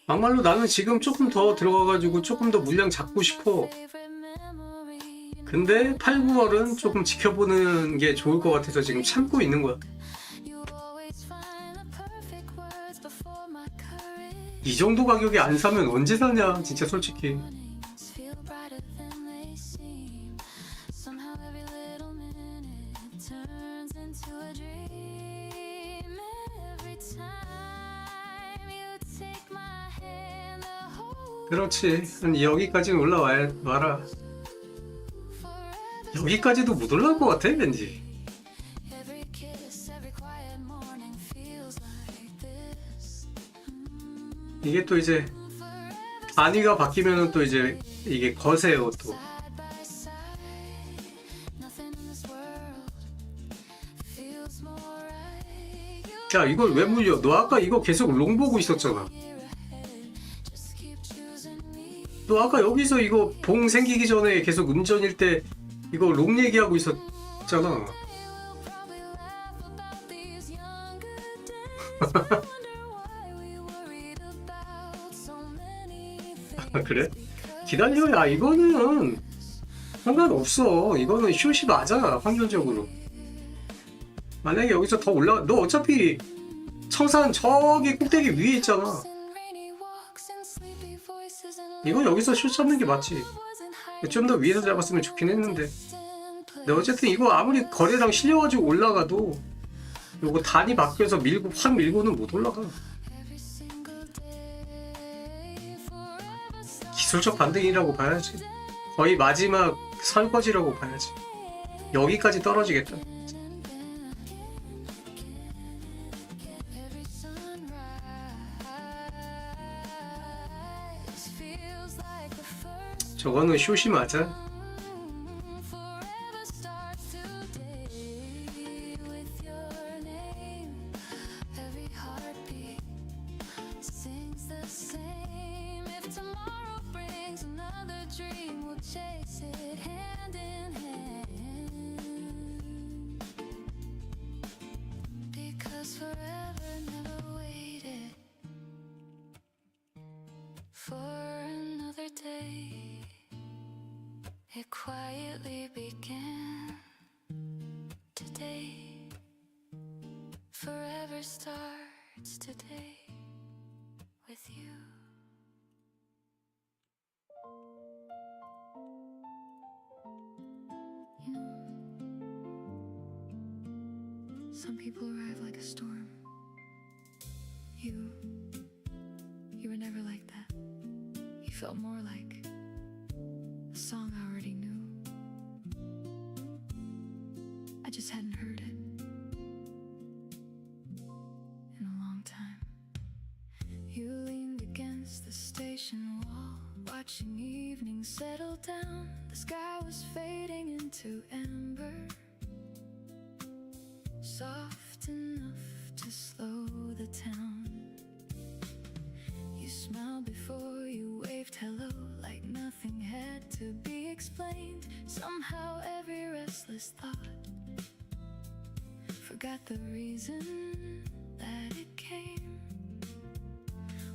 막말로 나는 지금 조금 더 들어가가지고 조금 더 물량 잡고 싶어. 근데 8, 9월은 조금 지켜보는 게 좋을 것 같아서 지금 참고 있는 거야. 이 정도 가격에 안 사면 언제 사냐 진짜 솔직히. 그렇지. 한 여기까지는 올라와라. 여기까지도 못 올라올 것 같아 왠지. 이게 또 이제 단위가 바뀌면은 또 이제 이게 거세요 또. 야 이걸 왜 물려? 너 아까 이거 계속 롱 보고 있었잖아. 너 아까 여기서 이거 봉 생기기 전에 계속 음전일 때 이거 롱 얘기하고 있었잖아. 그래? 기다려. 야 이거는 상관없어. 이거는 숏이 맞아 환경적으로. 만약에 여기서 더 올라가, 너 어차피 청산 저기 꼭대기 위에 있잖아. 이건 여기서 숏 잡는 게 맞지. 좀 더 위에서 잡았으면 좋긴 했는데. 근데 어쨌든 이거 아무리 거래량 실려가지고 올라가도 요거 단이 바뀌어서 확 밀고는 못 올라가. 기술적 반등이라고 봐야지. 거의 마지막 설거지라고 봐야지. 여기까지 떨어지겠다. 저거는 숏이 맞아. It quietly began today. Forever starts today with you. You know, some people arrive like a storm. You were never like that. You felt more like a song I already knew. I just hadn't heard it in a long time. You leaned against the station wall, watching evening settle down. The sky was fading into amber, soft enough to slow the town. You smiled before you waved hello, like nothing had to be explained. Somehow every restless thought forgot the reason that it came.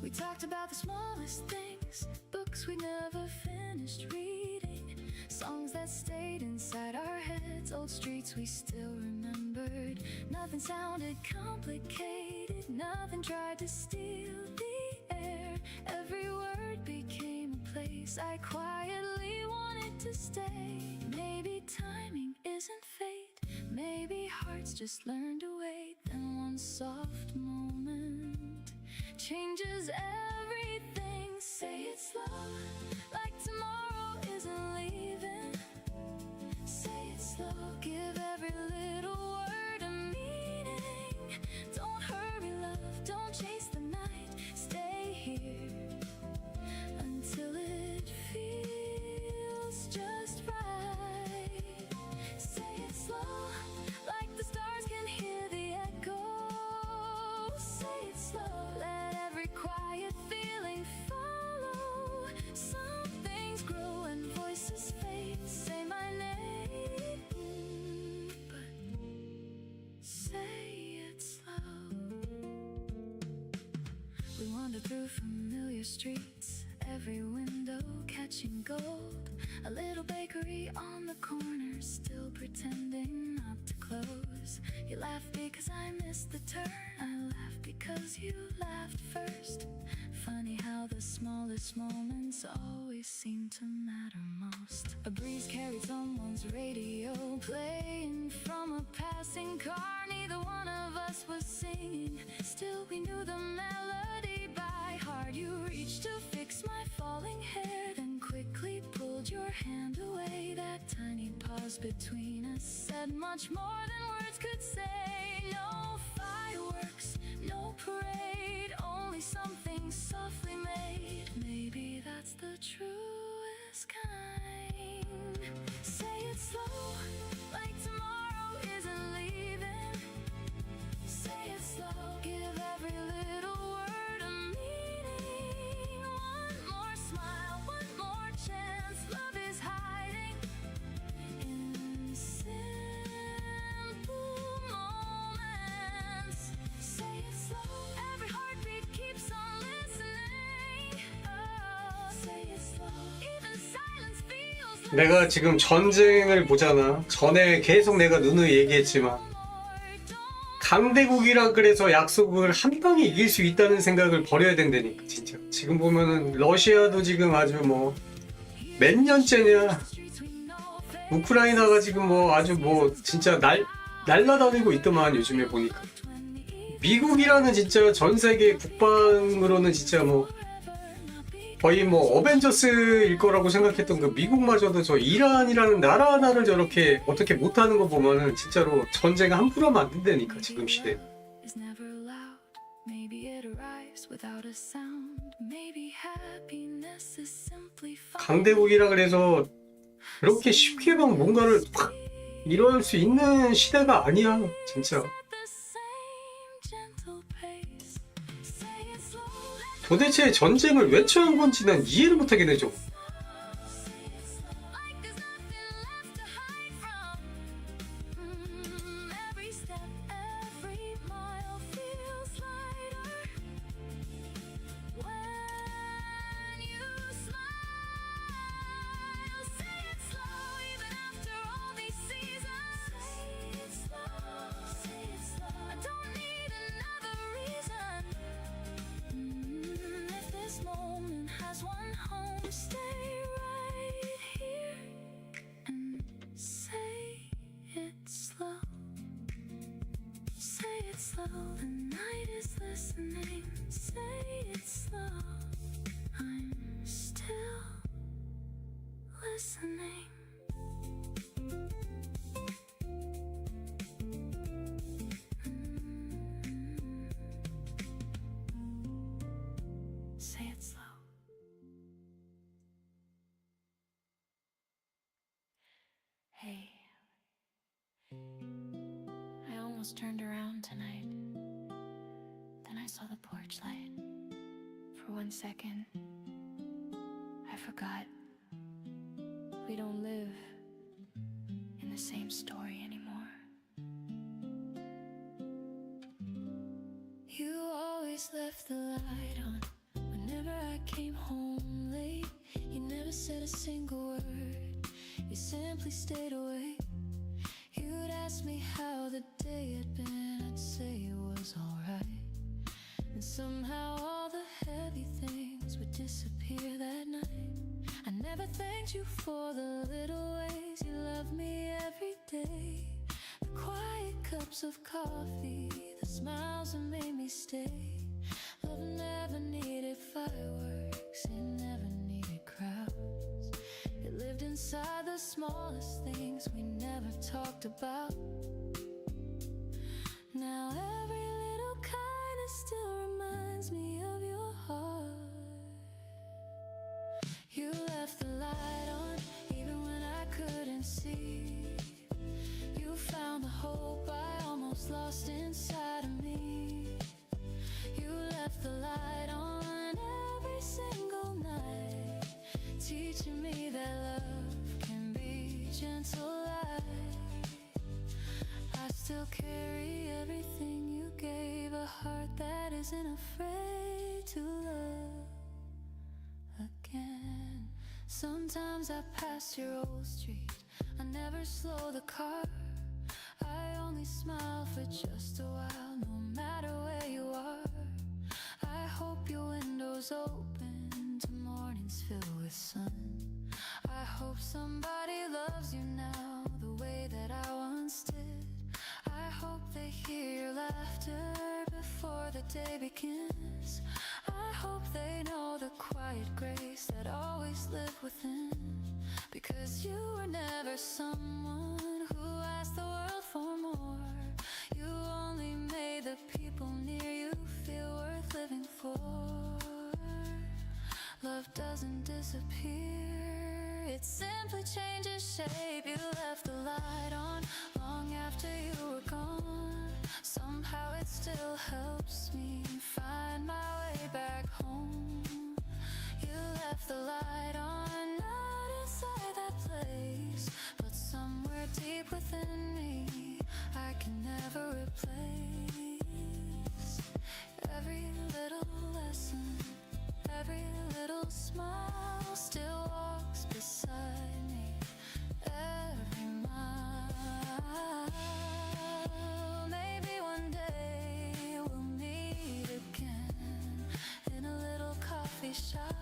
We talked about the smallest things, books we never finished reading, songs that stayed inside our heads, old streets we still remembered. Nothing sounded complicated, Nothing tried to steal the air. Every word became a place I quietly wanted to stay. Maybe timing isn't fate. Maybe hearts just learn to wait. Then one soft moment changes everything. Say it slow, like tomorrow isn't leaving. Say it slow, give every little word a meaning. Don't hurry, love, don't chase the night. Stay here until it feels just right. Say it slow, like the stars can hear the echo. Say it slow, let every quiet feeling follow. Some things grow and voices fade. Say my name, but say it slow. We wander through familiar streets, every window catching gold. A little bakery on the corner, still pretending not to close. You laugh because I missed the turn, I laugh because you laughed first. Funny how the smallest moments always seem to matter most. A breeze carried someone's radio, playing from a passing car. Neither one of us was singing, still we knew the melody by heart. You reached to fix my falling hair, then quickly pulled your hand away. That tiny pause between us said much more than words could say. No fireworks, no parade, only something softly made. Maybe that's the truest kind. Say it slow, like tomorrow isn't leaving. Say it slow, give every little word a meaning. One more smile, one more chance. Love is hiding in simple moments. Say it slow, every heartbeat keeps on listening. Oh, say it slow, even silence feels like 내가 지금 전쟁을 보잖아. 전에 계속 내가 누누이 얘기했지만 강대국이라 그래서 약속을 한 방에 이길 수 있다는 생각을 버려야 된다니까 진짜. 지금 보면은 러시아도 지금 아주 뭐 몇 년째냐, 우크라이나가 지금 뭐 아주 뭐 진짜 날라다니고 있더만 요즘에 보니까. 미국이라는 진짜 전 세계 국방으로는 진짜 뭐 거의 뭐 어벤져스일 거라고 생각했던 그 미국마저도 저 이란이라는 나라 하나를 저렇게 어떻게 못하는 거 보면은 진짜로 전쟁 함부로 하면 안 된다니까 지금 시대. is never loud. Maybe it arrives without a sound. Maybe happiness is simply fun. 강대국이라 그래서 그렇게 쉽게 막 뭔가를 확 이뤄낼 수 있는 시대가 아니야 진짜. At the same gentle pace. Say it slow, 도대체 전쟁을 왜 처한 건지 난 이해를 못하겠네 좀. like there's nothing left to hide from. Every step, every mile feels lighter when you smile. Say it slow, even after all these seasons. Say it slow, say it slow. I don't need another reason. If this moment has one home, stay right here and say it slow. Say it slow, the night is listening. Say it slow, I'm still listening. Say it slow. Hey, I almost turned around tonight. Then I saw the porch light. For 1 second, I forgot we don't live in the same story anymore. You always left the light on whenever I came home late. You never said a single word, you simply stayed away. You'd ask me how the day had been, I'd say it was alright. Somehow all the heavy things would disappear that night. I never thanked you for the little ways you love me every day. The quiet cups of coffee, the smiles that made me stay. Love never needed fireworks, it never needed crowds. It lived inside the smallest things we never talked about. Now every little kindness still reminds me of your heart. You left the light on even when I couldn't see. You found the hope I almost lost inside of me. You left the light on every single night, teaching me that love can be gentle light. I still carry everything you gave, a heart that isn't afraid to love again. Sometimes I pass your old street, I never slow the car. I only smile for just a while, no matter where you are. I hope your window's open to mornings filled with sun. I hope somebody loves you now the way that I once did. I hope they hear your laughter before the day begins. I hope they know the quiet grace that always lived within. Because you were never someone who asked the world for more. You only made the people near you feel worth living for. Love doesn't disappear, it simply changes shape. You left the light on long after you were gone. Somehow it still helps me find my way back home. You left the light on, not inside that place, but somewhere deep within me I can never replace. Every little lesson, every little smile still walks beside me. Every mile, maybe one day we'll meet again in a little coffee shop.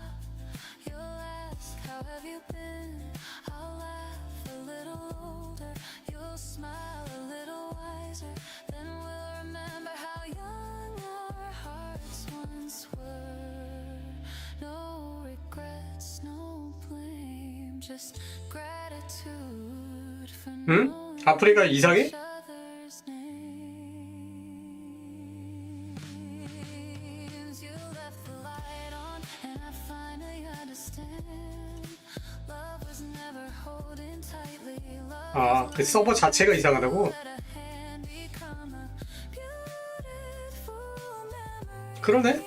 You'll ask, how have you been? I'll laugh a little older. You'll smile a little wiser. Then we'll remember how young our hearts once were. No regrets, no blame, just gratitude for knowing 아프리카 이상해? each other's names. You left the light on, and I finally understand. Love was never holding tightly. 아, 그 서버 자체가 이상하다고? Let a hand become a beautiful memory. 그러네?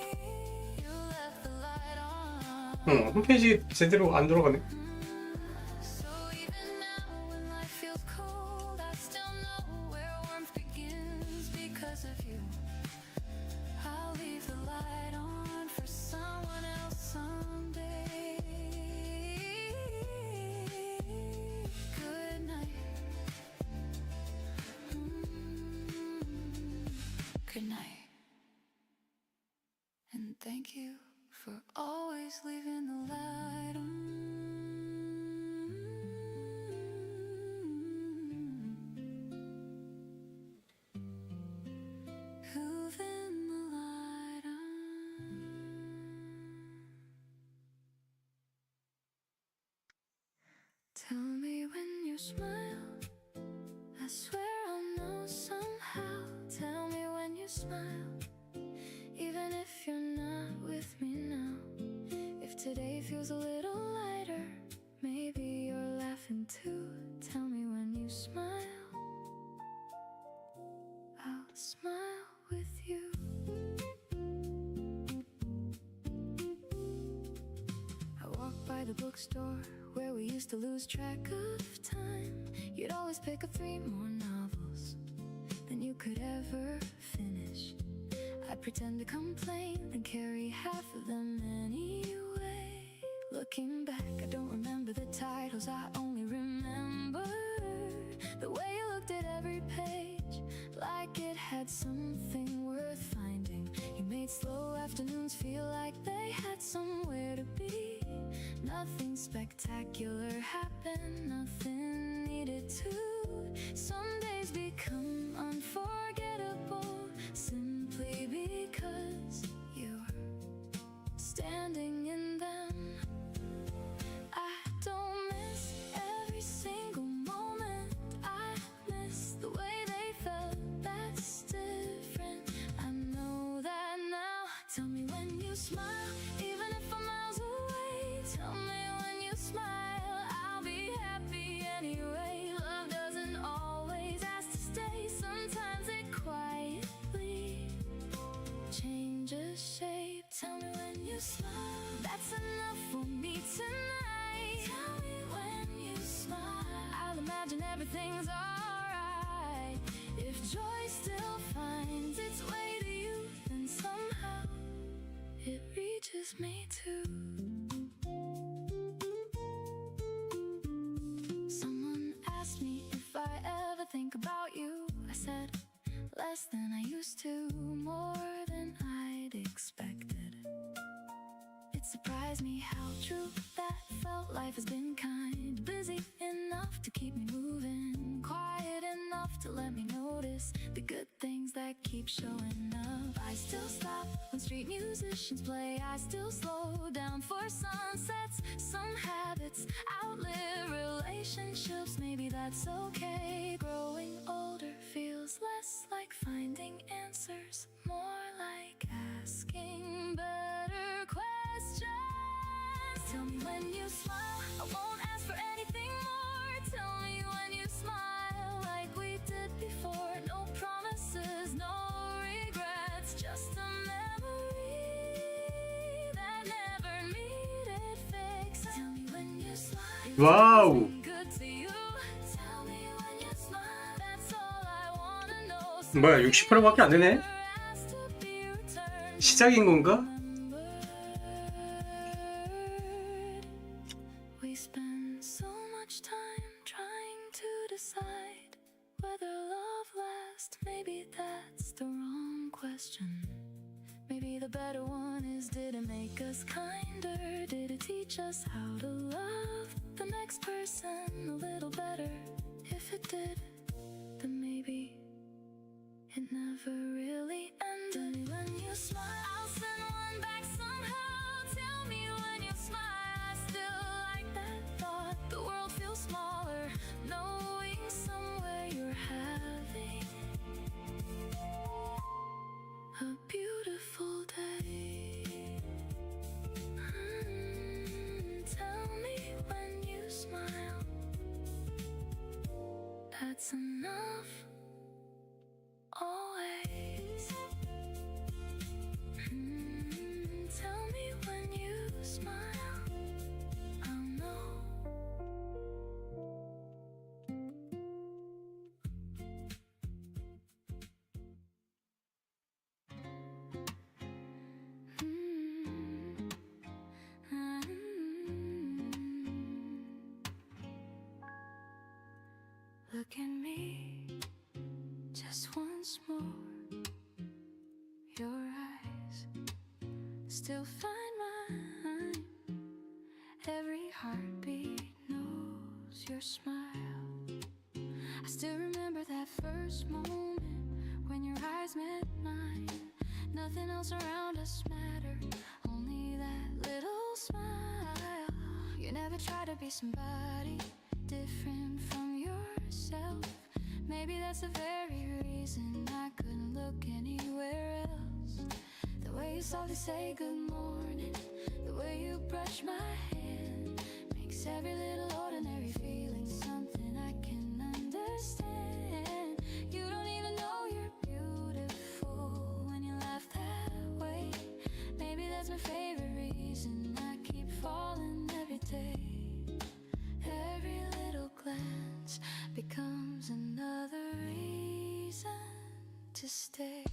You left the light on. 홈페이지 제대로 안 돌아가네. So even now when life feels cold, I still know where warmth begins because of you. I'll leave the light on for someone else someday. Good night. Good night. And thank you for always leaving the light on. Leaving the light on. Tell me when you smile, I swear I'll know somehow. Tell me when you smile, even if you're not with me now. If today feels a little lighter, maybe you're laughing too. Tell me when you smile, I'll smile with you. I walk by the bookstore where we used to lose track of time. You'd always pick up 3 more novels than you could ever finish. I'd pretend to complain and carry half of them anyway. Looking back, I don't remember the titles, I only remember the way you looked at every page like it had something worth finding. You made slow afternoons feel like they had somewhere to be. Nothing spectacular happened, nothing needed to. Some days become unforgettable simply because you're standing in them. I don't miss every single moment. I miss the way they felt. That's different. I know that now. Tell me when you smile, even if I'm miles away. Tell me when you smile, I'll be happy anyway. Love doesn't always ask to stay. Sometimes it quietly changes shape. Tell me when you smile, that's enough for me tonight. Tell me when you smile, I'll imagine everything's alright. If joy still finds its way to you, then somehow it reaches me too. Someone asked me if I ever think about you. I said less than I used to, more than I'd expected. It surprised me how true that felt. Life has been kind, busy enough to keep me moving, quiet enough to let me notice the good things that keep showing up. I still stop when street musicians play. I still slow down for sunsets. Some habits outlive relationships. Maybe that's okay. Growing older feels less like finding answers, more like asking better questions. Tell me when you smile, I won't ask for anything more. Tell me when you smile like we did before. No promises, no regrets, just a memory that never needed fix. Tell me when you smile, 와우. good to you. Tell me when you smile, that's all I wanna know. 뭐야, 60%밖에 안 되네? Asked to be returned. 시작인 건가? We spend so much time trying to decide whether love lasts. Maybe that's the wrong question. Maybe the better one is, did it make us kinder? Did it teach us how to love the next person a little better? If it did, then maybe it never really ended. When you smile, I'll send one back somehow. Tell me when you smile, I still like that thought. The world feels smaller, knowing somewhere you're having a beautiful day. Tell me when you smile, that's enough. Always. Tell me when you smile, I'll know. Look at me just once more. Your eyes still find mine. Every heartbeat knows your smile. I still remember that first moment when your eyes met mine. Nothing else around us mattered, only that little smile. You never try to be somebody different from yourself. Maybe that's the very reason I couldn't look anywhere else. The way you softly say good morning, the way you brush my hand, makes every little ordinary feeling something I can understand. You don't even know you're beautiful when you laugh that way. Maybe that's my favorite reason I keep falling every day. Every little glance becomes another reason to stay.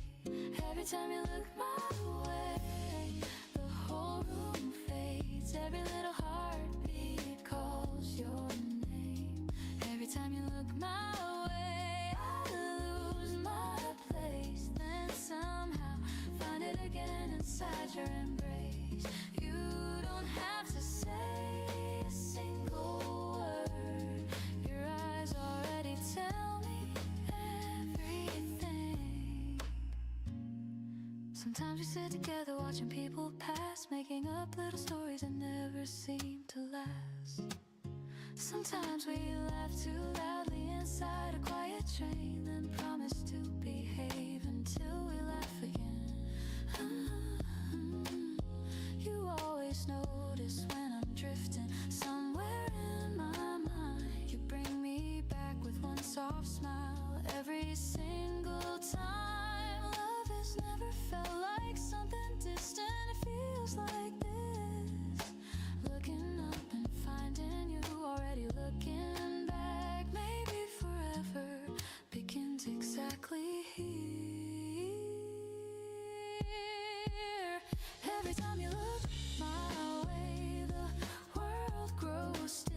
Every time you look my way, the whole room fades. Every little heartbeat calls your name. Every time you look my way, I lose my place. Then somehow find it again and inside your embrace. You don't have to say a single word. Your eyes already tell me everything. Sometimes we sit together watching people pass, making up little stories that never seem to last. Sometimes we laugh too loudly inside a quiet train, then promise to behave until we laugh again. You always notice when I'm drifting somewhere in my mind. You bring me back with one soft smile every single time. Love has never felt like something distant. It feels like this. Looking up and finding you, already looking back. Maybe forever begins exactly here. Every time you look my way, the world grows still.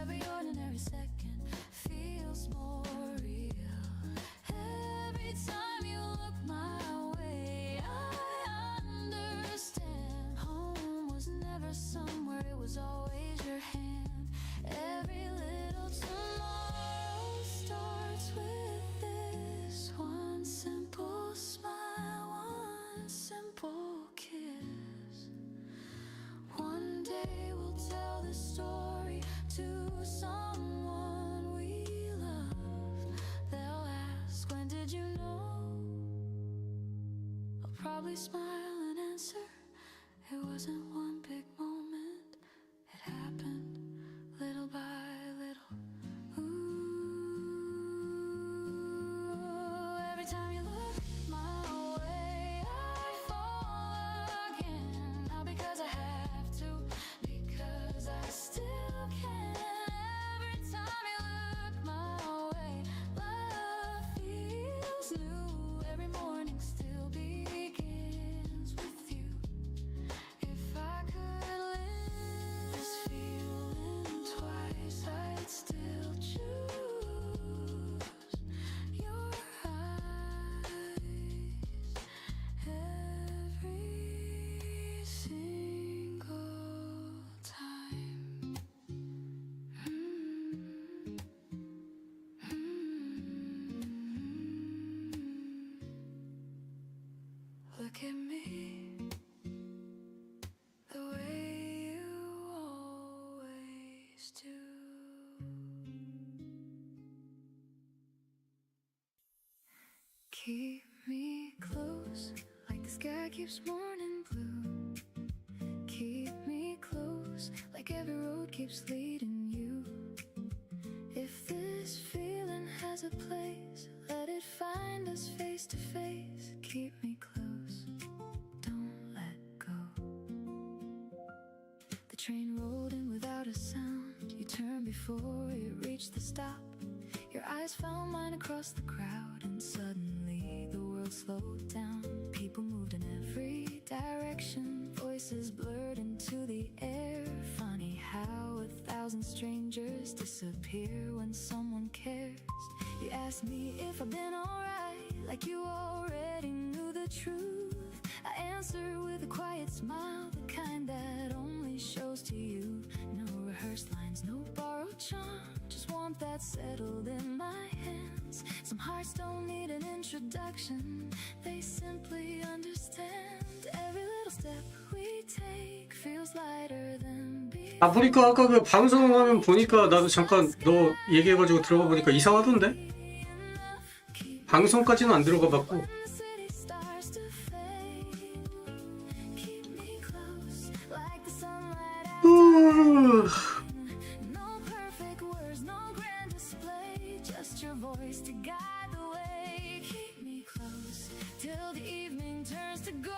Every ordinary second feels more real. Every time you look my way, I understand. Home was never somewhere, it was always your hand. Every little tomorrow starts with this one simple smile, one simple kiss. One day we'll tell this story to someone we love. They'll ask, when did you know? I'll probably smile and answer, it wasn't one big moment. It happened little by little. Ooh, every time you look my way, I fall again. Not because I have to, because I still can. Every time you look my way, love feels new. Every morning still begins with you. If I could live this feeling twice, I'd still choose your eyes every single time. Look at me, the way you always do. Keep me close, like the sky keeps morning blue. Keep me close, like every road keeps leading you. If this feeling has a place, let it find us face to face. Keep me close, don't let go. The train rolled in without a sound. You turned before it reached the stop. Your eyes found mine across the crowd, and suddenly the world slowed down. People moved in every direction, voices blurred into the air. Funny how 1,000 strangers disappear when someone cares. You asked me if I've been alright, like you already knew the truth. I answer with a quiet smile, the kind that only shows to you. No rehearsed lines, no borrowed charm, just warmth that settled in my hands. Some hearts don't need an introduction, they simply understand. Every little step we take feels lighter than before. 아, 보니까 아까 그 방송화면 보니까 나도 잠깐 너 얘기해가지고 들어가 보니까 이상하던데? 방송까지는 안 들어가 봤고. No perfect words, no grand display, just your voice to guide the way. Keep me close till the evening turns to gold.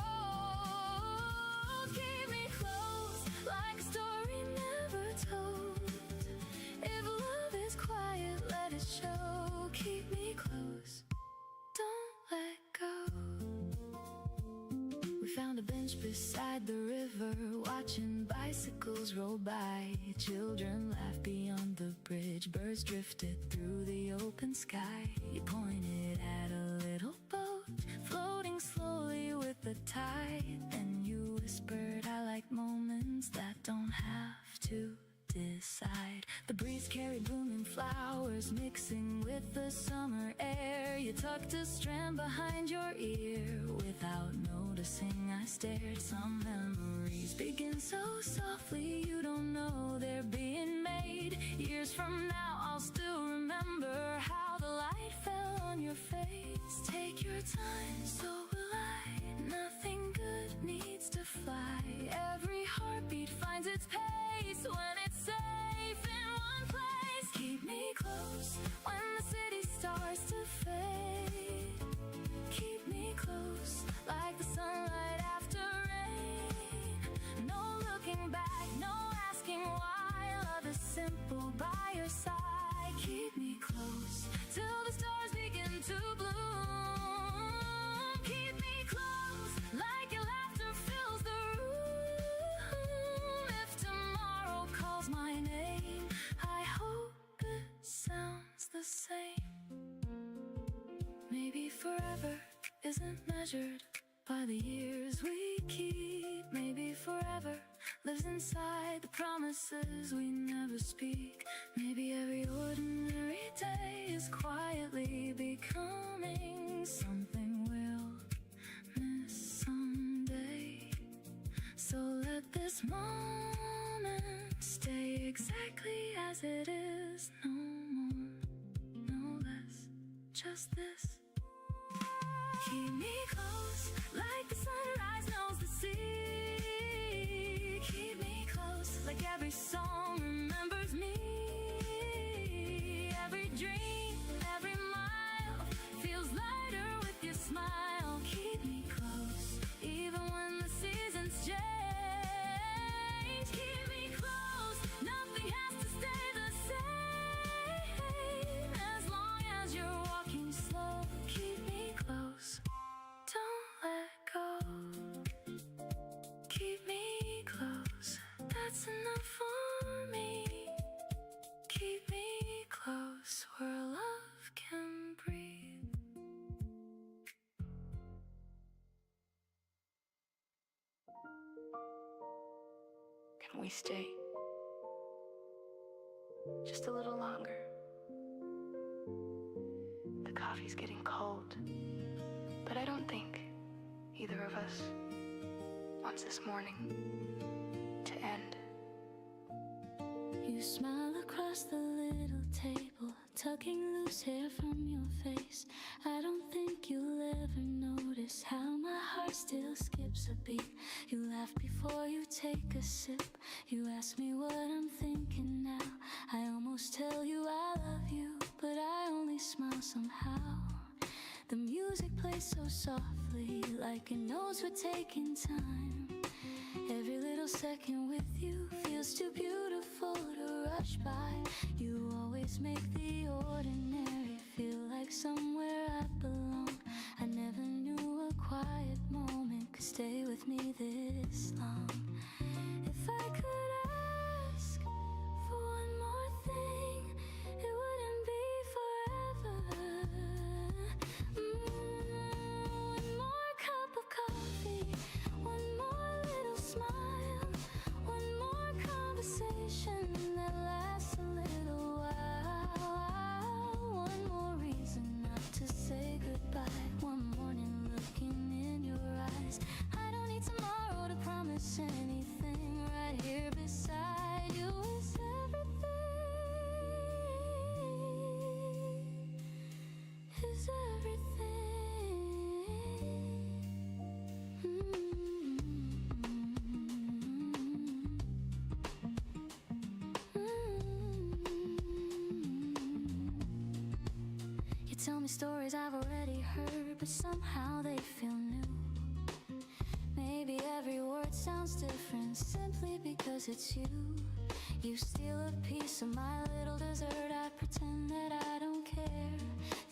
Keep me close like a story never told. If love is quiet, let it show. Keep me close, don't let go. We found a bench beside the river, watching bicycles roll by. Children laughed beyond the bridge, birds drifted through the open sky. You pointed at a little boat, floating slowly with the tide. Then flowers mixing with the summer air. You tucked a strand behind your ear. Without noticing, I stared. Some memories begin so softly, you don't know they're being made. Years from now, I'll still remember how the light fell on your face. Take your time, so will I. Nothing good needs to fly. Every heartbeat finds its pace when it's safe in one place. Keep me close when the city starts to fade. Keep me close like the sunlight after rain. No looking back, no asking why. Love is simple by your side. Keep me close till the stars begin to bloom. Keep me close like your laughter fills the room. If tomorrow calls my name, I hope it sounds the same. Maybe forever isn't measured by the years we keep. Maybe forever lives inside the promises we never speak. Maybe every ordinary day is quietly becoming something we'll miss someday. So let this moment stay exactly as it is. No more, no less, just this. Keep me close like the sunrise knows the sea. Keep me close like every song remembers me. Every dream, every mile feels lighter with your smile. Keep me close even when the seasons change. Keep me close, nothing has to stay the same. As long as you're walking slow, keep me close. Don't let go. Keep me close. That's enough for me. Keep me close where love can breathe. Can we stay just a little longer? The coffee's getting cold, but I don't think either of us wants this morning to end. You smile across the little table, tucking loose hair from your face. I don't think you'll ever notice how my heart still skips a beat. You laugh before you take a sip. You ask me what I'm thinking now. I almost tell you I love you, but I only smile somehow. The music plays so softly, like it knows we're taking time. Every little second with you feels too beautiful to rush by. You always make the ordinary feel like somewhere I belong. I never knew a quiet moment could stay with me this long. If I could ask for one more thing, it wouldn't be forever. One more cup of coffee, one more little smile, one more conversation that lasts a little while. One more reason not to say goodbye. One morning looking in your eyes. I don't need tomorrow to promise anything. Right here beside you is everything. Is everything. You tell me stories I've already heard, but somehow they feel new. Maybe every word sounds different simply because it's you. You steal a piece of my little dessert. I pretend that I don't care.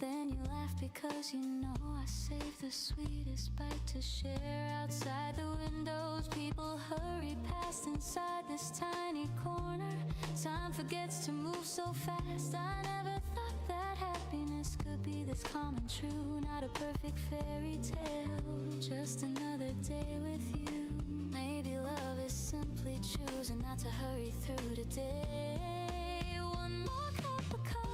Then you laugh because you know I save the sweetest bite to share. Outside the windows, people hurry past inside this tiny corner. Time forgets to move so fast. I never thought that happiness could be this calm and true. Not a perfect fairy tale, just another day with you. Maybe love is simply choosing not to hurry through the day. One more cup of coffee.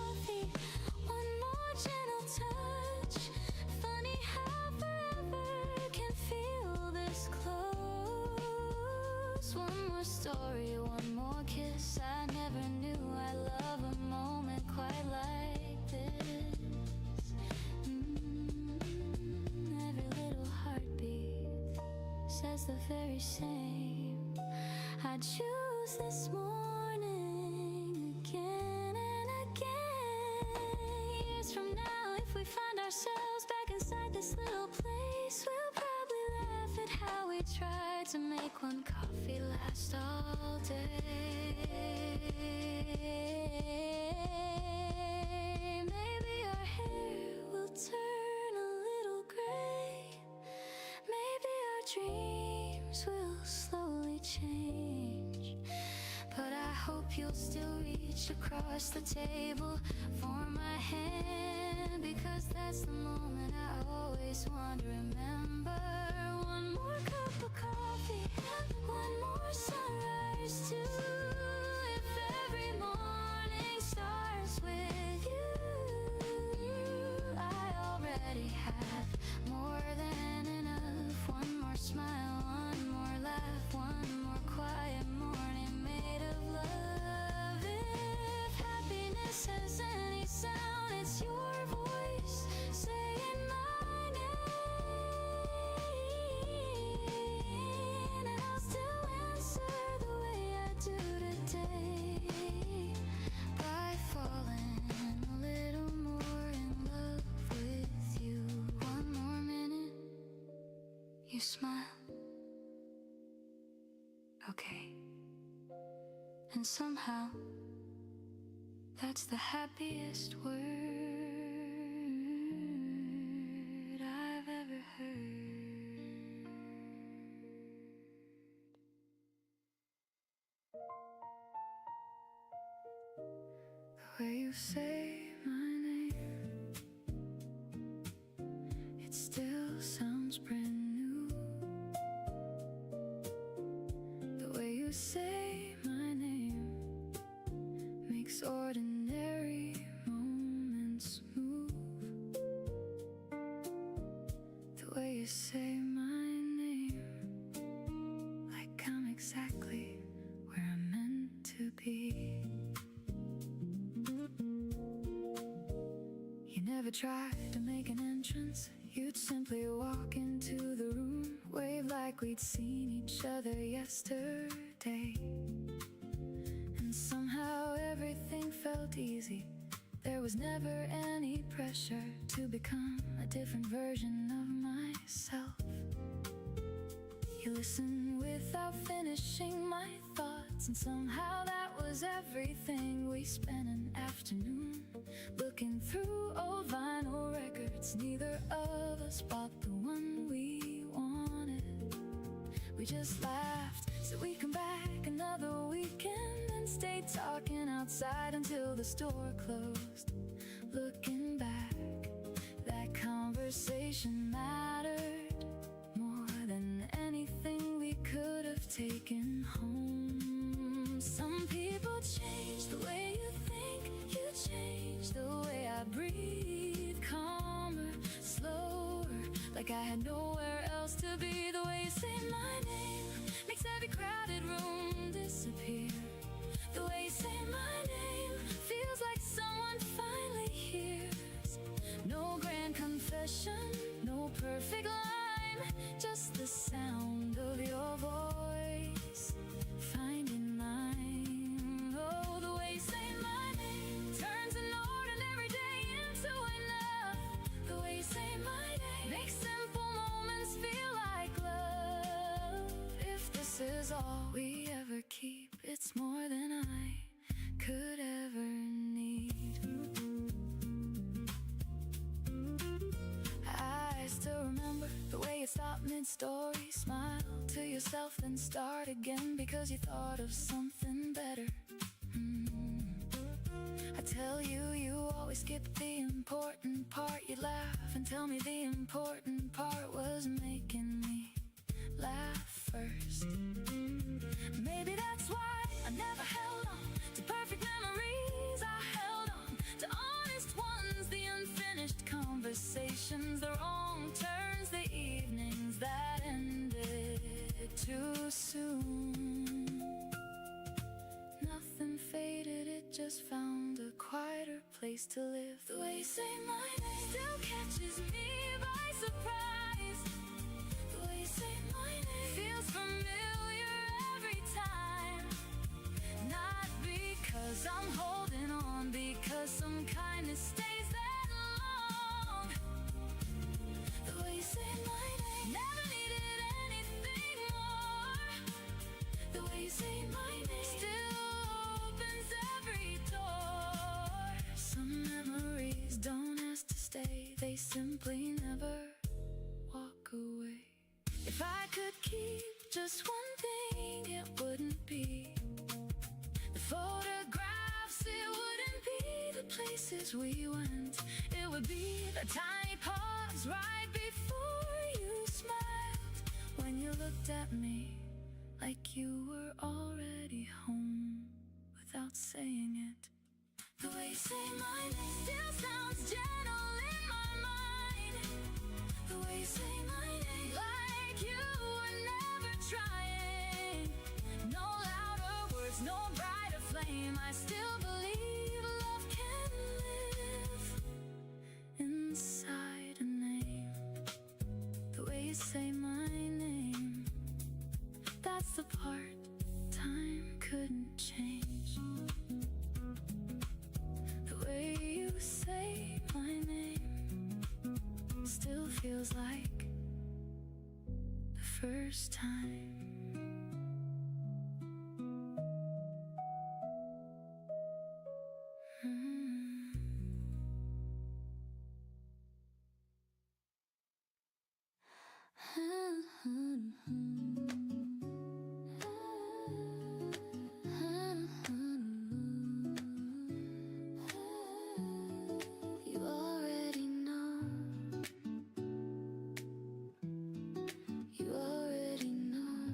story, one more kiss. I never knew I love a moment quite like this. Every little heartbeat says the very same. I choose this morning again and again. Years from now, if we find ourselves back inside this little place, we'll probably laugh at how we tried to make one coffee last all day. Maybe our hair will turn a little gray. Maybe our dreams will slowly change. But I hope you'll still reach across the table for my hand, because that's the moment I always want to remember. One more cup of coffee, one more sunrise too. If every morning starts with you, I already have more than enough. One more smile, one more laugh, one more quiet morning made of love. If happiness has any sound, it's your voice saying my name, and I'll still answer the way I do today, by falling a little more in love with you. One more minute, you smile. Okay. And somehow, that's the happiest word I've ever heard. The way you say my name, it still sounds brand new. The way you say my name makes ordinary moments move. The way you say my name, like I'm exactly where I'm meant to be. You never tried to make an entrance, you'd simply walk into the room, wave like we'd seen each other yesterday. And somehow everything felt easy. There was never any pressure to become a different version of myself. You listened without finishing my thoughts, and somehow that was everything. We spent an afternoon looking through old vinyl records. Neither of us bought the one we wanted. We just laughed, said we'd come back another weekend, and stayed talking outside until the store closed. Looking back, that conversation mattered more than anything we could have taken home. Some people change the way you think, you change the way I breathe. Calmer, slower, like I had nowhere else to be. The way you say my name makes every crowded room disappear. The way you say my name feels like someone finally hears. No grand confession, no perfect line, just the sound of your voice finding mine. Oh, the way you say my name turns an ordinary day into enough. The way you say my name makes simple moments feel like love. If this is all we ever keep, it's more than I could ever need. I still remember the way you stopped mid-story, smile to yourself, then start again because you thought of something better. I tell you, you always skip the important part. You laugh and tell me the important part was making me laugh first. Maybe that's why I never held on to perfect memories. I held on to honest ones, the unfinished conversations, the wrong turns, the evenings that ended too soon. just found a quieter place to live. The way you say my name still catches me by surprise. The way you say my name feels familiar every time. Not because I'm holding on, because some kindness stays that long. The way you say my name never needed anything more. The way you say my name still opens every door. Some memories don't ask to stay, they simply never walk away. If I could keep just one thing, it wouldn't be the photographs, it wouldn't be the places we went. It would be a tiny pause right before you smiled, when you looked at me like you were already home without saying it. The way you say my name still sounds gentle in my mind. The way you say my name like you were never trying. No louder words, no brighter flame. I still believe love can live inside a name. The way you say my name, that's the part time couldn't change. The way you say my name still feels like the first time. You already know. You already know.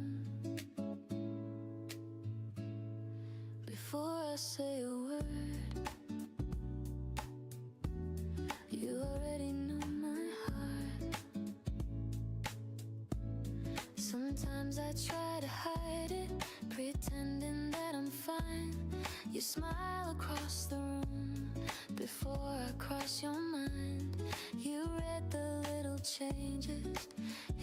Before I say a word, you already know my heart. Sometimes I try to hide it, pretending that I'm fine. You smile across the room before I cross your mind. You read the little changes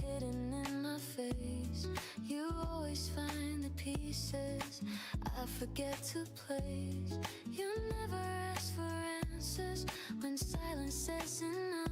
hidden in my face. You always find the pieces I forget to place. You never ask for answers when silence says enough.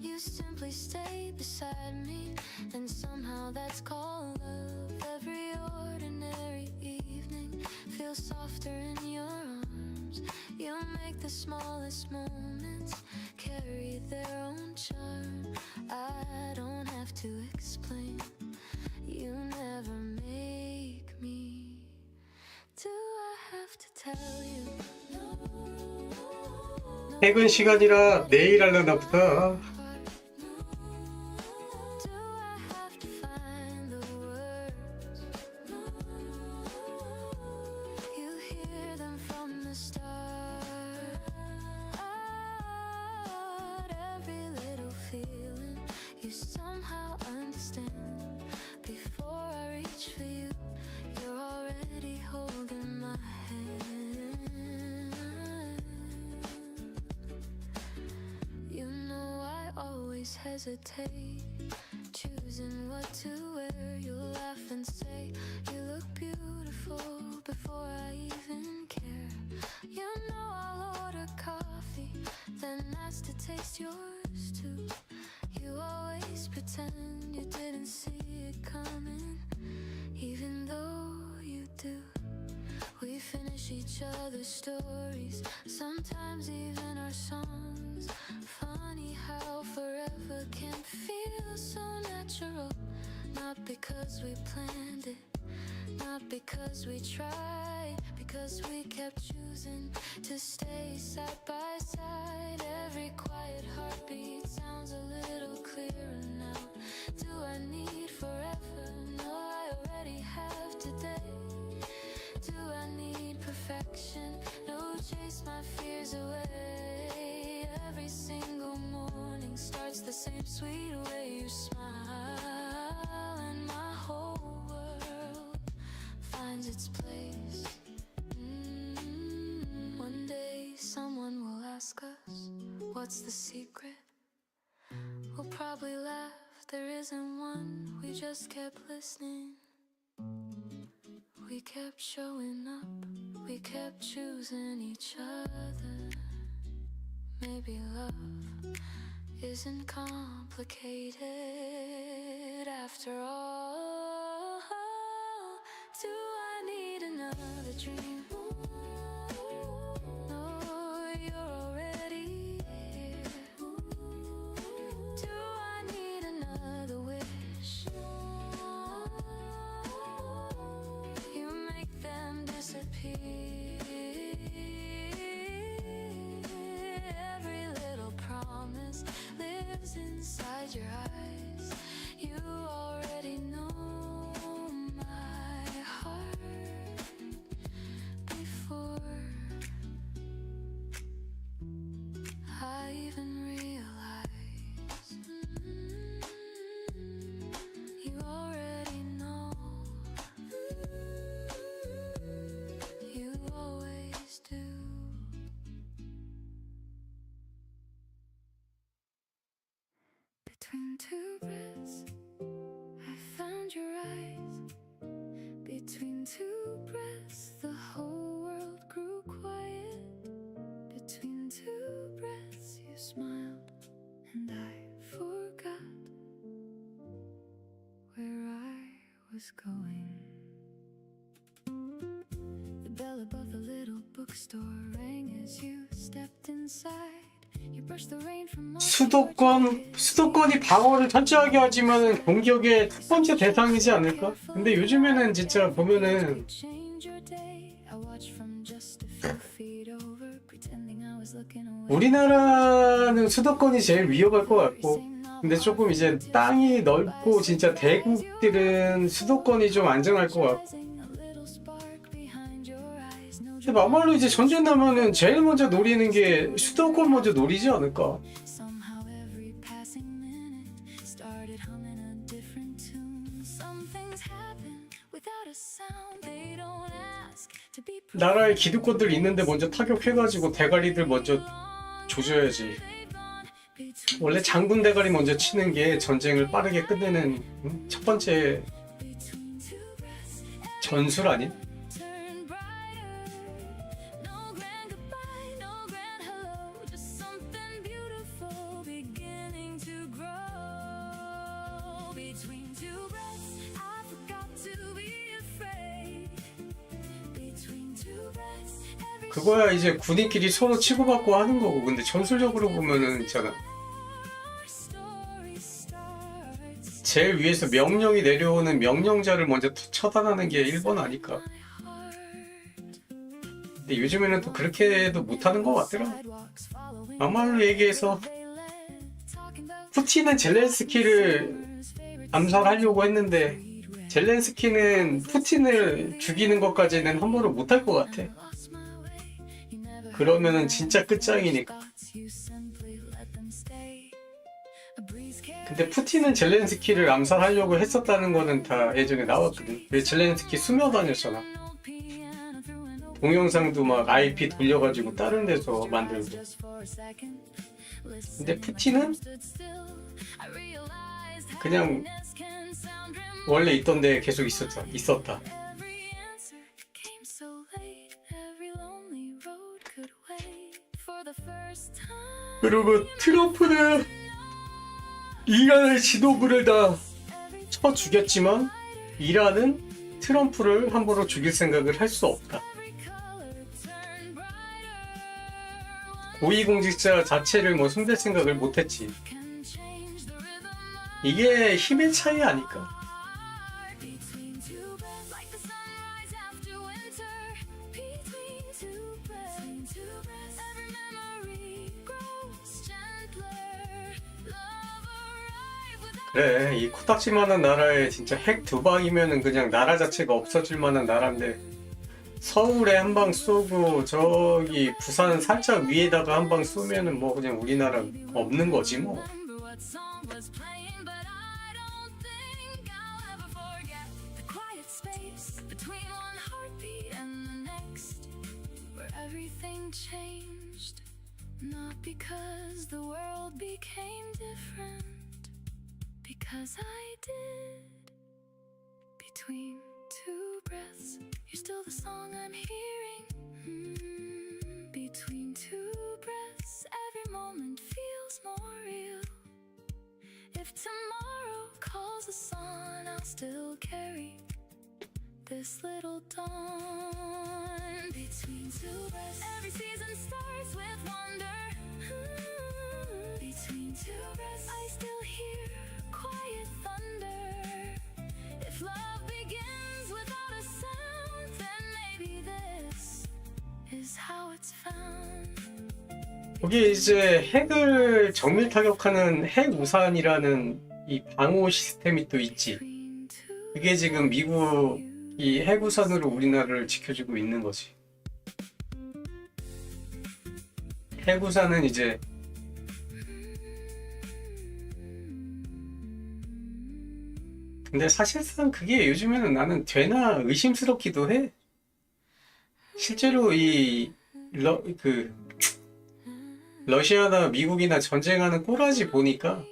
You simply stay beside me, and somehow that's called love. Every ordinary evening feels softer in your arms. You make the smallest moments carry their own charm. I don't have to explain, you never make me. Do I have to tell you? 퇴근 시간이라 내일 하려나 보다. Do I have to find the words? You hear them from the start. Every little feeling you somehow understand. Before I reach for you, you're already holding my hand. You know I always hesitate, choosing what to wear. You laugh and say you look beautiful before I even care. You know I'll order coffee, then ask to taste yours too. You always pretend you didn't see it coming, even though you do. We finish each other's stories, sometimes even our songs. Funny how forever can feel so natural. Not because we planned it, not because we tried, because we kept choosing to stay side by side. Every quiet heartbeat sounds a little clearer now. Do I need forever? No, I already have today. Do I need perfection? No, chase my fears away. Every single morning starts the same sweet way. You smile and my whole world finds its place. what's the secret? We'll probably laugh, there isn't one. We just kept listening. We kept showing up, we kept choosing each other. Maybe love isn't complicated after all. Do I need another dream? No, you're already here. Do I need another wish? You make them disappear. Every little promise lives inside your eyes. You already know my heart before I even realize. You already know. You always do. Between two breaths, I found your eyes. Between two breaths, the whole world grew quiet. Between two breaths, you smiled, and I forgot where I was going. The bell above the little bookstore rang as you stepped inside. You brushed the rain from off 수도권이 방어를 철저하게 하지만 공격의 첫 번째 대상이지 않을까? 근데 요즘에는 진짜 보면은 우리나라는 수도권이 제일 위협할 것 같고, 근데 조금 이제 땅이 넓고 진짜 대국들은 수도권이 좀 안정할 것 같고. 근데 막말로 이제 전쟁 나면은 제일 먼저 노리는 게 수도권 먼저 노리지 않을까? 나라에 기득권들 있는데 먼저 타격해가지고 대가리들 먼저 조져야지. 원래 장군 대가리 먼저 치는 게 전쟁을 빠르게 끝내는 첫 번째 전술 아닌? 그거야 이제 군인끼리 서로 치고받고 하는 거고. 근데 전술적으로 보면은 있잖아, 제일 위에서 명령이 내려오는 명령자를 먼저 처단하는 게 일본 아닐까. 근데 요즘에는 또 그렇게도 못하는 것 같더라. 막말로 얘기해서 푸틴은 젤렌스키를 암살하려고 했는데 젤렌스키는 푸틴을 죽이는 것까지는 함부로 못할 것 같아. 그러면은 진짜 끝장이니까. 근데 푸틴은 젤렌스키를 암살하려고 했었다는 거는 다 예전에 나왔거든. 왜 젤렌스키 수며 다녔잖아. 동영상도 막 IP 돌려가지고 다른 데서 만들고. 근데 푸틴은 그냥 원래 있던 데 계속 있었다. 그리고 트럼프는 이란의 지도부를 다 쳐 죽였지만 이란은 트럼프를 함부로 죽일 생각을 할 수 없다. 고위공직자 자체를 뭐 손댈 생각을 못했지. 이게 힘의 차이 아닐까? 그래, 이 코딱지만한 나라에 진짜 핵 두 방이면은 그냥 나라 자체가 없어질 만한 나라인데, 서울에 한 방 쏘고 저기 부산 살짝 위에다가 한 방 쏘면은 뭐 그냥 우리나라 없는 거지 뭐. Not because the world became different, because I did. Between two breaths, you're still the song I'm hearing. Between two breaths, every moment feels more real. If tomorrow calls the sun, I'll still carry this little dawn. Between two breaths, every season starts with wonder. Between two breaths, I still hear quiet thunder. If love begins without a sound, then maybe this is how it's found. 거기에 이제 핵을 정밀 타격하는 핵우산이라는 이 방호 시스템이 또 있지. 그게 지금 미국 이 핵우산으로 우리나라를 지켜주고 있는 거지. 핵우산은 이제 근데 사실상 그게 요즘에는 나는 되나 의심스럽기도 해. 실제로 러시아나 미국이나 전쟁하는 꼬라지 보니까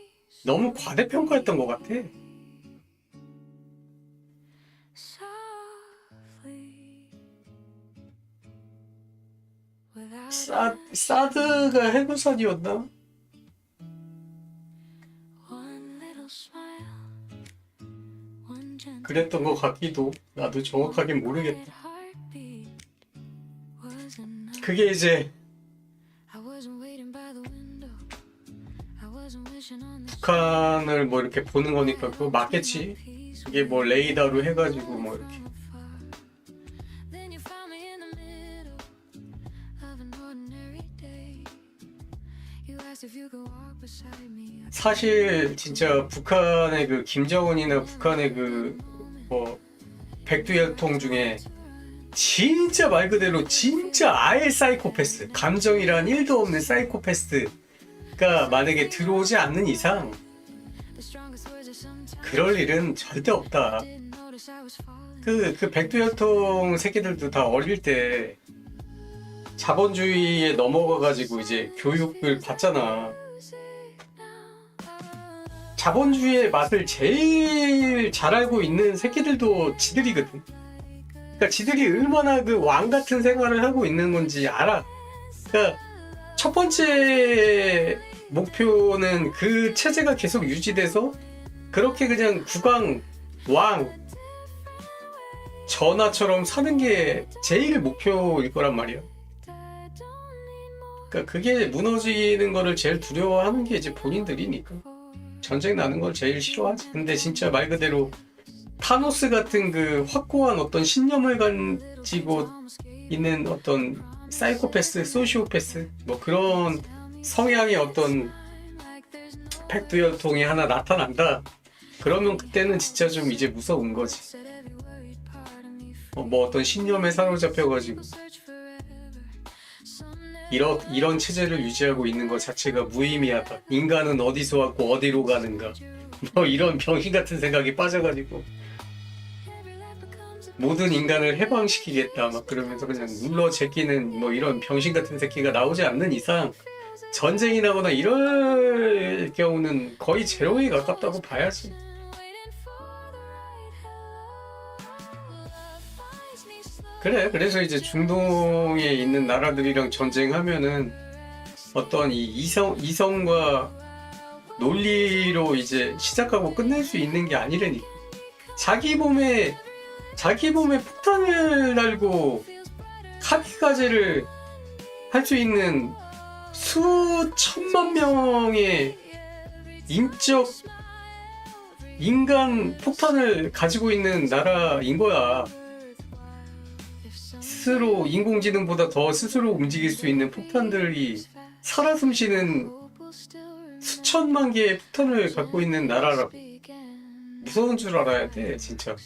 너무 과대평가했던 것 같아. 사드가 해구산이었나? 그랬던 것 같기도. 나도 정확하게 모르겠다. 그게 이제 북한을 뭐 이렇게 보는 거니까 그거 맞겠지. 이게 뭐 레이더로 해가지고 뭐 이렇게. 사실 진짜 북한의 그 김정은이나 북한의 그 뭐 백두혈통 중에 진짜 말 그대로 진짜 아예 사이코패스, 감정이란 1도 없는 사이코패스가 만약에 들어오지 않는 이상 그럴 일은 절대 없다. 그 백두혈통 새끼들도 다 어릴 때 자본주의에 넘어가가지고 이제 교육을 받잖아. 자본주의의 맛을 제일 잘 알고 있는 새끼들도 지들이거든. 그러니까 지들이 얼마나 그 왕 같은 생활을 하고 있는 건지 알아. 그러니까 첫 번째 목표는 그 체제가 계속 유지돼서 그렇게 그냥 국왕, 왕, 전하처럼 사는 게 제일 목표일 거란 말이야. 그러니까 그게 무너지는 거를 제일 두려워하는 게 이제 본인들이니까. 전쟁 나는 걸 제일 싫어하지. 근데 진짜 말 그대로 타노스 같은 그 확고한 어떤 신념을 가지고 있는 어떤 사이코패스, 소시오패스 뭐 그런 성향의 어떤 백두혈통이 하나 나타난다. 그러면 그때는 진짜 좀 이제 무서운 거지. 뭐 어떤 신념에 사로잡혀가지고 이런 체제를 유지하고 있는 것 자체가 무의미하다. 인간은 어디서 왔고 어디로 가는가. 뭐 이런 병신 같은 생각이 빠져가지고 모든 인간을 해방시키겠다. 막 그러면서 그냥 눌러 제끼는 뭐 이런 병신 같은 새끼가 나오지 않는 이상 전쟁이 나거나 이럴 경우는 거의 제로에 가깝다고 봐야지. 그래, 그래서 이제 중동에 있는 나라들이랑 전쟁하면은 어떤 이 이성과 논리로 이제 시작하고 끝낼 수 있는 게 아니라니까. 자기 몸에 폭탄을 달고 카키가제를 할 수 있는 수천만 명의 인간 폭탄을 가지고 있는 나라인 거야. 스스로 인공지능보다 더 스스로 움직일 수 있는 폭탄들이 살아 숨쉬는 수천만 개의 폭탄을 갖고 있는 나라라고. 무서운 줄 알아야 돼, 진짜.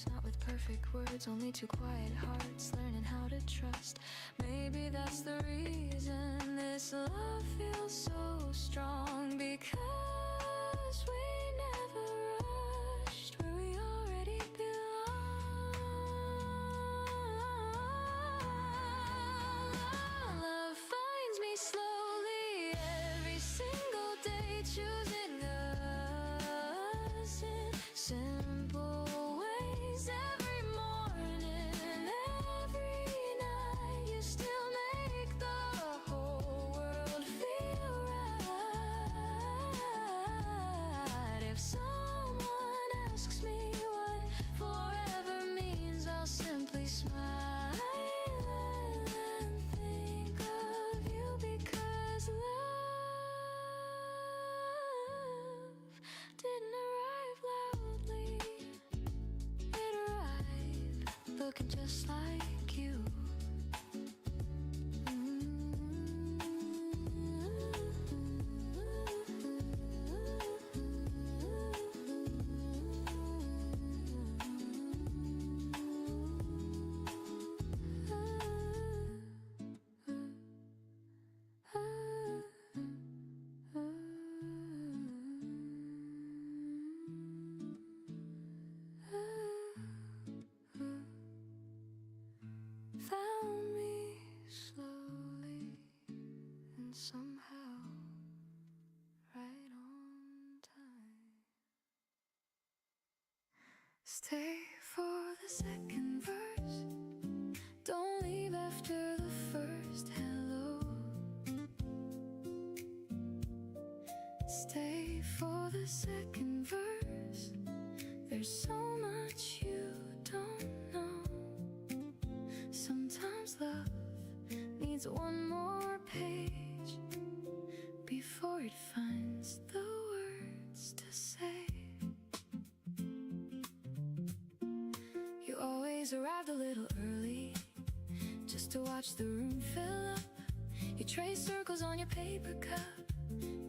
Slowly looking just like you. Found me slowly and somehow right on time. Stay for the second verse. Don't leave after the first hello. Stay for the second verse. There's so much you don't know. Sometimes love needs one more page before it finds the words to say. You always arrived a little early just to watch the room fill up. You trace circles on your paper cup,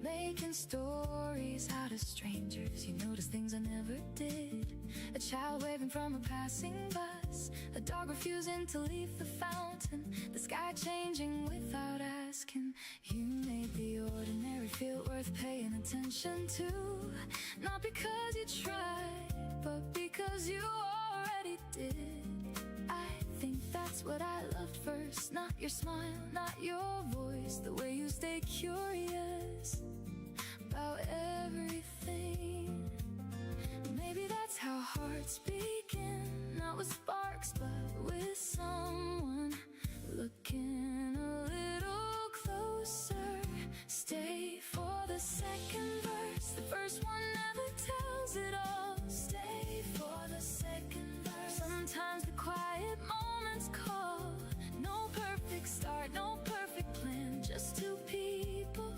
making stories out of strangers. You notice things I never did. A child waving from a passing bus, a dog refusing to leave the fountain, the sky changing without asking. You made the ordinary feel worth paying attention to, not because you tried, but because you already did. I think that's what I loved first. Not your smile, not your voice, the way you stay curious about everything. Maybe that's how hearts begin, not with sparks, but with someone looking a little closer. Stay for the second verse. The first one never tells it all. Stay for the second verse. Sometimes the quiet moments call. No perfect start, no perfect plan, just two people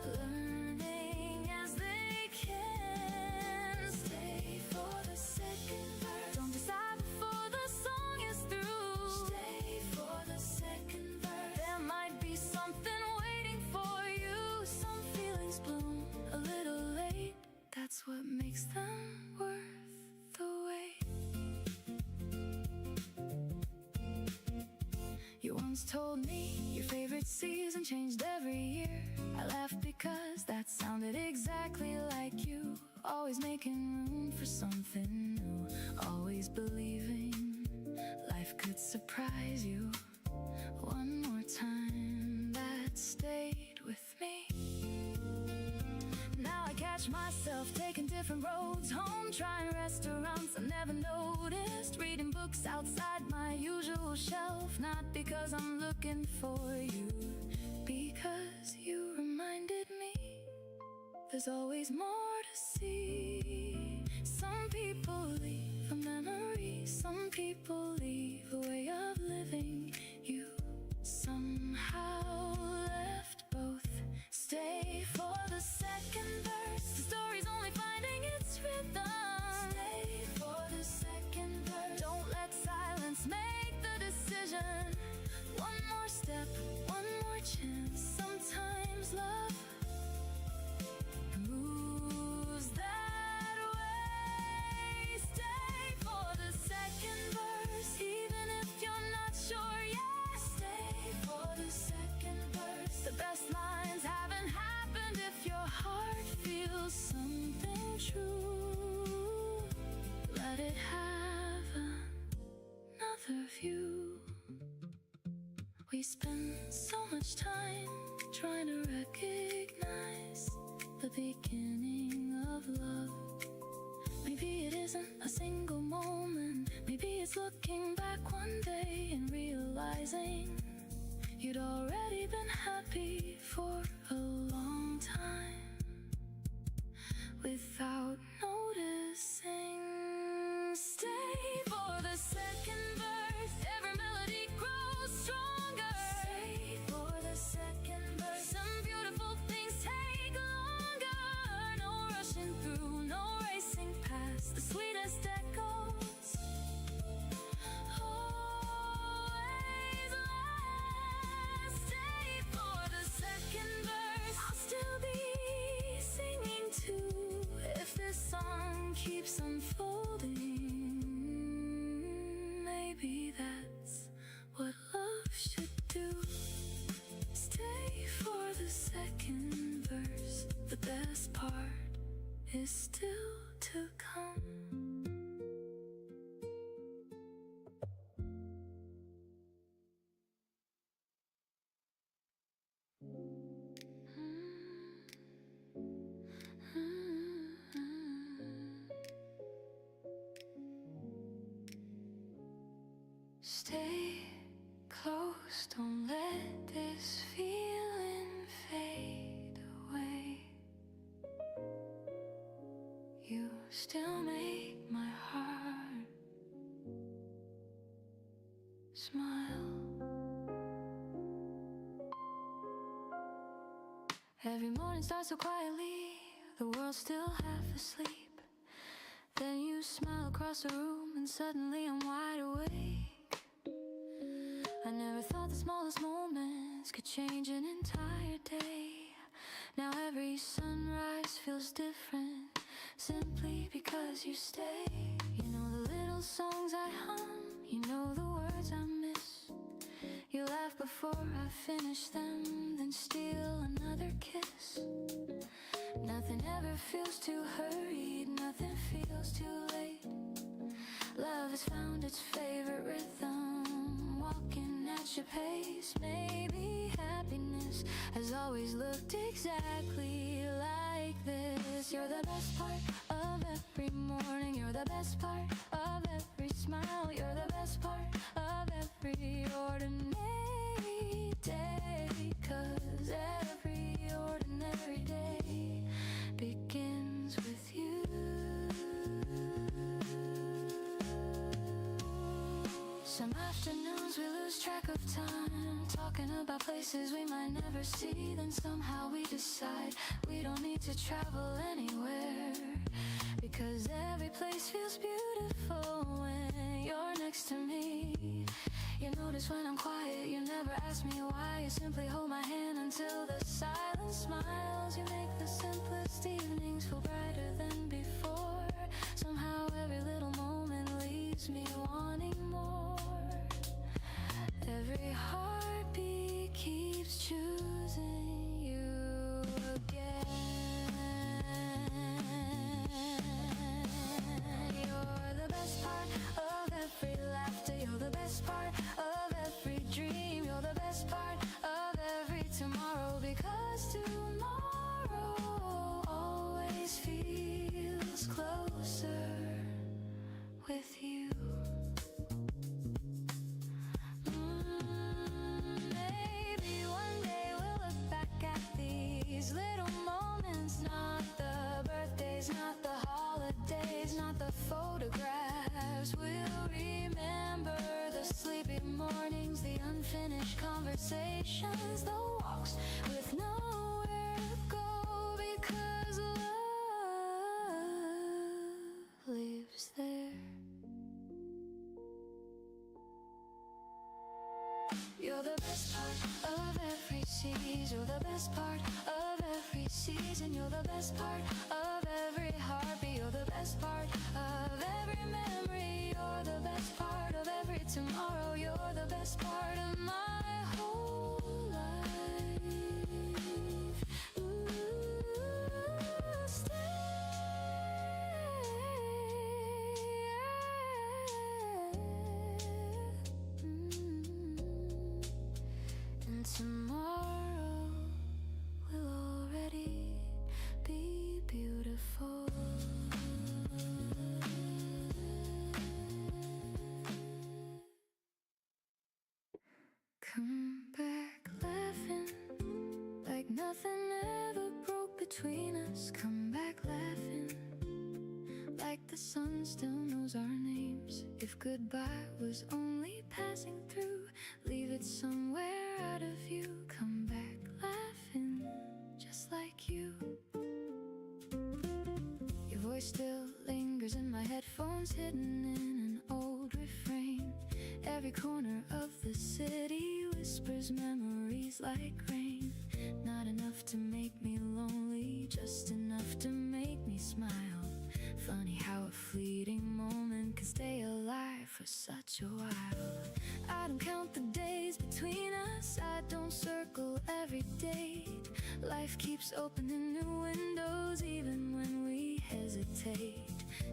learning as they can. Stay for the second verse. Don't decide before the song is through. Stay for the second verse. There might be something waiting for you. Some feelings bloom a little late. That's what makes them worth the wait. You once told me your favorite season changed every year. I laughed because that sounded exactly like you. Always making room for something new, always believing life could surprise you. One more time, that stayed with me. Now I catch myself taking different roads home, trying restaurants I never noticed, reading books outside my usual shelf. Not because I'm looking for you, because you reminded me there's always more to see. Some people leave a memory, some people leave a way of living. You somehow left both. Stay for the second verse. The story's only finding its rhythm. Stay for the second verse. Don't let silence make the decision. One more step, one more chance. Sometimes love moves that way. Stay for the second verse, even if you're not sure yet. Stay for the second verse. The best lines haven't happened if your heart feels something true. Let it have another view. We spend so much time trying to recognize the beginning of love. Maybe it isn't a single moment. Maybe it's looking back one day and realizing you'd already been happy for a long time without noticing. Stay for the second verse. Every melody grows stronger. Stay for the second verse. Some beautiful things take longer. No rushing through, no racing past. The sweetest echoes best part is still to come. Stay close, don't let this feeling fade away. You still make my heart smile. Every morning starts so quietly, the world's still half asleep. Then you smile across the room and suddenly I'm wide awake. I never thought the smallest moments could change an entire day. Now every sunrise feels different, simply because you stay. You know the little songs I hum, you know the words I miss. You laugh before I finish them, then steal another kiss. Nothing ever feels too hurried, nothing feels too late. Love has found its favorite rhythm, walking at your pace. Maybe happiness has always looked exactly like this. You're the best part of every morning, you're the best part of every smile, you're the best part of every ordinary day. 'Cause every ordinary day begins with you. Some afternoons we lose track of time, talking about places we might never see. Then somehow we decide we don't need to travel anywhere, because every place feels beautiful when you're next to me. You notice when I'm quiet, you never ask me why. You simply hold my hand until the silence smiles. You make the simplest evenings feel brighter than before. Somehow every little moment leaves me wanting more. Every heartbeat keeps choosing you again. You're the best part of every laughter, you're the best part of every dream, you're the best part of every tomorrow, because tomorrow always feels closer with you. Maybe one day we'll look back at these little moments, not the birthdays, not the holidays, not the photographs. We'll remember the sleepy mornings, the unfinished conversations, the walks with nowhere to go, because love lives there. You're the best part of every season, you're the best part of every season, you're the best part of every heartbeat, you're the best part of every memory, you're the best part of every tomorrow, you're the best part of my whole life. Ooh, stay. And tomorrow will already be beautiful. Come back laughing like nothing ever broke between us. Come back laughing like the sun still knows our names. If goodbye was only passing through, leave it somewhere out of view. Come back laughing just like you. Your voice still lingers in my headphones, hidden in an old refrain. Every corner of the city whispers memories like rain. Not enough to make me lonely, just enough to make me smile. Funny how a fleeting moment can stay alive for such a while. I don't count the days between between us. I don't circle every date. Life keeps opening new windows even when we hesitate.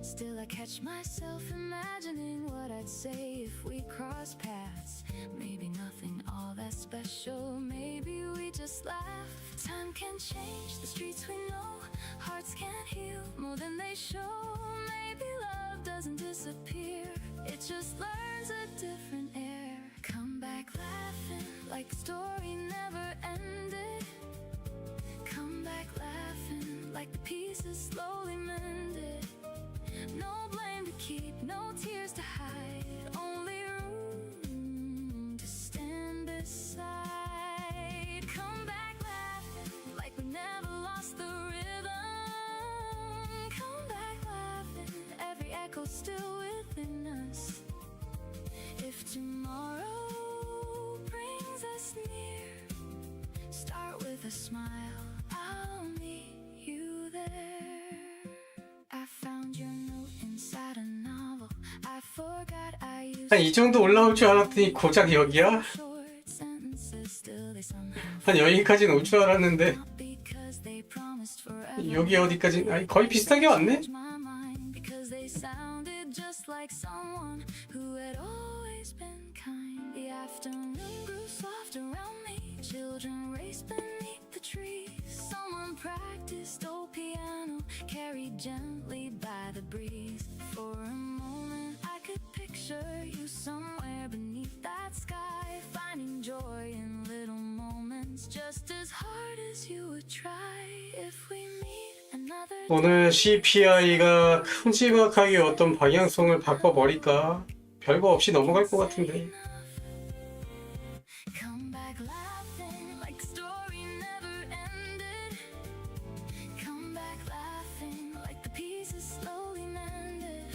Still I catch myself imagining what I'd say if we cross paths. Maybe nothing all that special, maybe we just laugh. Time can change the streets we know, hearts can heal more than they show. Maybe love doesn't disappear, it just learns a different air. Come back laughing like the story never ended. Come back laughing like the pieces slowly mended. No blame to keep, no tears to hide, only room to stand beside. Come back laughing like we never lost the rhythm. Come back laughing, every echo still within us. If tomorrow brings us near, start with a smile, I'll meet you there. I found your note inside a novel. I forgot I used 한 이 정도 올라올 줄 알았더니 고작 여기야? short sentences. Still they somehow 한 여기까지는 올 줄 알았는데 not because they promised forever. 여기 어디까지? 아니 거의 비슷하게 왔네? My mind because they sounded just like someone who had always been kind. The afternoon grew soft around me. Children raced beneath the trees. Someone practiced old piano, carried gently by the breeze. For a moment I could picture you somewhere beneath that sky, finding joy in little moments, just as hard as you would try. If we meet another 오늘 CPI가 큼지막하게 어떤 방향성을 바꿔버릴까? 별거 없이 넘어갈 것 같은데. Come back laughing like the story never ended. Come back laughing like the pieces slowly mended.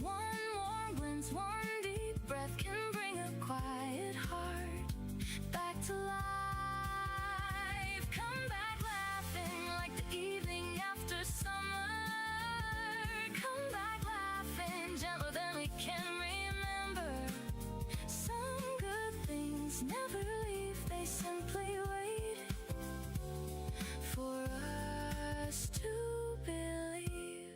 One warm glimpse, one deep breath can bring a quiet heart back to life. Come back laughing like the evening after summer. Come back laughing gentler than we can remember. Some good things never leave, they simply wait for us to believe.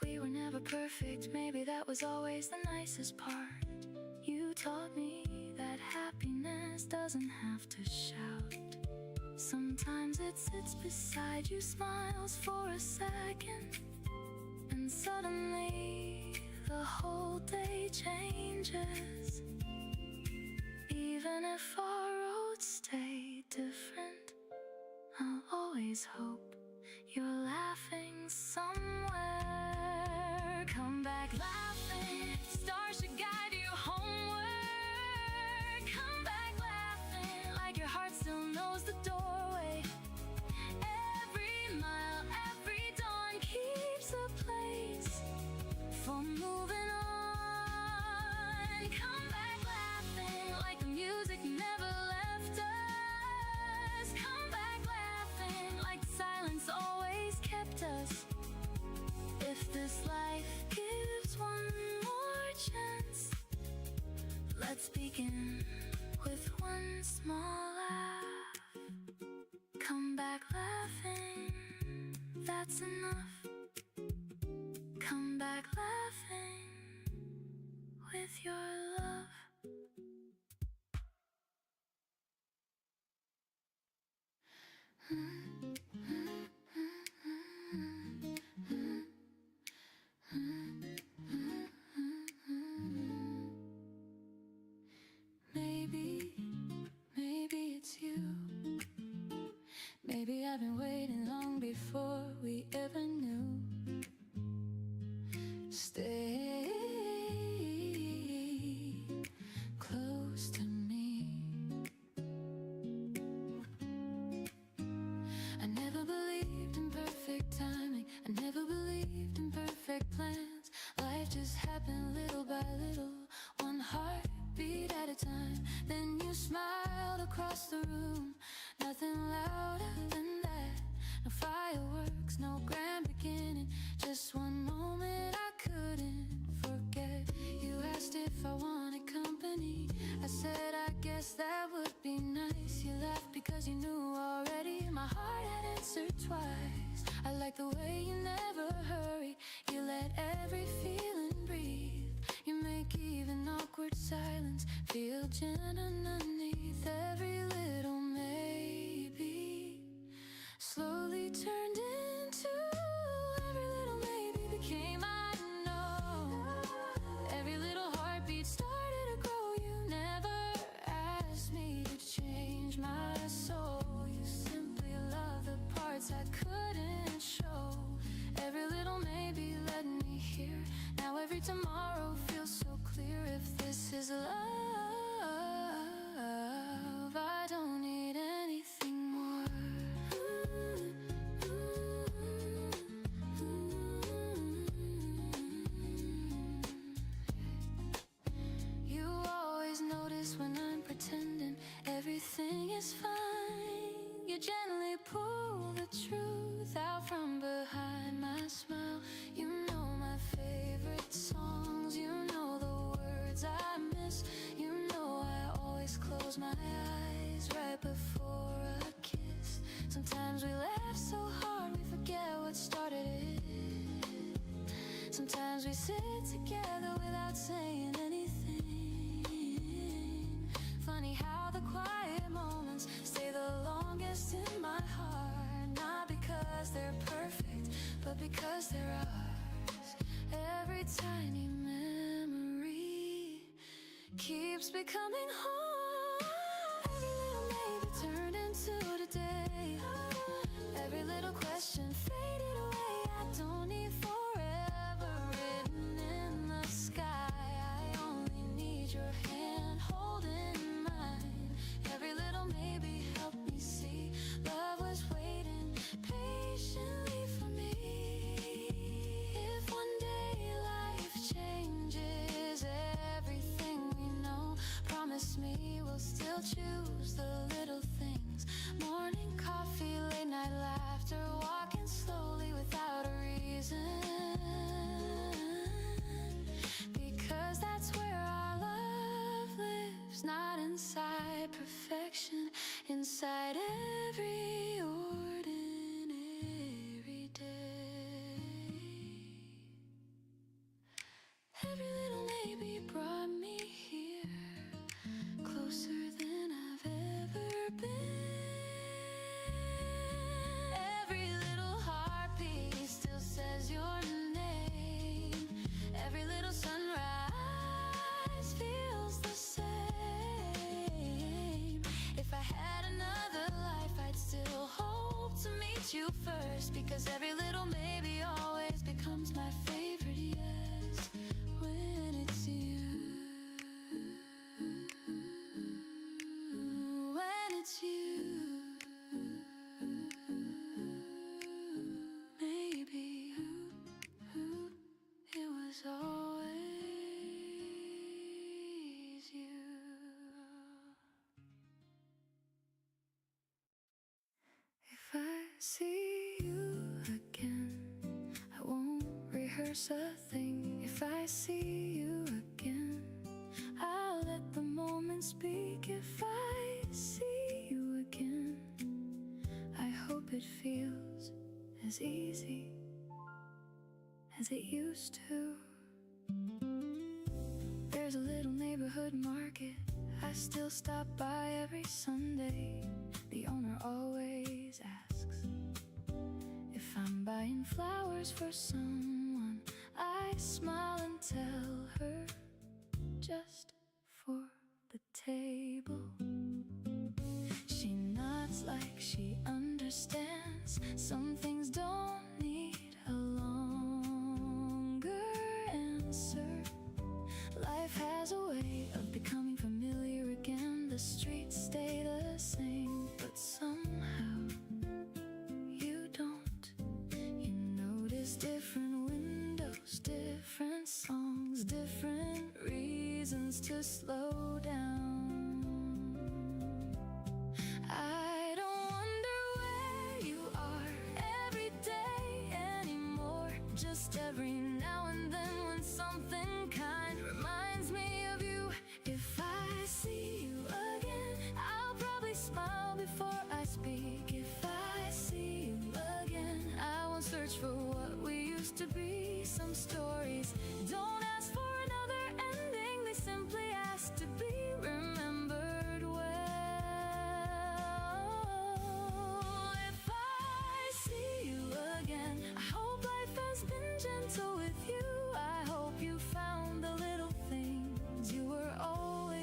We were never perfect, maybe that was always the nicest part. You taught me that happiness doesn't have to shout. Sometimes it sits beside you, smiles for a second, and suddenly the whole day changes. Even if our roads stay different, I'll always hope you're laughing somewhere. Come back laughing, stars should guide you homeward. Come back laughing like your heart still knows the doorway. Every mile, every dawn keeps a place for moving on. Come back laughing like the music never left us. Come back laughing like the silence always kept us. If this life gives one more chance, let's begin with one small laugh. Come back laughing, that's enough. Come back laughing with your love. Maybe it's you. Maybe I've been waiting long before we ever knew. Stay close to me. I never believed in perfect timing. I never believed in perfect plans. Life just happened little by little, one heartbeat at a time. Then you smiled across the room. Nothing louder than that. No fireworks, no grand beginning. Just one moment I couldn't forget. You asked if I wanted company. guess that would be nice. You laughed because you knew already. My heart had answered twice. I like the way you never hurry. You let every feeling breathe. You make even awkward silence feel gentle underneath. Every little maybe slowly turned into every little maybe became I know. Every little heartbeat started to grow. You never asked me to change my soul. You simply love the parts I couldn't show. Every little maybe let me hear. Now every tomorrow feels so clear. If this is love, I don't need anything more. You always notice when I'm pretending everything is fine. You gently pull the truth out from behind my smile. You know my favorite songs, you know the words I miss. You know I always close my eyes right before a kiss. Sometimes we laugh so hard we forget what started it. Sometimes we sit together without saying anything. Funny how the quiet moments stay the longest in my heart. Not because they're perfect, but because they're ours. Every tiny memory keeps becoming home. Every little maybe turned into today. Every little question faded away. I don't need forever written in the sky. I only need your hand holding mine. Every little maybe helped me see love was waiting patiently for me. If one day life changes everything we know, promise me we'll still choose the little things. Morning coffee, late night laughter, walking slowly without a reason. Because that's where our love lives, not inside perfection, inside every ordinary day. Every little maybe brought me here, closer than I've ever been. Every little heartbeat still says your name. Every little sunrise feels the same. If I had another life, I'd still hope to meet you first. Because every little maybe always becomes my favorite yes when it's you. When it's you. Maybe it was always you. If I see you again, I won't rehearse a thing. If I see you again, I'll let the moment speak. If I see you again, I hope it feels as easy as it used to. There's a little neighborhood market I still stop by every Sunday. The owner always asks if I'm buying flowers for someone. I smile and tell her just for the table. She nods like she understands. Some things don't need a longer answer. Life has a way of becoming familiar again. The streets stay the same, but somehow you don't. You notice different windows, different songs, different reasons to slow down. I don't wonder where you are every day anymore. Just every now and then when something kind reminds me of you. If I see you again,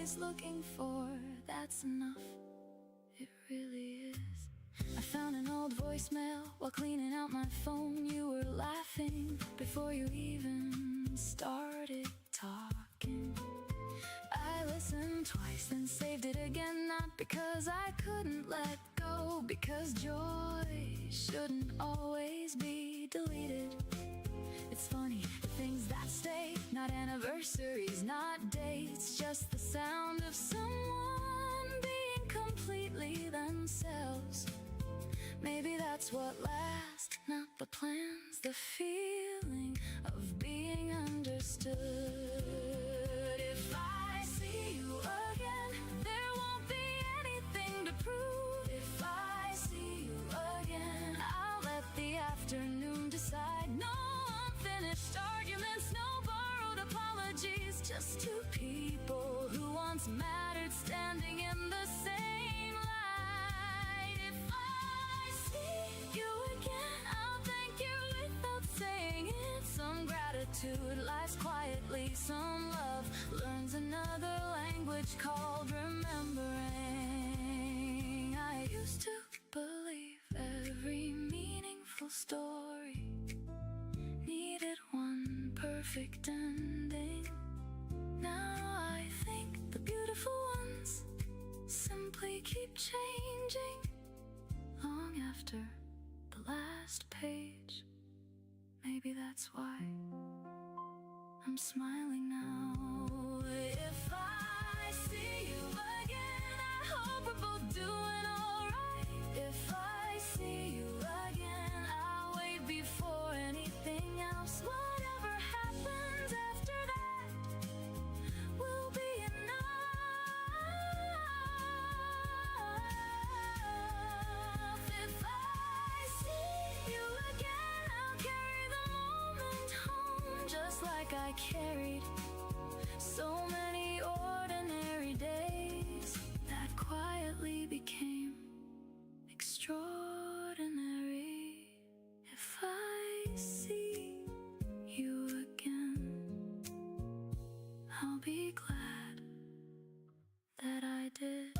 always looking for, that's enough. It really is. I found an old voicemail while cleaning out my phone. You were laughing before you even started talking. I listened twice and saved it again, not because I couldn't let go, because joy shouldn't always be deleted. It's funny, the things that stay, not anniversaries, not dates, just the sound of someone being completely themselves. Maybe that's what lasts, not the plans, the feeling of being understood. If I see you again, there won't be anything to prove. If I see you again, I'll let the afternoon decide. No unfinished arguments, no borrowed apologies, just two people who once mattered standing in the same light. If I see you again, I'll thank you without saying it. Some gratitude lies quietly, some love learns another language called remembering. I used to believe every meaningful story needed one perfect ending. Now I think the beautiful ones simply keep changing long after the last page. Maybe that's why I'm smiling now. If I see you again, I hope we're both doing alright. If I see you again, I'll wait before anything else. Whatever happens after that will be enough. If I see you again, I'll carry the moment home, just like I carried so many ordinary days that quietly became extraordinary. If I see you again, I'll be glad that I did.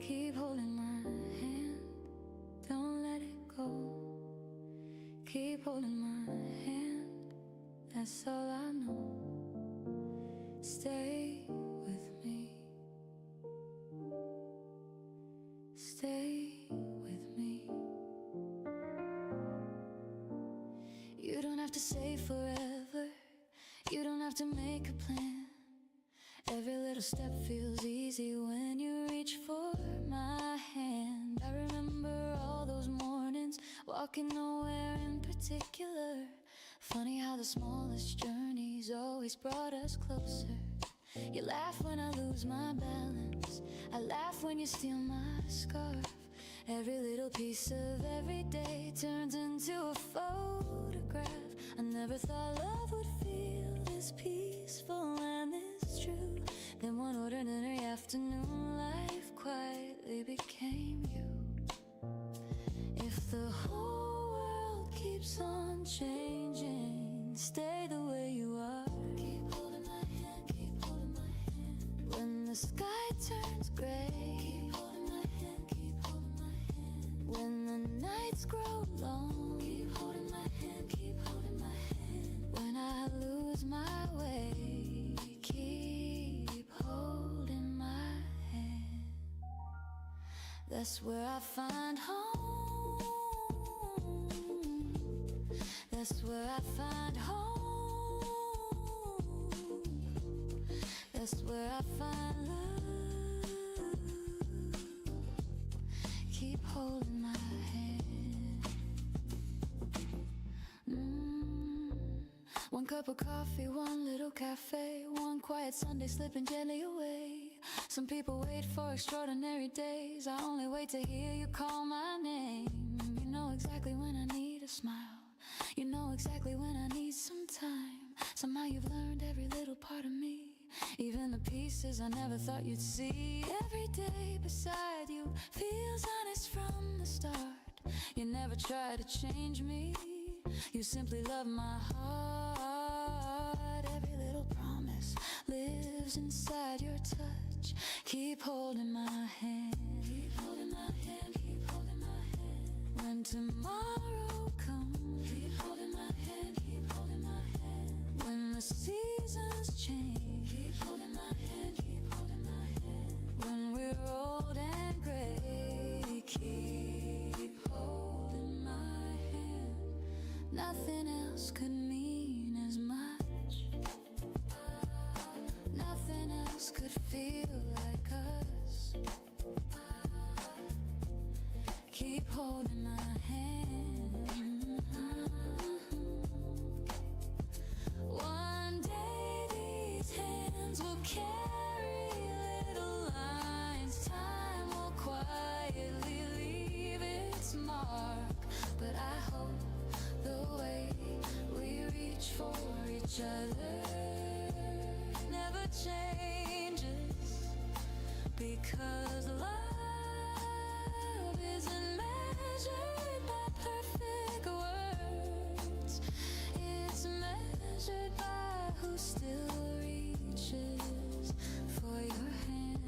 Keep holding my hand, don't let it go. Keep holding my hand, that's all I know. Stay with me, stay with me. You don't have to say forever, you don't have to make a plan. Every little step feels easy when you reach for my hand. I remember all those mornings, walking nowhere in particular. Funny how the smallest journeys always brought us closer. You laugh when I lose my balance, I laugh when you steal my scarf. Every little piece of every day turns into a photograph. I never thought love would feel this peaceful and this true. Then one ordinary afternoon, life quietly became you. If the whole world keeps on changing, stay the way you are. Keep holding my hand, keep holding my hand. When the sky turns gray, keep holding my hand, keep holding my hand. When the nights grow long, keep holding my hand, keep holding my hand. When I lose my way, keep holding my hand. That's where I find home. That's where I find home. That's where I find love. Keep holding my hand. One cup of coffee, one little cafe, one quiet Sunday slipping gently away. Some people wait for extraordinary days, I only wait to hear you call my name. You know exactly when I need a smile, you know exactly when I need some time. Somehow you've learned every little part of me, even the pieces I never thought you'd see. Every day beside you feels honest from the start. You never try to change me, you simply love my heart. Every little promise lives inside your touch. Keep holding my hand, keep holding my hand, keep holding my hand. When tomorrow comes, keep holding my hand, keep holding my hand. When the seasons change, keep holding my hand, keep holding my hand. When we're old and gray, keep holding my hand. Nothing else could mean as much. Nothing else could feel like us. Keep holding my hand. One day these hands will carry little lines. Time will quietly leave its mark. But I hope the way we reach for each other never changes, because love isn't measured by perfect words. It's measured by who still reaches for your hand.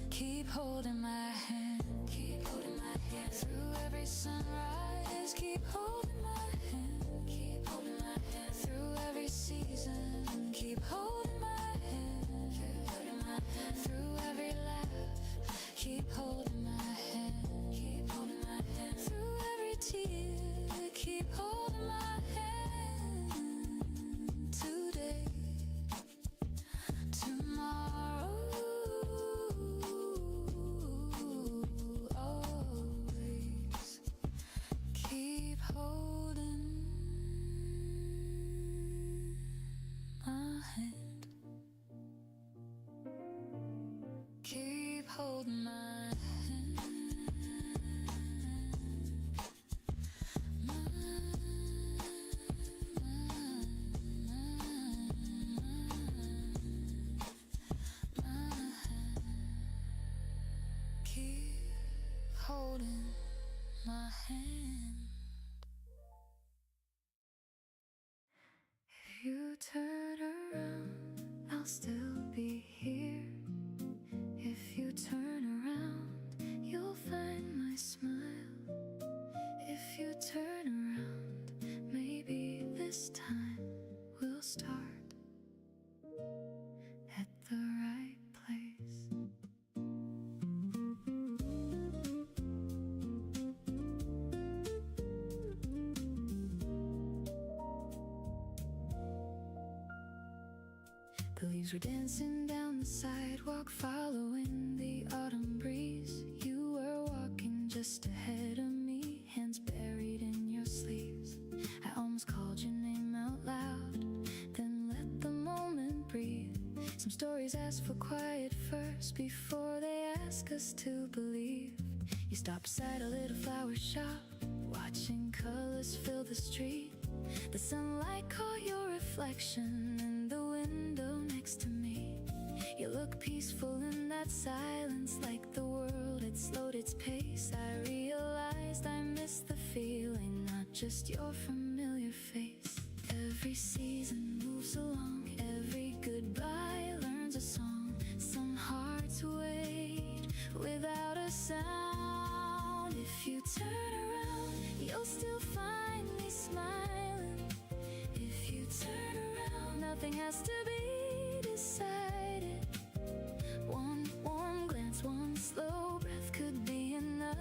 Keep holding my hand, keep holding my hand. Through every sunrise, keep holding my hand, keep holding my hand. Through every season, keep holding my hand, keep holding my hand. Through every laugh, keep holding my hand, keep holding my hand. Through every tear, keep holding my hand. Today, tomorrow, always keep holding my hand. Keep holding my hand. Keep holding my hand. If you turn around, I'll still be here. If you turn around, you'll find my smile. If you turn around, maybe this time we'll start at the right place. The leaves were dancing down the sidewalk, following the autumn breeze. You were walking just ahead of me, hands buried in your sleeves. I almost called your name out loud, then let the moment breathe. Some stories ask for quiet first before they ask us to believe. You stopped beside a little flower shop, watching colors fill the street. The sunlight caught your reflection in the window next to me. You look peaceful in that silence, like the world had slowed its pace. I realized I missed the feeling, not just your familiar face. Every season moves along, every goodbye learns a song. Some hearts wait without a sound. If you turn around, you'll still find me smiling. If you turn around, nothing has to be decided. One warm glance, one slow breath could be enough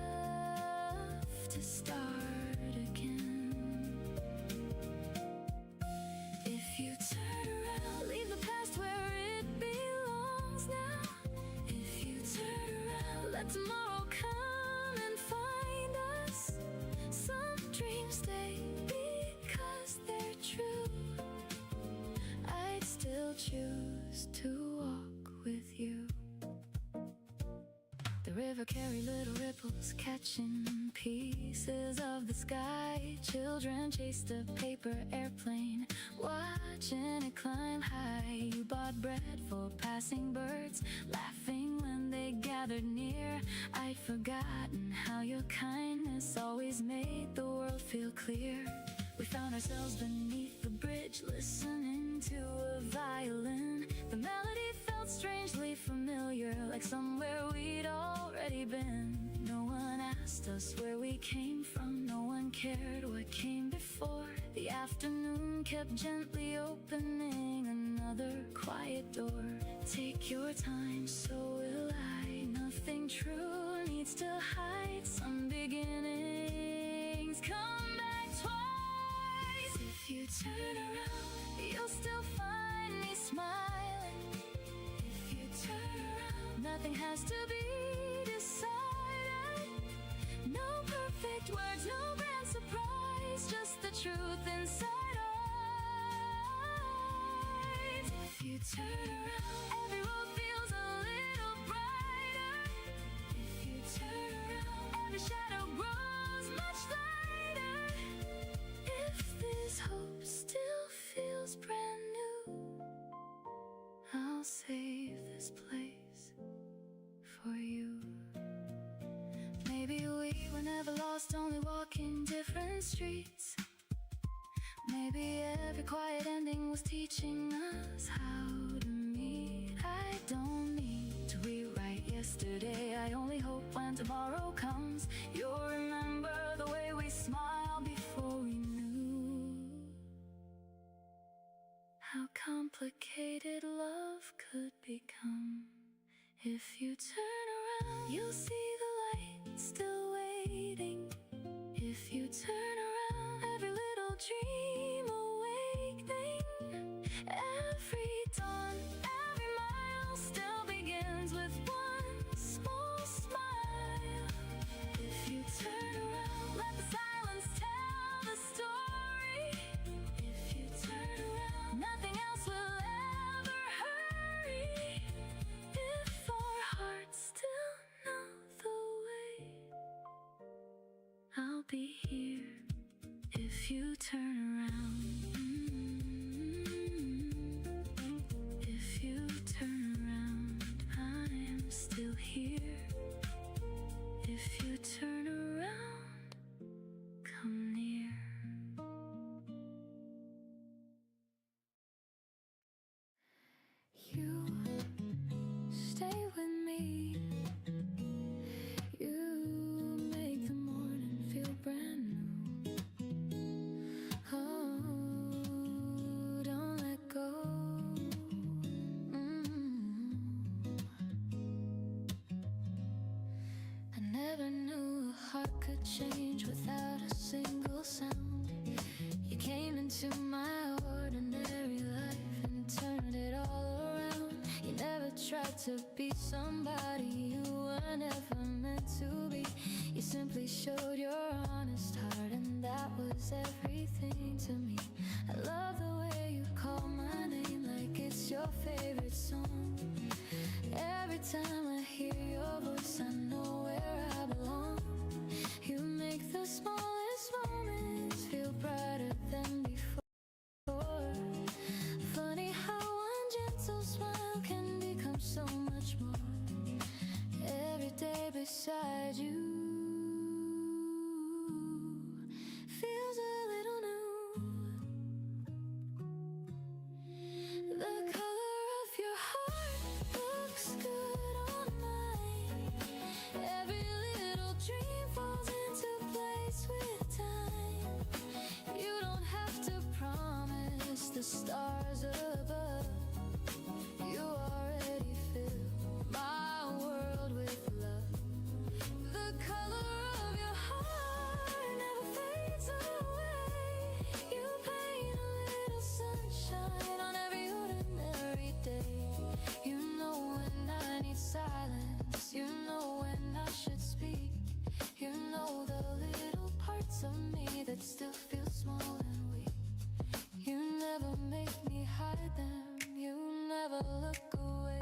to start again. If you turn around, leave the past where it belongs now. If you turn around, let tomorrow come and find us. Some dreams stay because they're true. I'd still choose to walk with you. The river carried little ripples, catching pieces of the sky. Children chased a paper airplane, watching it climb high. You bought bread for passing birds, laughing when they gathered near. I'd forgotten how your kindness always made the world feel clear. We found ourselves beneath the bridge, listening to a violin. The melody felt strangely familiar, like somewhere we'd already been. No one asked us where we came from, no one cared what came before. The afternoon kept gently opening another quiet door. Take your time, so will I. Nothing true needs to hide. Some beginnings come back twice. If you turn around, you'll still find me smiling. If you turn around, nothing has to be decided. No perfect words, no grand surprise, just the truth inside eyes. If you turn around, every road feels a little brighter. If you turn around, every shadow grows much lighter. If this hope still feels brand new, I'll save this place for you. Maybe we were never lost, only walking different streets. Maybe every quiet ending was teaching us how to meet. I don't need to rewrite yesterday. I only hope when tomorrow comes, you'll remember the way we smiled before we knew how complicated love could become. If you turn around, you'll see the light still waiting. If you turn around, every little dream awakening. Every dawn, every mile still begins with one small smile. If you turn around, let the silence tell the story. If you turn around, nothing else will ever hurry. If our hearts still know the way, I'll be here. If you turn around, if you turn around, I am still here. If you turn around, come near. You stay with me. You make the morning feel brand new. Oh, don't let go. I never knew a heart could change without a single sound. You came into my ordinary life and turned it all around. You never tried to be somebody you were never meant to be. You simply showed your honest heart, and that was everything to me. I love the way you call my name like it's your favorite song. Every time I hear your voice, I know where I belong. You make the smallest moments feel brighter than before. Funny how one gentle smile can become so much more. Every day beside you feels a little new. The color of your heart looks good on mine. Every little dream falls into place with time. You don't have to promise the stars above. You already fill my world with love. The color of your heart never fades away. You paint a little sunshine on every ordinary day. You know when I need silence. You know when I should speak. You know the little parts of me that still feel small and weak. You never make me hide them. You never look away.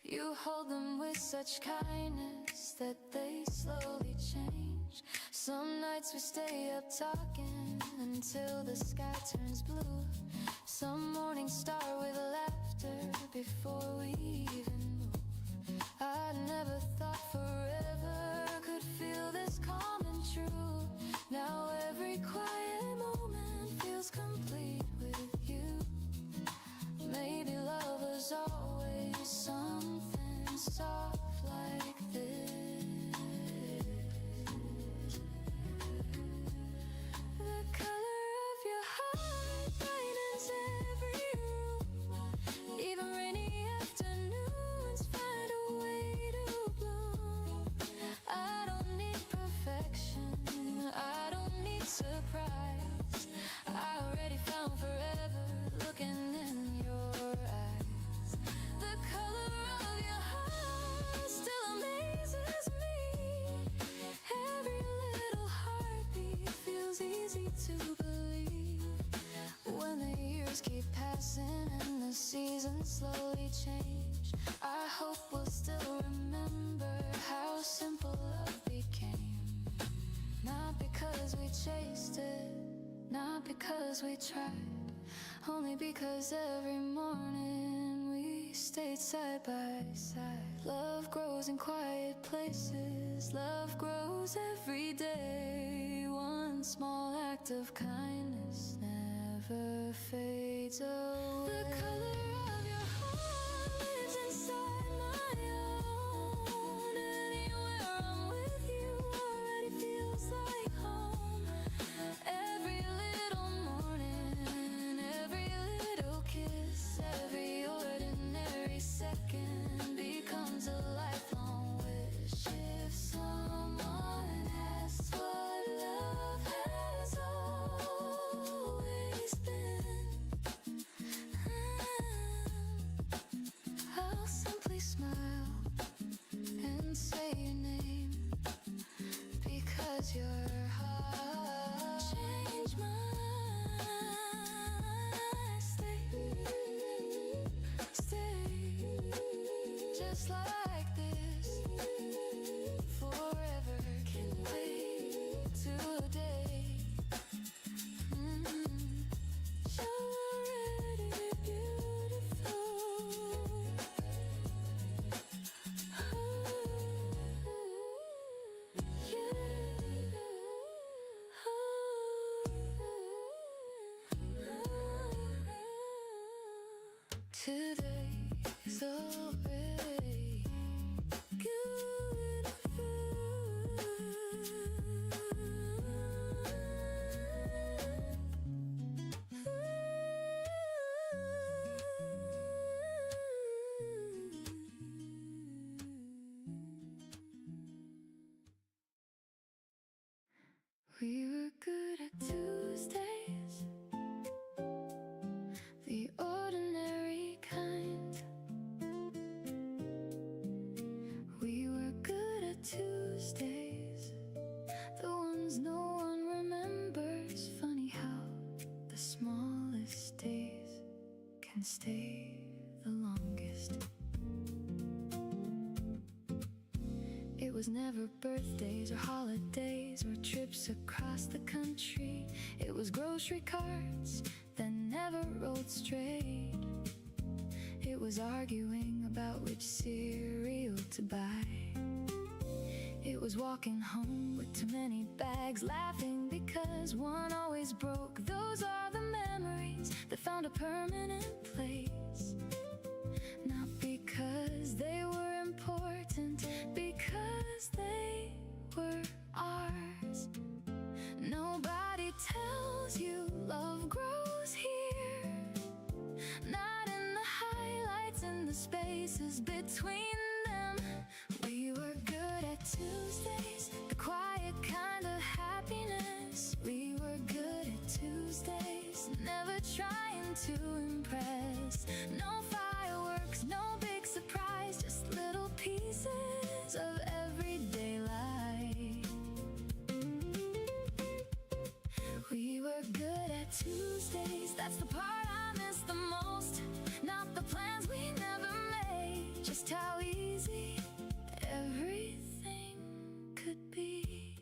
You hold them with such kindness that they slowly change. Some nights we stay up talking until the sky turns blue. Some mornings start with laughter before we even move. I never thought forever could feel this calm and true. Now every quiet moment feels complete with you. Maybe love was always something soft like this. The color of your heart brightens every room. Even rainy afternoons find a way to bloom. I don't need perfection, I don't need surprise. I already found forever looking in your eyes. The color of your heart still amazes me. Every little heartbeat feels easy to believe. When the years keep passing and the seasons slowly change, I hope we'll still remember how simple love became. Not because we chased it, not because we tried, only because every morning we stayed side by side. Love grows in quiet places, love grows every day. One small act of kindness never fades away. The color of your heart lives inside my own. Anywhere I'm with you already feels like home. Every little morning, every little kiss, every ordinary second becomes a lifelong wish. If someone asks what love has always been, I'll simply smile and say your name, because your heart changed my state. Just like this, forever can wait today. You're already beautiful. Today's already We were good at Tuesdays, the ordinary kind. We were good at Tuesdays, the ones no one remembers. Funny how the smallest days can stay the longest. It was never birthdays or holidays or trips across the country. It was grocery carts that never rolled straight. It was arguing about which cereal to buy. It was walking home with too many bags, laughing because one always broke. Those are the memories that found a permanent place. Not because they were important, because they were ours. Nobody tells you love grows here, not in the highlights, in the spaces between them. We were good at Tuesdays, the quiet kind of happiness. We were good at Tuesdays, never trying to impress. No fireworks, no big surprise, just little pieces of everyday life. We were good at Tuesdays, that's the part I miss the most. Not the plans we never made, just how easy everything could be.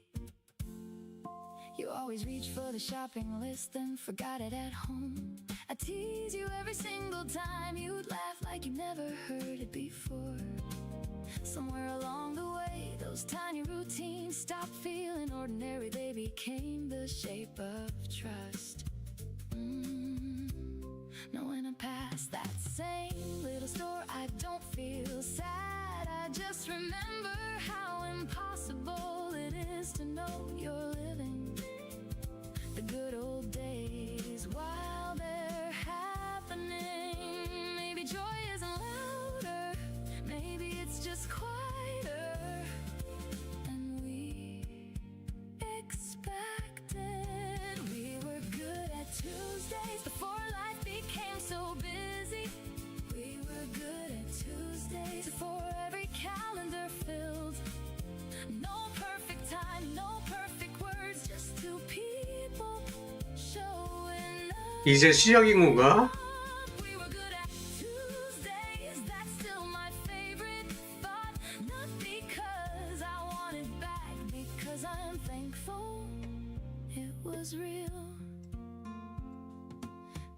always reach for the shopping list, then forgot it at home. I tease you every single time, you'd laugh like you never heard it before. Somewhere along the way, those tiny routines stopped feeling ordinary. They became the shape of trust. Now when I pass that same little store, I don't feel sad. I just remember how impossible it is to know you're living the good old days while they're happening. Maybe joy isn't louder, maybe it's just quieter than we expected. We were good at Tuesdays before life became so busy. We were good at Tuesdays before every calendar filled. No perfect time, no perfect words, just two people showing up. 이제 시작인 건가? We were good at Tuesdays, that's still my favorite thought. Not because I want it back, because I'm thankful it was real.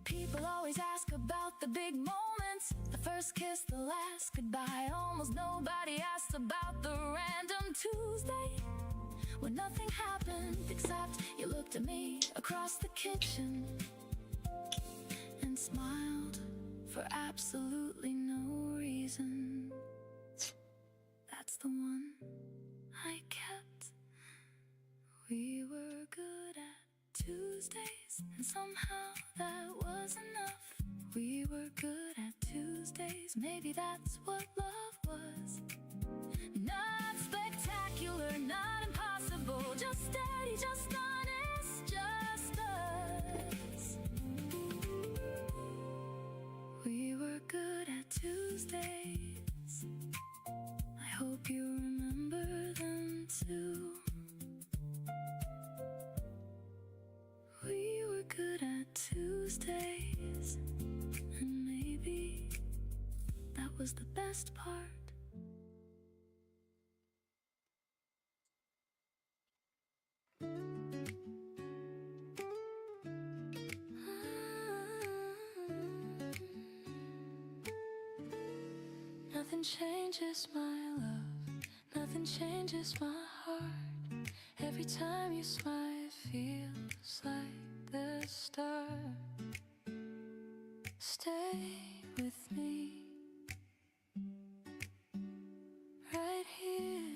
People always ask about the big moments, the first kiss, the last goodbye. Almost nobody asks about the random Tuesday when nothing happened except you looked at me across the kitchen and smiled for absolutely no reason. That's the one I kept. We were good at Tuesdays, and somehow that was enough. We were good at Tuesdays, maybe that's what love was. Not spectacular, not impossible, just steady, just honest, just us. We were good at Tuesdays. I hope you remember them too. We were good at Tuesdays, and maybe that was the best part. Nothing changes my love, nothing changes my heart. Every time you smile, it feels like the start. Stay with me, right here.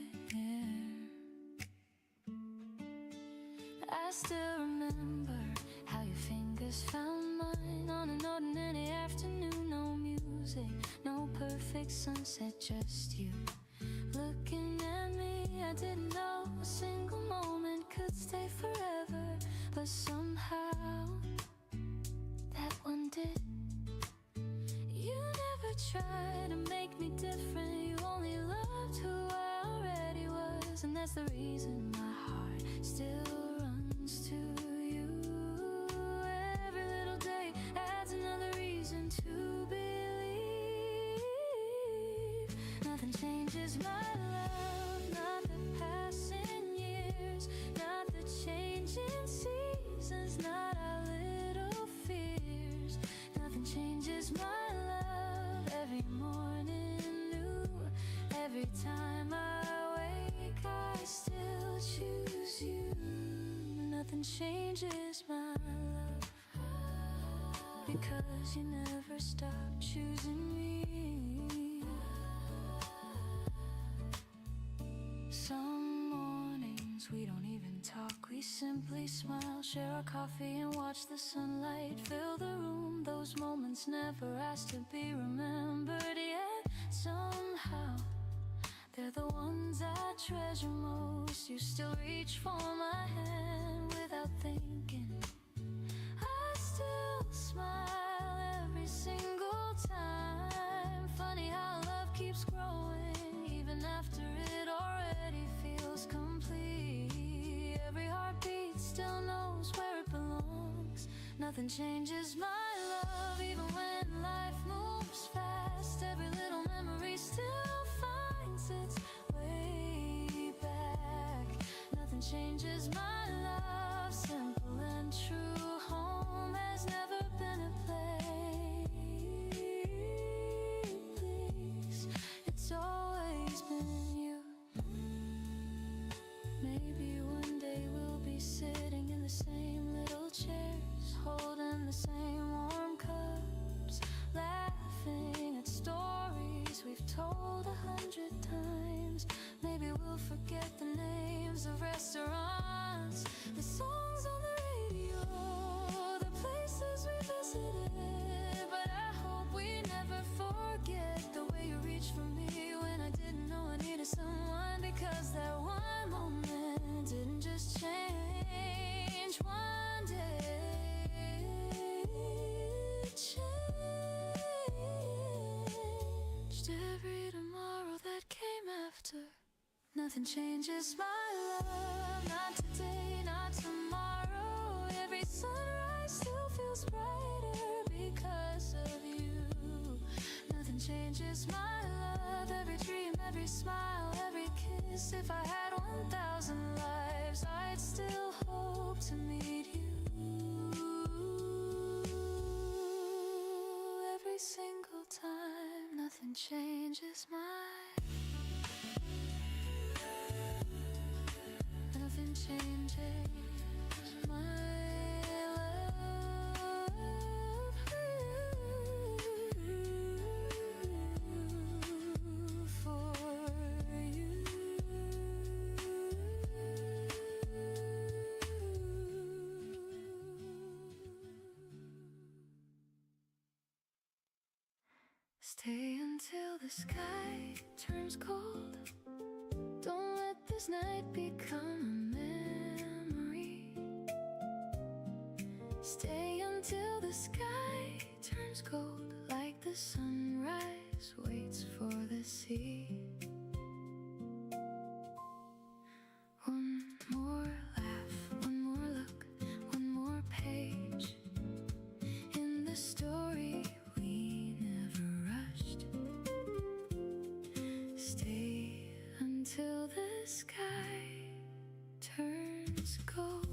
I still remember how your fingers found mine on an ordinary afternoon. No music, no perfect sunset, just you looking at me. I didn't know a single moment could stay forever, but somehow that one did. You never tried to make me different, you only loved who I already was. And that's the reason my heart still runs to you. Every little day adds another reason to believe. Nothing changes my love, not the passing years, not the changing seasons, not our little fears. Nothing changes my love, every morning new. Every time I wake, I still choose you. Nothing changes my love, because you never stop choosing me. Some mornings we don't even talk, we simply smile, share our coffee and watch the sunlight fill the room. Those moments never asked to be remembered, yet somehow they're the ones I treasure most. You still reach for my hand without thinking. I still smile every single time. Funny how love keeps growing even after it already feels complete. Every heartbeat still knows where it belongs. Nothing changes my love, even when life moves fast. Every little memory still finds its way back. Nothing changes my love, forget the names of restaurants, the songs on the radio, the places we visited. But I hope we never forget the way you reached for me when I didn't know I needed someone. Because that one moment didn't just change one day, it changed every tomorrow that came after. Nothing changes my love, not today, not tomorrow. Every sunrise still feels brighter because of you. Nothing changes my love, every dream, every smile, every kiss. If I had 1,000 lives, I'd still hope to meet you. Every single time, nothing changes my. Nothing changes my love for you. Stay until the sky turns cold. Don't let this night become a memory. Stay until the sky turns gold, like the sunrise waits for the sea. One more laugh, one more look, one more page in the story we never rushed. Stay until the sky turns gold.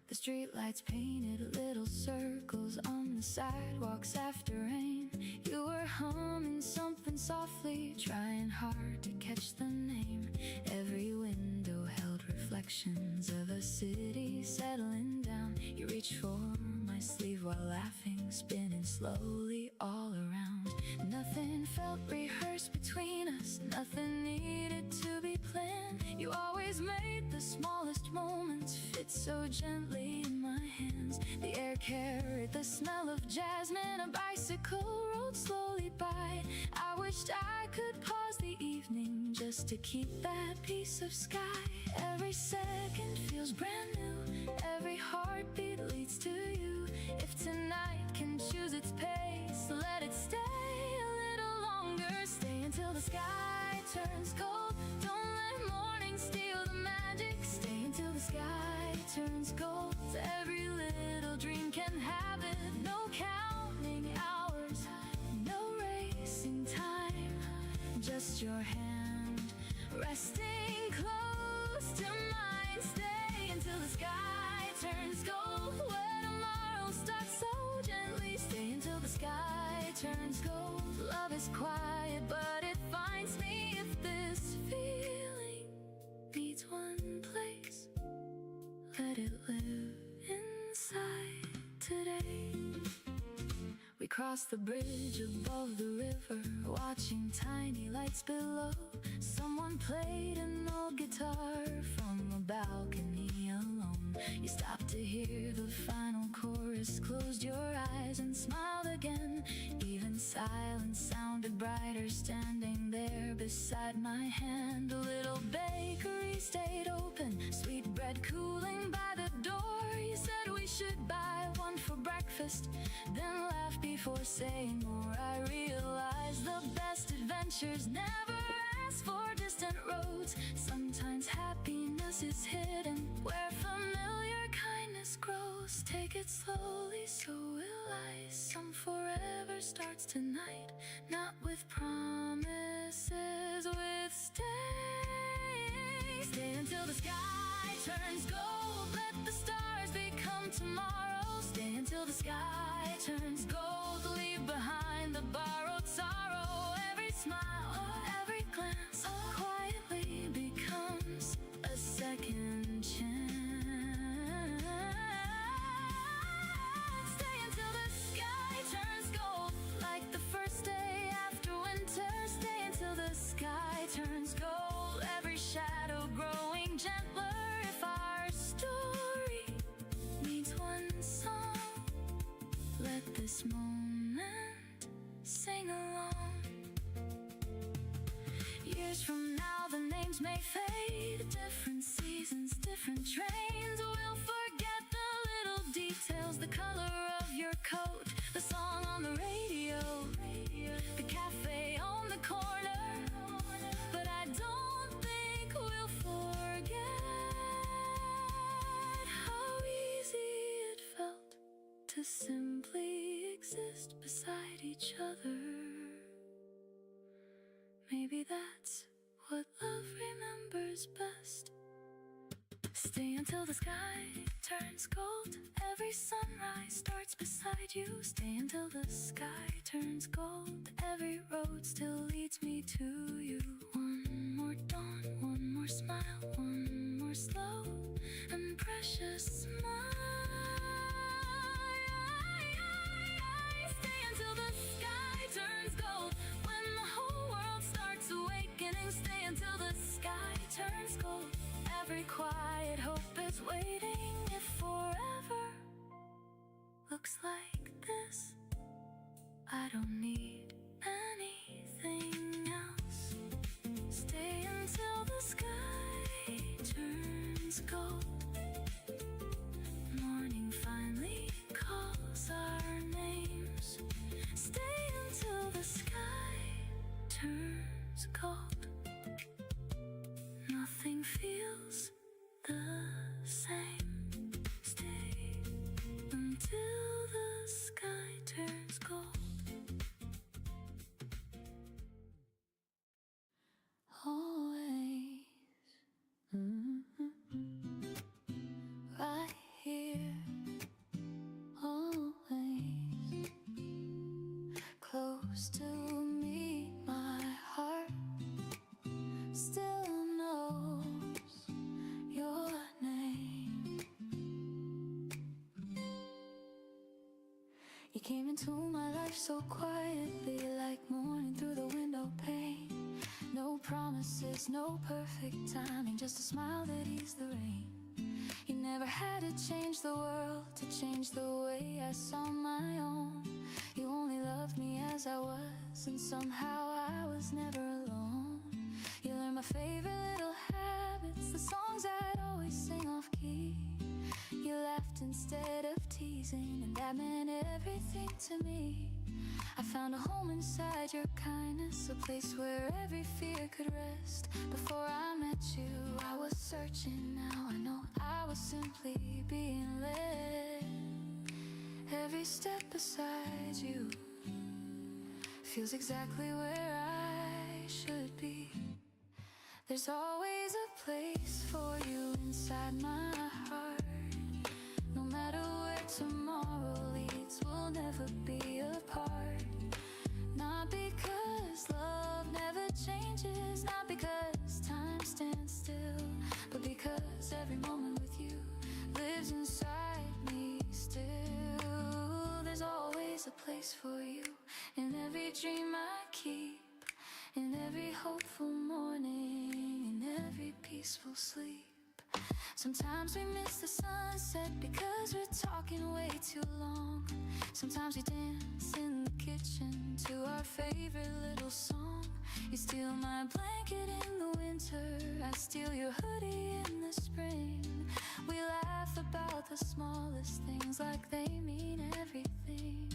The streetlights painted little circles on the sidewalks after rain. You were humming something softly, trying hard to catch the name. Every window held reflections of a city settling down. You reached for my sleeve while laughing, spinning slowly all around. Nothing felt rehearsed between us, nothing needed to be planned. You always made the smallest moments fit so gently in my hands. The air carried the smell of jasmine, a bicycle rode slowly by. I wished I could pause the evening just to keep that piece of sky. Every second feels brand new, every heartbeat leads to you. If tonight can choose its pace, let it stay a little longer. Stay until the sky turns gold. Don't let morning steal the magic. Stay until the sky turns gold. Every little dream can have it. No counting hours, no racing time, just your hand resting close to mine. Stay until the sky turns gold, where tomorrow starts so gently. Stay until the sky turns gold. Love is quiet, but it finds me. If this feeling needs one place, let it live inside today. We crossed the bridge above the river, watching tiny lights below. Someone played an old guitar from a balcony alone. You stopped to hear the final chorus, closed your eyes and smiled again. Even silence sounded brighter, standing there beside my hand. A little bakery stayed open, sweet bread cooling by the door. You said we should buy one for breakfast, then laughed before saying more. I realized the best adventures never ask for distant roads. Sometimes happiness is hidden where familiar kindness grows. Take it slowly, so will I. Some forever starts tonight, not with promises, with stay. Stay until the sky turns gold, let the stars become tomorrow. Stay until the sky turns gold, leave behind the borrowed sorrow. Every smile, every glance quietly becomes a second chance. Stay until the sky turns gold, like the first day after winter. Stay turns gold, every shadow growing gentler. If our story needs one song, let this moment sing along. Years from now the names may fade, different seasons, different trains. We'll forget the little details, the color of your coat, the song on the radio, the cafe on the corner. But I don't think we'll forget how easy it felt to simply exist beside each other. Maybe that's what love remembers best. Stay until the sky turns gold, every sunrise starts beside you. Stay until the sky turns gold, every road still leads me to you. One more dawn, one more smile, one more slow and precious smile. Stay until the sky turns gold, when the whole world starts awakening. Stay until the sky turns gold, every quiet hope is waiting. If forever looks like this, I don't need anything else. Stay until the sky turns gold, morning finally calls our names. Stay until the sky turns gold, nothing feels the same. Stay until the sky turns gold. Always, right here. Always close to me, my heart still knows your name. You came into my life so quietly, like morning through the window pane. No promises, no perfect timing, just a smile that eased the rain. You never had to change the world to change the way I saw my own. You only loved me as I was, and somehow I was never alone. You learned my favorite little habits, the songs I'd always sing off key. You laughed instead of teasing, and that meant everything to me. I found a home inside your kindness, a place where every fear could rest. Before I met you, I was searching. Now I know I was simply being led. Every step beside you feels exactly where I should be. There's always a place for you inside my heart. No matter where tomorrow leads, we'll never be apart. Not because love never changes, not because time stands still, but because every moment with you lives inside me still. There's always a place for you in every dream I keep, in every hopeful morning, in every peaceful sleep. Sometimes we miss the sunset because we're talking way too long. Sometimes we dance in the kitchen to our favorite little song. You steal my blanket in the winter, I steal your hoodie in the spring. We laugh about the smallest things like they mean everything.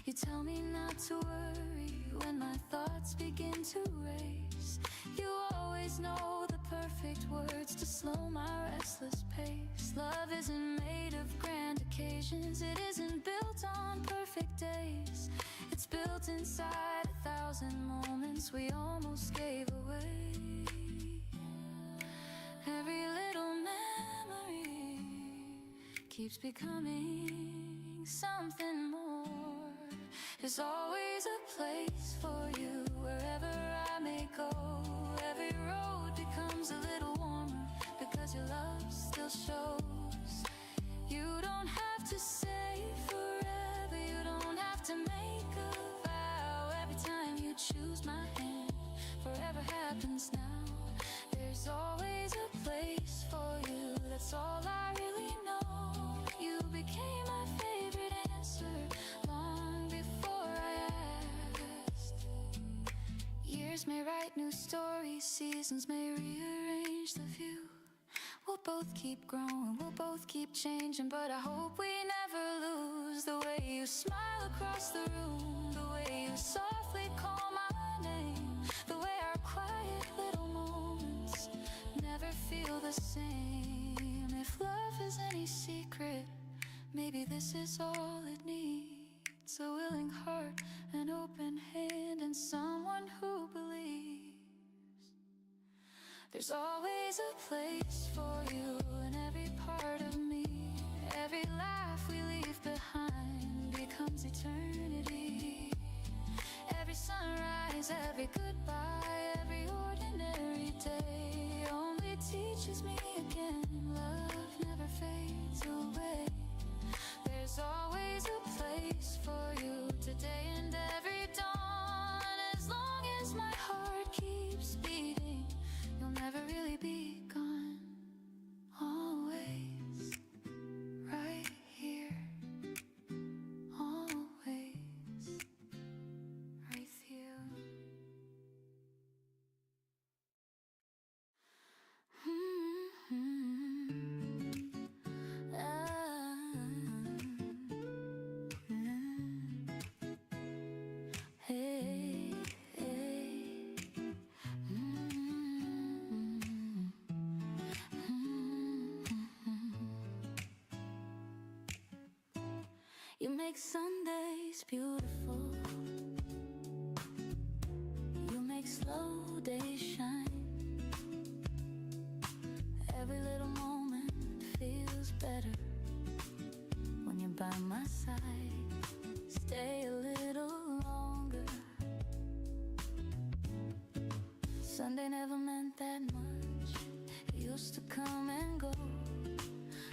You tell me not to worry when my thoughts begin to race. You always know the perfect words to slow my restless pace. Love isn't made of grand occasions, it isn't built on perfect days. It's built inside 1,000 moments we almost gave away. Every little memory keeps becoming something more. There's always a place for you wherever I may go. Every road becomes a little warmer because your love still shows. You don't have to say forever, you don't have to make a vow. Every time you choose my hand, forever happens now. There's always a place for you, that's all I really know. You became my favorite answer long before I asked. Years may write new stories, seasons may rearrange the view. We'll both keep growing, we'll both keep changing, but I hope we never lose the way you smile across the room, the way you softly call my name, the way our quiet little moments never feel the same. If love is any secret, maybe this is all it needs. A willing heart, an open hand, and someone who believes. There's always a place for you in every part of me. Every laugh we leave behind becomes eternity. Every sunrise, every goodbye, every ordinary day only teaches me again, love never fades away. There's always a place for you today and every dawn. As long as my heart keeps beating, you'll never really be gone. Always right here. Always right here. Hey, hey. You make Sundays beautiful. You make slow days shine. Every little moment feels better when you're by my side. Stay a little longer. Sunday never meant that much. It used to come and go.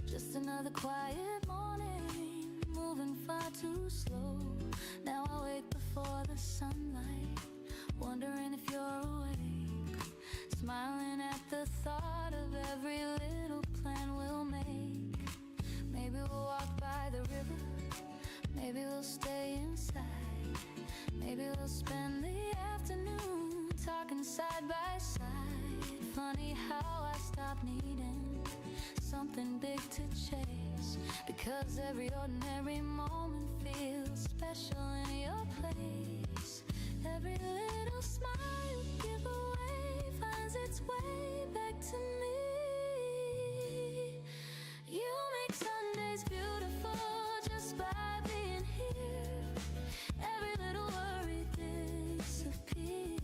Just another quiet morning, moving far too slow. Now I wake before the sunlight, wondering if you're awake, smiling at the thought of every little plan we'll make. Maybe we'll walk by the river, maybe we'll stay inside, maybe we'll spend the afternoon talking side by side. Funny how I stopped needing something big to chase, because every ordinary moment feels special in your place. Every little smile you give away finds its way back to me. You make Sundays beautiful just by being here. Every little worry disappears.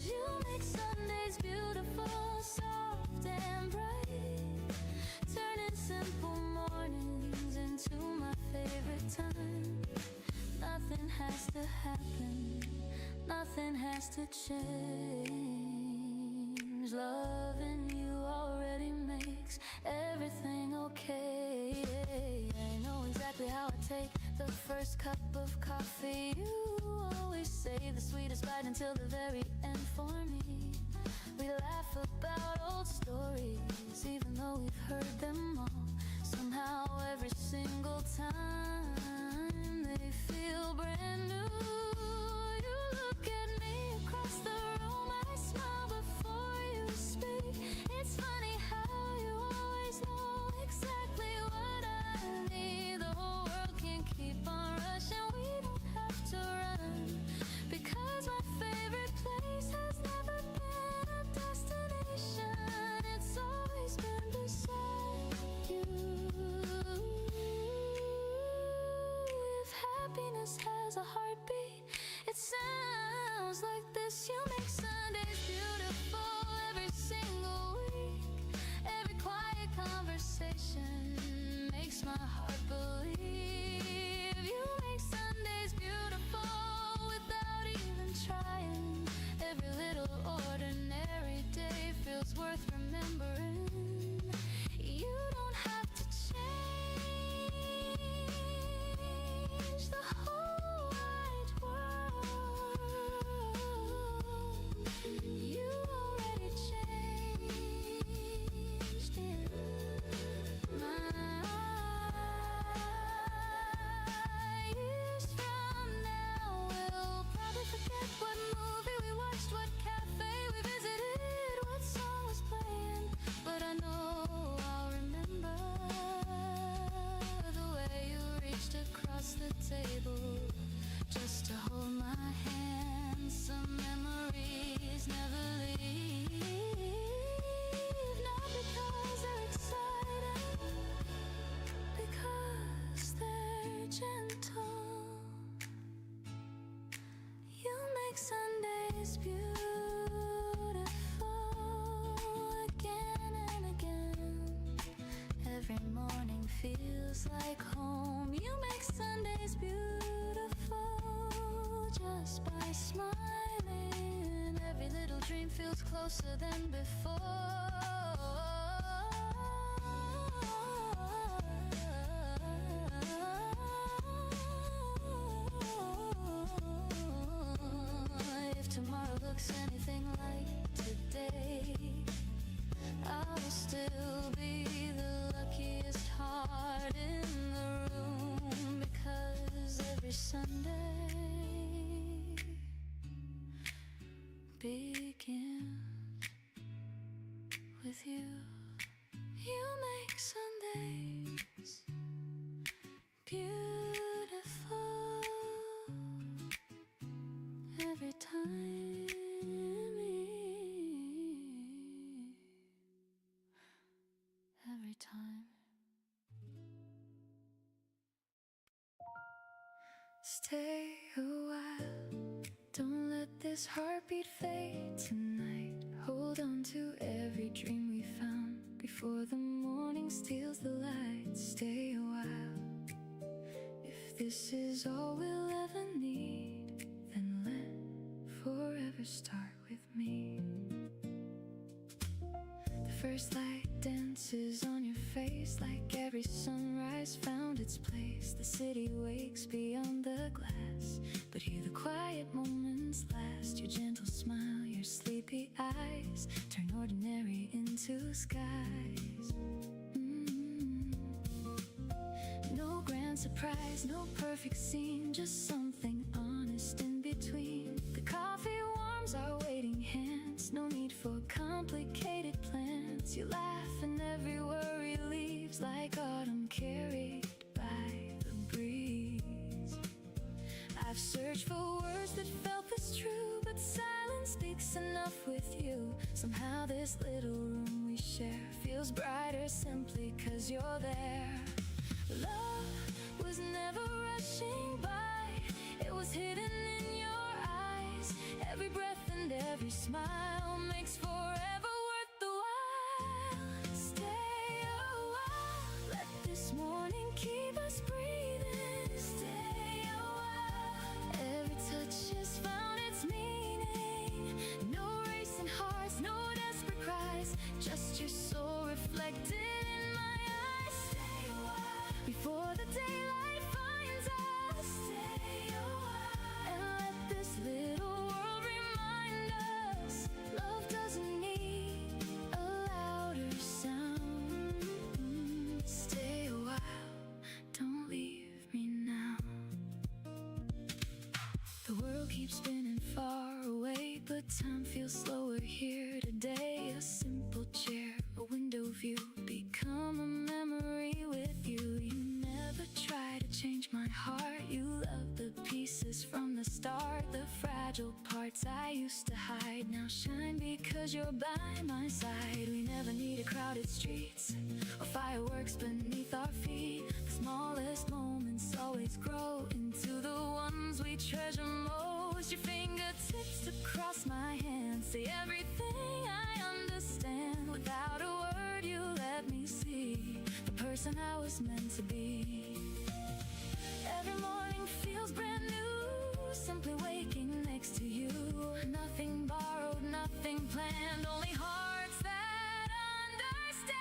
You make Sundays beautiful, soft and bright, turning simple mornings into my favorite time. Nothing has to happen, nothing has to change. Loving you already makes everything okay. I know exactly how I take the first cup of coffee. You always save the sweetest bite until the very end for me. We laugh about old stories, even though we've heard them all. Somehow every single time they feel brand new. You look at me across the room, I smile before you speak. It's funny how you always know exactly what I need. The whole world can keep on rushing, we don't have to run, because my favorite place has never been a destination. feels like home. You make Sundays beautiful just by smiling. Every little dream feels closer than before. If tomorrow looks anything like today, I'll still be the luckiest heart in the room, because every Sunday begins with you. You make Sundays beautiful every time. Every time. Stay a while, don't let this heartbeat fade tonight. Hold on to every dream we found before the morning steals the light. Stay a while, if this is all we'll ever need, then let forever start with me. The first light dances on your face like every sunrise found its place. The city wakes beyond the glass, but here the quiet moments last. Your gentle smile, your sleepy eyes turn ordinary into skies. No grand surprise, no perfect scene, just something honest in between. The coffee warms our waiting hands, no need for complicated plans. You laugh and every worry leaves like autumn carried by the breeze. I've searched for words that felt this true, but silence speaks enough with you. Somehow this little room we share feels brighter simply 'cause you're there. Love was never rushing by, it was hidden in your eyes. Every breath and every smile makes forever worth the while. Stay a while, let this morning keep us breathing. Stay a while, every touch has found its meaning. No racing hearts, no desperate cries, just your soul reflected in my eyes. Stay a while, before the daylight finds us. Stay a while, and let this little world remind us love doesn't need a louder sound. Stay a while, don't leave me now. The world keeps spinning far away, but time feels slower here today. A simple chair, a window view, become a memory with you. You never try to change my heart, you love the pieces from the start. The fragile parts I used to hide now shine because you're by my side. We never need crowded streets or fireworks beneath our feet. The smallest moments always grow into the ones we treasure most. Your fingertips across my hand say everything I understand. Without a word you let me see the person I was meant to be. Every morning feels brand new, simply waking next to you. Nothing borrowed, nothing planned, only hearts that understand.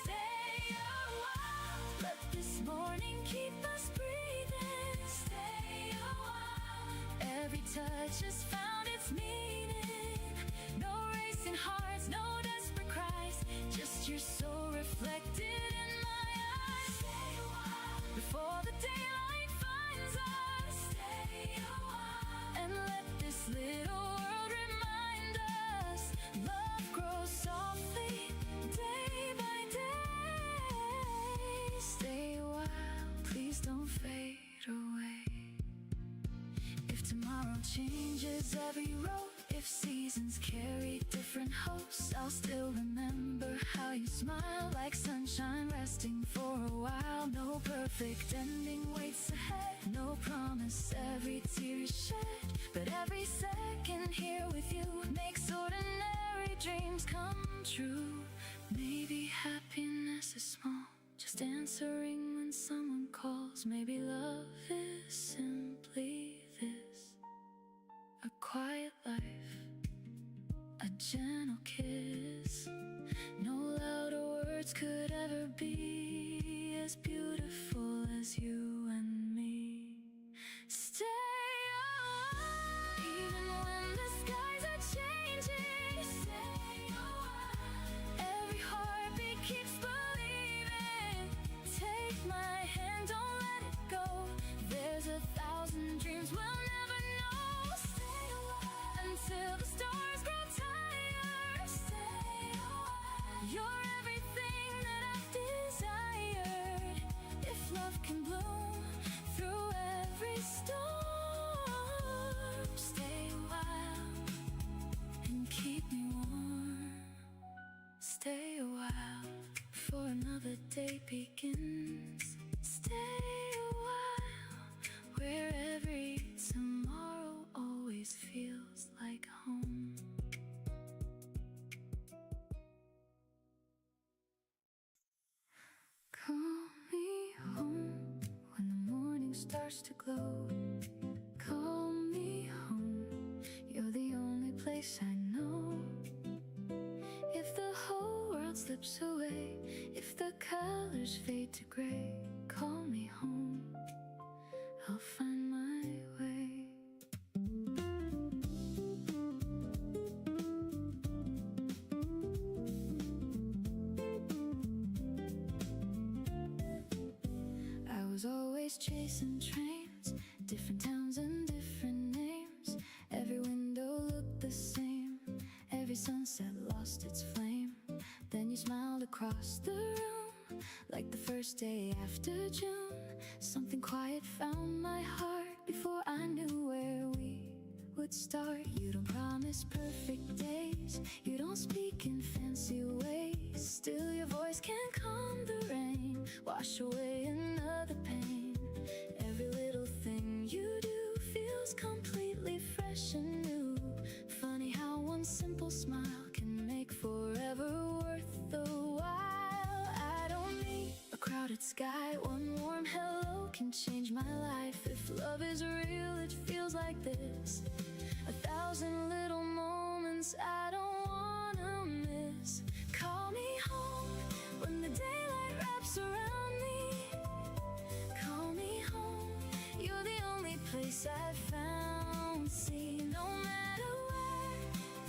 Stay a while, let this morning keep us breathing. Stay a while, every touch has found its meaning. No racing hearts, no desperate cries, just your soul reflected in my eyes. Stay a while, before the daylight finds us. Stay a while, and let this little world remind us love grows softly day by day. Stay a while, please don't fade away. If tomorrow changes every road, if seasons carry different hopes, I'll still remember how you smile like sunshine resting for a while. No perfect ending waits ahead, no promise every tear is shed, but every second here with you makes ordinary dreams come true. Maybe happiness is small, just answering when someone calls. Maybe love is simply this: a quiet life, a gentle kiss. No louder words could ever be as beautiful as you and me. Stay a while, even when the skies are changing. Stay a while, every heartbeat keeps believing. Take my hand, don't let it go. There's 1,000 dreams we'll never know. Stay a while, until the stars grow tired. Stay a while, you're everything that I've desired. If love can bloom through every storm, stay a while and keep me warm. Stay a while before another day begins. Stay a while where every tomorrow always feels like home. Call me home when the morning starts to glow. Call me home, you're the only place I know. If the whole world slips away, if the colors fade to gray, call me home, I'll find my way. I was always chasing trains, different towns and different names. Every window looked the same, every sunset lost its flame. Then you smiled across the room, like the first day after June. Something quiet found my heart before I knew where we would start. You don't promise perfect days, you don't speak in fancy ways. Still your voice can calm the rain, wash away another pain. Every little thing you do feels completely fresh and new. Funny how one simple smile can make forever worth the while. I don't need a crowded sky, one warm hello can change my life. If love is real, it feels like this: 1,000 little moments I don't wanna miss. Call me home when the daylight wraps around me. Call me home, you're the only place I've found. See, no matter where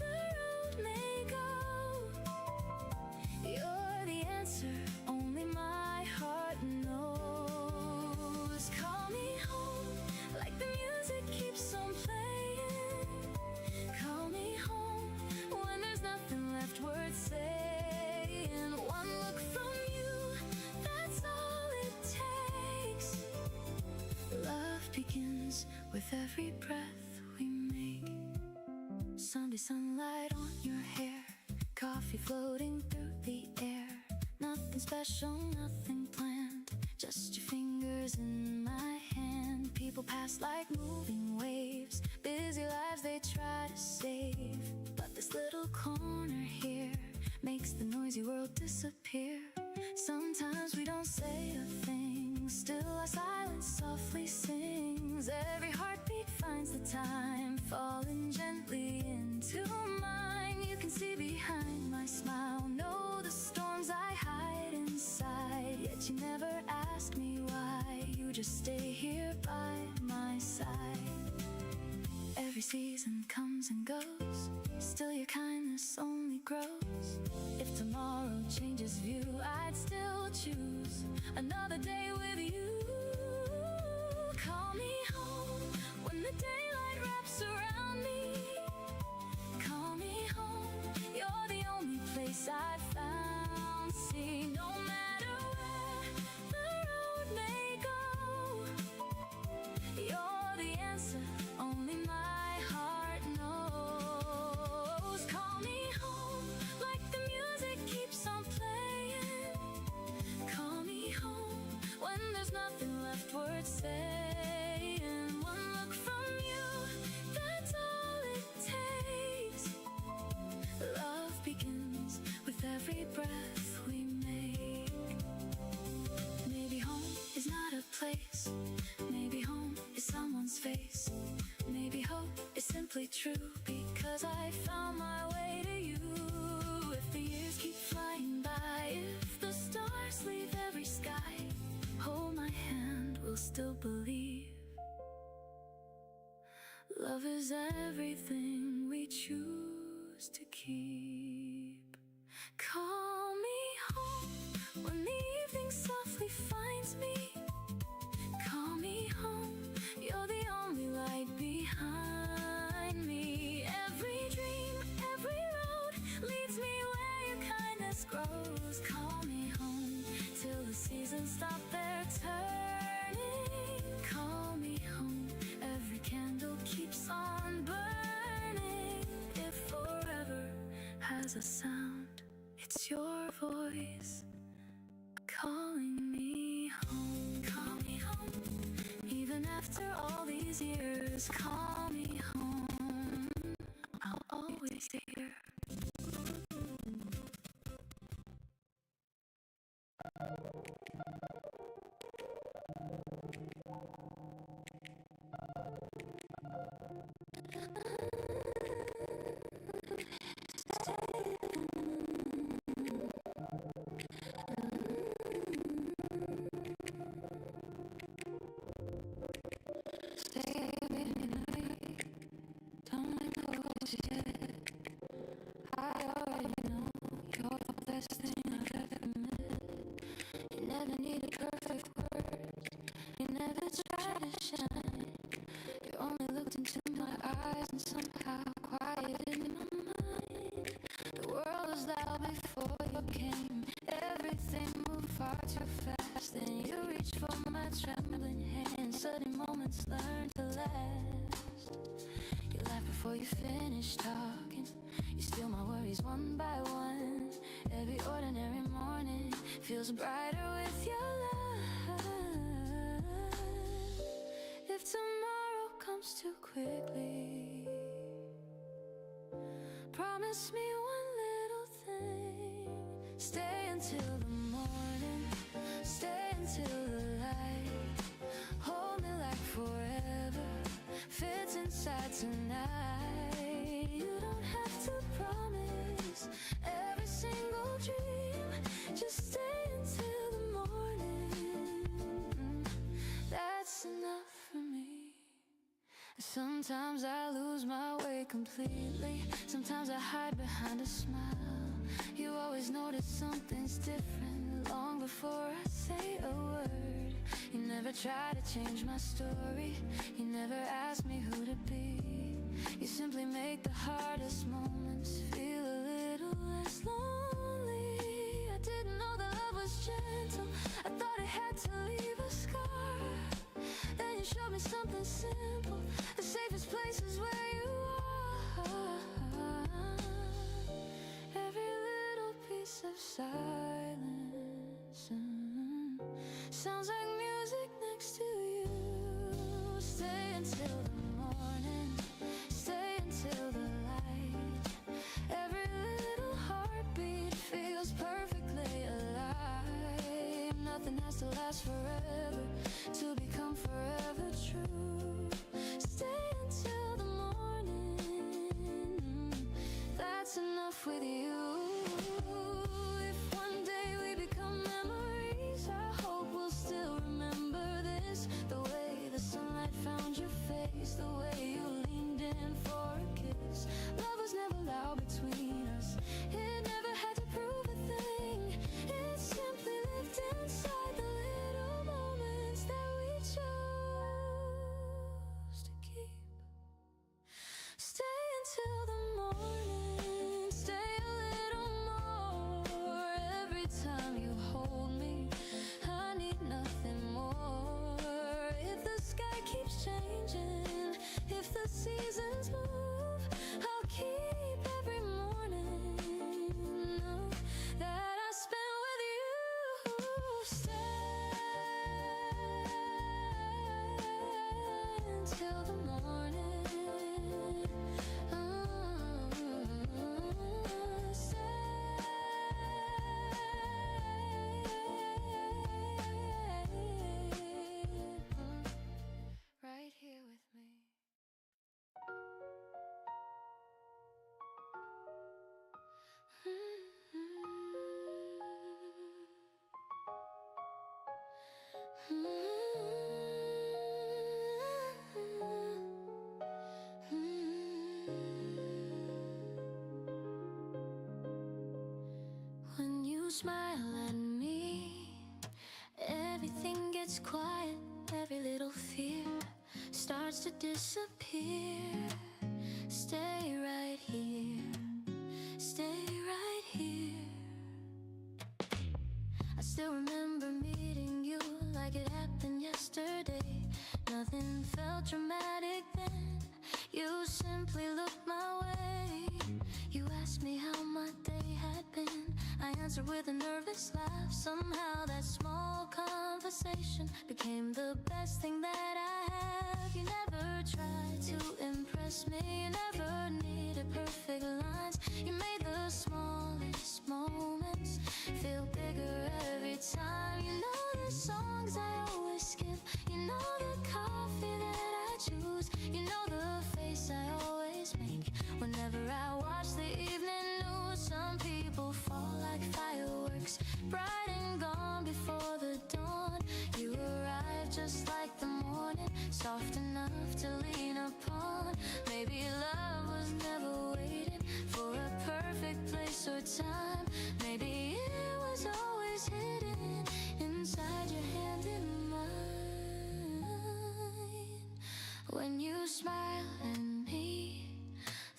the road may go, you're the answer only my heart knows. Call me home like the music keeps on playing. Call me home when there's nothing left worth saying. One look from you, that's all it takes. Love begins with every breath we make. Sunday sunlight on your hair, coffee floating through the air. Nothing special, nothing planned, just your fingers in my hand. People pass like moving waves, busy lives they try to save. But this little corner here makes the noisy world disappear. Sometimes we don't say a thing, still our silence softly sings. Every heartbeat finds the time, falling gently into mine. You can see behind my smile, know the storms I hide inside. Yet you never ask me why, you just stay here by my side. Every season comes and goes, still your kindness only grows. If tomorrow changes view, I'd still choose another day with you. Call me home when the daylight wraps around me. Call me home, you're the only place I've found. See, no matter where the road may go, you're the answer only my heart knows. Call me home like the music keeps on playing. Call me home when there's nothing left worth saying. One look from you, that's all it takes. Love begins with every breath we make. place. Maybe home is someone's face. Maybe hope is simply true because I found my way to you. If the years keep flying by, if the stars leave every sky, hold my hand, we'll still believe. Love is everything we choose to keep. Call me home when the evening softly finds me. Call me home, you're the only light behind me. Every dream, every road leads me where your kindness grows. Call me home till the seasons stop their turning. Call me home, every candle keeps on burning. If forever has a sound, it's your voice calling me home. Call me home, even after all these years. Call me home, I'll always be here. Don't let go yet. I already know you're the best thing I've ever met. You never needed perfect words, you never tried to shine. You only looked into my eyes and somehow quieted my mind. The world was loud before you came. Everything moved far too fast. Then you reached for my trembling hand. Sudden moments learn to last. You laugh before you finish talking. You steal my worries one by one. Every ordinary morning feels brighter with your love. If tomorrow comes too quickly, promise me one little thing. Stay until the morning, stay until the light. Hold me like forever fits inside tonight. You don't have to promise every single dream. Just stay until the morning. That's enough for me. Sometimes I lose my way completely. Sometimes I hide behind a smile. You always notice something's different long before I say a word. You never try to change my story. You never ask me who to be. You simply make the hardest moments feel a little less lonely. I didn't know that love was gentle. I thought it had to leave a scar. Then you showed me something simple. The safest place is where you are. Every little piece of silence sounds like music next to you. Stay until the morning, stay until the light. Every little heartbeat feels perfectly alive. Nothing has to last forever to become forever true. Stay until the morning, that's enough with you. If one day we become memories, I hope we'll still remember this. The way the sunlight found your face, the way you leaned in for a kiss. Love was never loud between us. It never had to prove a thing. It simply lived inside the little moments that we chose to keep. Stay until the morning, stay a little more. Every time you hold me, I need nothing more. If the sky keeps changing, if the seasons move, I'll keep every morning that I spend with you. Stay until the morning. Stay smile at me, everything gets quiet, every little fear starts to disappear. Stay right here, stay right here. I still remember meeting you like it happened yesterday. Nothing felt dramatic then, you simply looked my way. You asked me how my day had been, I answered with a nervous laugh. Somehow that small conversation became the best thing that I have. You never tried to impress me, you never needed perfect lines. You made the smallest moments feel bigger every time. You know the songs I always skip, you know the coffee that I choose, you know the face I always make whenever I watch the evening news. Some people fall like fireworks, bright and gone before the dawn. You arrive just like the morning, soft enough to lean upon. Maybe love was never waiting for a perfect place or time. Maybe it was always hidden inside your hand in mine. When you smile at me,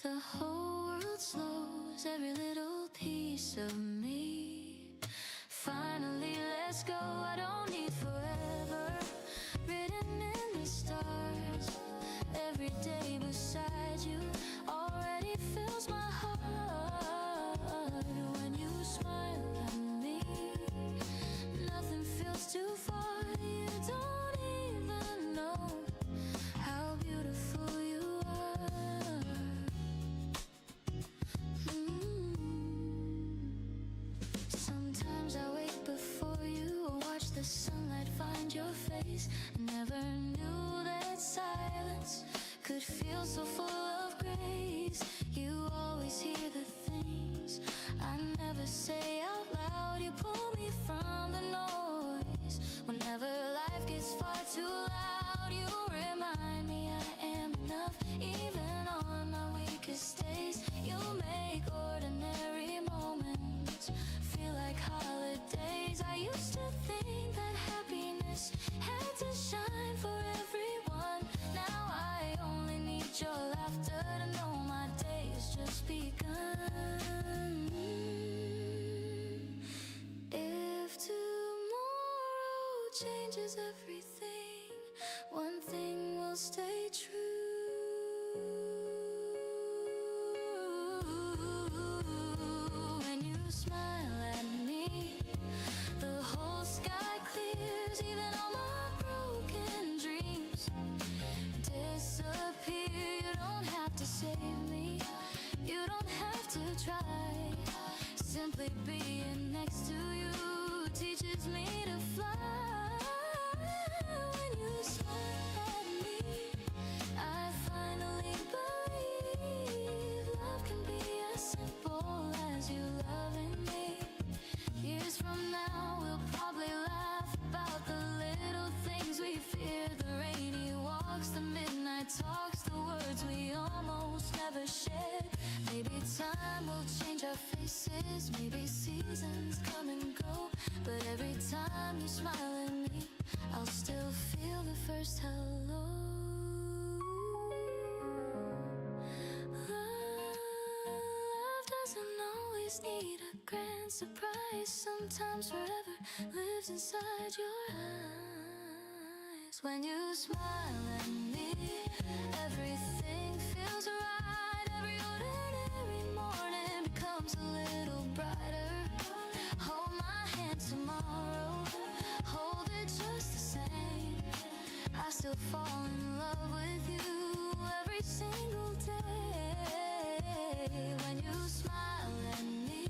the whole world slows, every little piece of me finally lets go. I don't need forever written in the stars. Every day beside you already fills my heart. When you smile at me, nothing feels too far. You don't even know how beautiful you are. Sometimes I wake before you or watch the sunlight find your face. I never knew that silence could feel so full of grace. You always hear the things I never say out loud. You pull me from the noise whenever life gets far too loud. You remind me I am enough even on my weakest days. You make ordinary moments feel like holidays. I used to think that happiness had to shine for everyone. Now I only need your laughter to know my day has just begun. If tomorrow changes everything, one thing will stay true. When you smile at me, the whole sky clears. Even all my broken dreams disappear. You don't have to save me, you don't have to try. Simply being next to you teaches me to fly. When you smile at me, I finally believe love can be as simple as you loving me. Years from now we'll probably laugh about the little things we fear, the rainy walks, the midnight talks, the words we almost never shared. Maybe time will change our faces, maybe seasons come and go, but every time you smile at me, I'll still feel the first hello. Love doesn't always need a grand surprise. Sometimes forever lives inside your eyes. When you smile at me, everything feels right. Every ordinary morning becomes a little brighter. Hold my hand tomorrow, hold it just the same. I still fall in love with you every single day. When you smile at me,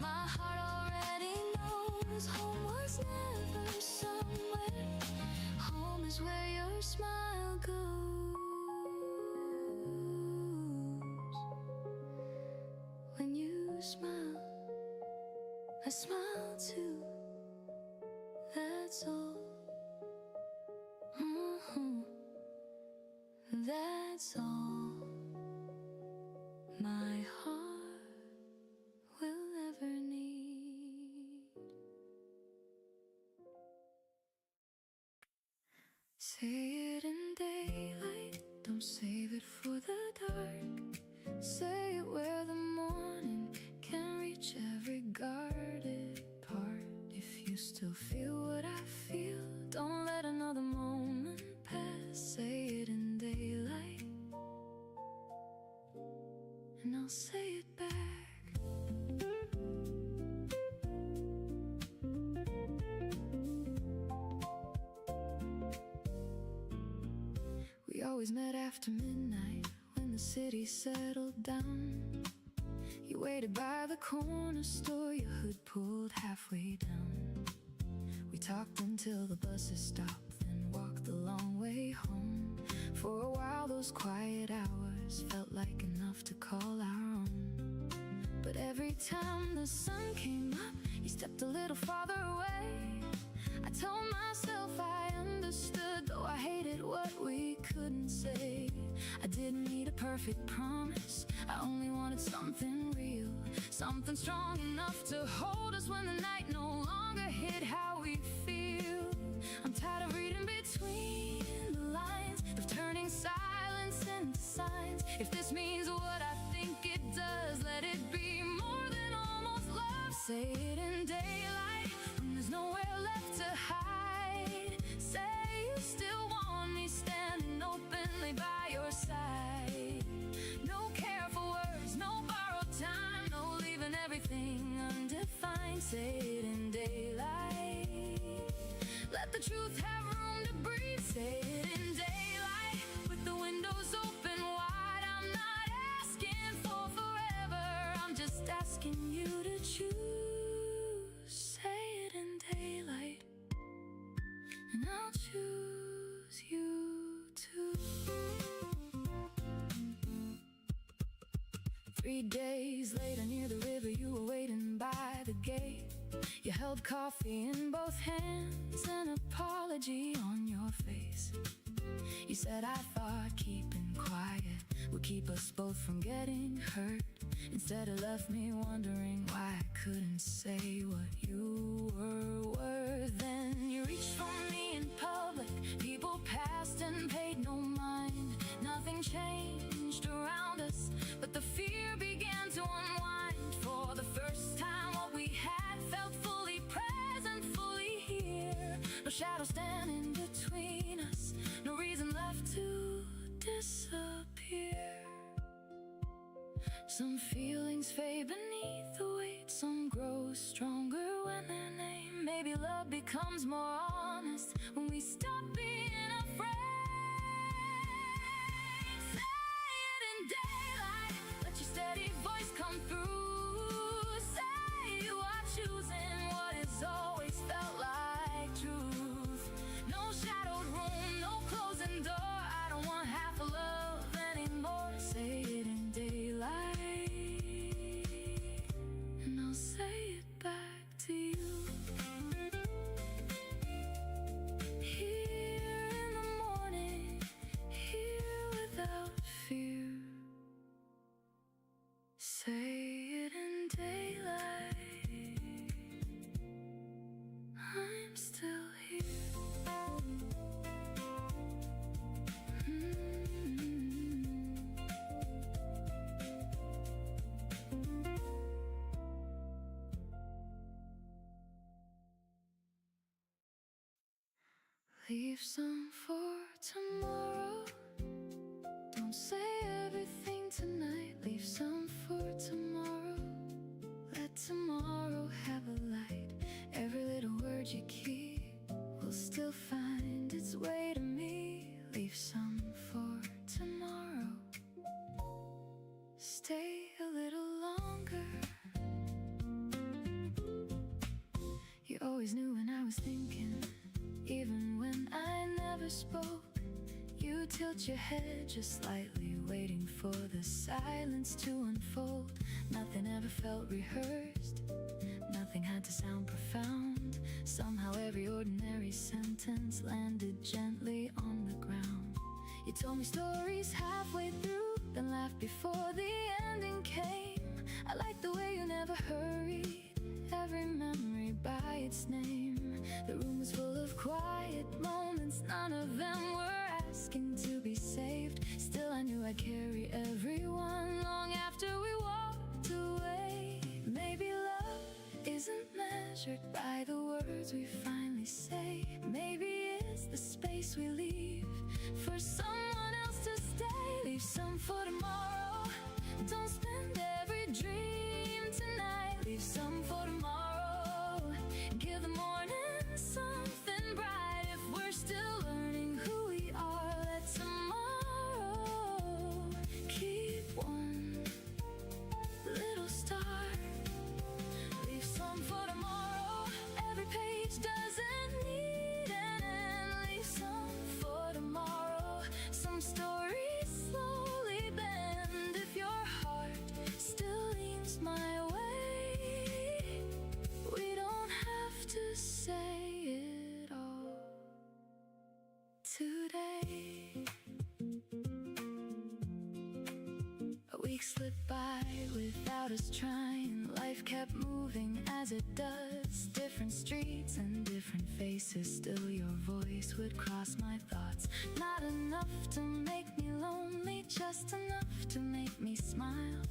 my heart already knows home was never somewhere. Home is where your smile goes. When you smile, I smile too. That's all. That's all my heart will ever need. you still feel what I feel. Don't let another moment pass. Say it in daylight, and I'll say it back. We always met after midnight when the city settled down. You waited by the corner store, your hood pulled halfway down. We talked until the buses stopped, then walked the long way home. For a while those quiet hours felt like enough to call our own. But every time the sun came up, you stepped a little farther away. I told myself I understood, though I hated what we couldn't say. I didn't need a perfect promise, I only wanted something real, something strong enough to hold us when the night no longer hid how we feel. I'm tired of reading between the lines, of turning silence into signs. If this means what I think it does, let it be more than almost love. Say it in daylight when there's nowhere left to hide. Say you still want me standing openly by your side. No careful words, no borrowed time, no leaving everything undefined. Say it in daylight, let the truth have room to breathe. Say it in daylight with the windows open wide. I'm not asking for forever, I'm just asking you to choose. Say it in daylight, and I'll choose you too. 3 days later near the river, you were waiting by the gate. You held coffee in both hands, an apology on your face. You said I thought keeping quiet would keep us both from getting hurt. Instead it left me wondering why I couldn't say what you were worth. Then you reached for me in public, people passed and paid no mind. Nothing changed around us, but the fear began to unwind. For the first time what we had felt fully present, fully here. No shadow standing between us, no reason left to disappear. Some feelings fade beneath the weight, some grow stronger when they're named. Maybe love becomes more honest when we stop being afraid. Say it in daylight, let your steady voice come through. Say you are choosing what has always felt like truth. No shadowed room, no closing door, I don't want half a love anymore. Say it in daylight, and I'll say it back to you. Here in the morning, here without fear. Say it in daylight, I'm still here. Leave some for tomorrow. Don't say everything tonight. Leave some for tomorrow. Let tomorrow have a light. Every little word you keep will still find its way to me. Leave some for tomorrow. Stay a little longer. You always knew when I was thinking, even when I never spoke. You tilt your head just slightly, waiting for the silence to unfold. Nothing ever felt rehearsed, nothing had to sound profound. Somehow every ordinary sentence landed gently on the ground. You told me stories halfway through, then laughed before the ending came. I like the way you never hurried, every memory by its name. The room was full of quiet moments, none of them were asking to be saved. Still I knew I'd carry everyone long after we walked away. Maybe love isn't measured by the words words we finally say. Maybe it's the space we leave for someone else to stay. Leave some for tomorrow. Don't spend every dream tonight. Leave some for tomorrow. Give the morning something bright. If we're still learning who we are, let tomorrow keep one little star. Leave some for tomorrow. Every page doesn't need an end. Leave some for tomorrow. Some stories slowly bend. If your heart still leans my way, we don't have to say it all today. A week slipped by without us trying. Life kept moving as it does. Different streets and different faces. Still your voice would cross my thoughts. Not enough to make me lonely, just enough to make me smile.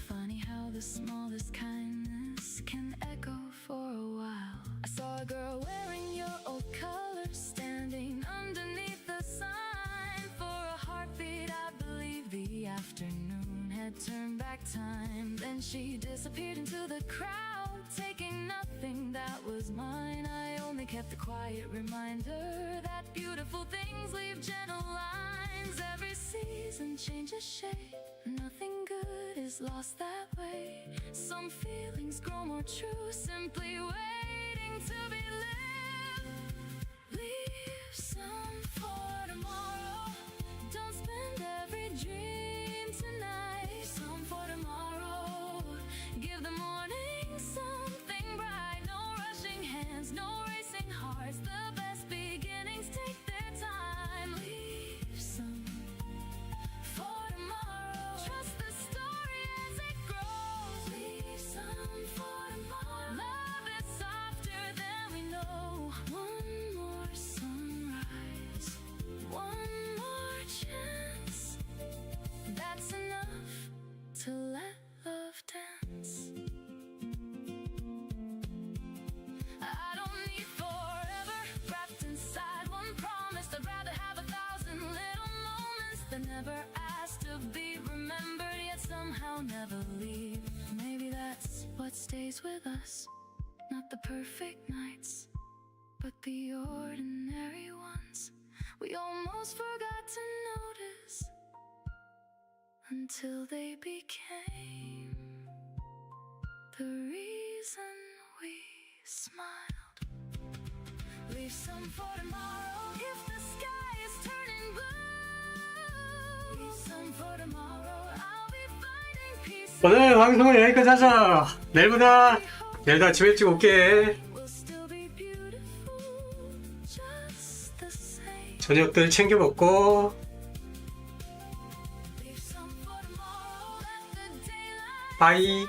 Funny how the smallest kindness can echo for a while. I saw a girl wearing your old colors, standing underneath the sign. For a heartbeat, I believe the afternoon had turned back time. Then she disappeared into the crowd, taking nothing that was mine. I only kept a quiet reminder that beautiful things leave gentle lines. Every season changes shape, nothing good is lost that way. Some feelings grow more true, simply waiting to be lived. Leave some for tomorrow. Don't spend every dream tonight. Leave some for tomorrow. Give the morning something bright. No rushing hands, no racing hearts. The best beginnings take their time. Leave some for tomorrow. Trust the story as it grows. Leave some for tomorrow. Love is softer than we know. One more sunrise, one more chance. That's enough to let love dance. I don't need forever wrapped inside one promise. I'd rather have 1,000 little moments that never asked to be remembered, yet somehow never leave. Maybe that's what stays with us. Not the perfect nights, but the ordinary ones we almost forgot to notice until they became the reason we smiled. Leave some for tomorrow if the sky is turning blue. Leave some for tomorrow. I'll be finding peace. 오늘 방송은 여기까지 하자. 내일보다 내일도 아침 일찍 올게. We'll still be beautiful, just the same. 저녁들 챙겨 먹고 Leave some for tomorrow. Let the daylight 바이.